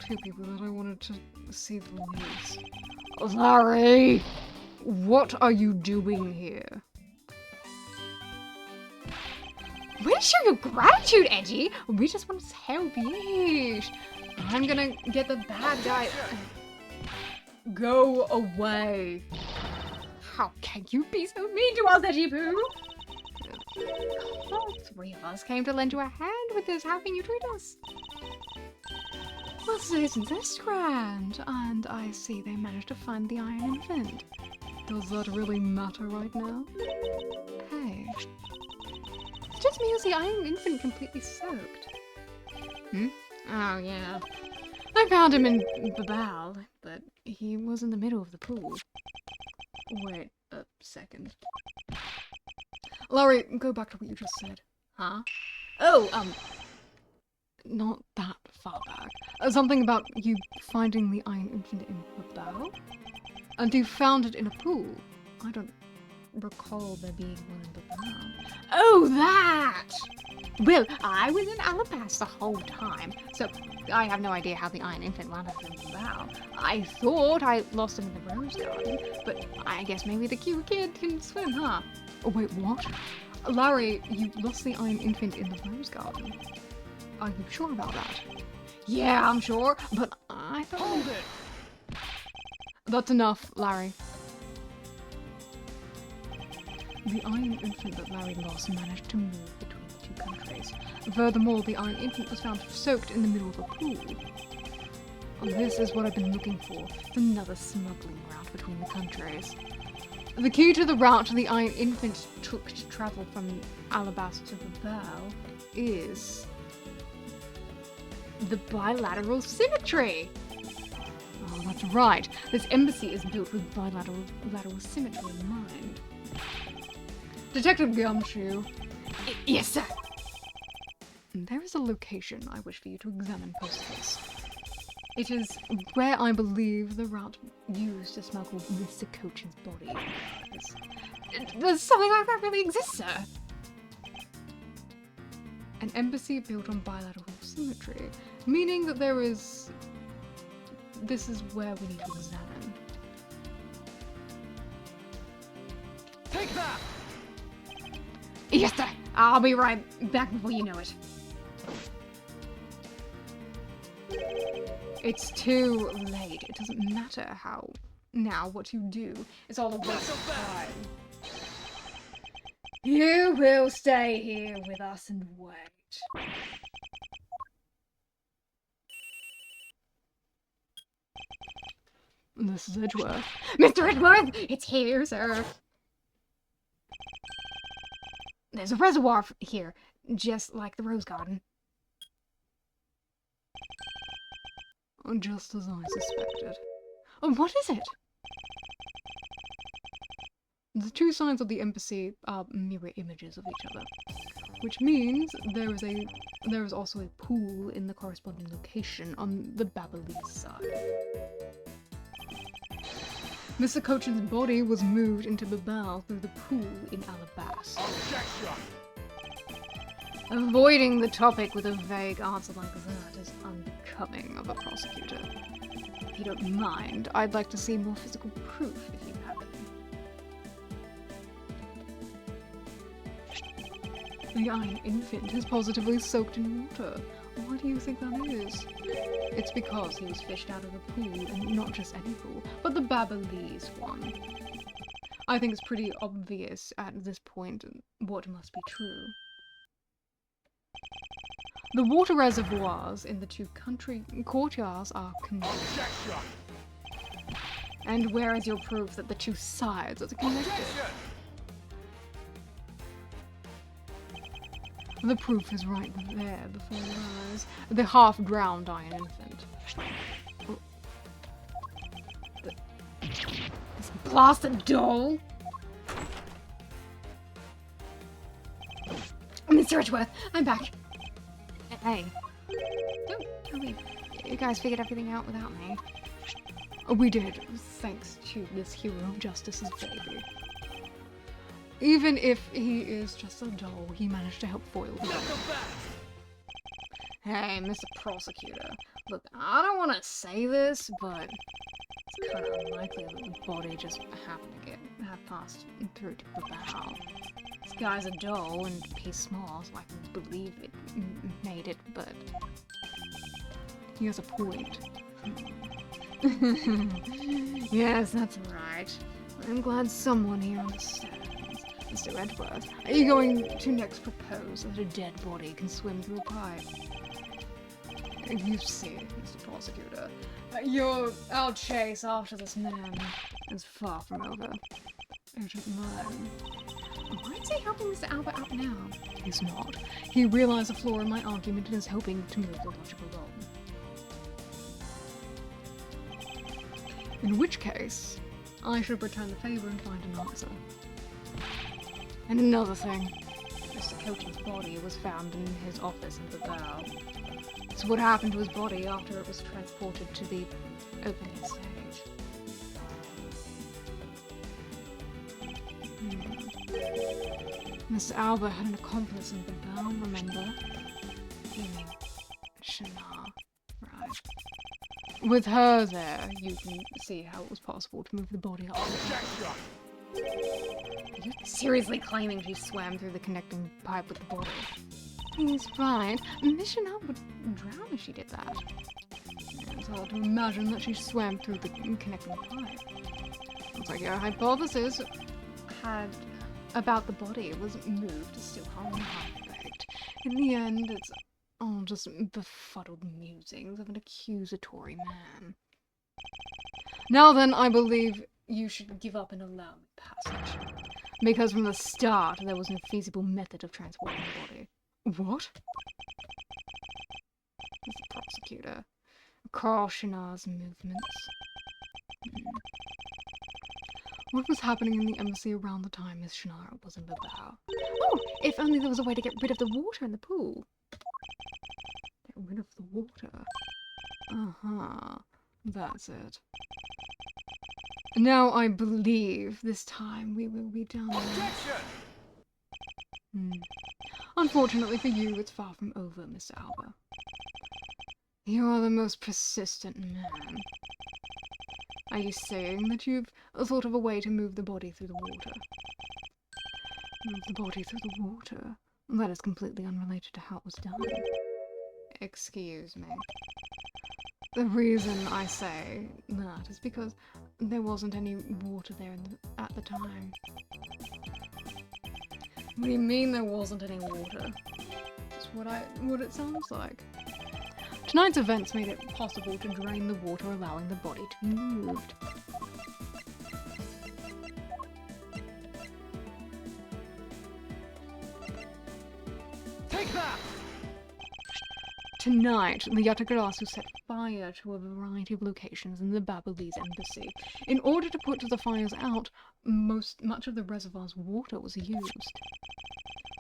Two people that I wanted to see the news. Larry! What are you doing here? Way to show your gratitude, Edgy! We just want to help you. I'm gonna get the bad guy. Go away. How can you be so mean to us, Edgy Poo? All three of us came to lend you a hand with this. How can you treat us? Well, isn't this grand? And I see they managed to find the Iron Infant. Does that really matter right now? Hey. It's just me as the Iron Infant completely soaked. Oh, yeah. I found him in Babao, but he was in the middle of the pool. Wait a second. Laurie, go back to what you just said. Huh? Oh, not that far back. Something about you finding the Iron Infant in Babao? And you found it in a pool. I don't recall there being one in Babao. Oh, that! Well, I was in Alabasta the whole time, so I have no idea how the Iron Infant landed in Babao. I thought I lost him in the Rose Garden, but I guess maybe the cute kid can swim, huh? Oh, wait, what? Larry, you lost the Iron Infant in the Rose Garden. Are you sure about that? Yeah, I'm sure, but I thought... Hold it! That's enough, Larry. The Iron Infant that Larry lost managed to move between the two countries. Furthermore, the Iron Infant was found soaked in the middle of a pool. This is what I've been looking for. Another smuggling route between the countries. The key to the route the Iron Infant took to travel from Alabasta to Babao is the bilateral symmetry. Oh, that's right. This embassy is built with bilateral symmetry in mind. Detective Gumshoe. Yes, sir. There is a location I wish for you to examine post-haste. It is where I believe the route used to smuggle Mr. Coach's body is. Does something like that really exist, sir? An embassy built on bilateral symmetry, meaning that there is... This is where we need to examine. Take that! Yes, sir! I'll be right back before you know it. It's too late. It doesn't matter how... Now, what you do is all a waste of time. You will stay here with us and wait. This is Edgeworth. Mr. Edgeworth! It's here, sir. There's a reservoir here, just like the Rose Garden. Just as I suspected. Oh, what is it? The two sides of the embassy are mirror images of each other, which means there is also a pool in the corresponding location on the Babalese side. Mr. Cochin's body was moved into Babel through the pool in Alabas. Objection! Avoiding the topic with a vague answer like that is unbecoming of a prosecutor. If you don't mind, I'd like to see more physical proof if you have any. The iron infant is positively soaked in water. Why do you think that is? It's because he was fished out of a pool, and not just any pool, but the Babalese one. I think it's pretty obvious at this point what must be true. The water reservoirs in the two country courtyards are connected. Objection! And where is your proof that the two sides are connected? Objection! The proof is right there before your eyes. The half-drowned iron infant. This blasted doll! Mr. Edgeworth, I'm back. Hey. Don't tell me you guys figured everything out without me. We did, thanks to this hero of justice's baby. Even if he is just a doll, he managed to help foil the Welcome back! Hey, Mr. Prosecutor. Look, I don't want to say this, but it's kind of unlikely that the body just happened to have passed through to the bow. This guy's a doll, and he's small, so I can believe it made it, but he has a point. Yes, that's right. I'm glad someone here understands. Mr. Edgeworth, are you going to next propose that a dead body can swim through a pipe? You see, Mr. Prosecutor, our chase after this man is far from over. Urgent mine. Why is he helping Mr. Albert out now? He's not. He realized the flaw in my argument and is hoping to move the logic along. In which case, I should return the favor and find an answer. And another thing, Mr. Cochin's body was found in his office in the bow. So what happened to his body after it was transported to the opening stage? Mr. Albert had an accomplice in the bow, remember? Shana, right. With her there, you can see how it was possible to move the body up. Objection! Are you seriously claiming she swam through the connecting pipe with the body? He's right. Miss Chanel would drown if she did that. It's hard to imagine that she swam through the connecting pipe. Looks like your hypothesis about the body was moved is still half-baked. In the end, it's all just befuddled musings of an accusatory man. Now then, I believe you should give up and allow me passage. Because from the start, there was no feasible method of transporting the body. What? Mr. Prosecutor. Cautioner's movements. What was happening in the embassy around the time Miss Shannara was in Babao? Oh, if only there was a way to get rid of the water in the pool. Get rid of the water. Uh-huh. That's it. Now I believe this time we will be done. Objection! Unfortunately for you, it's far from over, Mr. Alba. You are the most persistent man. Are you saying that you've thought of a way to move the body through the water? Move the body through the water? That is completely unrelated to how it was done. Excuse me. The reason I say that is because there wasn't any water there at the time. What do you mean there wasn't any water? That's what it sounds like. Tonight's events made it possible to drain the water, allowing the body to be moved. Take that! Tonight, the Yatagarasu set fire to a variety of locations in the Babalese embassy. In order to put the fires out, much of the reservoir's water was used.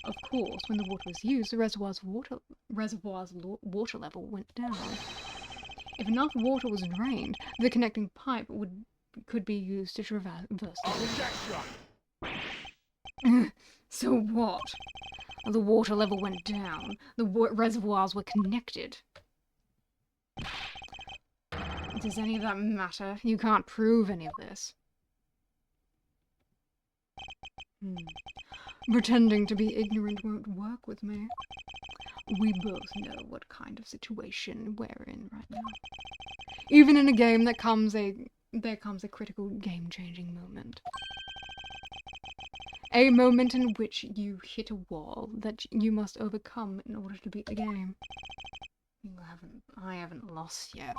Of course, when the water was used, the reservoir's water level went down. If enough water was drained, the connecting pipe would could be used to traverse the Objection! So what? The water level went down. The reservoirs were connected. Does any of that matter? You can't prove any of this. Pretending to be ignorant won't work with me. We both know what kind of situation we're in right now. Even in a game there comes a critical game-changing moment. A moment in which you hit a wall that you must overcome in order to beat the game. I haven't lost yet.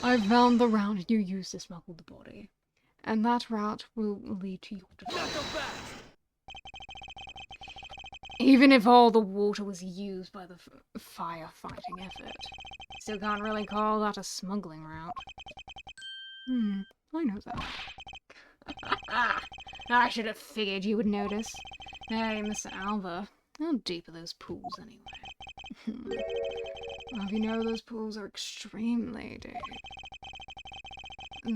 I've found the route you use to smuggle the body, and that route will lead to your defeat. Even if all the water was used by the firefighting effort, still can't really call that a smuggling route. I know that. I should have figured you would notice. Hey, Mr. Alba, how deep are those pools anyway? Well, you know, those pools are extremely deep.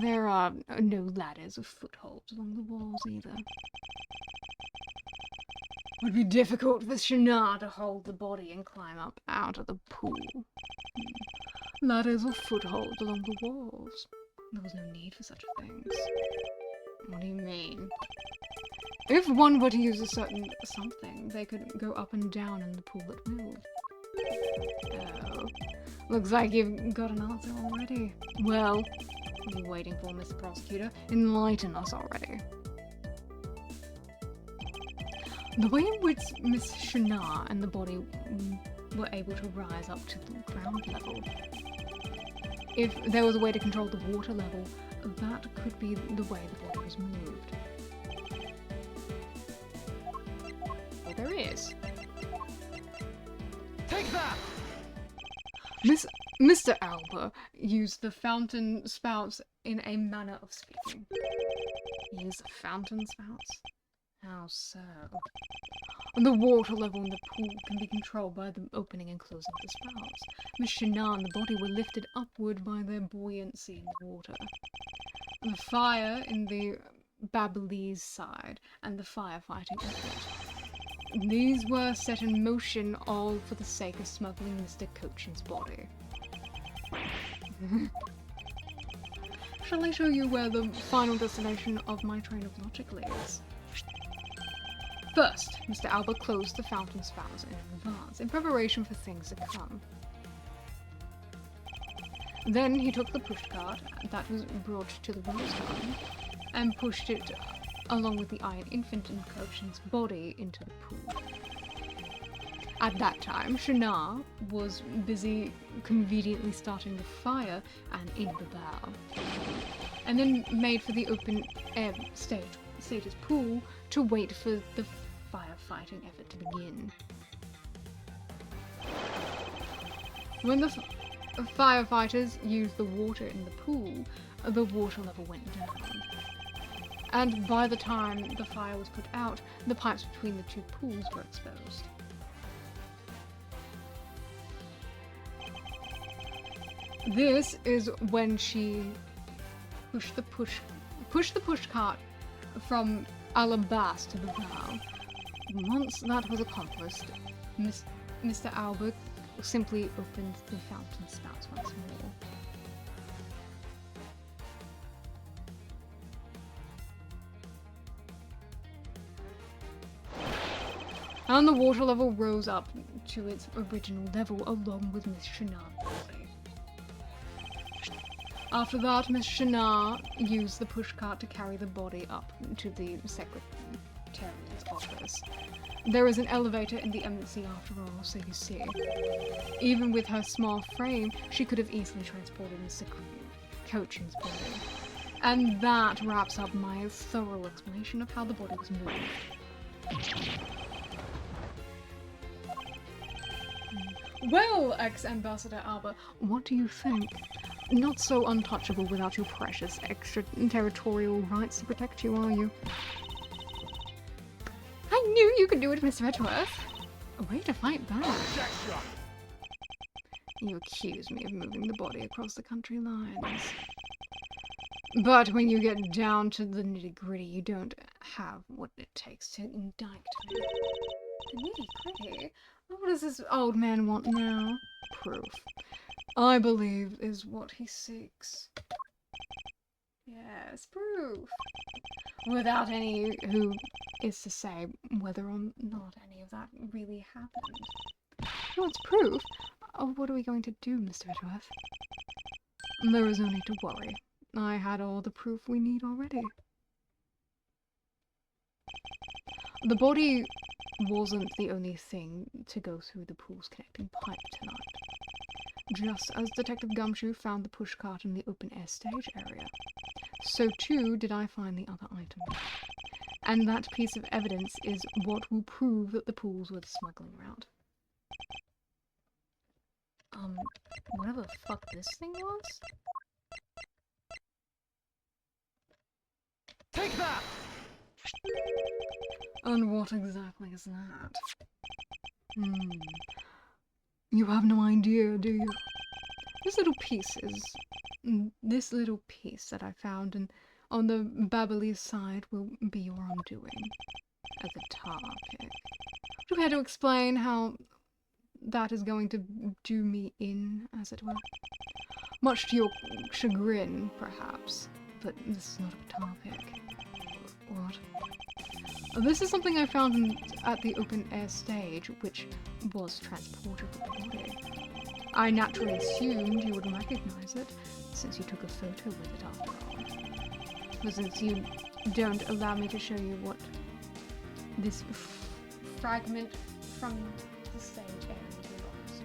There are no ladders or footholds along the walls either. It would be difficult for Shana to hold the body and climb up out of the pool. Ladders or footholds along the walls. There was no need for such things. What do you mean? If one were to use a certain something, they could go up and down in the pool at will. Oh. Looks like you've got an answer already. Well, what are you waiting for, Mr. Prosecutor? Enlighten us already. The way in which Miss Shana and the body were able to rise up to the ground level. If there was a way to control the water level, that could be the way the body was moved. Well, there is. Take that! Mr. Alba used the fountain spouts in a manner of speaking. Use the fountain spouts? How so? The water level in the pool can be controlled by the opening and closing of the spouts. Miss Shana and the body were lifted upward by their buoyancy in the water. The fire in the Babyliss side and the firefighting effort. These were set in motion all for the sake of smuggling Mr. Cochin's body. Shall I show you where the final destination of my train of logic leads? First, Mr. Alba closed the fountain spouts in advance, in preparation for things to come. Then he took the pushcart that was brought to the Rose Garden and pushed it along with the Iron Infant and Cochin's body into the pool. At that time, Shana was busy conveniently starting the fire and in the bow, and then made for the open air status pool to wait for the firefighting effort to begin. When the firefighters used the water in the pool, the water level went down. And by the time the fire was put out, the pipes between the two pools were exposed. This is when she pushed the pushcart from Alabas to the bow. Once that was accomplished, Mr. Albert simply opened the fountain spouts once more. And the water level rose up to its original level along with Miss Shana's body. After that, Miss Shana used the pushcart to carry the body up to the Secretariat's office. There is an elevator in the embassy after all, so you see. Even with her small frame, she could have easily transported Mr. Cochin's body. And that wraps up my thorough explanation of how the body was moved. Well, ex-Ambassador Alba, what do you think? Not so untouchable without your precious extraterritorial rights to protect you, are you? I knew you could do it, Mr. Edgeworth. A way to fight back. You accuse me of moving the body across the country lines. But when you get down to the nitty-gritty, you don't have what it takes to indict me. The nitty-gritty? What does this old man want now? Proof. I believe is what he seeks. Yes, proof. Without any who is to say whether or not any of that really happened. He wants proof? Oh, what are we going to do, Mr. Edgeworth? There is no need to worry. I had all the proof we need already. The body wasn't the only thing to go through the pool's connecting pipe tonight. Just as Detective Gumshoe found the pushcart in the open-air stage area, so too did I find the other item. And that piece of evidence is what will prove that the pools were the smuggling route. Whatever the fuck this thing was? Take that! And what exactly is that? You have no idea, do you? This little piece that I found on the Babbly's side will be your undoing. As a topic. Do we have to explain how that is going to do me in, as it were? Much to your chagrin, perhaps, but this is not a topic. What? This is something I found at the open-air stage, which was transported with the body. I naturally assumed you would recognize it, since you took a photo with it after all. But since you don't allow me to show you what this fragment from the stage area belongs to.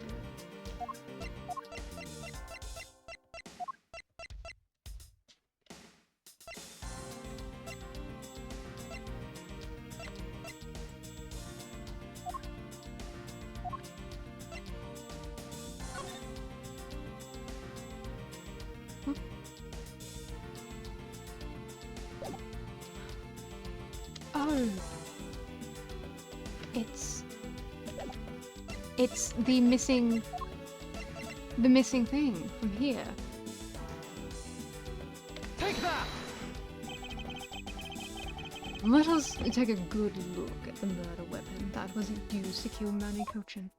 Oh. It's the missing thing from here. Take that! Let us take a good look at the murder weapon that was used to kill Manny Cochin.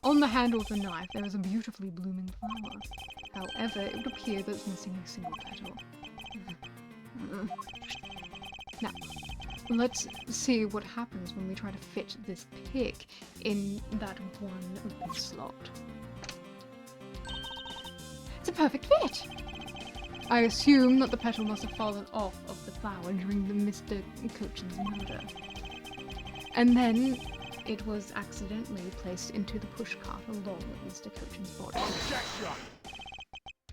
On the handle of the knife there is a beautifully blooming flower. However, it would appear that it's missing a single petal. Now, let's see what happens when we try to fit this pick in that one open slot. It's a perfect fit! I assume that the petal must have fallen off of the flower during the Mr. Cochin's murder. And then it was accidentally placed into the pushcart along with Mr. Cochin's body.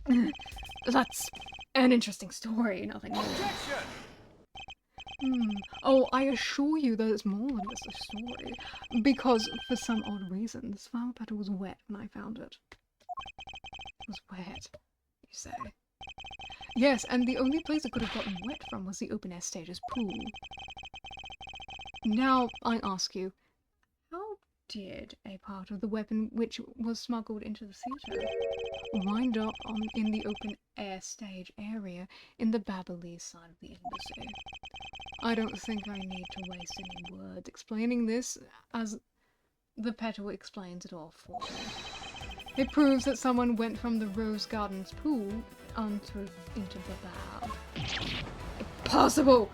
Objection! That's an interesting story, nothing more. Objection! Oh, I assure you that it's more than just a story, because for some odd reason, this flower petal was wet when I found it. It was wet, you say? Yes, and the only place it could have gotten wet from was the open-air stage's pool. Now, I ask you, how did a part of the weapon which was smuggled into the theatre wind up in the open-air stage area in the Babbly side of the embassy? I don't think I need to waste any words explaining this, as the petal explains it all for me. It proves that someone went from the Rose Gardens pool into the Bab. Impossible!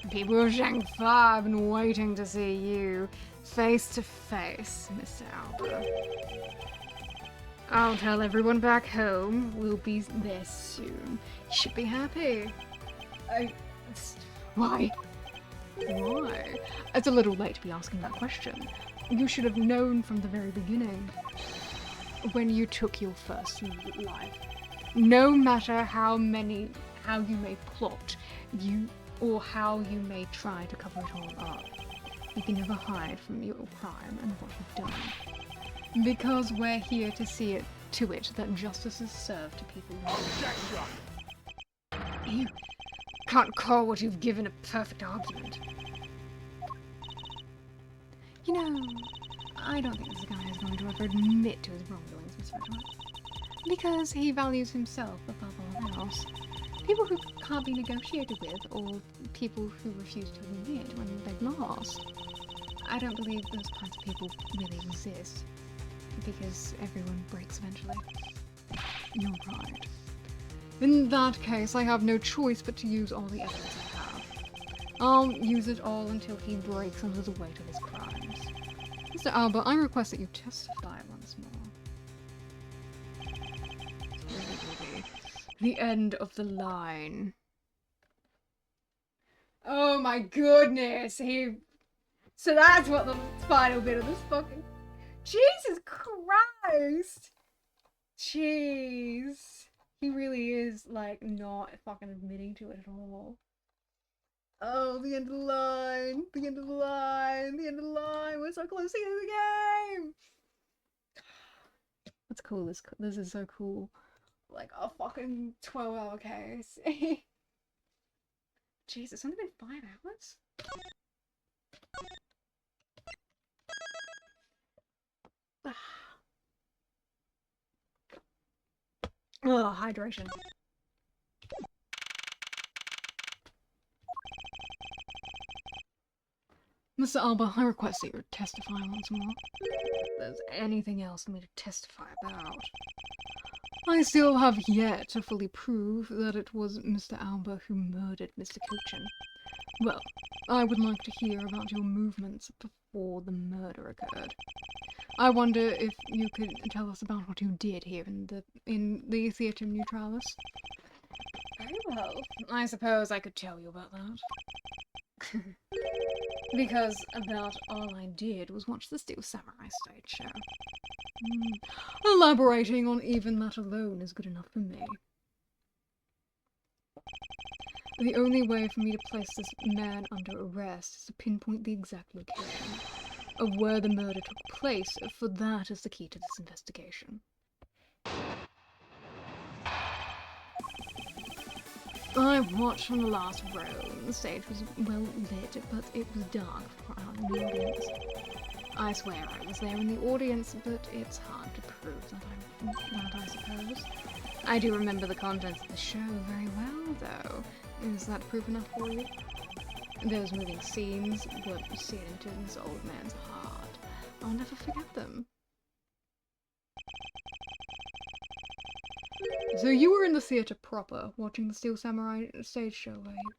People of Shangfa have been waiting to see you face to face, Mr. Albert. I'll tell everyone back home. We'll be there soon. You should be happy. Why? Why? It's a little late to be asking that question. You should have known from the very beginning. When you took your first life. No matter how you may plot, or how you may try to cover it all up, you can never hide from your crime and what you've done. Because we're here to see to it that justice is served to people who You can't call what you've given a perfect argument. You know, I don't think this guy is going to ever admit to his wrongdoings, Miss Redwood. Because he values himself above all else. People who can't be negotiated with, or people who refuse to admit when they've lost. I don't believe those kinds of people really exist, because everyone breaks eventually. You're right. In that case, I have no choice but to use all the evidence I have. I'll use it all until he breaks under the weight of his crimes. Mr. Alba, I request that you testify once more. This will be the end of the line. Oh my goodness, So that's what the final bit of this fucking... Jesus Christ! Jeez. He really is, like, not fucking admitting to it at all. Oh, the end of the line! The end of the line! The end of the line! We're so close to the end of the game! That's cool. This is so cool. Like, a fucking 12-hour case. Jeez, it's only been 5 hours? Ugh, hydration. Mr. Alba, I request that you testify once more. If there's anything else for me to testify about. I still have yet to fully prove that it was Mr. Alba who murdered Mr. Cochin. Well, I would like to hear about your movements before the murder occurred. I wonder if you could tell us about what you did here in the Theatre Neutralis. Very well. I suppose I could tell you about that. Because about all I did was watch the Steel Samurai stage show. Elaborating on even that alone is good enough for me. The only way for me to place this man under arrest is to pinpoint the exact location of where the murder took place, for that is the key to this investigation. I watched from the last row. The stage was well lit, but it was dark for our audience. I swear I was there in the audience, but it's hard to prove that, I suppose. I do remember the contents of the show very well, though. Is that proof enough for you? Those moving scenes were seared into this old man's heart. I'll never forget them. So you were in the theatre proper, watching the Steel Samurai stage show, were you?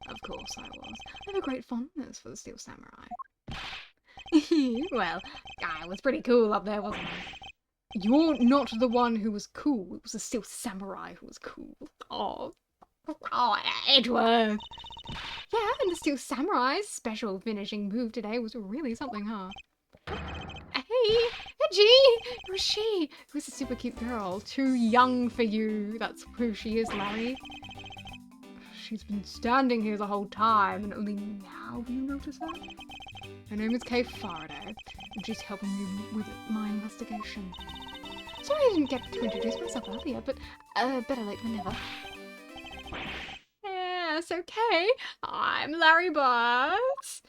Of course I was. I have a great fondness for the Steel Samurai. Well, I was pretty cool up there, wasn't I? You're not the one who was cool. It was the Steel Samurai who was cool. Oh, Edward. Yeah, and the Steel Samurai's special finishing move today was really something, huh? Hey, Edgy! It was she. It was a super cute girl. Too young for you. That's who she is, Larry. She's been standing here the whole time, and only now you notice her? Her name is Kay Faraday, and she's helping me with my investigation. Sorry I didn't get to introduce myself earlier, but better late than never. Yes, okay. I'm Larry Butts.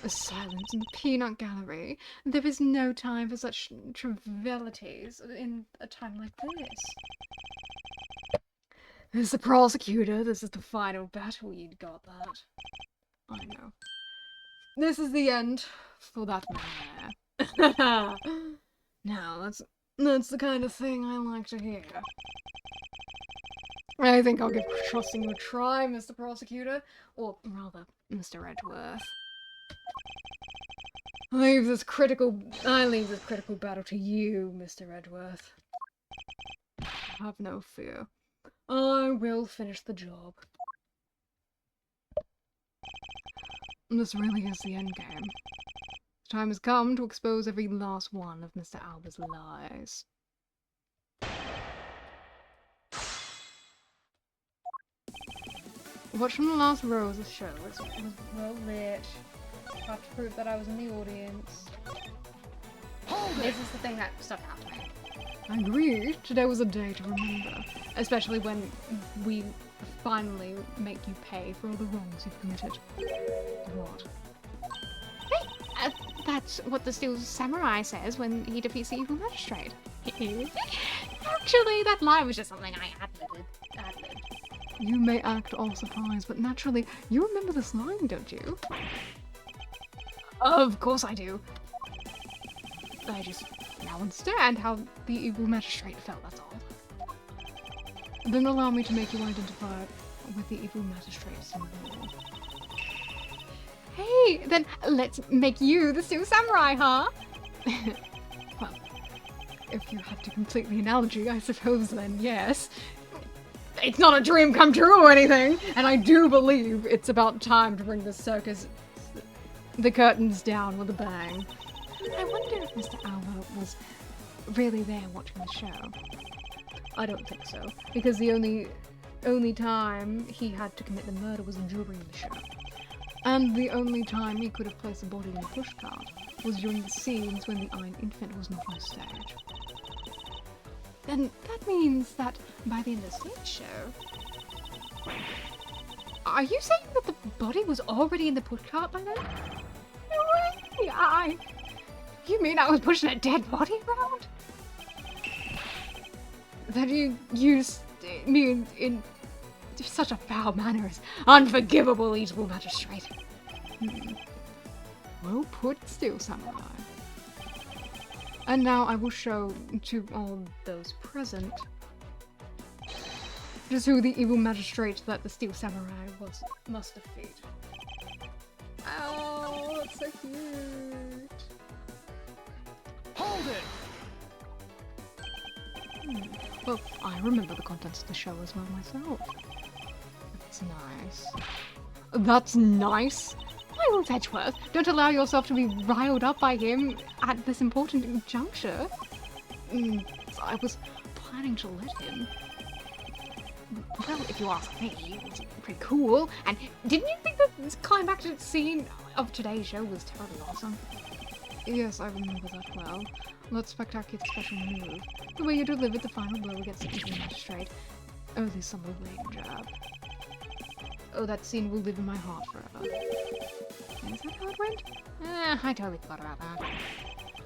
A silence in the peanut gallery. There is no time for such trivialities in a time like this. As the prosecutor, this is the final battle. You'd got that. I know. This is the end for that man there. Now, that's the kind of thing I like to hear. I think I'll give trusting you a try, Mr. Prosecutor. Or rather, Mr. Edgeworth. I leave this critical battle to you, Mr. Edgeworth. Have no fear. I will finish the job. This really is the endgame. The time has come to expose every last one of Mr. Alba's lies. Watch from the last row of the show. It was well lit. I have to prove that I was in the audience. This is the thing that stuck out to me. I agree. Today was a day to remember. Especially when we finally make you pay for all the wrongs you've committed. What? Hey! That's what the Steel Samurai says when he defeats the evil magistrate. Actually, that line was just something I ad-libbed. You may act all surprised, but naturally, you remember this line, don't you? Of course I do. I just now understand how the evil magistrate felt, that's all. Then allow me to make you identify with the evil magistrate symbol. Hey, then let's make you the Steel Samurai, huh? Well, if you have to complete the analogy, I suppose then yes. It's not a dream come true or anything, and I do believe it's about time to bring the circus, the curtains down with a bang. I wonder if Mr. Albert was really there watching the show. I don't think so, because the only time he had to commit the murder was during the show. And the only time he could have placed the body in the pushcart was during the scenes when the Iron Infant was not on stage. Then that means that by the end of the stage show... Are you saying that the body was already in the pushcart by then? No way! You mean I was pushing a dead body around? That you used me in such a foul manner as unforgivable, evil magistrate. Well put, Steel Samurai. And now I will show to all those present just who the evil magistrate that the Steel Samurai must defeat. Oh, that's so cute. Hold it! Well, I remember the contents of the show as well myself. That's nice. That's nice? My Lord Edgeworth, don't allow yourself to be riled up by him at this important juncture. I was planning to let him. Well, if you ask me, it was pretty cool. And didn't you think that this climactic scene of today's show was terribly awesome? Yes, I remember that well. That spectacular special move. The way you delivered the final blow against the evil magistrate. Early summer rain jab. Oh, that scene will live in my heart forever. Is that how it went? I totally forgot about that.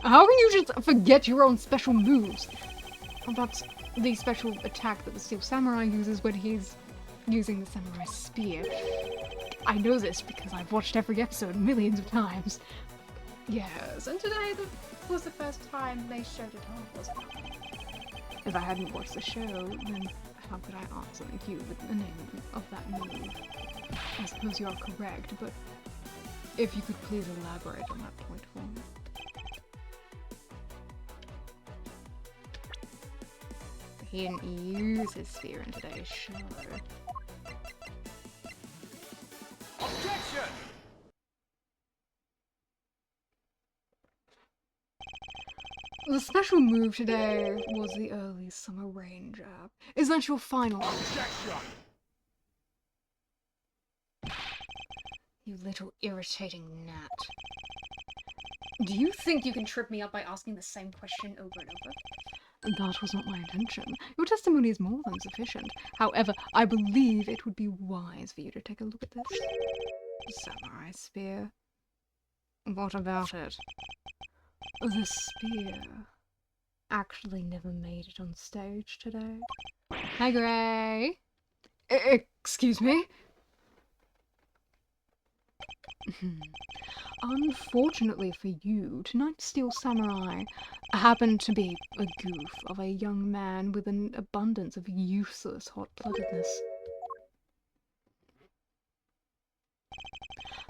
How can you just forget your own special moves? Well, that's the special attack that the Steel Samurai uses when he's using the samurai spear. I know this because I've watched every episode millions of times. Yes, and today was the first time they showed it off, wasn't it? If I hadn't watched the show, then how could I answer you with the name of that move? I suppose you are correct, but if you could please elaborate on that point for me. He didn't use his spear in today's show. Objection! The special move today was the early summer rain jab. Is that your final answer? Objection! You little irritating gnat. Do you think you can trip me up by asking the same question over and over? That was not my intention. Your testimony is more than sufficient. However, I believe it would be wise for you to take a look at this. Samurai spear. What about it? The spear actually never made it on stage today. Hi, Gray. Excuse me? Unfortunately for you, tonight's Steel Samurai happened to be a goof of a young man with an abundance of useless hot-bloodedness.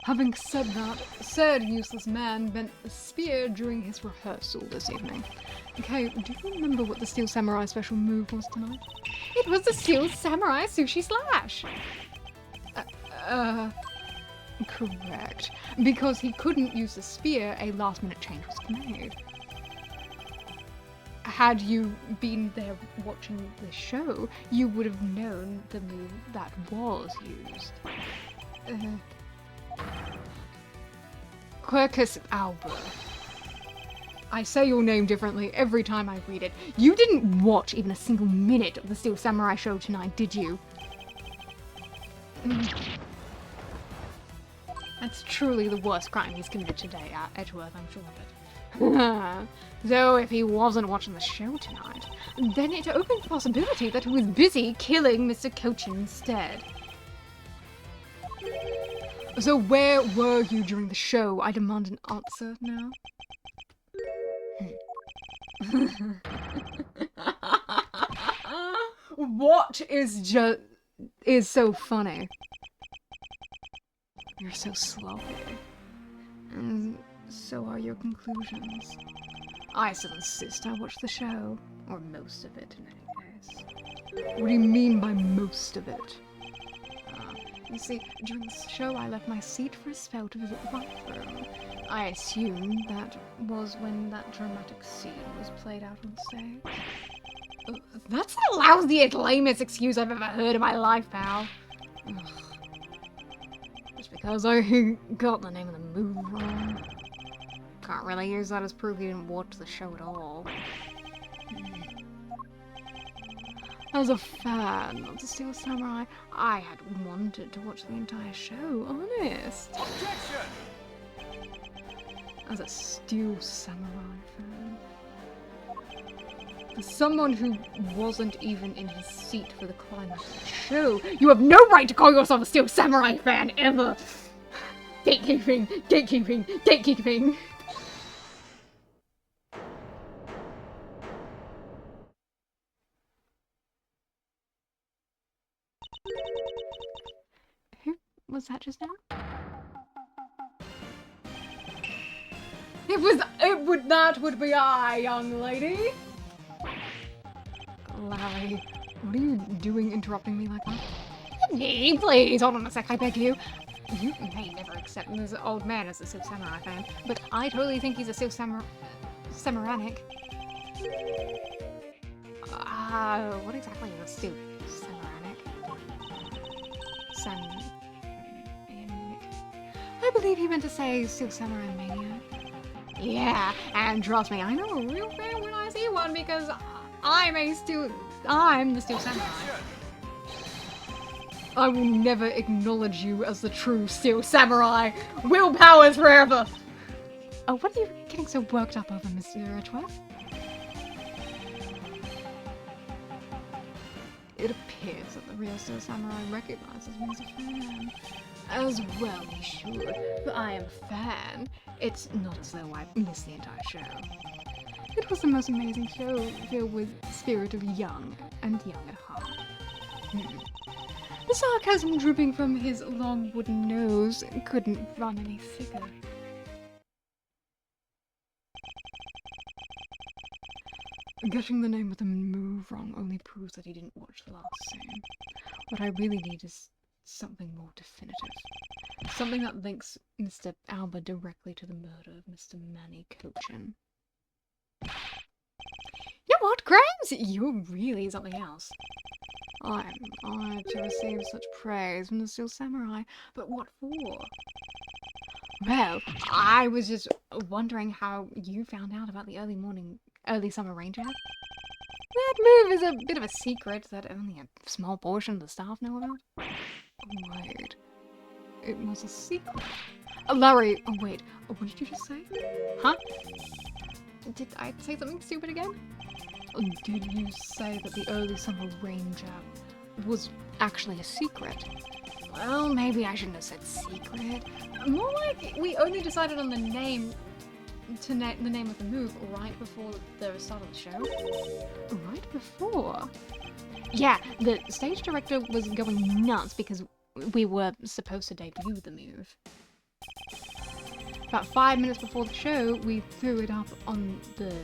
Having said that, said useless man bent the spear during his rehearsal this evening. Okay, do you remember what the Steel Samurai special move was tonight? It was the Steel Samurai Sushi Slash! Correct. Because he couldn't use the spear, a last-minute change was made. Had you been there watching the show, you would have known the move that was used. Quercus Albert. I say your name differently every time I read it. You didn't watch even a single minute of the Steel Samurai show tonight, did you? That's truly the worst crime he's committed today, Edgeworth, I'm sure of it. So if he wasn't watching the show tonight, then it opens the possibility that he was busy killing Mr. Cochin instead. So where were you during the show? I demand an answer now. What is so funny? You're so sloppy. And so are your conclusions. I still insist I watch the show. Or most of it, in any case. What do you mean by most of it? You see, during the show I left my seat for a spell to visit the bathroom. I assume that was when that dramatic scene was played out on stage. That's the lousiest, lamest excuse I've ever heard in my life, pal. Ugh. Just because I got the name of the movie wrong. Can't really use that as proof you didn't watch the show at all. As a fan of the Steel Samurai, I had wanted to watch the entire show, honest. Objection! As a Steel Samurai fan. As someone who wasn't even in his seat for the climax of the show, you have no right to call yourself a Steel Samurai fan, ever! Gatekeeping! Gatekeeping! Gatekeeping! Who was that just now? That would be I, young lady. Larry, what are you doing interrupting me like that? Me, please, hold on a sec, I beg you. You may never accept this old man as a Steel Samurai fan, but I totally think he's a Steel Samuranic. What exactly is a Steel Samuranic? I believe he meant to say Steel Samurai Maniac. Yeah, and trust me, I know a real fan when I see one because I'm the Steel Samurai. I will never acknowledge you as the true Steel Samurai. Willpower's forever. Oh, what are you getting so worked up over, Mr. Edgeworth? It appears that the real Steel Samurai recognizes me as a fan. As well he should, but I am a fan. It's not as though I missed the entire show. It was the most amazing show, filled with spirit of young and young at heart. The sarcasm dripping from his long wooden nose couldn't run any thicker. Getting the name of the move wrong only proves that he didn't watch the last scene. What I really need is something more definitive. Something that links Mr. Alba directly to the murder of Mr. Manny Cochin. You know what, Grimes? You're really something else. I'm honored to receive such praise from the Steel Samurai, but what for? Well, I was just wondering how you found out about the early summer rain jab. That move is a bit of a secret that only a small portion of the staff know about. Wait, it was a secret. Larry, oh wait, what did you just say? Huh? Did I say something stupid again? Did you say that the early summer rain jab was actually a secret? Well, maybe I shouldn't have said secret. More like we only decided on the name the name of the move right before the start of the show. Right before? Yeah, the stage director was going nuts because we were supposed to debut the move. About 5 minutes before the show, we threw it up on the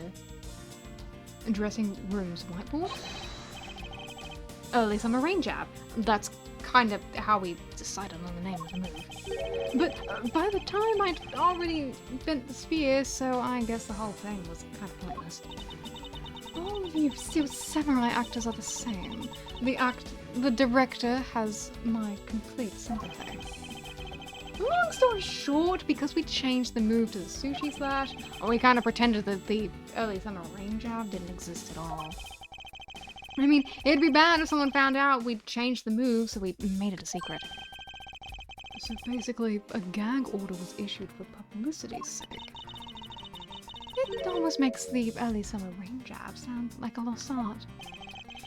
dressing room's whiteboard. Early summer rain jab. That's kind of how we decided on the name of the move. But by the time I'd already bent the sphere, so I guess the whole thing was kind of pointless. All of you Steel Samurai actors are the same. The director has my complete sympathy. Long story short, because we changed the move to the sushi slash, we kind of pretended that the early summer rain jab didn't exist at all. I mean, it'd be bad if someone found out we'd changed the move, so we made it a secret. So basically, a gag order was issued for publicity's sake. It almost makes the early summer rain jab sound like a lost art.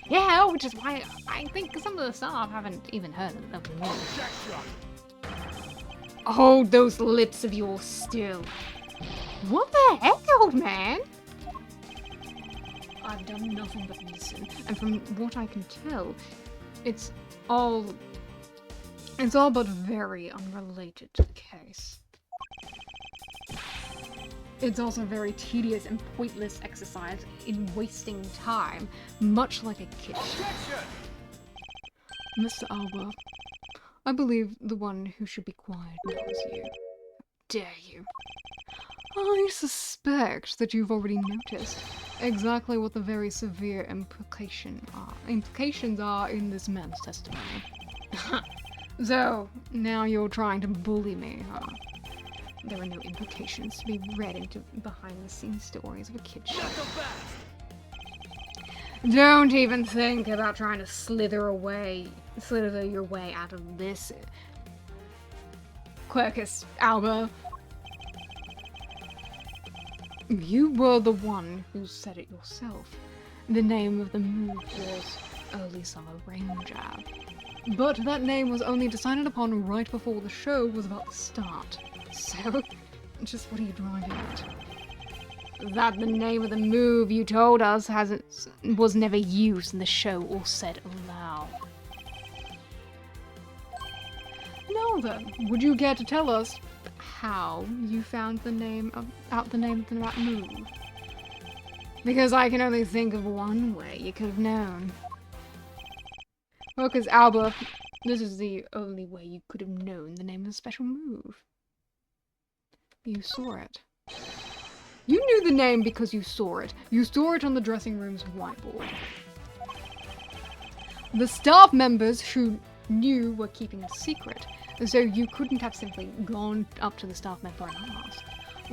Yeah, which is why I think some of the staff haven't even heard of the movie. Check shot. Hold those lips of yours still. What the heck, old man? I've done nothing but listen, and from what I can tell, it's all but very unrelated to the case. It's also a very tedious and pointless exercise in wasting time, much like a kid. Objection! Mr. Alba, I believe the one who should be quiet now is you. How dare you? I suspect that you've already noticed exactly what the very severe implications are in this man's testimony. So, now you're trying to bully me, huh? There are no implications to be read into behind-the-scenes stories of a kid show. Don't even think about trying to slither your way out of this, Quercus Alba. You were the one who said it yourself. The name of the move was Early Summer Rain Jab. But that name was only decided upon right before the show was about to start. So, just what are you driving at? That the name of the move you told us was never used in the show or said aloud. Now then, would you care to tell us how you found out the name of that move? Because I can only think of one way you could have known. Well, because Alba, this is the only way you could have known the name of the special move. You saw it. You knew the name because you saw it. You saw it on the dressing room's whiteboard. The staff members who knew were keeping it secret, so you couldn't have simply gone up to the staff member and asked.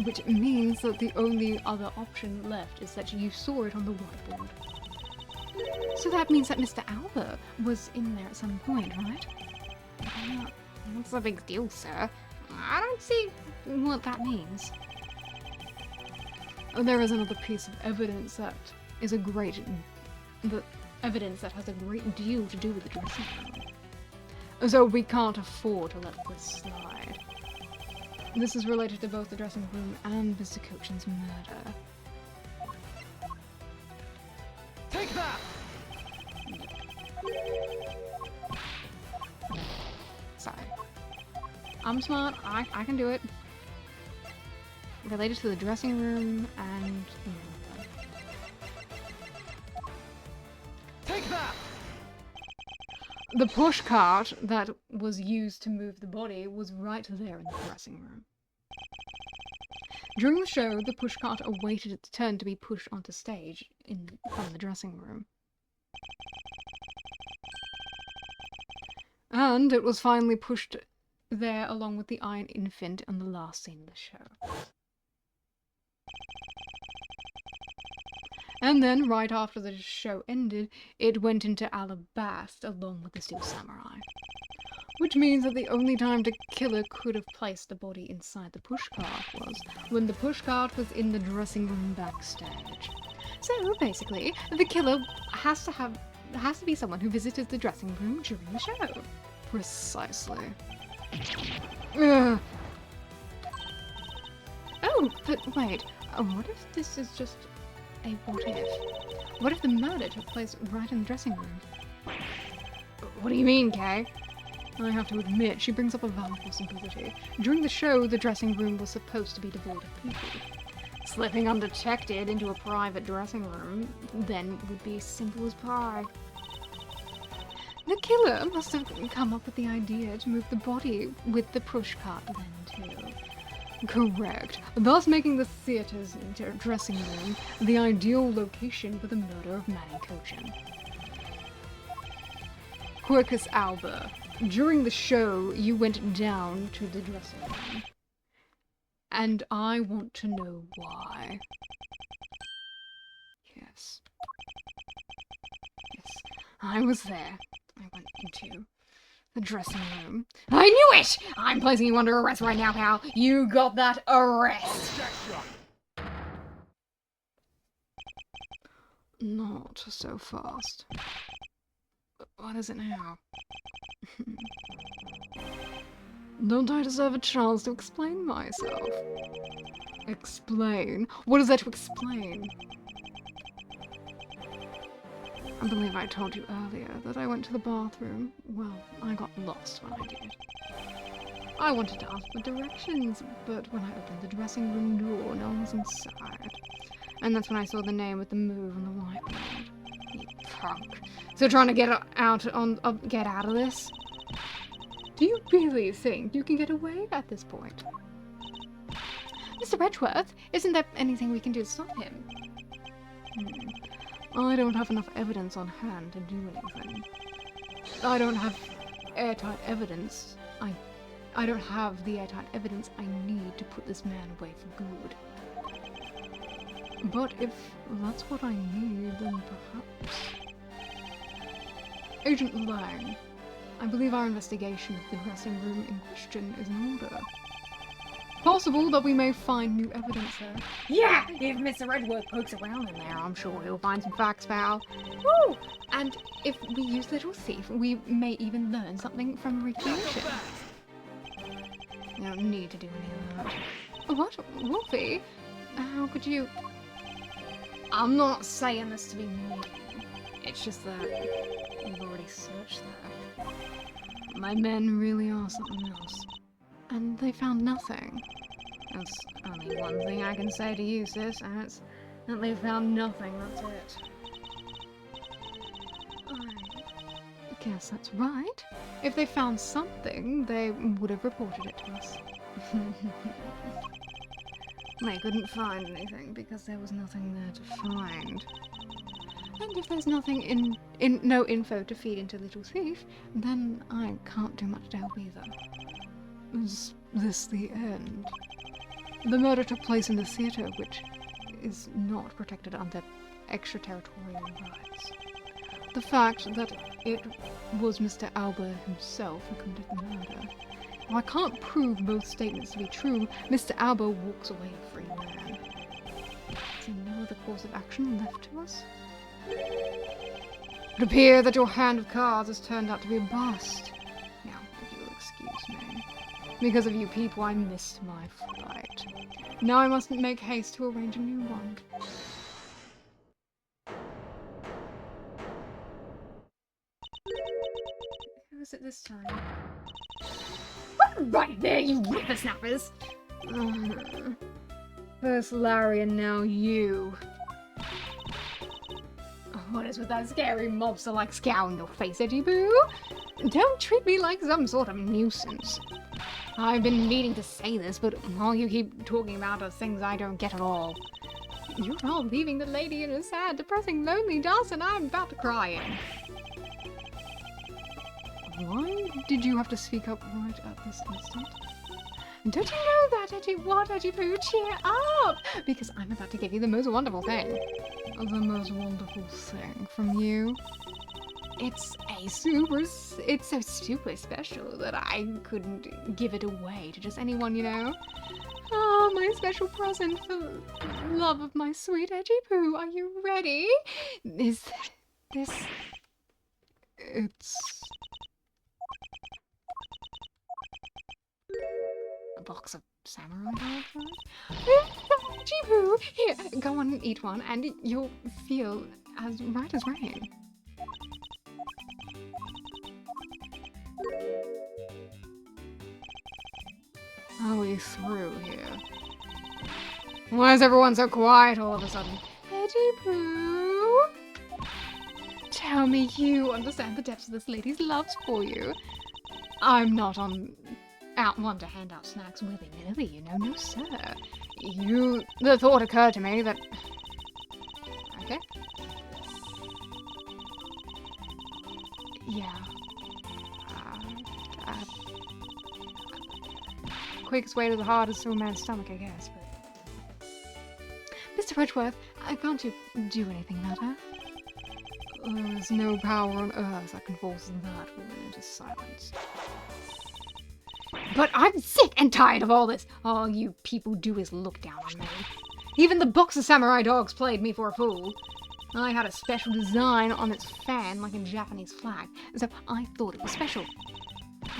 Which means that the only other option left is that you saw it on the whiteboard. So that means that Mr. Alba was in there at some point, right? What's the big deal, sir? I don't see what that means. There is another piece of evidence that has a great deal to do with the dressing room. So we can't afford to let this slide. This is related to both the dressing room and Mr. Cochin's murder. Take that! Sorry. I'm smart, I can do it. Related to the dressing room and the murder. Take that! The push cart that was used to move the body was right there in the dressing room. During the show, the push cart awaited its turn to be pushed onto stage from the dressing room. And it was finally pushed there along with the Iron Infant on the last scene of the show. And then, right after the show ended, it went into Alabast along with the Steel Samurai. Which means that the only time the killer could have placed the body inside the pushcart was when the pushcart was in the dressing room backstage. So, basically, the killer has to be someone who visited the dressing room during the show. Precisely. Ugh. Oh, but wait, what if this is just a what if? What if the murder took place right in the dressing room? What do you mean, Kay? I have to admit, she brings up a valid possibility. During the show, the dressing room was supposed to be devoid of people. Slipping undetected into a private dressing room then would be simple as pie. The killer must have come up with the idea to move the body with the pushcart then too. Correct, thus making the theatre's dressing room the ideal location for the murder of Manny Cochin. Quercus Alba, during the show you went down to the dressing room. And I want to know why. Yes. Yes, I was there. I went into the dressing room. I knew it! I'm placing you under arrest right now, pal. You got that arrest! Check shot. Not so fast. What is it now? Don't I deserve a chance to explain myself? Explain? What is there to explain? I believe I told you earlier that I went to the bathroom. Well, I got lost when I did. I wanted to ask for directions, but when I opened the dressing room door, no one was inside. And that's when I saw the name with the move on the whiteboard. You punk. So trying to get out of this? Do you really think you can get away at this point? Mr. Redworth, isn't there anything we can do to stop him? I don't have enough evidence on hand to do anything. I don't have airtight evidence. I don't have the airtight evidence I need to put this man away for good. But if that's what I need, then perhaps... Agent Lang, I believe our investigation of the dressing room in question is in order. Possible that we may find new evidence there. Yeah! If Mr. Redwood pokes around in there, I'm sure he'll find some facts, pal. Woo! And if we use Little Thief, we may even learn something from recreation. You don't need to do any of that. What? Wolfie? How could you... I'm not saying this to be mean. It's just that we've already searched that. My men really are something else. And they found nothing. There's only one thing I can say to you, sis, and it's that they found nothing, that's it. I guess that's right. If they found something, they would have reported it to us. They couldn't find anything because there was nothing there to find. And if there's nothing no info to feed into Little Thief, then I can't do much to help either. Is this the end? The murder took place in the theatre, which is not protected under extraterritorial rights. The fact that it was Mr. Alba himself who committed the murder. While I can't prove both statements to be true, Mr. Alba walks away a free man. Is there no other course of action left to us? It appears that your hand of cards has turned out to be a bust. Now, if you'll excuse me. Because of you people, I missed my flight. Now I must make haste to arrange a new one. Who is it this time? Right there, you whippersnappers! First Larry and now you. What is with that scary mobster like scowl on your face, Edgy Boo? Don't treat me like some sort of nuisance. I've been meaning to say this, but all you keep talking about are things I don't get at all. You're all leaving the lady in a sad, depressing, lonely dust, and I'm about to cry in. Why did you have to speak up right at this instant? Don't you know that, Edgy Boo? Cheer up! Because I'm about to give you the most wonderful thing. The most wonderful thing from you? It's so super special that I couldn't give it away to just anyone, you know? Oh, my special present for love of my sweet Edgy Poo. Are you ready? It's a box of samurai dogs, right? Edgy Poo! Here, go on and eat one, and you'll feel as right as rain. Are we through here? Why is everyone so quiet all of a sudden? Edgy Poo! Tell me you understand the depths of this lady's love for you. I'm not one to hand out snacks willy-nilly, you know, no sir. The thought occurred to me that... Okay. Yeah. Quickest way to the heart is through a man's stomach, I guess, but... Mr. Edgeworth, can't you do anything about her? There's no power on earth that can force that woman into silence. But I'm sick and tired of all this. All you people do is look down on me. Even the box of samurai dogs played me for a fool. I had a special design on its fan like a Japanese flag, so I thought it was special.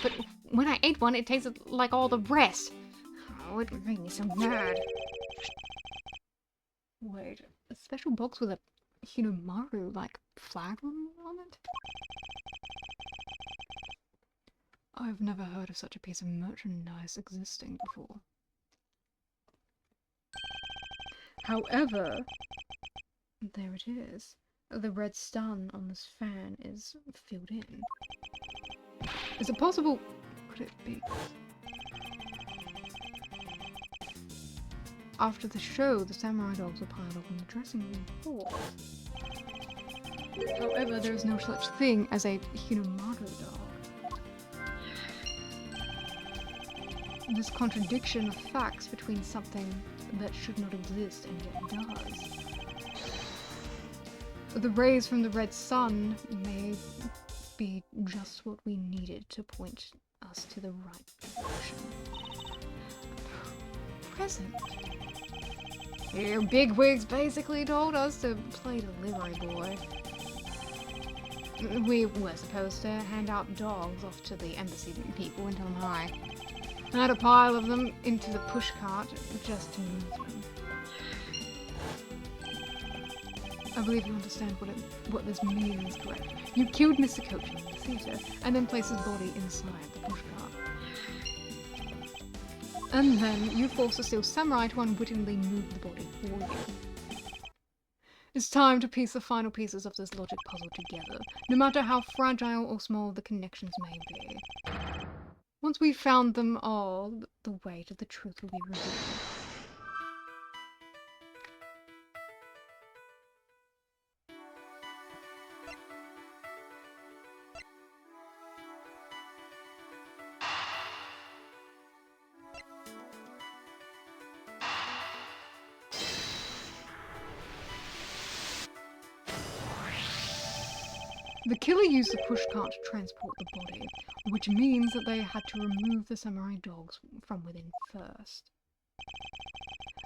But when I ate one, it tasted like all the rest. Oh, it made me so mad. Wait, a special box with a Hinomaru, like, flag on it? I've never heard of such a piece of merchandise existing before. However, there it is. The red sun on this fan is filled in. Is it possible? Could it be? After the show, the samurai dogs were piled up on the dressing room floor. However, there is no such thing as a Hinomaru dog. This contradiction of facts between something that should not exist and yet does. The rays from the red sun may be just what we needed to point us to the right direction. Present. Your bigwigs basically told us to play delivery boy. We were supposed to hand out dogs off to the embassy people and tell them hi. I had a pile of them into the pushcart just to move them. I believe you understand what this means, correct? You killed Mr. Coach in the theatre, and then placed his body inside the pushcart. And then you forced the steel samurai to unwittingly move the body for you. It's time to piece the final pieces of this logic puzzle together, no matter how fragile or small the connections may be. Once we've found them all, the weight of the truth will be revealed. The killer used the pushcart to transport the body, which means that they had to remove the samurai dogs from within first.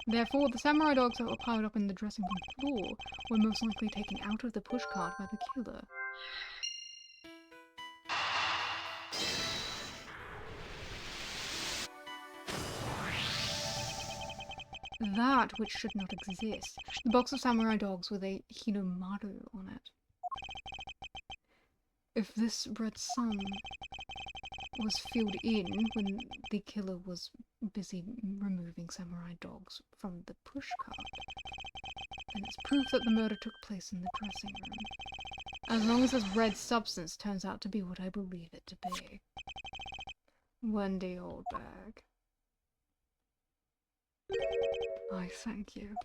Therefore, the samurai dogs that were piled up in the dressing room floor were most likely taken out of the pushcart by the killer. That which should not exist, the box of samurai dogs with a Hinomaru on it. If this red sun was filled in when the killer was busy removing samurai dogs from the pushcart, then it's proof that the murder took place in the dressing room. As long as this red substance turns out to be what I believe it to be. Wendy Oldbag. I thank you.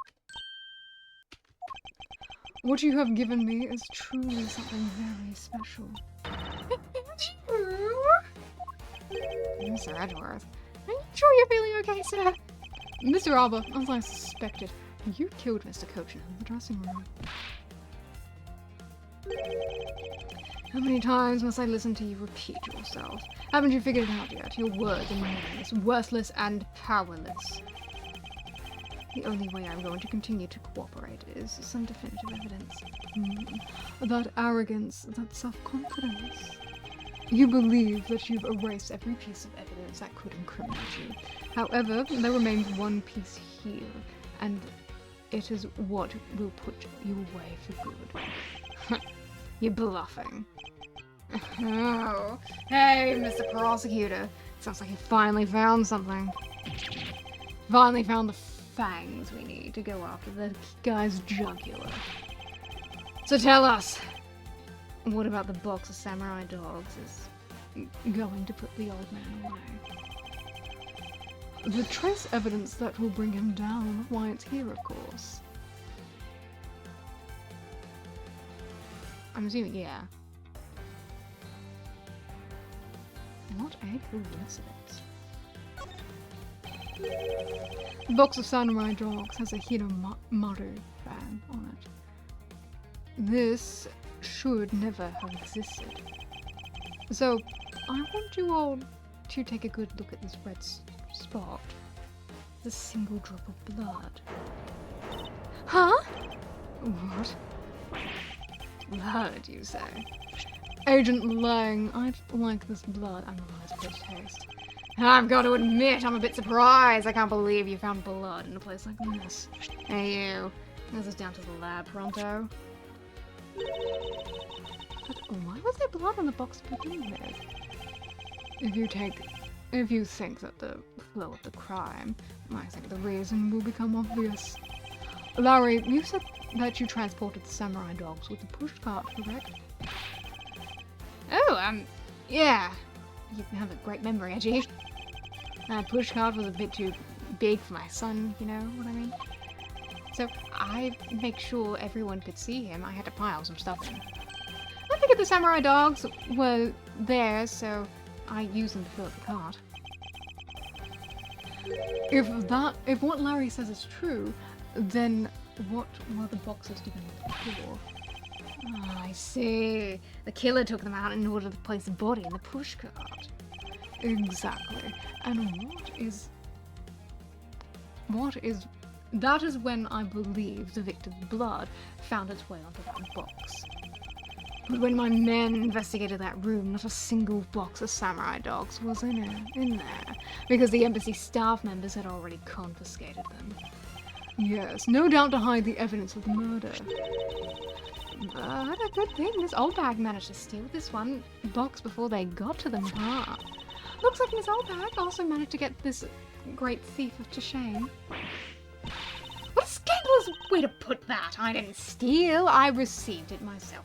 What you have given me is truly something very special. Mr. Edgeworth, are you sure you're feeling okay, sir? Mr. Alba, as I suspected, you killed Mr. Cochin in the dressing room. How many times must I listen to you repeat yourself? Haven't you figured it out yet? Your words are meaningless, worthless, and powerless. The only way I'm going to continue to cooperate is some definitive evidence. That arrogance, that self-confidence. You believe that you've erased every piece of evidence that could incriminate you. However, there remains one piece here, and it is what will put you away for good. You're bluffing. Oh, hey, Mr. Prosecutor. Sounds like you finally found something. Finally found the fangs we need to go after the guy's jugular. So tell us, what about the box of samurai dogs is going to put the old man away? The trace evidence that will bring him down, why it's here, of course. I'm assuming, yeah. What a coincidence. The box of samurai dogs has a Hinomaru fan on it. This should never have existed. So, I want you all to take a good look at this red spot. The single drop of blood. Huh? What? Blood, you say? Agent Lang, I'd like this blood. Analyze for taste. I've got to admit, I'm a bit surprised. I can't believe you found blood in a place like this. Hey, you. This is down to the lab, pronto. But why was there blood on the box to begin with? If you think that the flow of the crime, I think the reason will become obvious. Larry, you said that you transported the samurai dogs with the pushcart, correct? Oh, yeah. You have a great memory, Edgy. That pushcart was a bit too big for my son, you know what I mean? So I make sure everyone could see him. I had to pile some stuff in. I figured the samurai dogs were there, so I used them to fill up the cart. If what Larry says is true, then what were the boxes doing before? Oh, I see. The killer took them out in order to place the body in the pushcart. Exactly. And that is when I believe the victim's blood found its way onto that box. But when my men investigated that room, not a single box of samurai dogs was in there, because the embassy staff members had already confiscated them. Yes, no doubt to hide the evidence of the murder. But a good thing this old bag managed to steal this one box before they got to them, huh? Looks like Miss Oldbag also managed to get this great thief to shame. What a scandalous way to put that! I didn't steal, I received it myself.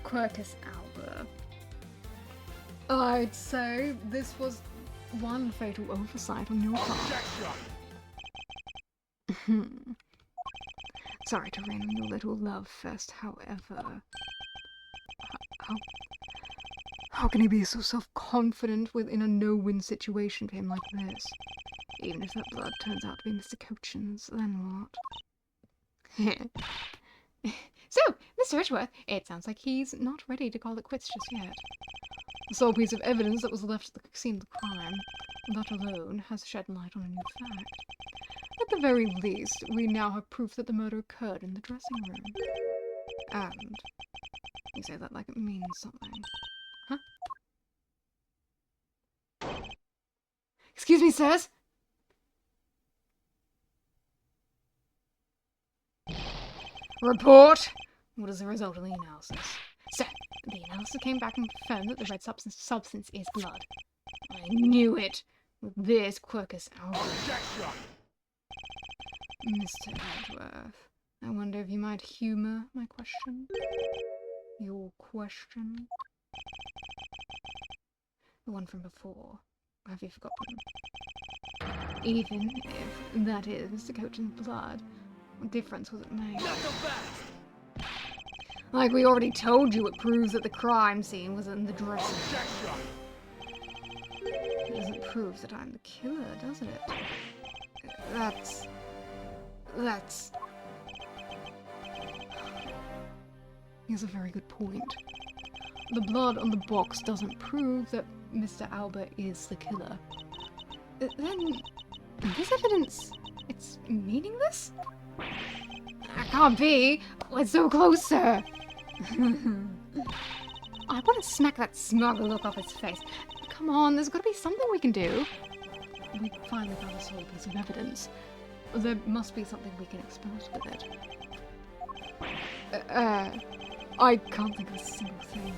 Quercus Alba. I'd say this was one fatal oversight on your part. Sorry to rain on your little love fest, however. How can he be so self-confident within a no-win situation for him like this? Even if that blood turns out to be Mr. Cochin's, then what? So, Mr. Edgeworth, it sounds like he's not ready to call it quits just yet. The sole piece of evidence that was left at the scene of the crime, that alone has shed light on a new fact. At the very least, we now have proof that the murder occurred in the dressing room. And you say that like it means something. Huh? Excuse me, sirs? Report! What is the result of the analysis? Sir, the analysis came back and confirmed that the red substance is blood. I knew it! With this Quercus Alba. Mr. Edgeworth, I wonder if you might humour my question? Your question? The one from before. Have you forgotten? Even if that is Mr. Cochin's blood, what difference was it made? Like we already told you, it proves that the crime scene was in the dressing room. It doesn't prove that I'm the killer, does it? That's... He has a very good point. The blood on the box doesn't prove that Mr. Alba is the killer. Then, this evidence, it's meaningless? That can't be! We're so close, sir! I want to smack that smug look off his face. Come on, there's got to be something we can do. We finally found a solid piece of evidence. There must be something we can expose with it. I can't think of a single thing.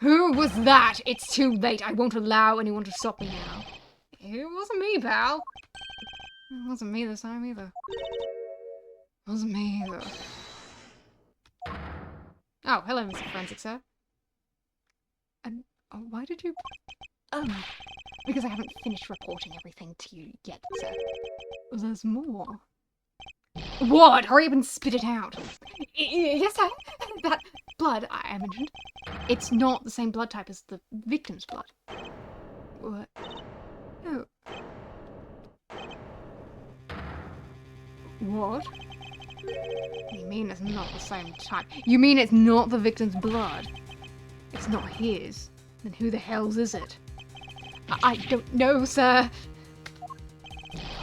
Who was that? It's too late. I won't allow anyone to stop me now. It wasn't me, pal. It wasn't me this time either. It wasn't me either. Oh, hello, Mr. Forensic, sir. And why did you... because I haven't finished reporting everything to you yet, sir. There's more. What? Hurry up and spit it out. Yes, sir. That blood I mentioned. It's not the same blood type as the victim's blood. What? Oh. What? You mean it's not the same type? You mean it's not the victim's blood? It's not his. Then who the hell's is it? I don't know, sir.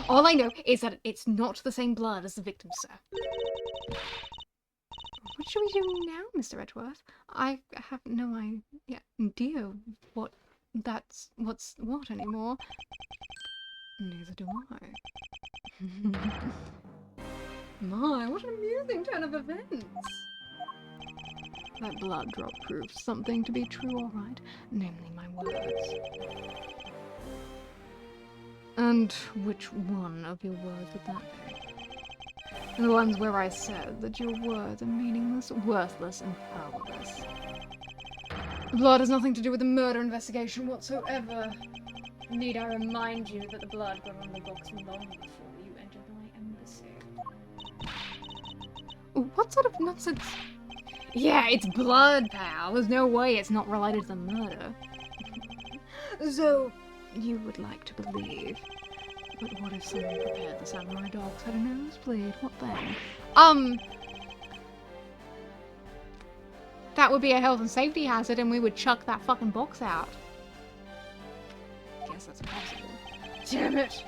All I know is that it's not the same blood as the victim, sir. What should we do now, Mr. Edgeworth? I have no idea what's what anymore. Neither do I. My, what an amusing turn of events! That blood drop proves something to be true, all right, namely my words. And which one of your words would that be? The ones where I said that your words are meaningless, worthless, and powerless. The blood has nothing to do with the murder investigation whatsoever. Need I remind you that the blood got on the box long before you entered my embassy? What sort of nonsense? Yeah, it's blood, pal. There's no way it's not related to the murder. So, you would like to believe. But what if someone prepared the samurai dogs had a nosebleed? What then? That would be a health and safety hazard and we would chuck that fucking box out. Guess that's impossible. Damn it!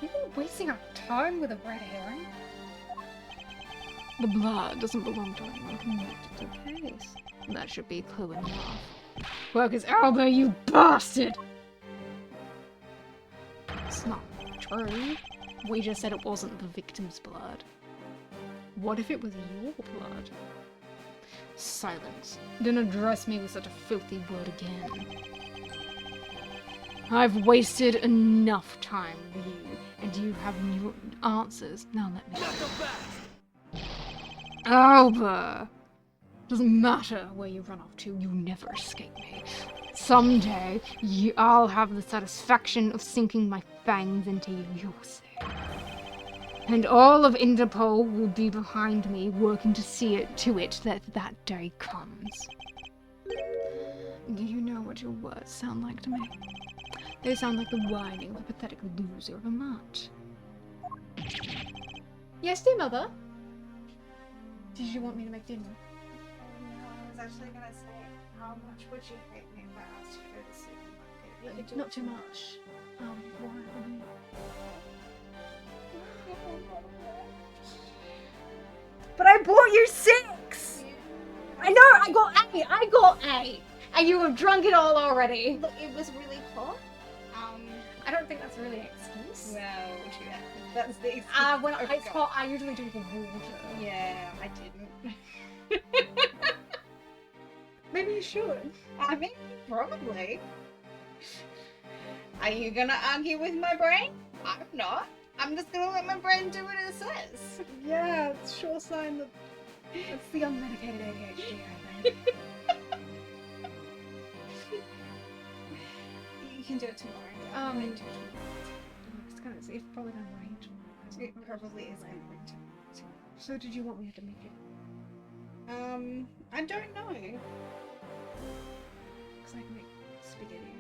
You've been wasting our time with a red herring. The blood doesn't belong to anyone connected to the case. That should be clue enough. Work his elbow, you bastard! It's not true. We just said it wasn't the victim's blood. What if it was your blood? Silence. Don't address me with such a filthy word again. I've wasted enough time with you, and you have no answers. Now let me go. Albert! Doesn't matter where you run off to, you never escape me. Someday, I'll have the satisfaction of sinking my fangs into your sake. And all of Interpol will be behind me, working to see it that day comes. Do you know what your words sound like to me? They sound like the whining of a pathetic loser of a mutt. Yes, dear mother? Did you want me to make dinner? I was actually gonna say, how much would you hate me if I asked you to go to supermarket? Not too much. Why? But I bought you 6! I know, I got 8! And you have drunk it all already. Look, it was really hot. I don't think that's really an excuse. Well, yeah, that's the excuse. When it's hot, I usually drink water. Yeah, I didn't. Maybe you should. I mean, probably. Are you gonna argue with my brain? I'm not. I'm just gonna let my brain do what it says. Yeah, it's sure sign that it's the unmedicated ADHD, I think. You can do it tomorrow. It's probably gonna rain tomorrow. It probably is going to rain tomorrow. So did you want me to make it? I don't know. Because I can make spaghetti.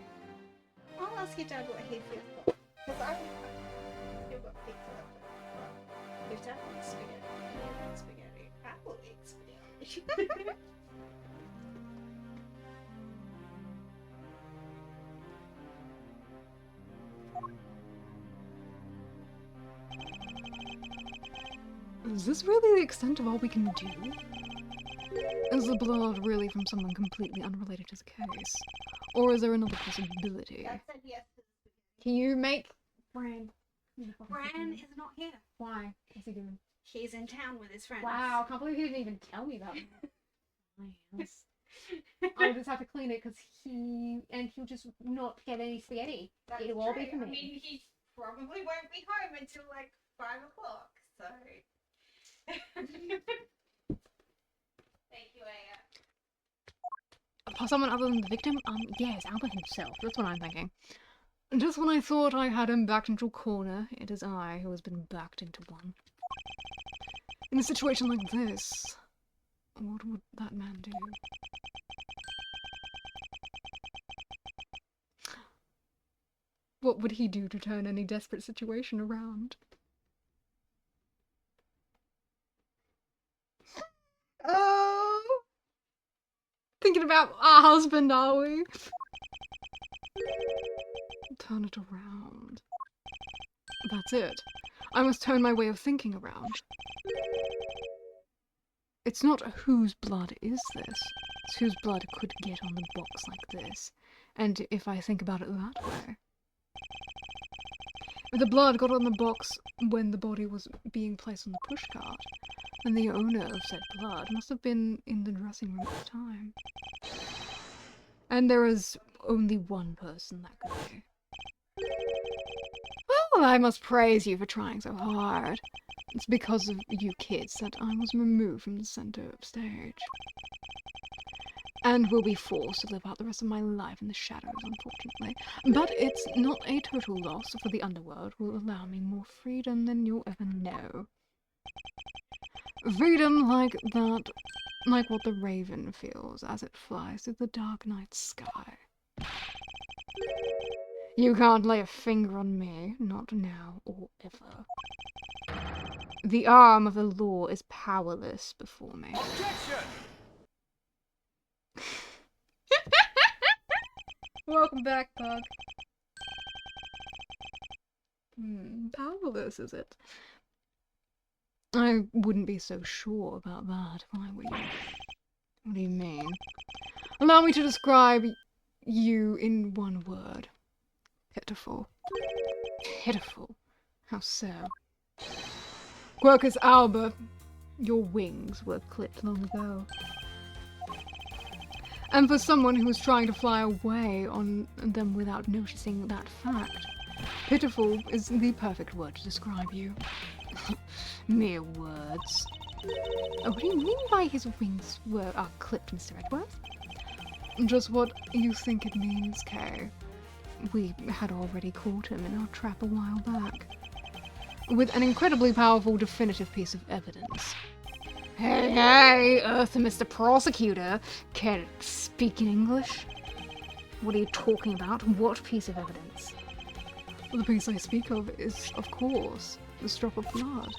I'll ask your dad what he feels like. Because I still got pizza left over. If dad wants spaghetti, he wants spaghetti. I will eat spaghetti. Is this really the extent of all we can do? Is the blood really from someone completely unrelated to the case? Or is there another possibility? Dad said yes. Can you make Bran? Bran is not here. Why? What's he doing? He's in town with his friends. Wow, I can't believe he didn't even tell me that. Yes. I'll just have to clean it because he'll just not get any spaghetti. It'll all be for me. I mean, he probably won't be home until like 5 o'clock, so. Thank you, Aya. For someone other than the victim? Yes, Albert himself. That's what I'm thinking. Just when I thought I had him backed into a corner, it is I who has been backed into one. In a situation like this, what would that man do? What would he do to turn any desperate situation around? thinking about our husband, are we? Turn it around. That's it. I must turn my way of thinking around. It's not whose blood is this, it's whose blood could get on the box like this. And if I think about it that way, if the blood got on the box when the body was being placed on the pushcart, then the owner of said blood must have been in the dressing room at the time. And there is only one person that could be. Well, I must praise you for trying so hard. It's because of you kids that I was removed from the center of stage. And will be forced to live out the rest of my life in the shadows, unfortunately. But it's not a total loss, for the underworld will allow me more freedom than you'll ever know. Freedom like that, like what the raven feels as it flies through the dark night sky. You can't lay a finger on me, not now or ever. The arm of the law is powerless before me. Objection! Welcome back, Bug. Powerless, is it? I wouldn't be so sure about that if I were you. What do you mean? Allow me to describe you in one word. Pitiful. Pitiful. How so? Quercus alba, your wings were clipped long ago. And for someone who was trying to fly away on them without noticing that fact, pitiful is the perfect word to describe you. Mere words. Oh, what do you mean by his wings are clipped, Mr. Edworth? Just what you think it means, Kay. We had already caught him in our trap a while back, with an incredibly powerful definitive piece of evidence. Hey, Earth, Mr. Prosecutor, can't speak in English? What are you talking about? What piece of evidence? The piece I speak of is, of course, this drop of blood.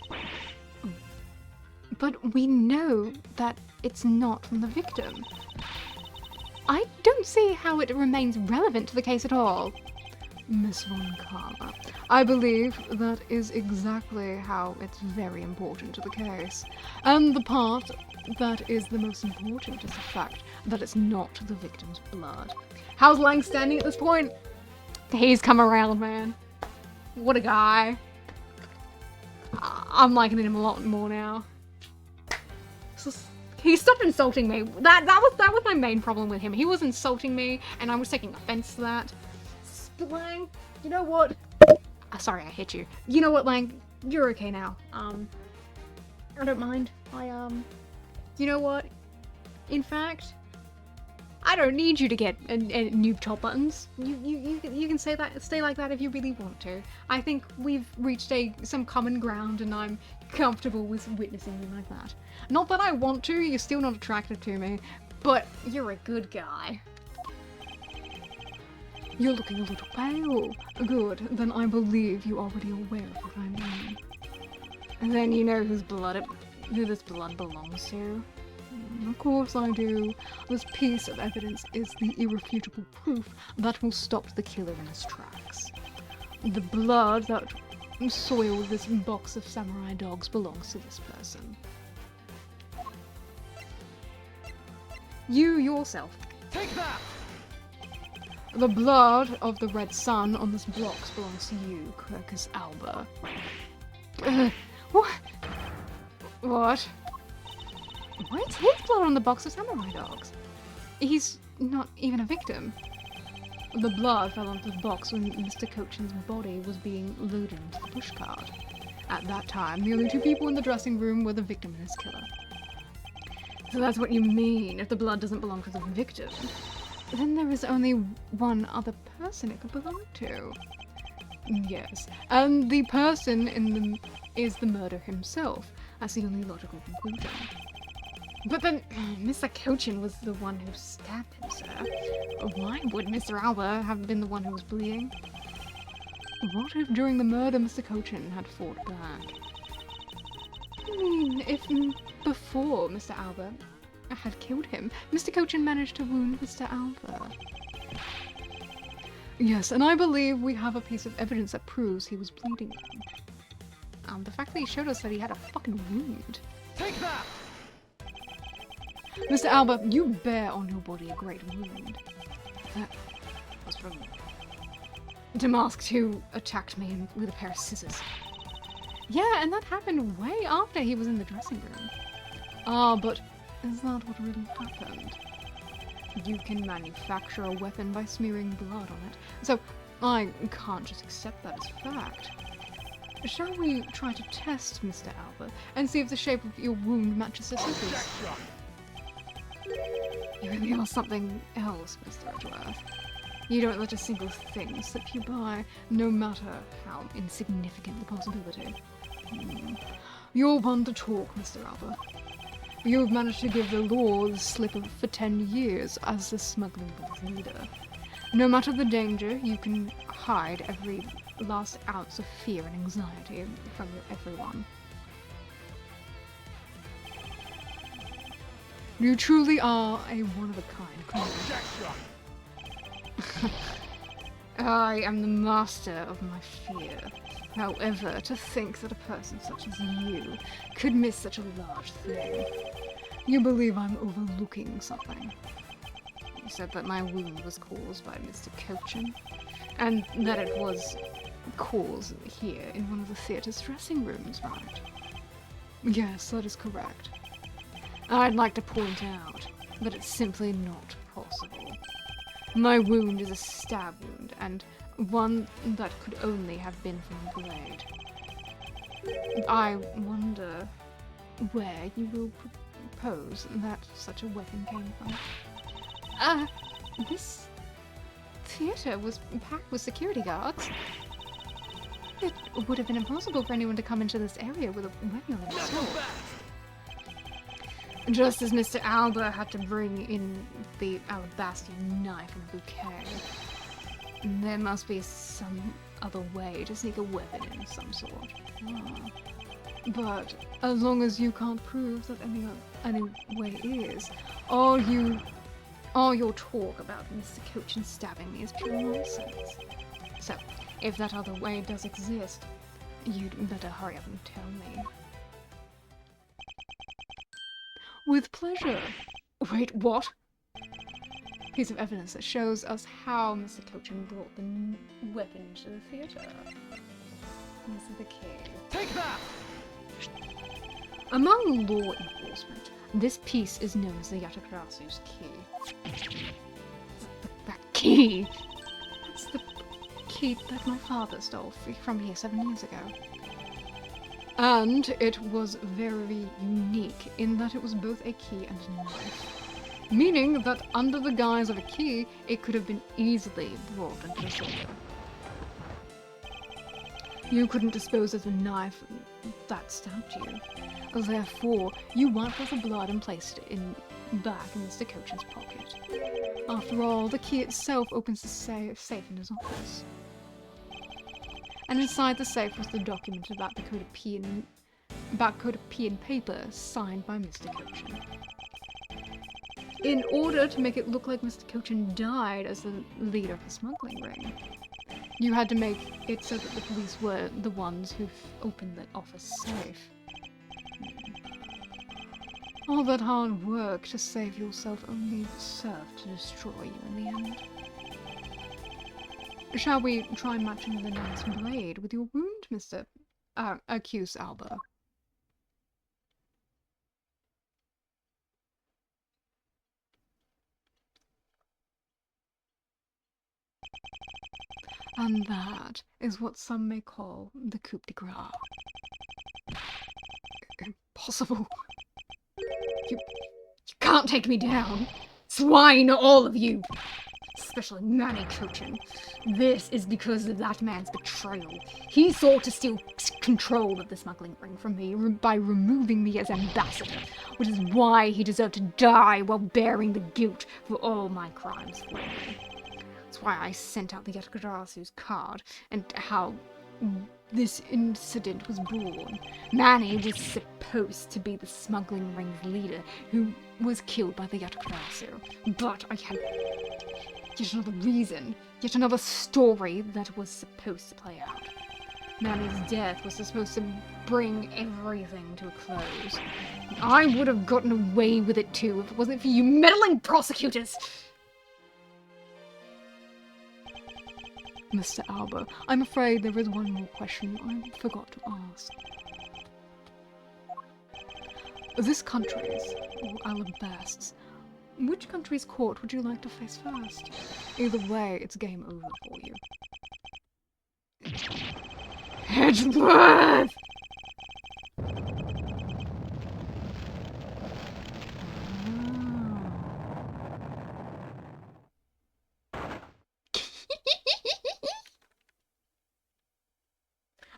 But we know that it's not from the victim. I don't see how it remains relevant to the case at all. Miss Von Karma, I believe that is exactly how it's very important to the case. And the part that is the most important is the fact that it's not the victim's blood. How's Lang standing at this point? He's come around, man. What a guy. I'm liking him a lot more now. He stopped insulting me. That was my main problem with him. He was insulting me, and I was taking offense to that. Lang, you know what? Sorry, I hit you. You know what, Lang? You're okay now. I don't mind. You know what? In fact, I don't need you to get new top buttons. You can say that, stay like that if you really want to. I think we've reached some common ground, and I'm comfortable with witnessing you like that. Not that I want to. You're still not attractive to me, but you're a good guy. You're looking a little pale. Good, then I believe you're already aware of what I mean. And then you know who this blood belongs to. Of course I do. This piece of evidence is the irrefutable proof that will stop the killer in his tracks. The blood that soiled this box of samurai dogs belongs to this person. You yourself. Take that! The blood of the red sun on this box belongs to you, Quercus alba. What? What? Why is his blood on the box of samurai dogs? He's not even a victim. The blood fell onto the box when Mr. Cochin's body was being loaded into the pushcart. At that time, the only two people in the dressing room were the victim and his killer. So that's what you mean, if the blood doesn't belong to the victim. Then there is only one other person it could belong to. Yes, and the person is the murderer himself. That's the only logical conclusion. But then, Mr. Cochin was the one who stabbed him, sir. Why would Mr. Alba have been the one who was bleeding? What if during the murder Mr. Cochin had fought back? I mean, if before Mr. Alba had killed him, Mr. Cochin managed to wound Mr. Alba. Yes, and I believe we have a piece of evidence that proves he was bleeding. The fact that he showed us that he had a fucking wound. Take that! Mr. Alba, you bear on your body a great wound. That was from Damask, who attacked me with a pair of scissors. Yeah, and that happened way after he was in the dressing room. But is that what really happened? You can manufacture a weapon by smearing blood on it, so I can't just accept that as fact. Shall we try to test Mr. Alba and see if the shape of your wound matches the scissors? You really are something else, Mr. Edgeworth. You don't let a single thing slip you by, no matter how insignificant the possibility. You're one to talk, Mr. Alba. You've managed to give the law the slip for 10 years as the smuggling leader. No matter the danger, you can hide every last ounce of fear and anxiety from everyone. You truly are a one-of-a-kind criminal. I am the master of my fear. However, to think that a person such as you could miss such a large thing. You believe I'm overlooking something. You said that my wound was caused by Mr. Cochin, and that it was caused here in one of the theatre's dressing rooms, right? Yes, that is correct. I'd like to point out that it's simply not possible. My wound is a stab wound, and one that could only have been from a blade. I wonder where you will propose that such a weapon came from. This theatre was packed with security guards. It would have been impossible for anyone to come into this area with a regular sword. Just as Mr. Alba had to bring in the Alabastian knife and bouquet. There must be some other way to sneak a weapon in of some sort. But as long as you can't prove that any way is, all your talk about Mr. Cochin stabbing me is pure nonsense. So, if that other way does exist, you'd better hurry up and tell me. With pleasure. Wait, what? Piece of evidence that shows us how Mr. Cochin brought the weapon to the theatre. This is the key. Take that! Among law enforcement, this piece is known as the Yatakarasu's key. That key! That's the key that my father stole from here 7 years ago. And it was very unique in that it was both a key and a knife. Meaning that under the guise of a key, it could have been easily brought into the theatre. You couldn't dispose of the knife that stabbed you. Therefore, you wiped off the blood and placed it back in Mr. Cochin's pocket. After all, the key itself opens the safe in his office. And inside the safe was the document about the Codepian paper signed by Mr. Cochin. In order to make it look like Mr. Cochin died as the leader of the smuggling ring, you had to make it so that the police were the ones who opened the office safe. All that hard work to save yourself only served to destroy you in the end. Shall we try matching the knight's blade with your wound, Mr. Accuse Alba? And that is what some may call the coup de grace. Impossible. You can't take me down. Swine, all of you. Especially Manny Cochin. This is because of that man's betrayal. He sought to steal control of the smuggling ring from me by removing me as ambassador, which is why he deserved to die while bearing the guilt for all my crimes for me. That's why I sent out the Yatakarasu's card, and how this incident was born. Manny was supposed to be the smuggling ring's leader who was killed by the Yatagarasu. But I had yet another reason, yet another story that was supposed to play out. Manny's death was supposed to bring everything to a close. I would have gotten away with it too if it wasn't for you meddling prosecutors! Mr. Alba, I'm afraid there is one more question I forgot to ask. This country's, or Alabast's, which country's court would you like to face first? Either way, it's game over for you. Edgeworth!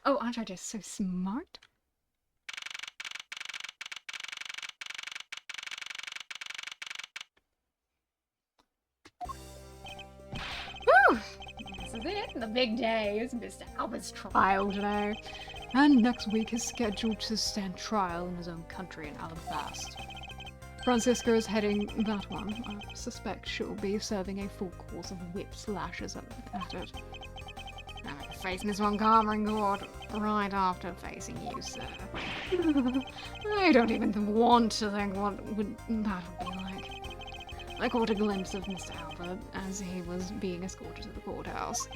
Oh, aren't I just so smart? Whew! This is it. The big day is Mr. Albert's trial today. And next week is scheduled to stand trial in his own country in Alabasta. Francisca is heading that one. I suspect she'll be serving a full course of whips lashes at it. I'm facing this one karma in court right after facing you, sir. I don't even want to think what that would be like. I caught a glimpse of Mr. Albert as he was being escorted to the courthouse.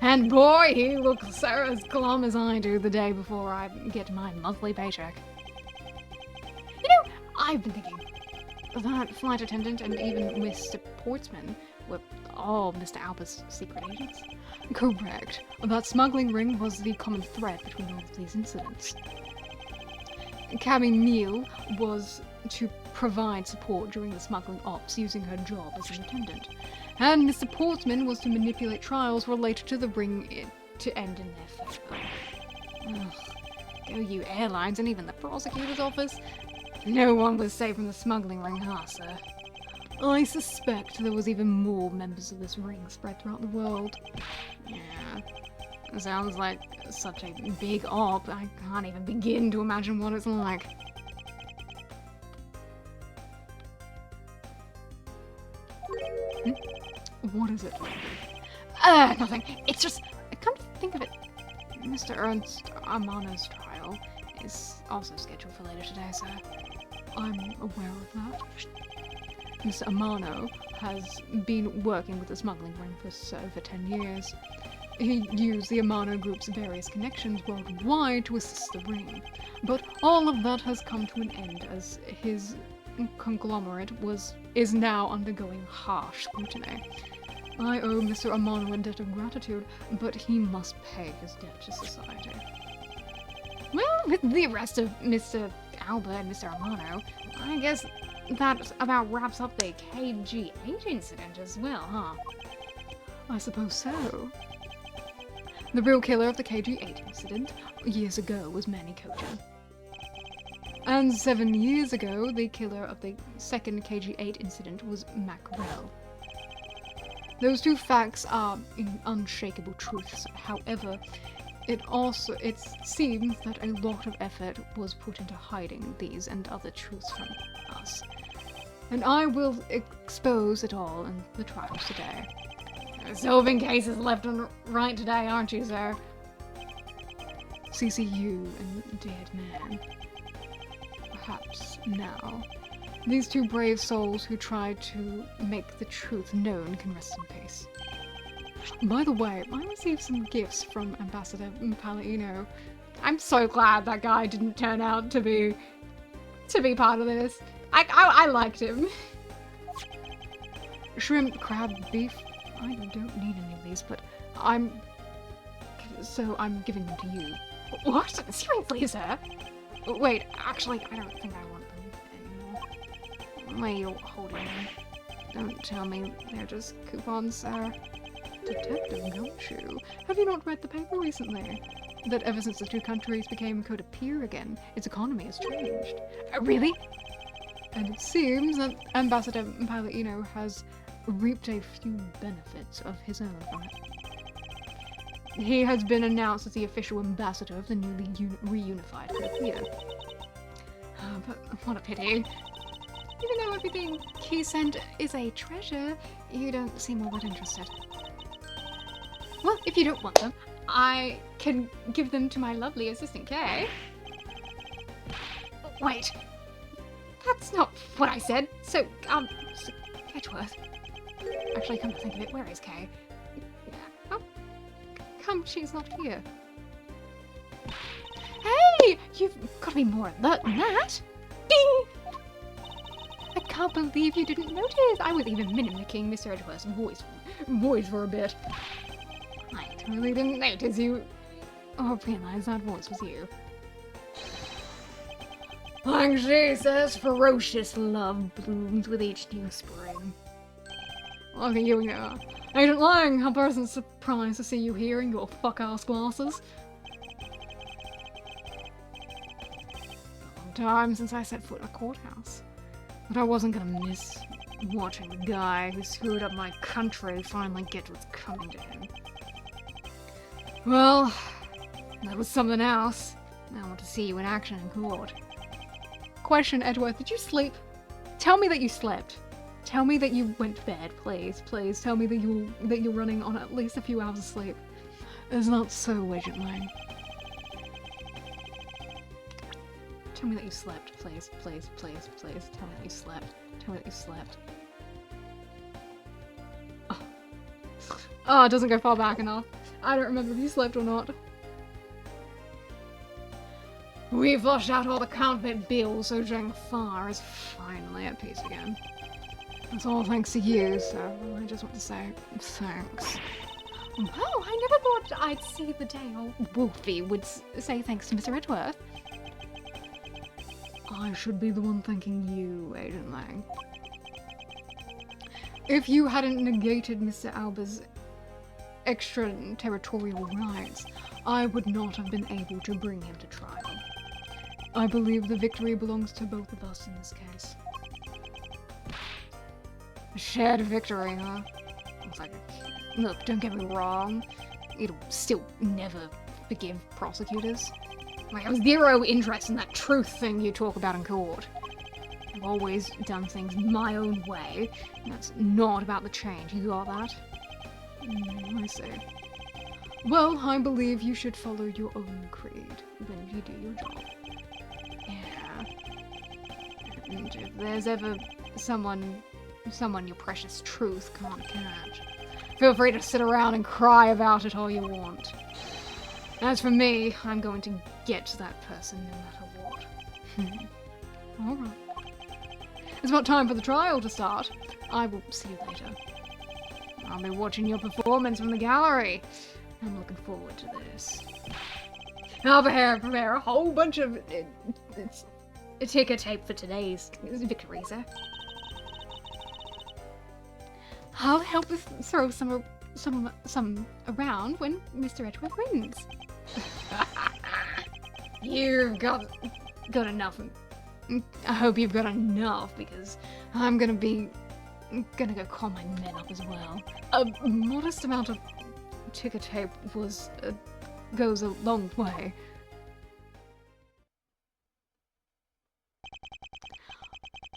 And boy, he looks so as glum as I do the day before I get my monthly paycheck. You know, I've been thinking that flight attendant and even Mr. Portsman were all Mr. Albert's secret agents. Correct. That smuggling ring was the common thread between all of these incidents. Cabby Neal was to provide support during the smuggling ops using her job as an attendant. And Mr. Portsman was to manipulate trials related to the ring to end in their favor. Ugh. Go you airlines and even the prosecutor's office. No one was safe from the smuggling ring, huh, sir? I suspect there was even more members of this ring spread throughout the world. Yeah, it sounds like such a big op, I can't even begin to imagine what it's like. What is it? Nothing. It's just, I can't think of it. Mr. Ernst Amano's trial is also scheduled for later today, so I'm aware of that. Mr. Amano has been working with the smuggling ring for over 10 years. He used the Amano Group's various connections worldwide to assist the ring. But all of that has come to an end as his conglomerate is now undergoing harsh scrutiny. I owe Mr. Amano a debt of gratitude, but he must pay his debt to society. Well, with the arrest of Mr. Alba and Mr. Amano, I guess that about wraps up the KG8 incident as well, huh? I suppose so. The real killer of the KG8 incident years ago was Manny Kochan. And 7 years ago, the killer of the second KG8 incident was Mackerel. Those two facts are unshakable truths. However, it seems that a lot of effort was put into hiding these and other truths from us. And I will expose it all in the trials today. Solving cases left and right today, aren't you, sir? CCU and Dead Man. Perhaps now. These two brave souls who tried to make the truth known can rest in peace. By the way, I received some gifts from Ambassador Palladino. I'm so glad that guy didn't turn out to be part of this. I liked him. Shrimp, crab, beef. I don't need any of these, but I'm giving them to you. What? Seriously, sir? Wait, actually, I don't think I want them anymore. Why are you holding them? Don't tell me they're just coupons, sir. Detective Gumshoe, have you not read the paper recently? That ever since the two countries became co-peer again, its economy has changed. Really? And it seems that Ambassador Palladino has reaped a few benefits of his own from it. he has been announced as the official ambassador of the newly reunified Korea. But what a pity. Even though everything he sent is a treasure, you don't seem all that interested. Well, if you don't want them, I can give them to my lovely assistant Kay. Wait. That's not what I said. So Edgeworth. Actually, come to think of it, where is Kay? How come she's not here? Hey! You've got to be more alert than that! Ding! I can't believe you didn't notice! I was even mimicking Mr. Edgeworth's voice for a bit. I totally didn't notice you or realize that voice was you. Like she says, ferocious love blooms with each new spring. Look at you now. Agent Lang, how person's surprised to see you here in your fuck-ass glasses. A long time since I set foot in a courthouse. But I wasn't gonna miss watching the guy who screwed up my country finally get what's coming to him. Well, that was something else. I want to see you in action in court. Question, Edgeworth, did you sleep? Tell me that you slept. Tell me that you went to bed, please. Please tell me that you're running on at least a few hours of sleep. It's not so, Agent Lang. Tell me that you slept, please, please, please, please. Tell me that you slept. Tell me that you slept. Oh, it doesn't go far back enough. I don't remember if you slept or not. We flushed out all the counterfeit bills, so Zheng Fa is finally at peace again. That's all thanks to you, so I just want to say thanks. Wow, I never thought I'd see the day old Wolfie would say thanks to Mr. Edgeworth. I should be the one thanking you, Agent Lang. If you hadn't negated Mr. Alba's extraterritorial rights, I would not have been able to bring him to trial. I believe the victory belongs to both of us in this case. A shared victory, huh? It's like, look, don't get me wrong. It'll still never forgive prosecutors. I have zero interest in that truth thing you talk about in court. I've always done things my own way, and that's not about the change. You got that? I see. Well, I believe you should follow your own creed when you do your job. Yeah. And if there's ever someone your precious truth can't catch, feel free to sit around and cry about it all you want. As for me, I'm going to get to that person no matter what. Alright. It's about time for the trial to start. I will see you later. I'll be watching your performance from the gallery. I'm looking forward to this. I'll prepare a whole bunch of ticker tape for today's victory, sir. I'll help throw some around when Mr. Edgeworth wins. You've got enough. I hope you've got enough, because I'm gonna go call my men up as well. A modest amount of ticker tape goes a long way.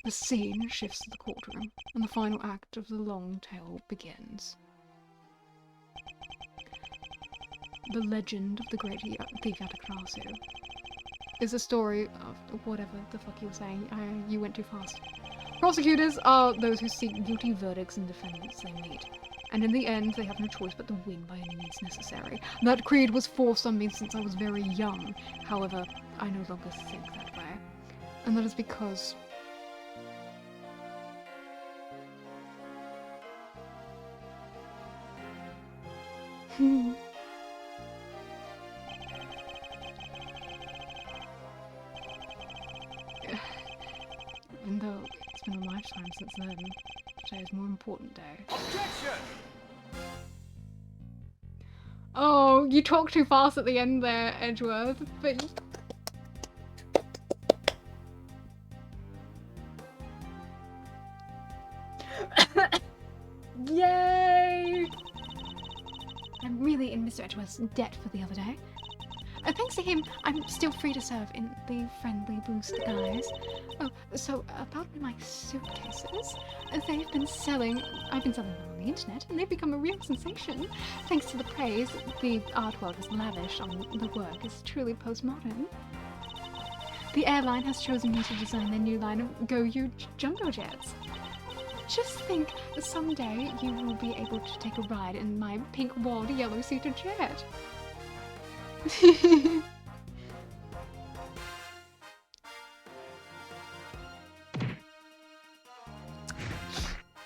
The scene shifts to the courtroom, and the final act of the long tale begins. The legend of the great thief Atakrasu is a story of whatever the fuck you were saying. You went too fast. Prosecutors are those who seek guilty verdicts and defendants they meet, and in the end they have no choice but to win by any means necessary. That creed was forced on me since I was very young. However, I no longer think that way, and that is because even though it's been a lifetime since then, today is a more important day. Objection! Oh, you talked too fast at the end there, Edgeworth, but... Yay! I'm really heavily in Mr. Edgeworth's debt for the other day. Thanks to him, I'm still free to serve in the friendly blue skies. Oh, so about my suitcases, I've been selling them on the internet, and they've become a real sensation. Thanks to the praise the art world has lavished on the work is truly postmodern. The airline has chosen me to design their new line of Go-You jumbo jets. Just think, someday you will be able to take a ride in my pink walled yellow-seated jet.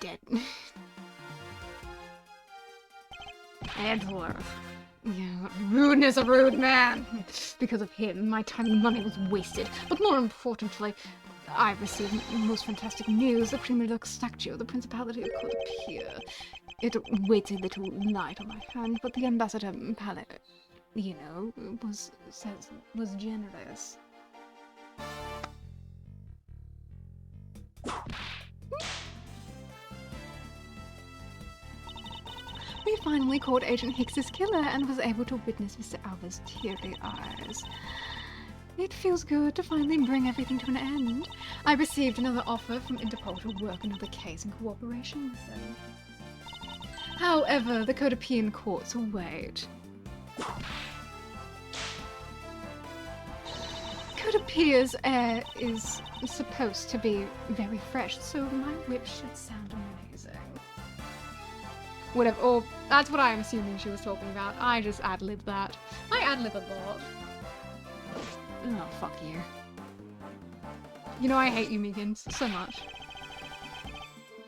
Dead. Edgeworth. Yeah, rudeness of rude man. Because of him, my time and money was wasted. But more importantly, I received most fantastic news. The Premier Duke statue of the Principality of Court appear. It waits a little light on my hand, but the Ambassador Pallet, you know, was generous. We finally caught Agent Hicks's killer and was able to witness Mr. Alva's teary eyes. It feels good to finally bring everything to an end. I received another offer from Interpol to work another case in cooperation with them. However, the Codopean courts await. Codopea's air is supposed to be very fresh, so my whip should sound amazing. Whatever, or that's what I'm assuming she was talking about. I just ad-libbed that. I ad-lib a lot. Oh, fuck you. You know I hate you, Meekins, so much.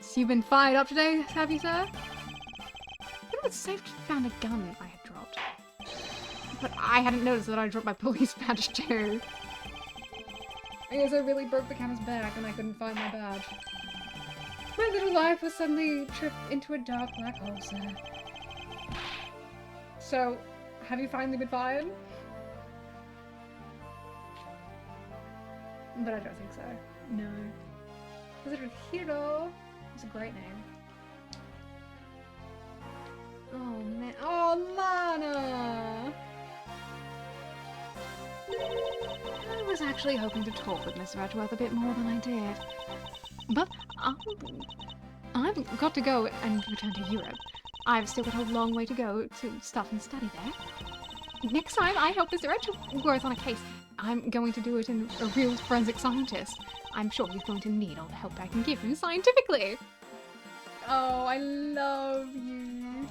So you've been fired up today, have you, sir? It was safe to found a gun I had dropped. But I hadn't noticed that I dropped my police badge too. I guess I really broke the camera's back and I couldn't find my badge. My little life was suddenly tripped into a dark black hole, sir. So, have you finally been fired? But I don't think so. No. Visitor Hero. It's a great name. Oh man. Oh, Lana! I was actually hoping to talk with Mr. Edgeworth a bit more than I did. But I've got to go and return to Europe. I've still got a long way to go to stuff and study there. Next time I help Mr. Edgeworth on a case, I'm going to do it in a real forensic scientist. I'm sure he's going to need all the help I can give him scientifically. Oh, I love you.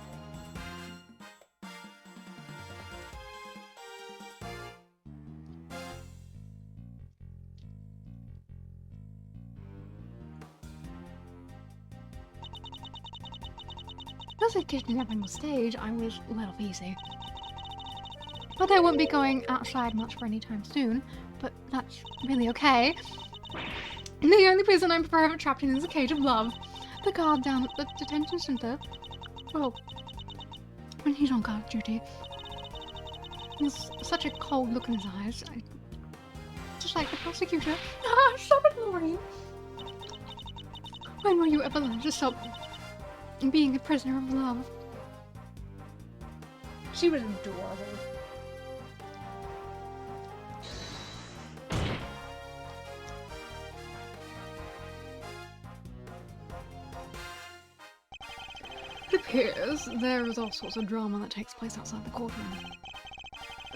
As a kidnapping on stage, I was a little easy. But I won't be going outside much for any time soon, but that's really okay. The only prison I'm forever trapped in is a cage of love. The guard down at the detention center, well, when he's on guard duty, there's such a cold look in his eyes. Just like the prosecutor. Ah, stop it, Maureen! When will you ever learn to stop being a prisoner of love? She was adorable. It appears there is all sorts of drama that takes place outside the courtroom.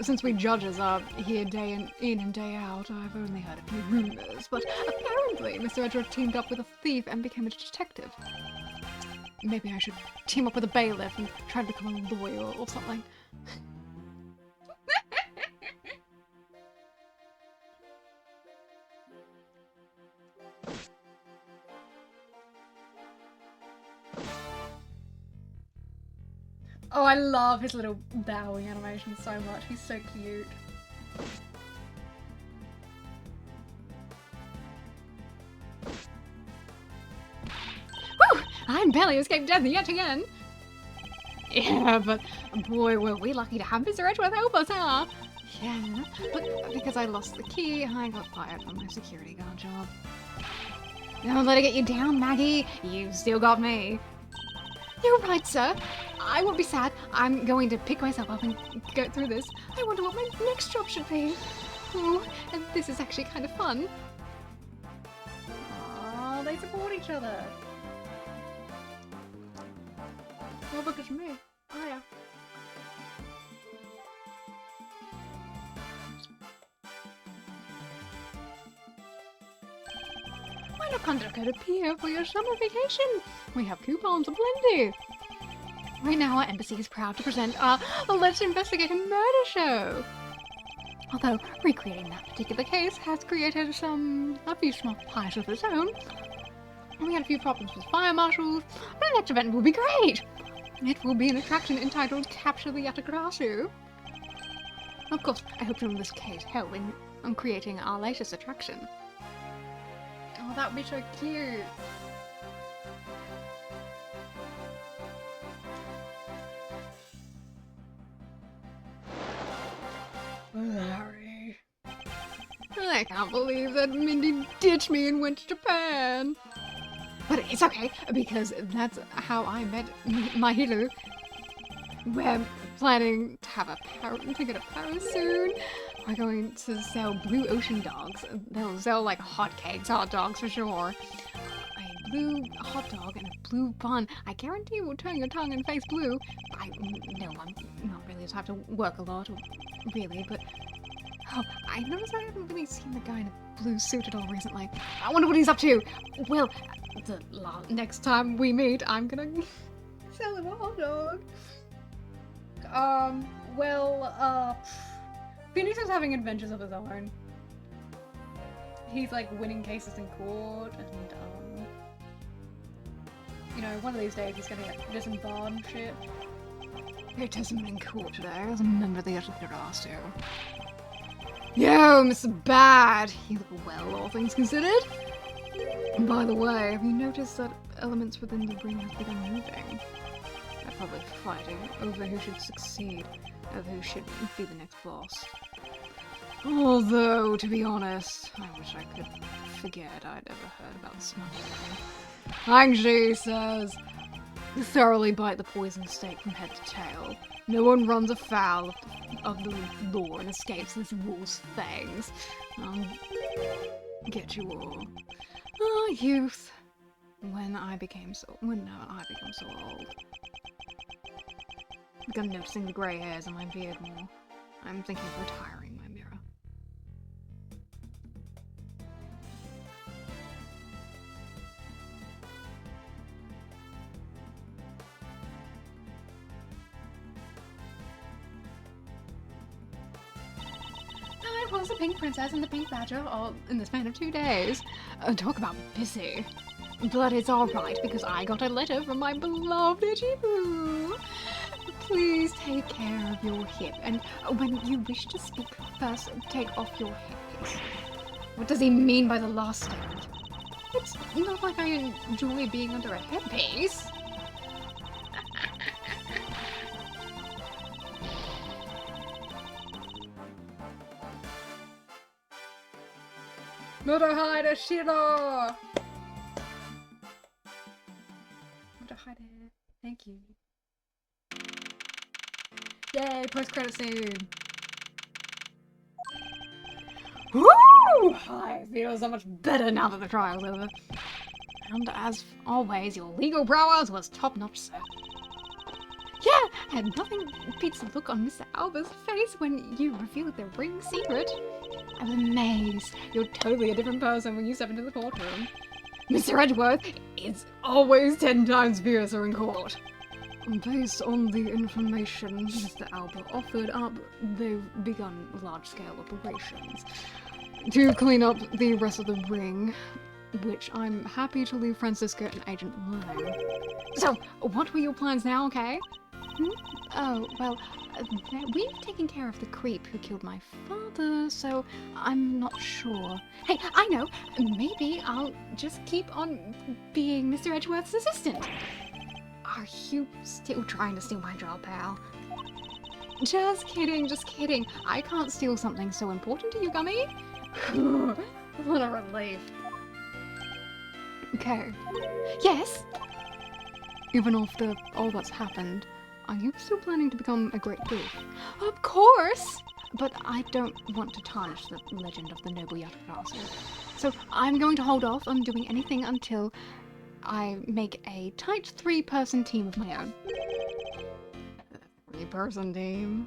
Since we judges are here day in and day out, I've only heard a few rumors, but apparently Mr. Edgeworth teamed up with a thief and became a detective. Maybe I should team up with a bailiff and try to become a lawyer or something. Oh, I love his little bowing animation so much. He's so cute. Woo! I barely escaped death yet again. Yeah, but boy, were we lucky to have Mr. Edgeworth help us, huh? Yeah, but because I lost the key, I got fired from my security guard job. Don't let it get you down, Maggie. You've still got me. You're right, sir. I won't be sad. I'm going to pick myself up and go through this. I wonder what my next job should be. Oh, and this is actually kind of fun. Oh, they support each other. Well, look at me. Oh yeah. Why not contact a peer for your summer vacation? We have coupons aplenty. Right now, our embassy is proud to present our Let's Investigate a Murder show. Although recreating that particular case has created a few small pies of its own. We had a few problems with fire marshals, but the next event will be great. It will be an attraction entitled Capture the Yatagrasu. Of course, I hope to enlist Kay's help in creating our latest attraction. Oh, that would be so cute. Larry. I can't believe that Mindy ditched me and went to Japan. But it's okay, because that's how I met my hero. We're planning to have to get a Paris soon. We're going to sell blue ocean dogs. They'll sell like hotcakes, hot dogs for sure. A blue hot dog and a blue bun. I guarantee it will turn your tongue and face blue. No, I'm not really the type to work a lot, really, but... Oh, I noticed I haven't really seen the guy in a blue suit at all recently. I wonder what he's up to. Well, the next time we meet, I'm gonna Sell him a hot dog. Phoenix is having adventures of his own. He's like winning cases in court, and you know, one of these days he's gonna get disembarred and shit. You're testimony in court today as a member of the Yatagrasu. Yo, Mr. Bad! You look well, all things considered. And by the way, have you noticed that elements within the ring have begun moving? They're probably fighting over who should succeed, over who should be the next boss. Although, to be honest, I wish I could forget I'd ever heard about the smuggling. Hangji says, thoroughly bite the poison snake from head to tail. No one runs afoul of the law and escapes this wolf's fangs. Get you all. Ah, youth. When I became so old. I begun noticing the grey hairs on my beard more. I'm thinking of retiring my mirror. I was the Pink Princess and the Pink Badger all in the span of 2 days. Talk about busy. But it's alright because I got a letter from my beloved Ichibu. Please take care of your hip, and when you wish to speak, first take off your headpiece. What does he mean by the last statement? It's not like I enjoy being under a headpiece. Murderhide Shiro! Murderhide, thank you. Yay, post-credit scene! Woo! I feel so much better now that the trial's over. And as always, your legal prowess was top-notch, sir. Yeah, and nothing beats the look on Mr. Alba's face when you revealed the ring secret. I was amazed. You're totally a different person when you step into the courtroom. Mr. Edgeworth is always 10 times fiercer in court. Based on the information Mr. Alba offered up, they've begun large-scale operations to clean up the rest of the ring, which I'm happy to leave Francisca and Agent alone. So, what were your plans now, okay? Oh, well, we've taken care of the creep who killed my father, so I'm not sure. Hey, I know! Maybe I'll just keep on being Mr. Edgeworth's assistant. Are you still trying to steal my job, pal? Just kidding, just kidding. I can't steal something so important to you, Gummy. What a relief. Okay. Yes? Even after all that's happened, are you still planning to become a great thief? Of course! But I don't want to tarnish the legend of the noble Yatagarasu. So I'm going to hold off on doing anything until I make a tight 3-person team of my own. 3-person team?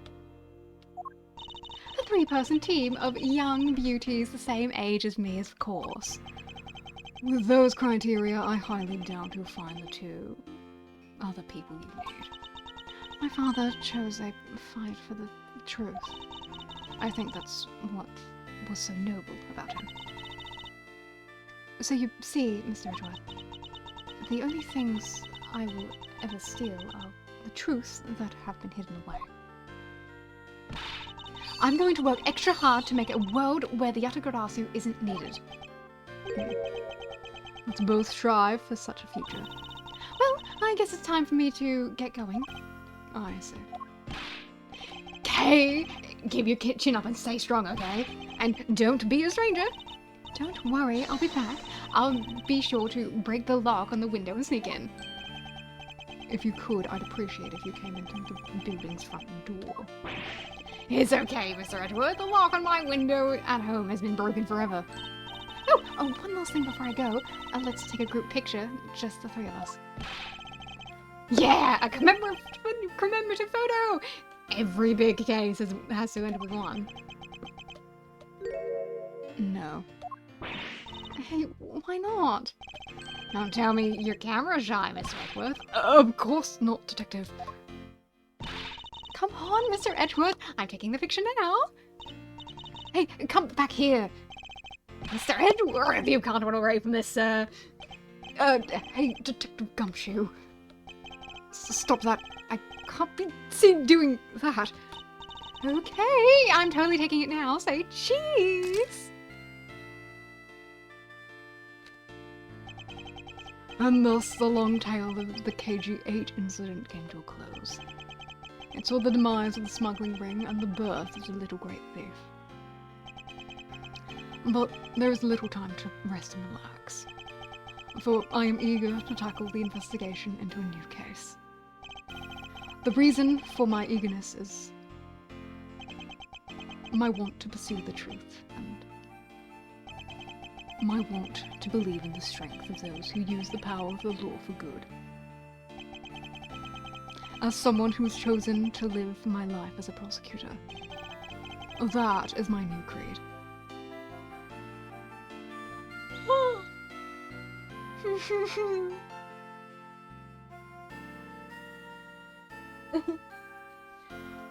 A 3-person team of young beauties the same age as me, of course. With those criteria, I highly doubt you'll find the 2 other people you need. My father chose a fight for the truth. I think that's what was so noble about him. So you see, Mr. Edgeworth, the only things I will ever steal are the truths that have been hidden away. I'm going to work extra hard to make a world where the Yatagarasu isn't needed. Let's both strive for such a future. Well, I guess it's time for me to get going. I see. Okay, keep your chin up and stay strong, okay? And don't be a stranger. Don't worry, I'll be back. I'll be sure to break the lock on the window and sneak in. If you could, I'd appreciate if you came into the building's front door. It's okay, Mr. Edgeworth. The lock on my window at home has been broken forever. Oh, one last thing before I go. Let's take a group picture, just the 3 of us. Yeah, a commemorative photo! Every big case has to end with one. No. Hey, why not? Don't tell me you're camera shy, Mr. Edgeworth. Of course not, Detective. Come on, Mr. Edgeworth. I'm taking the picture now. Hey, come back here. Mr. Edgeworth, you can't run away from this, hey, Detective Gumshoe. Stop that. I can't be seen doing that. Okay, I'm totally taking it now. Say cheese. And thus the long tale of the KG8 incident came to a close. It saw the demise of the smuggling ring and the birth of the little great thief. But there is little time to rest and relax, for I am eager to tackle the investigation into a new case. The reason for my eagerness is my want to pursue the truth, and my want to believe in the strength of those who use the power of the law for good. As someone who has chosen to live my life as a prosecutor, that is my new creed.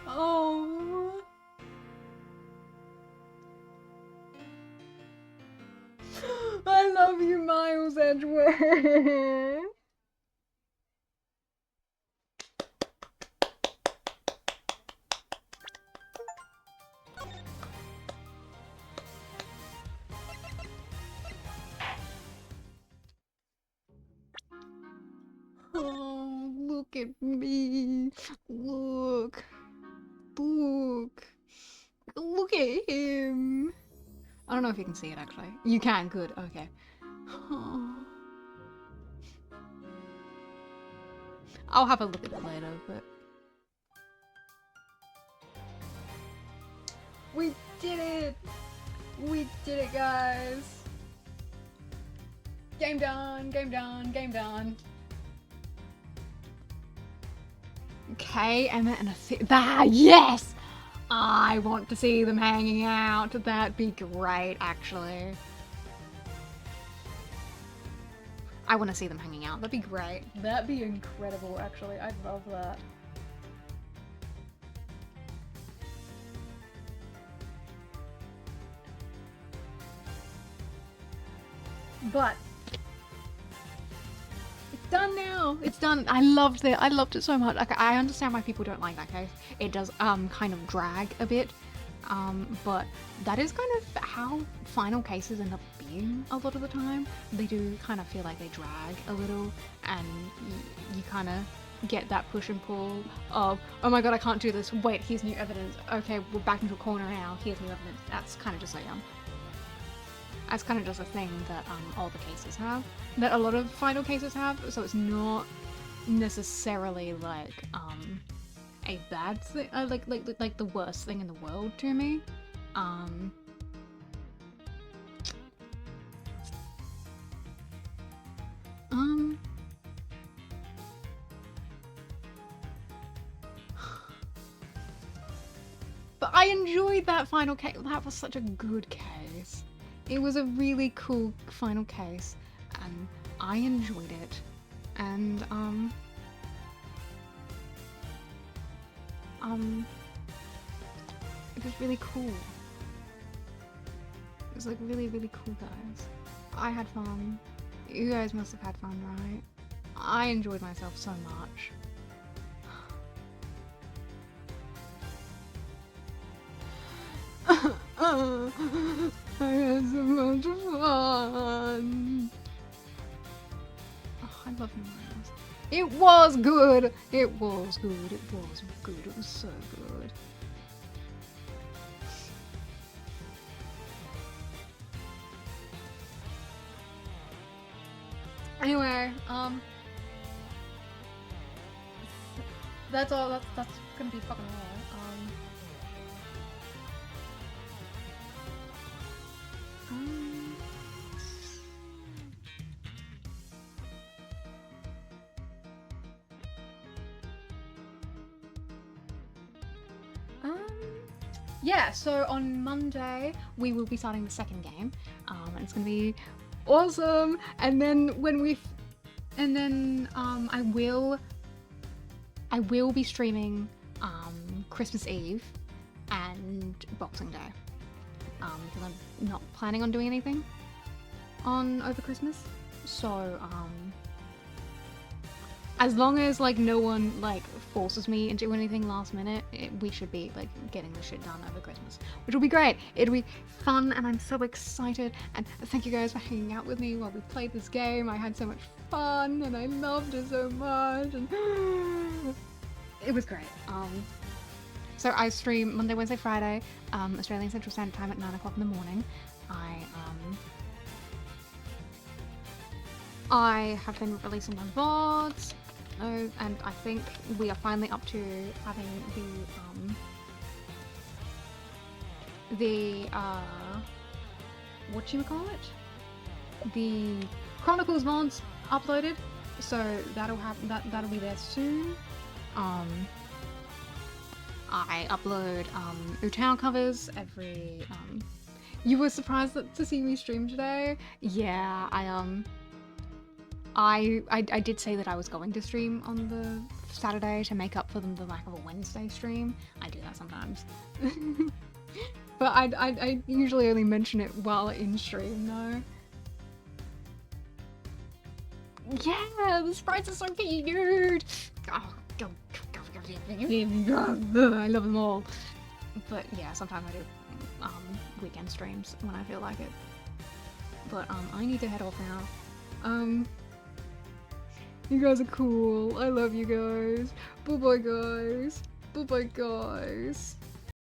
Oh. I love you, Miles Edgeworth. Oh, look at me. Look. Look. Look at him. I don't know if you can see it, actually. You can, good, okay. Oh. I'll have a look at it later, but... We did it! We did it, guys! Game done, game done, game done. Okay, Emma and a yes! I want to see them hanging out. That'd be great, actually. I want to see them hanging out. That'd be great. That'd be incredible, actually. I'd love that. But it's done now. It's done. I loved it. I loved it so much. Like, I understand why people don't like that case. It does kind of drag a bit. But that is kind of how final cases end up being a lot of the time. They do kind of feel like they drag a little, and you kind of get that push and pull of, oh my god, I can't do this. Wait, here's new evidence. Okay, we're back into a corner now. Here's new evidence. That's kind of just like that's kind of just a thing that all the cases have, that a lot of final cases have. So it's not necessarily like a bad thing, like the worst thing in the world to me. But I enjoyed that final case. That was such a good case. It was a really cool final case, and I enjoyed it. And it was really cool. It was like really, really cool, guys. I had fun. You guys must have had fun, right? I enjoyed myself so much. I had so much fun. Oh, I love you, Miles. It was good. It was good. It was good. It was so good. Anyway, that's all. That's gonna be fucking all. Yeah, so on Monday we will be starting the second game, and it's gonna be awesome. And then I will be streaming Christmas Eve and Boxing Day, because I'm not planning on doing anything over Christmas. So as long as like no one like forces me into anything last minute, we should be like getting the shit done over Christmas, which will be great. It'll be fun, and I'm so excited. And thank you guys for hanging out with me while we played this game. I had so much fun, and I loved it so much, and it was great. So I stream Monday, Wednesday, Friday, Australian Central Standard Time at 9 o'clock in the morning. I have been releasing my VODs. And I think we are finally up to having the whatchamacallit? The Chronicles VODs uploaded, so that'll be there soon. I upload Utao covers every you were surprised to see me stream today? Yeah, I did say that I was going to stream on the Saturday to make up for the lack of a Wednesday stream. I do that sometimes. But I usually only mention it while in stream though. Yeah, the sprites are so cute! Oh, I love them all. But yeah, sometimes I do weekend streams when I feel like it. But I need to head off now. You guys are cool. I love you guys. Bye bye guys. Bye bye guys.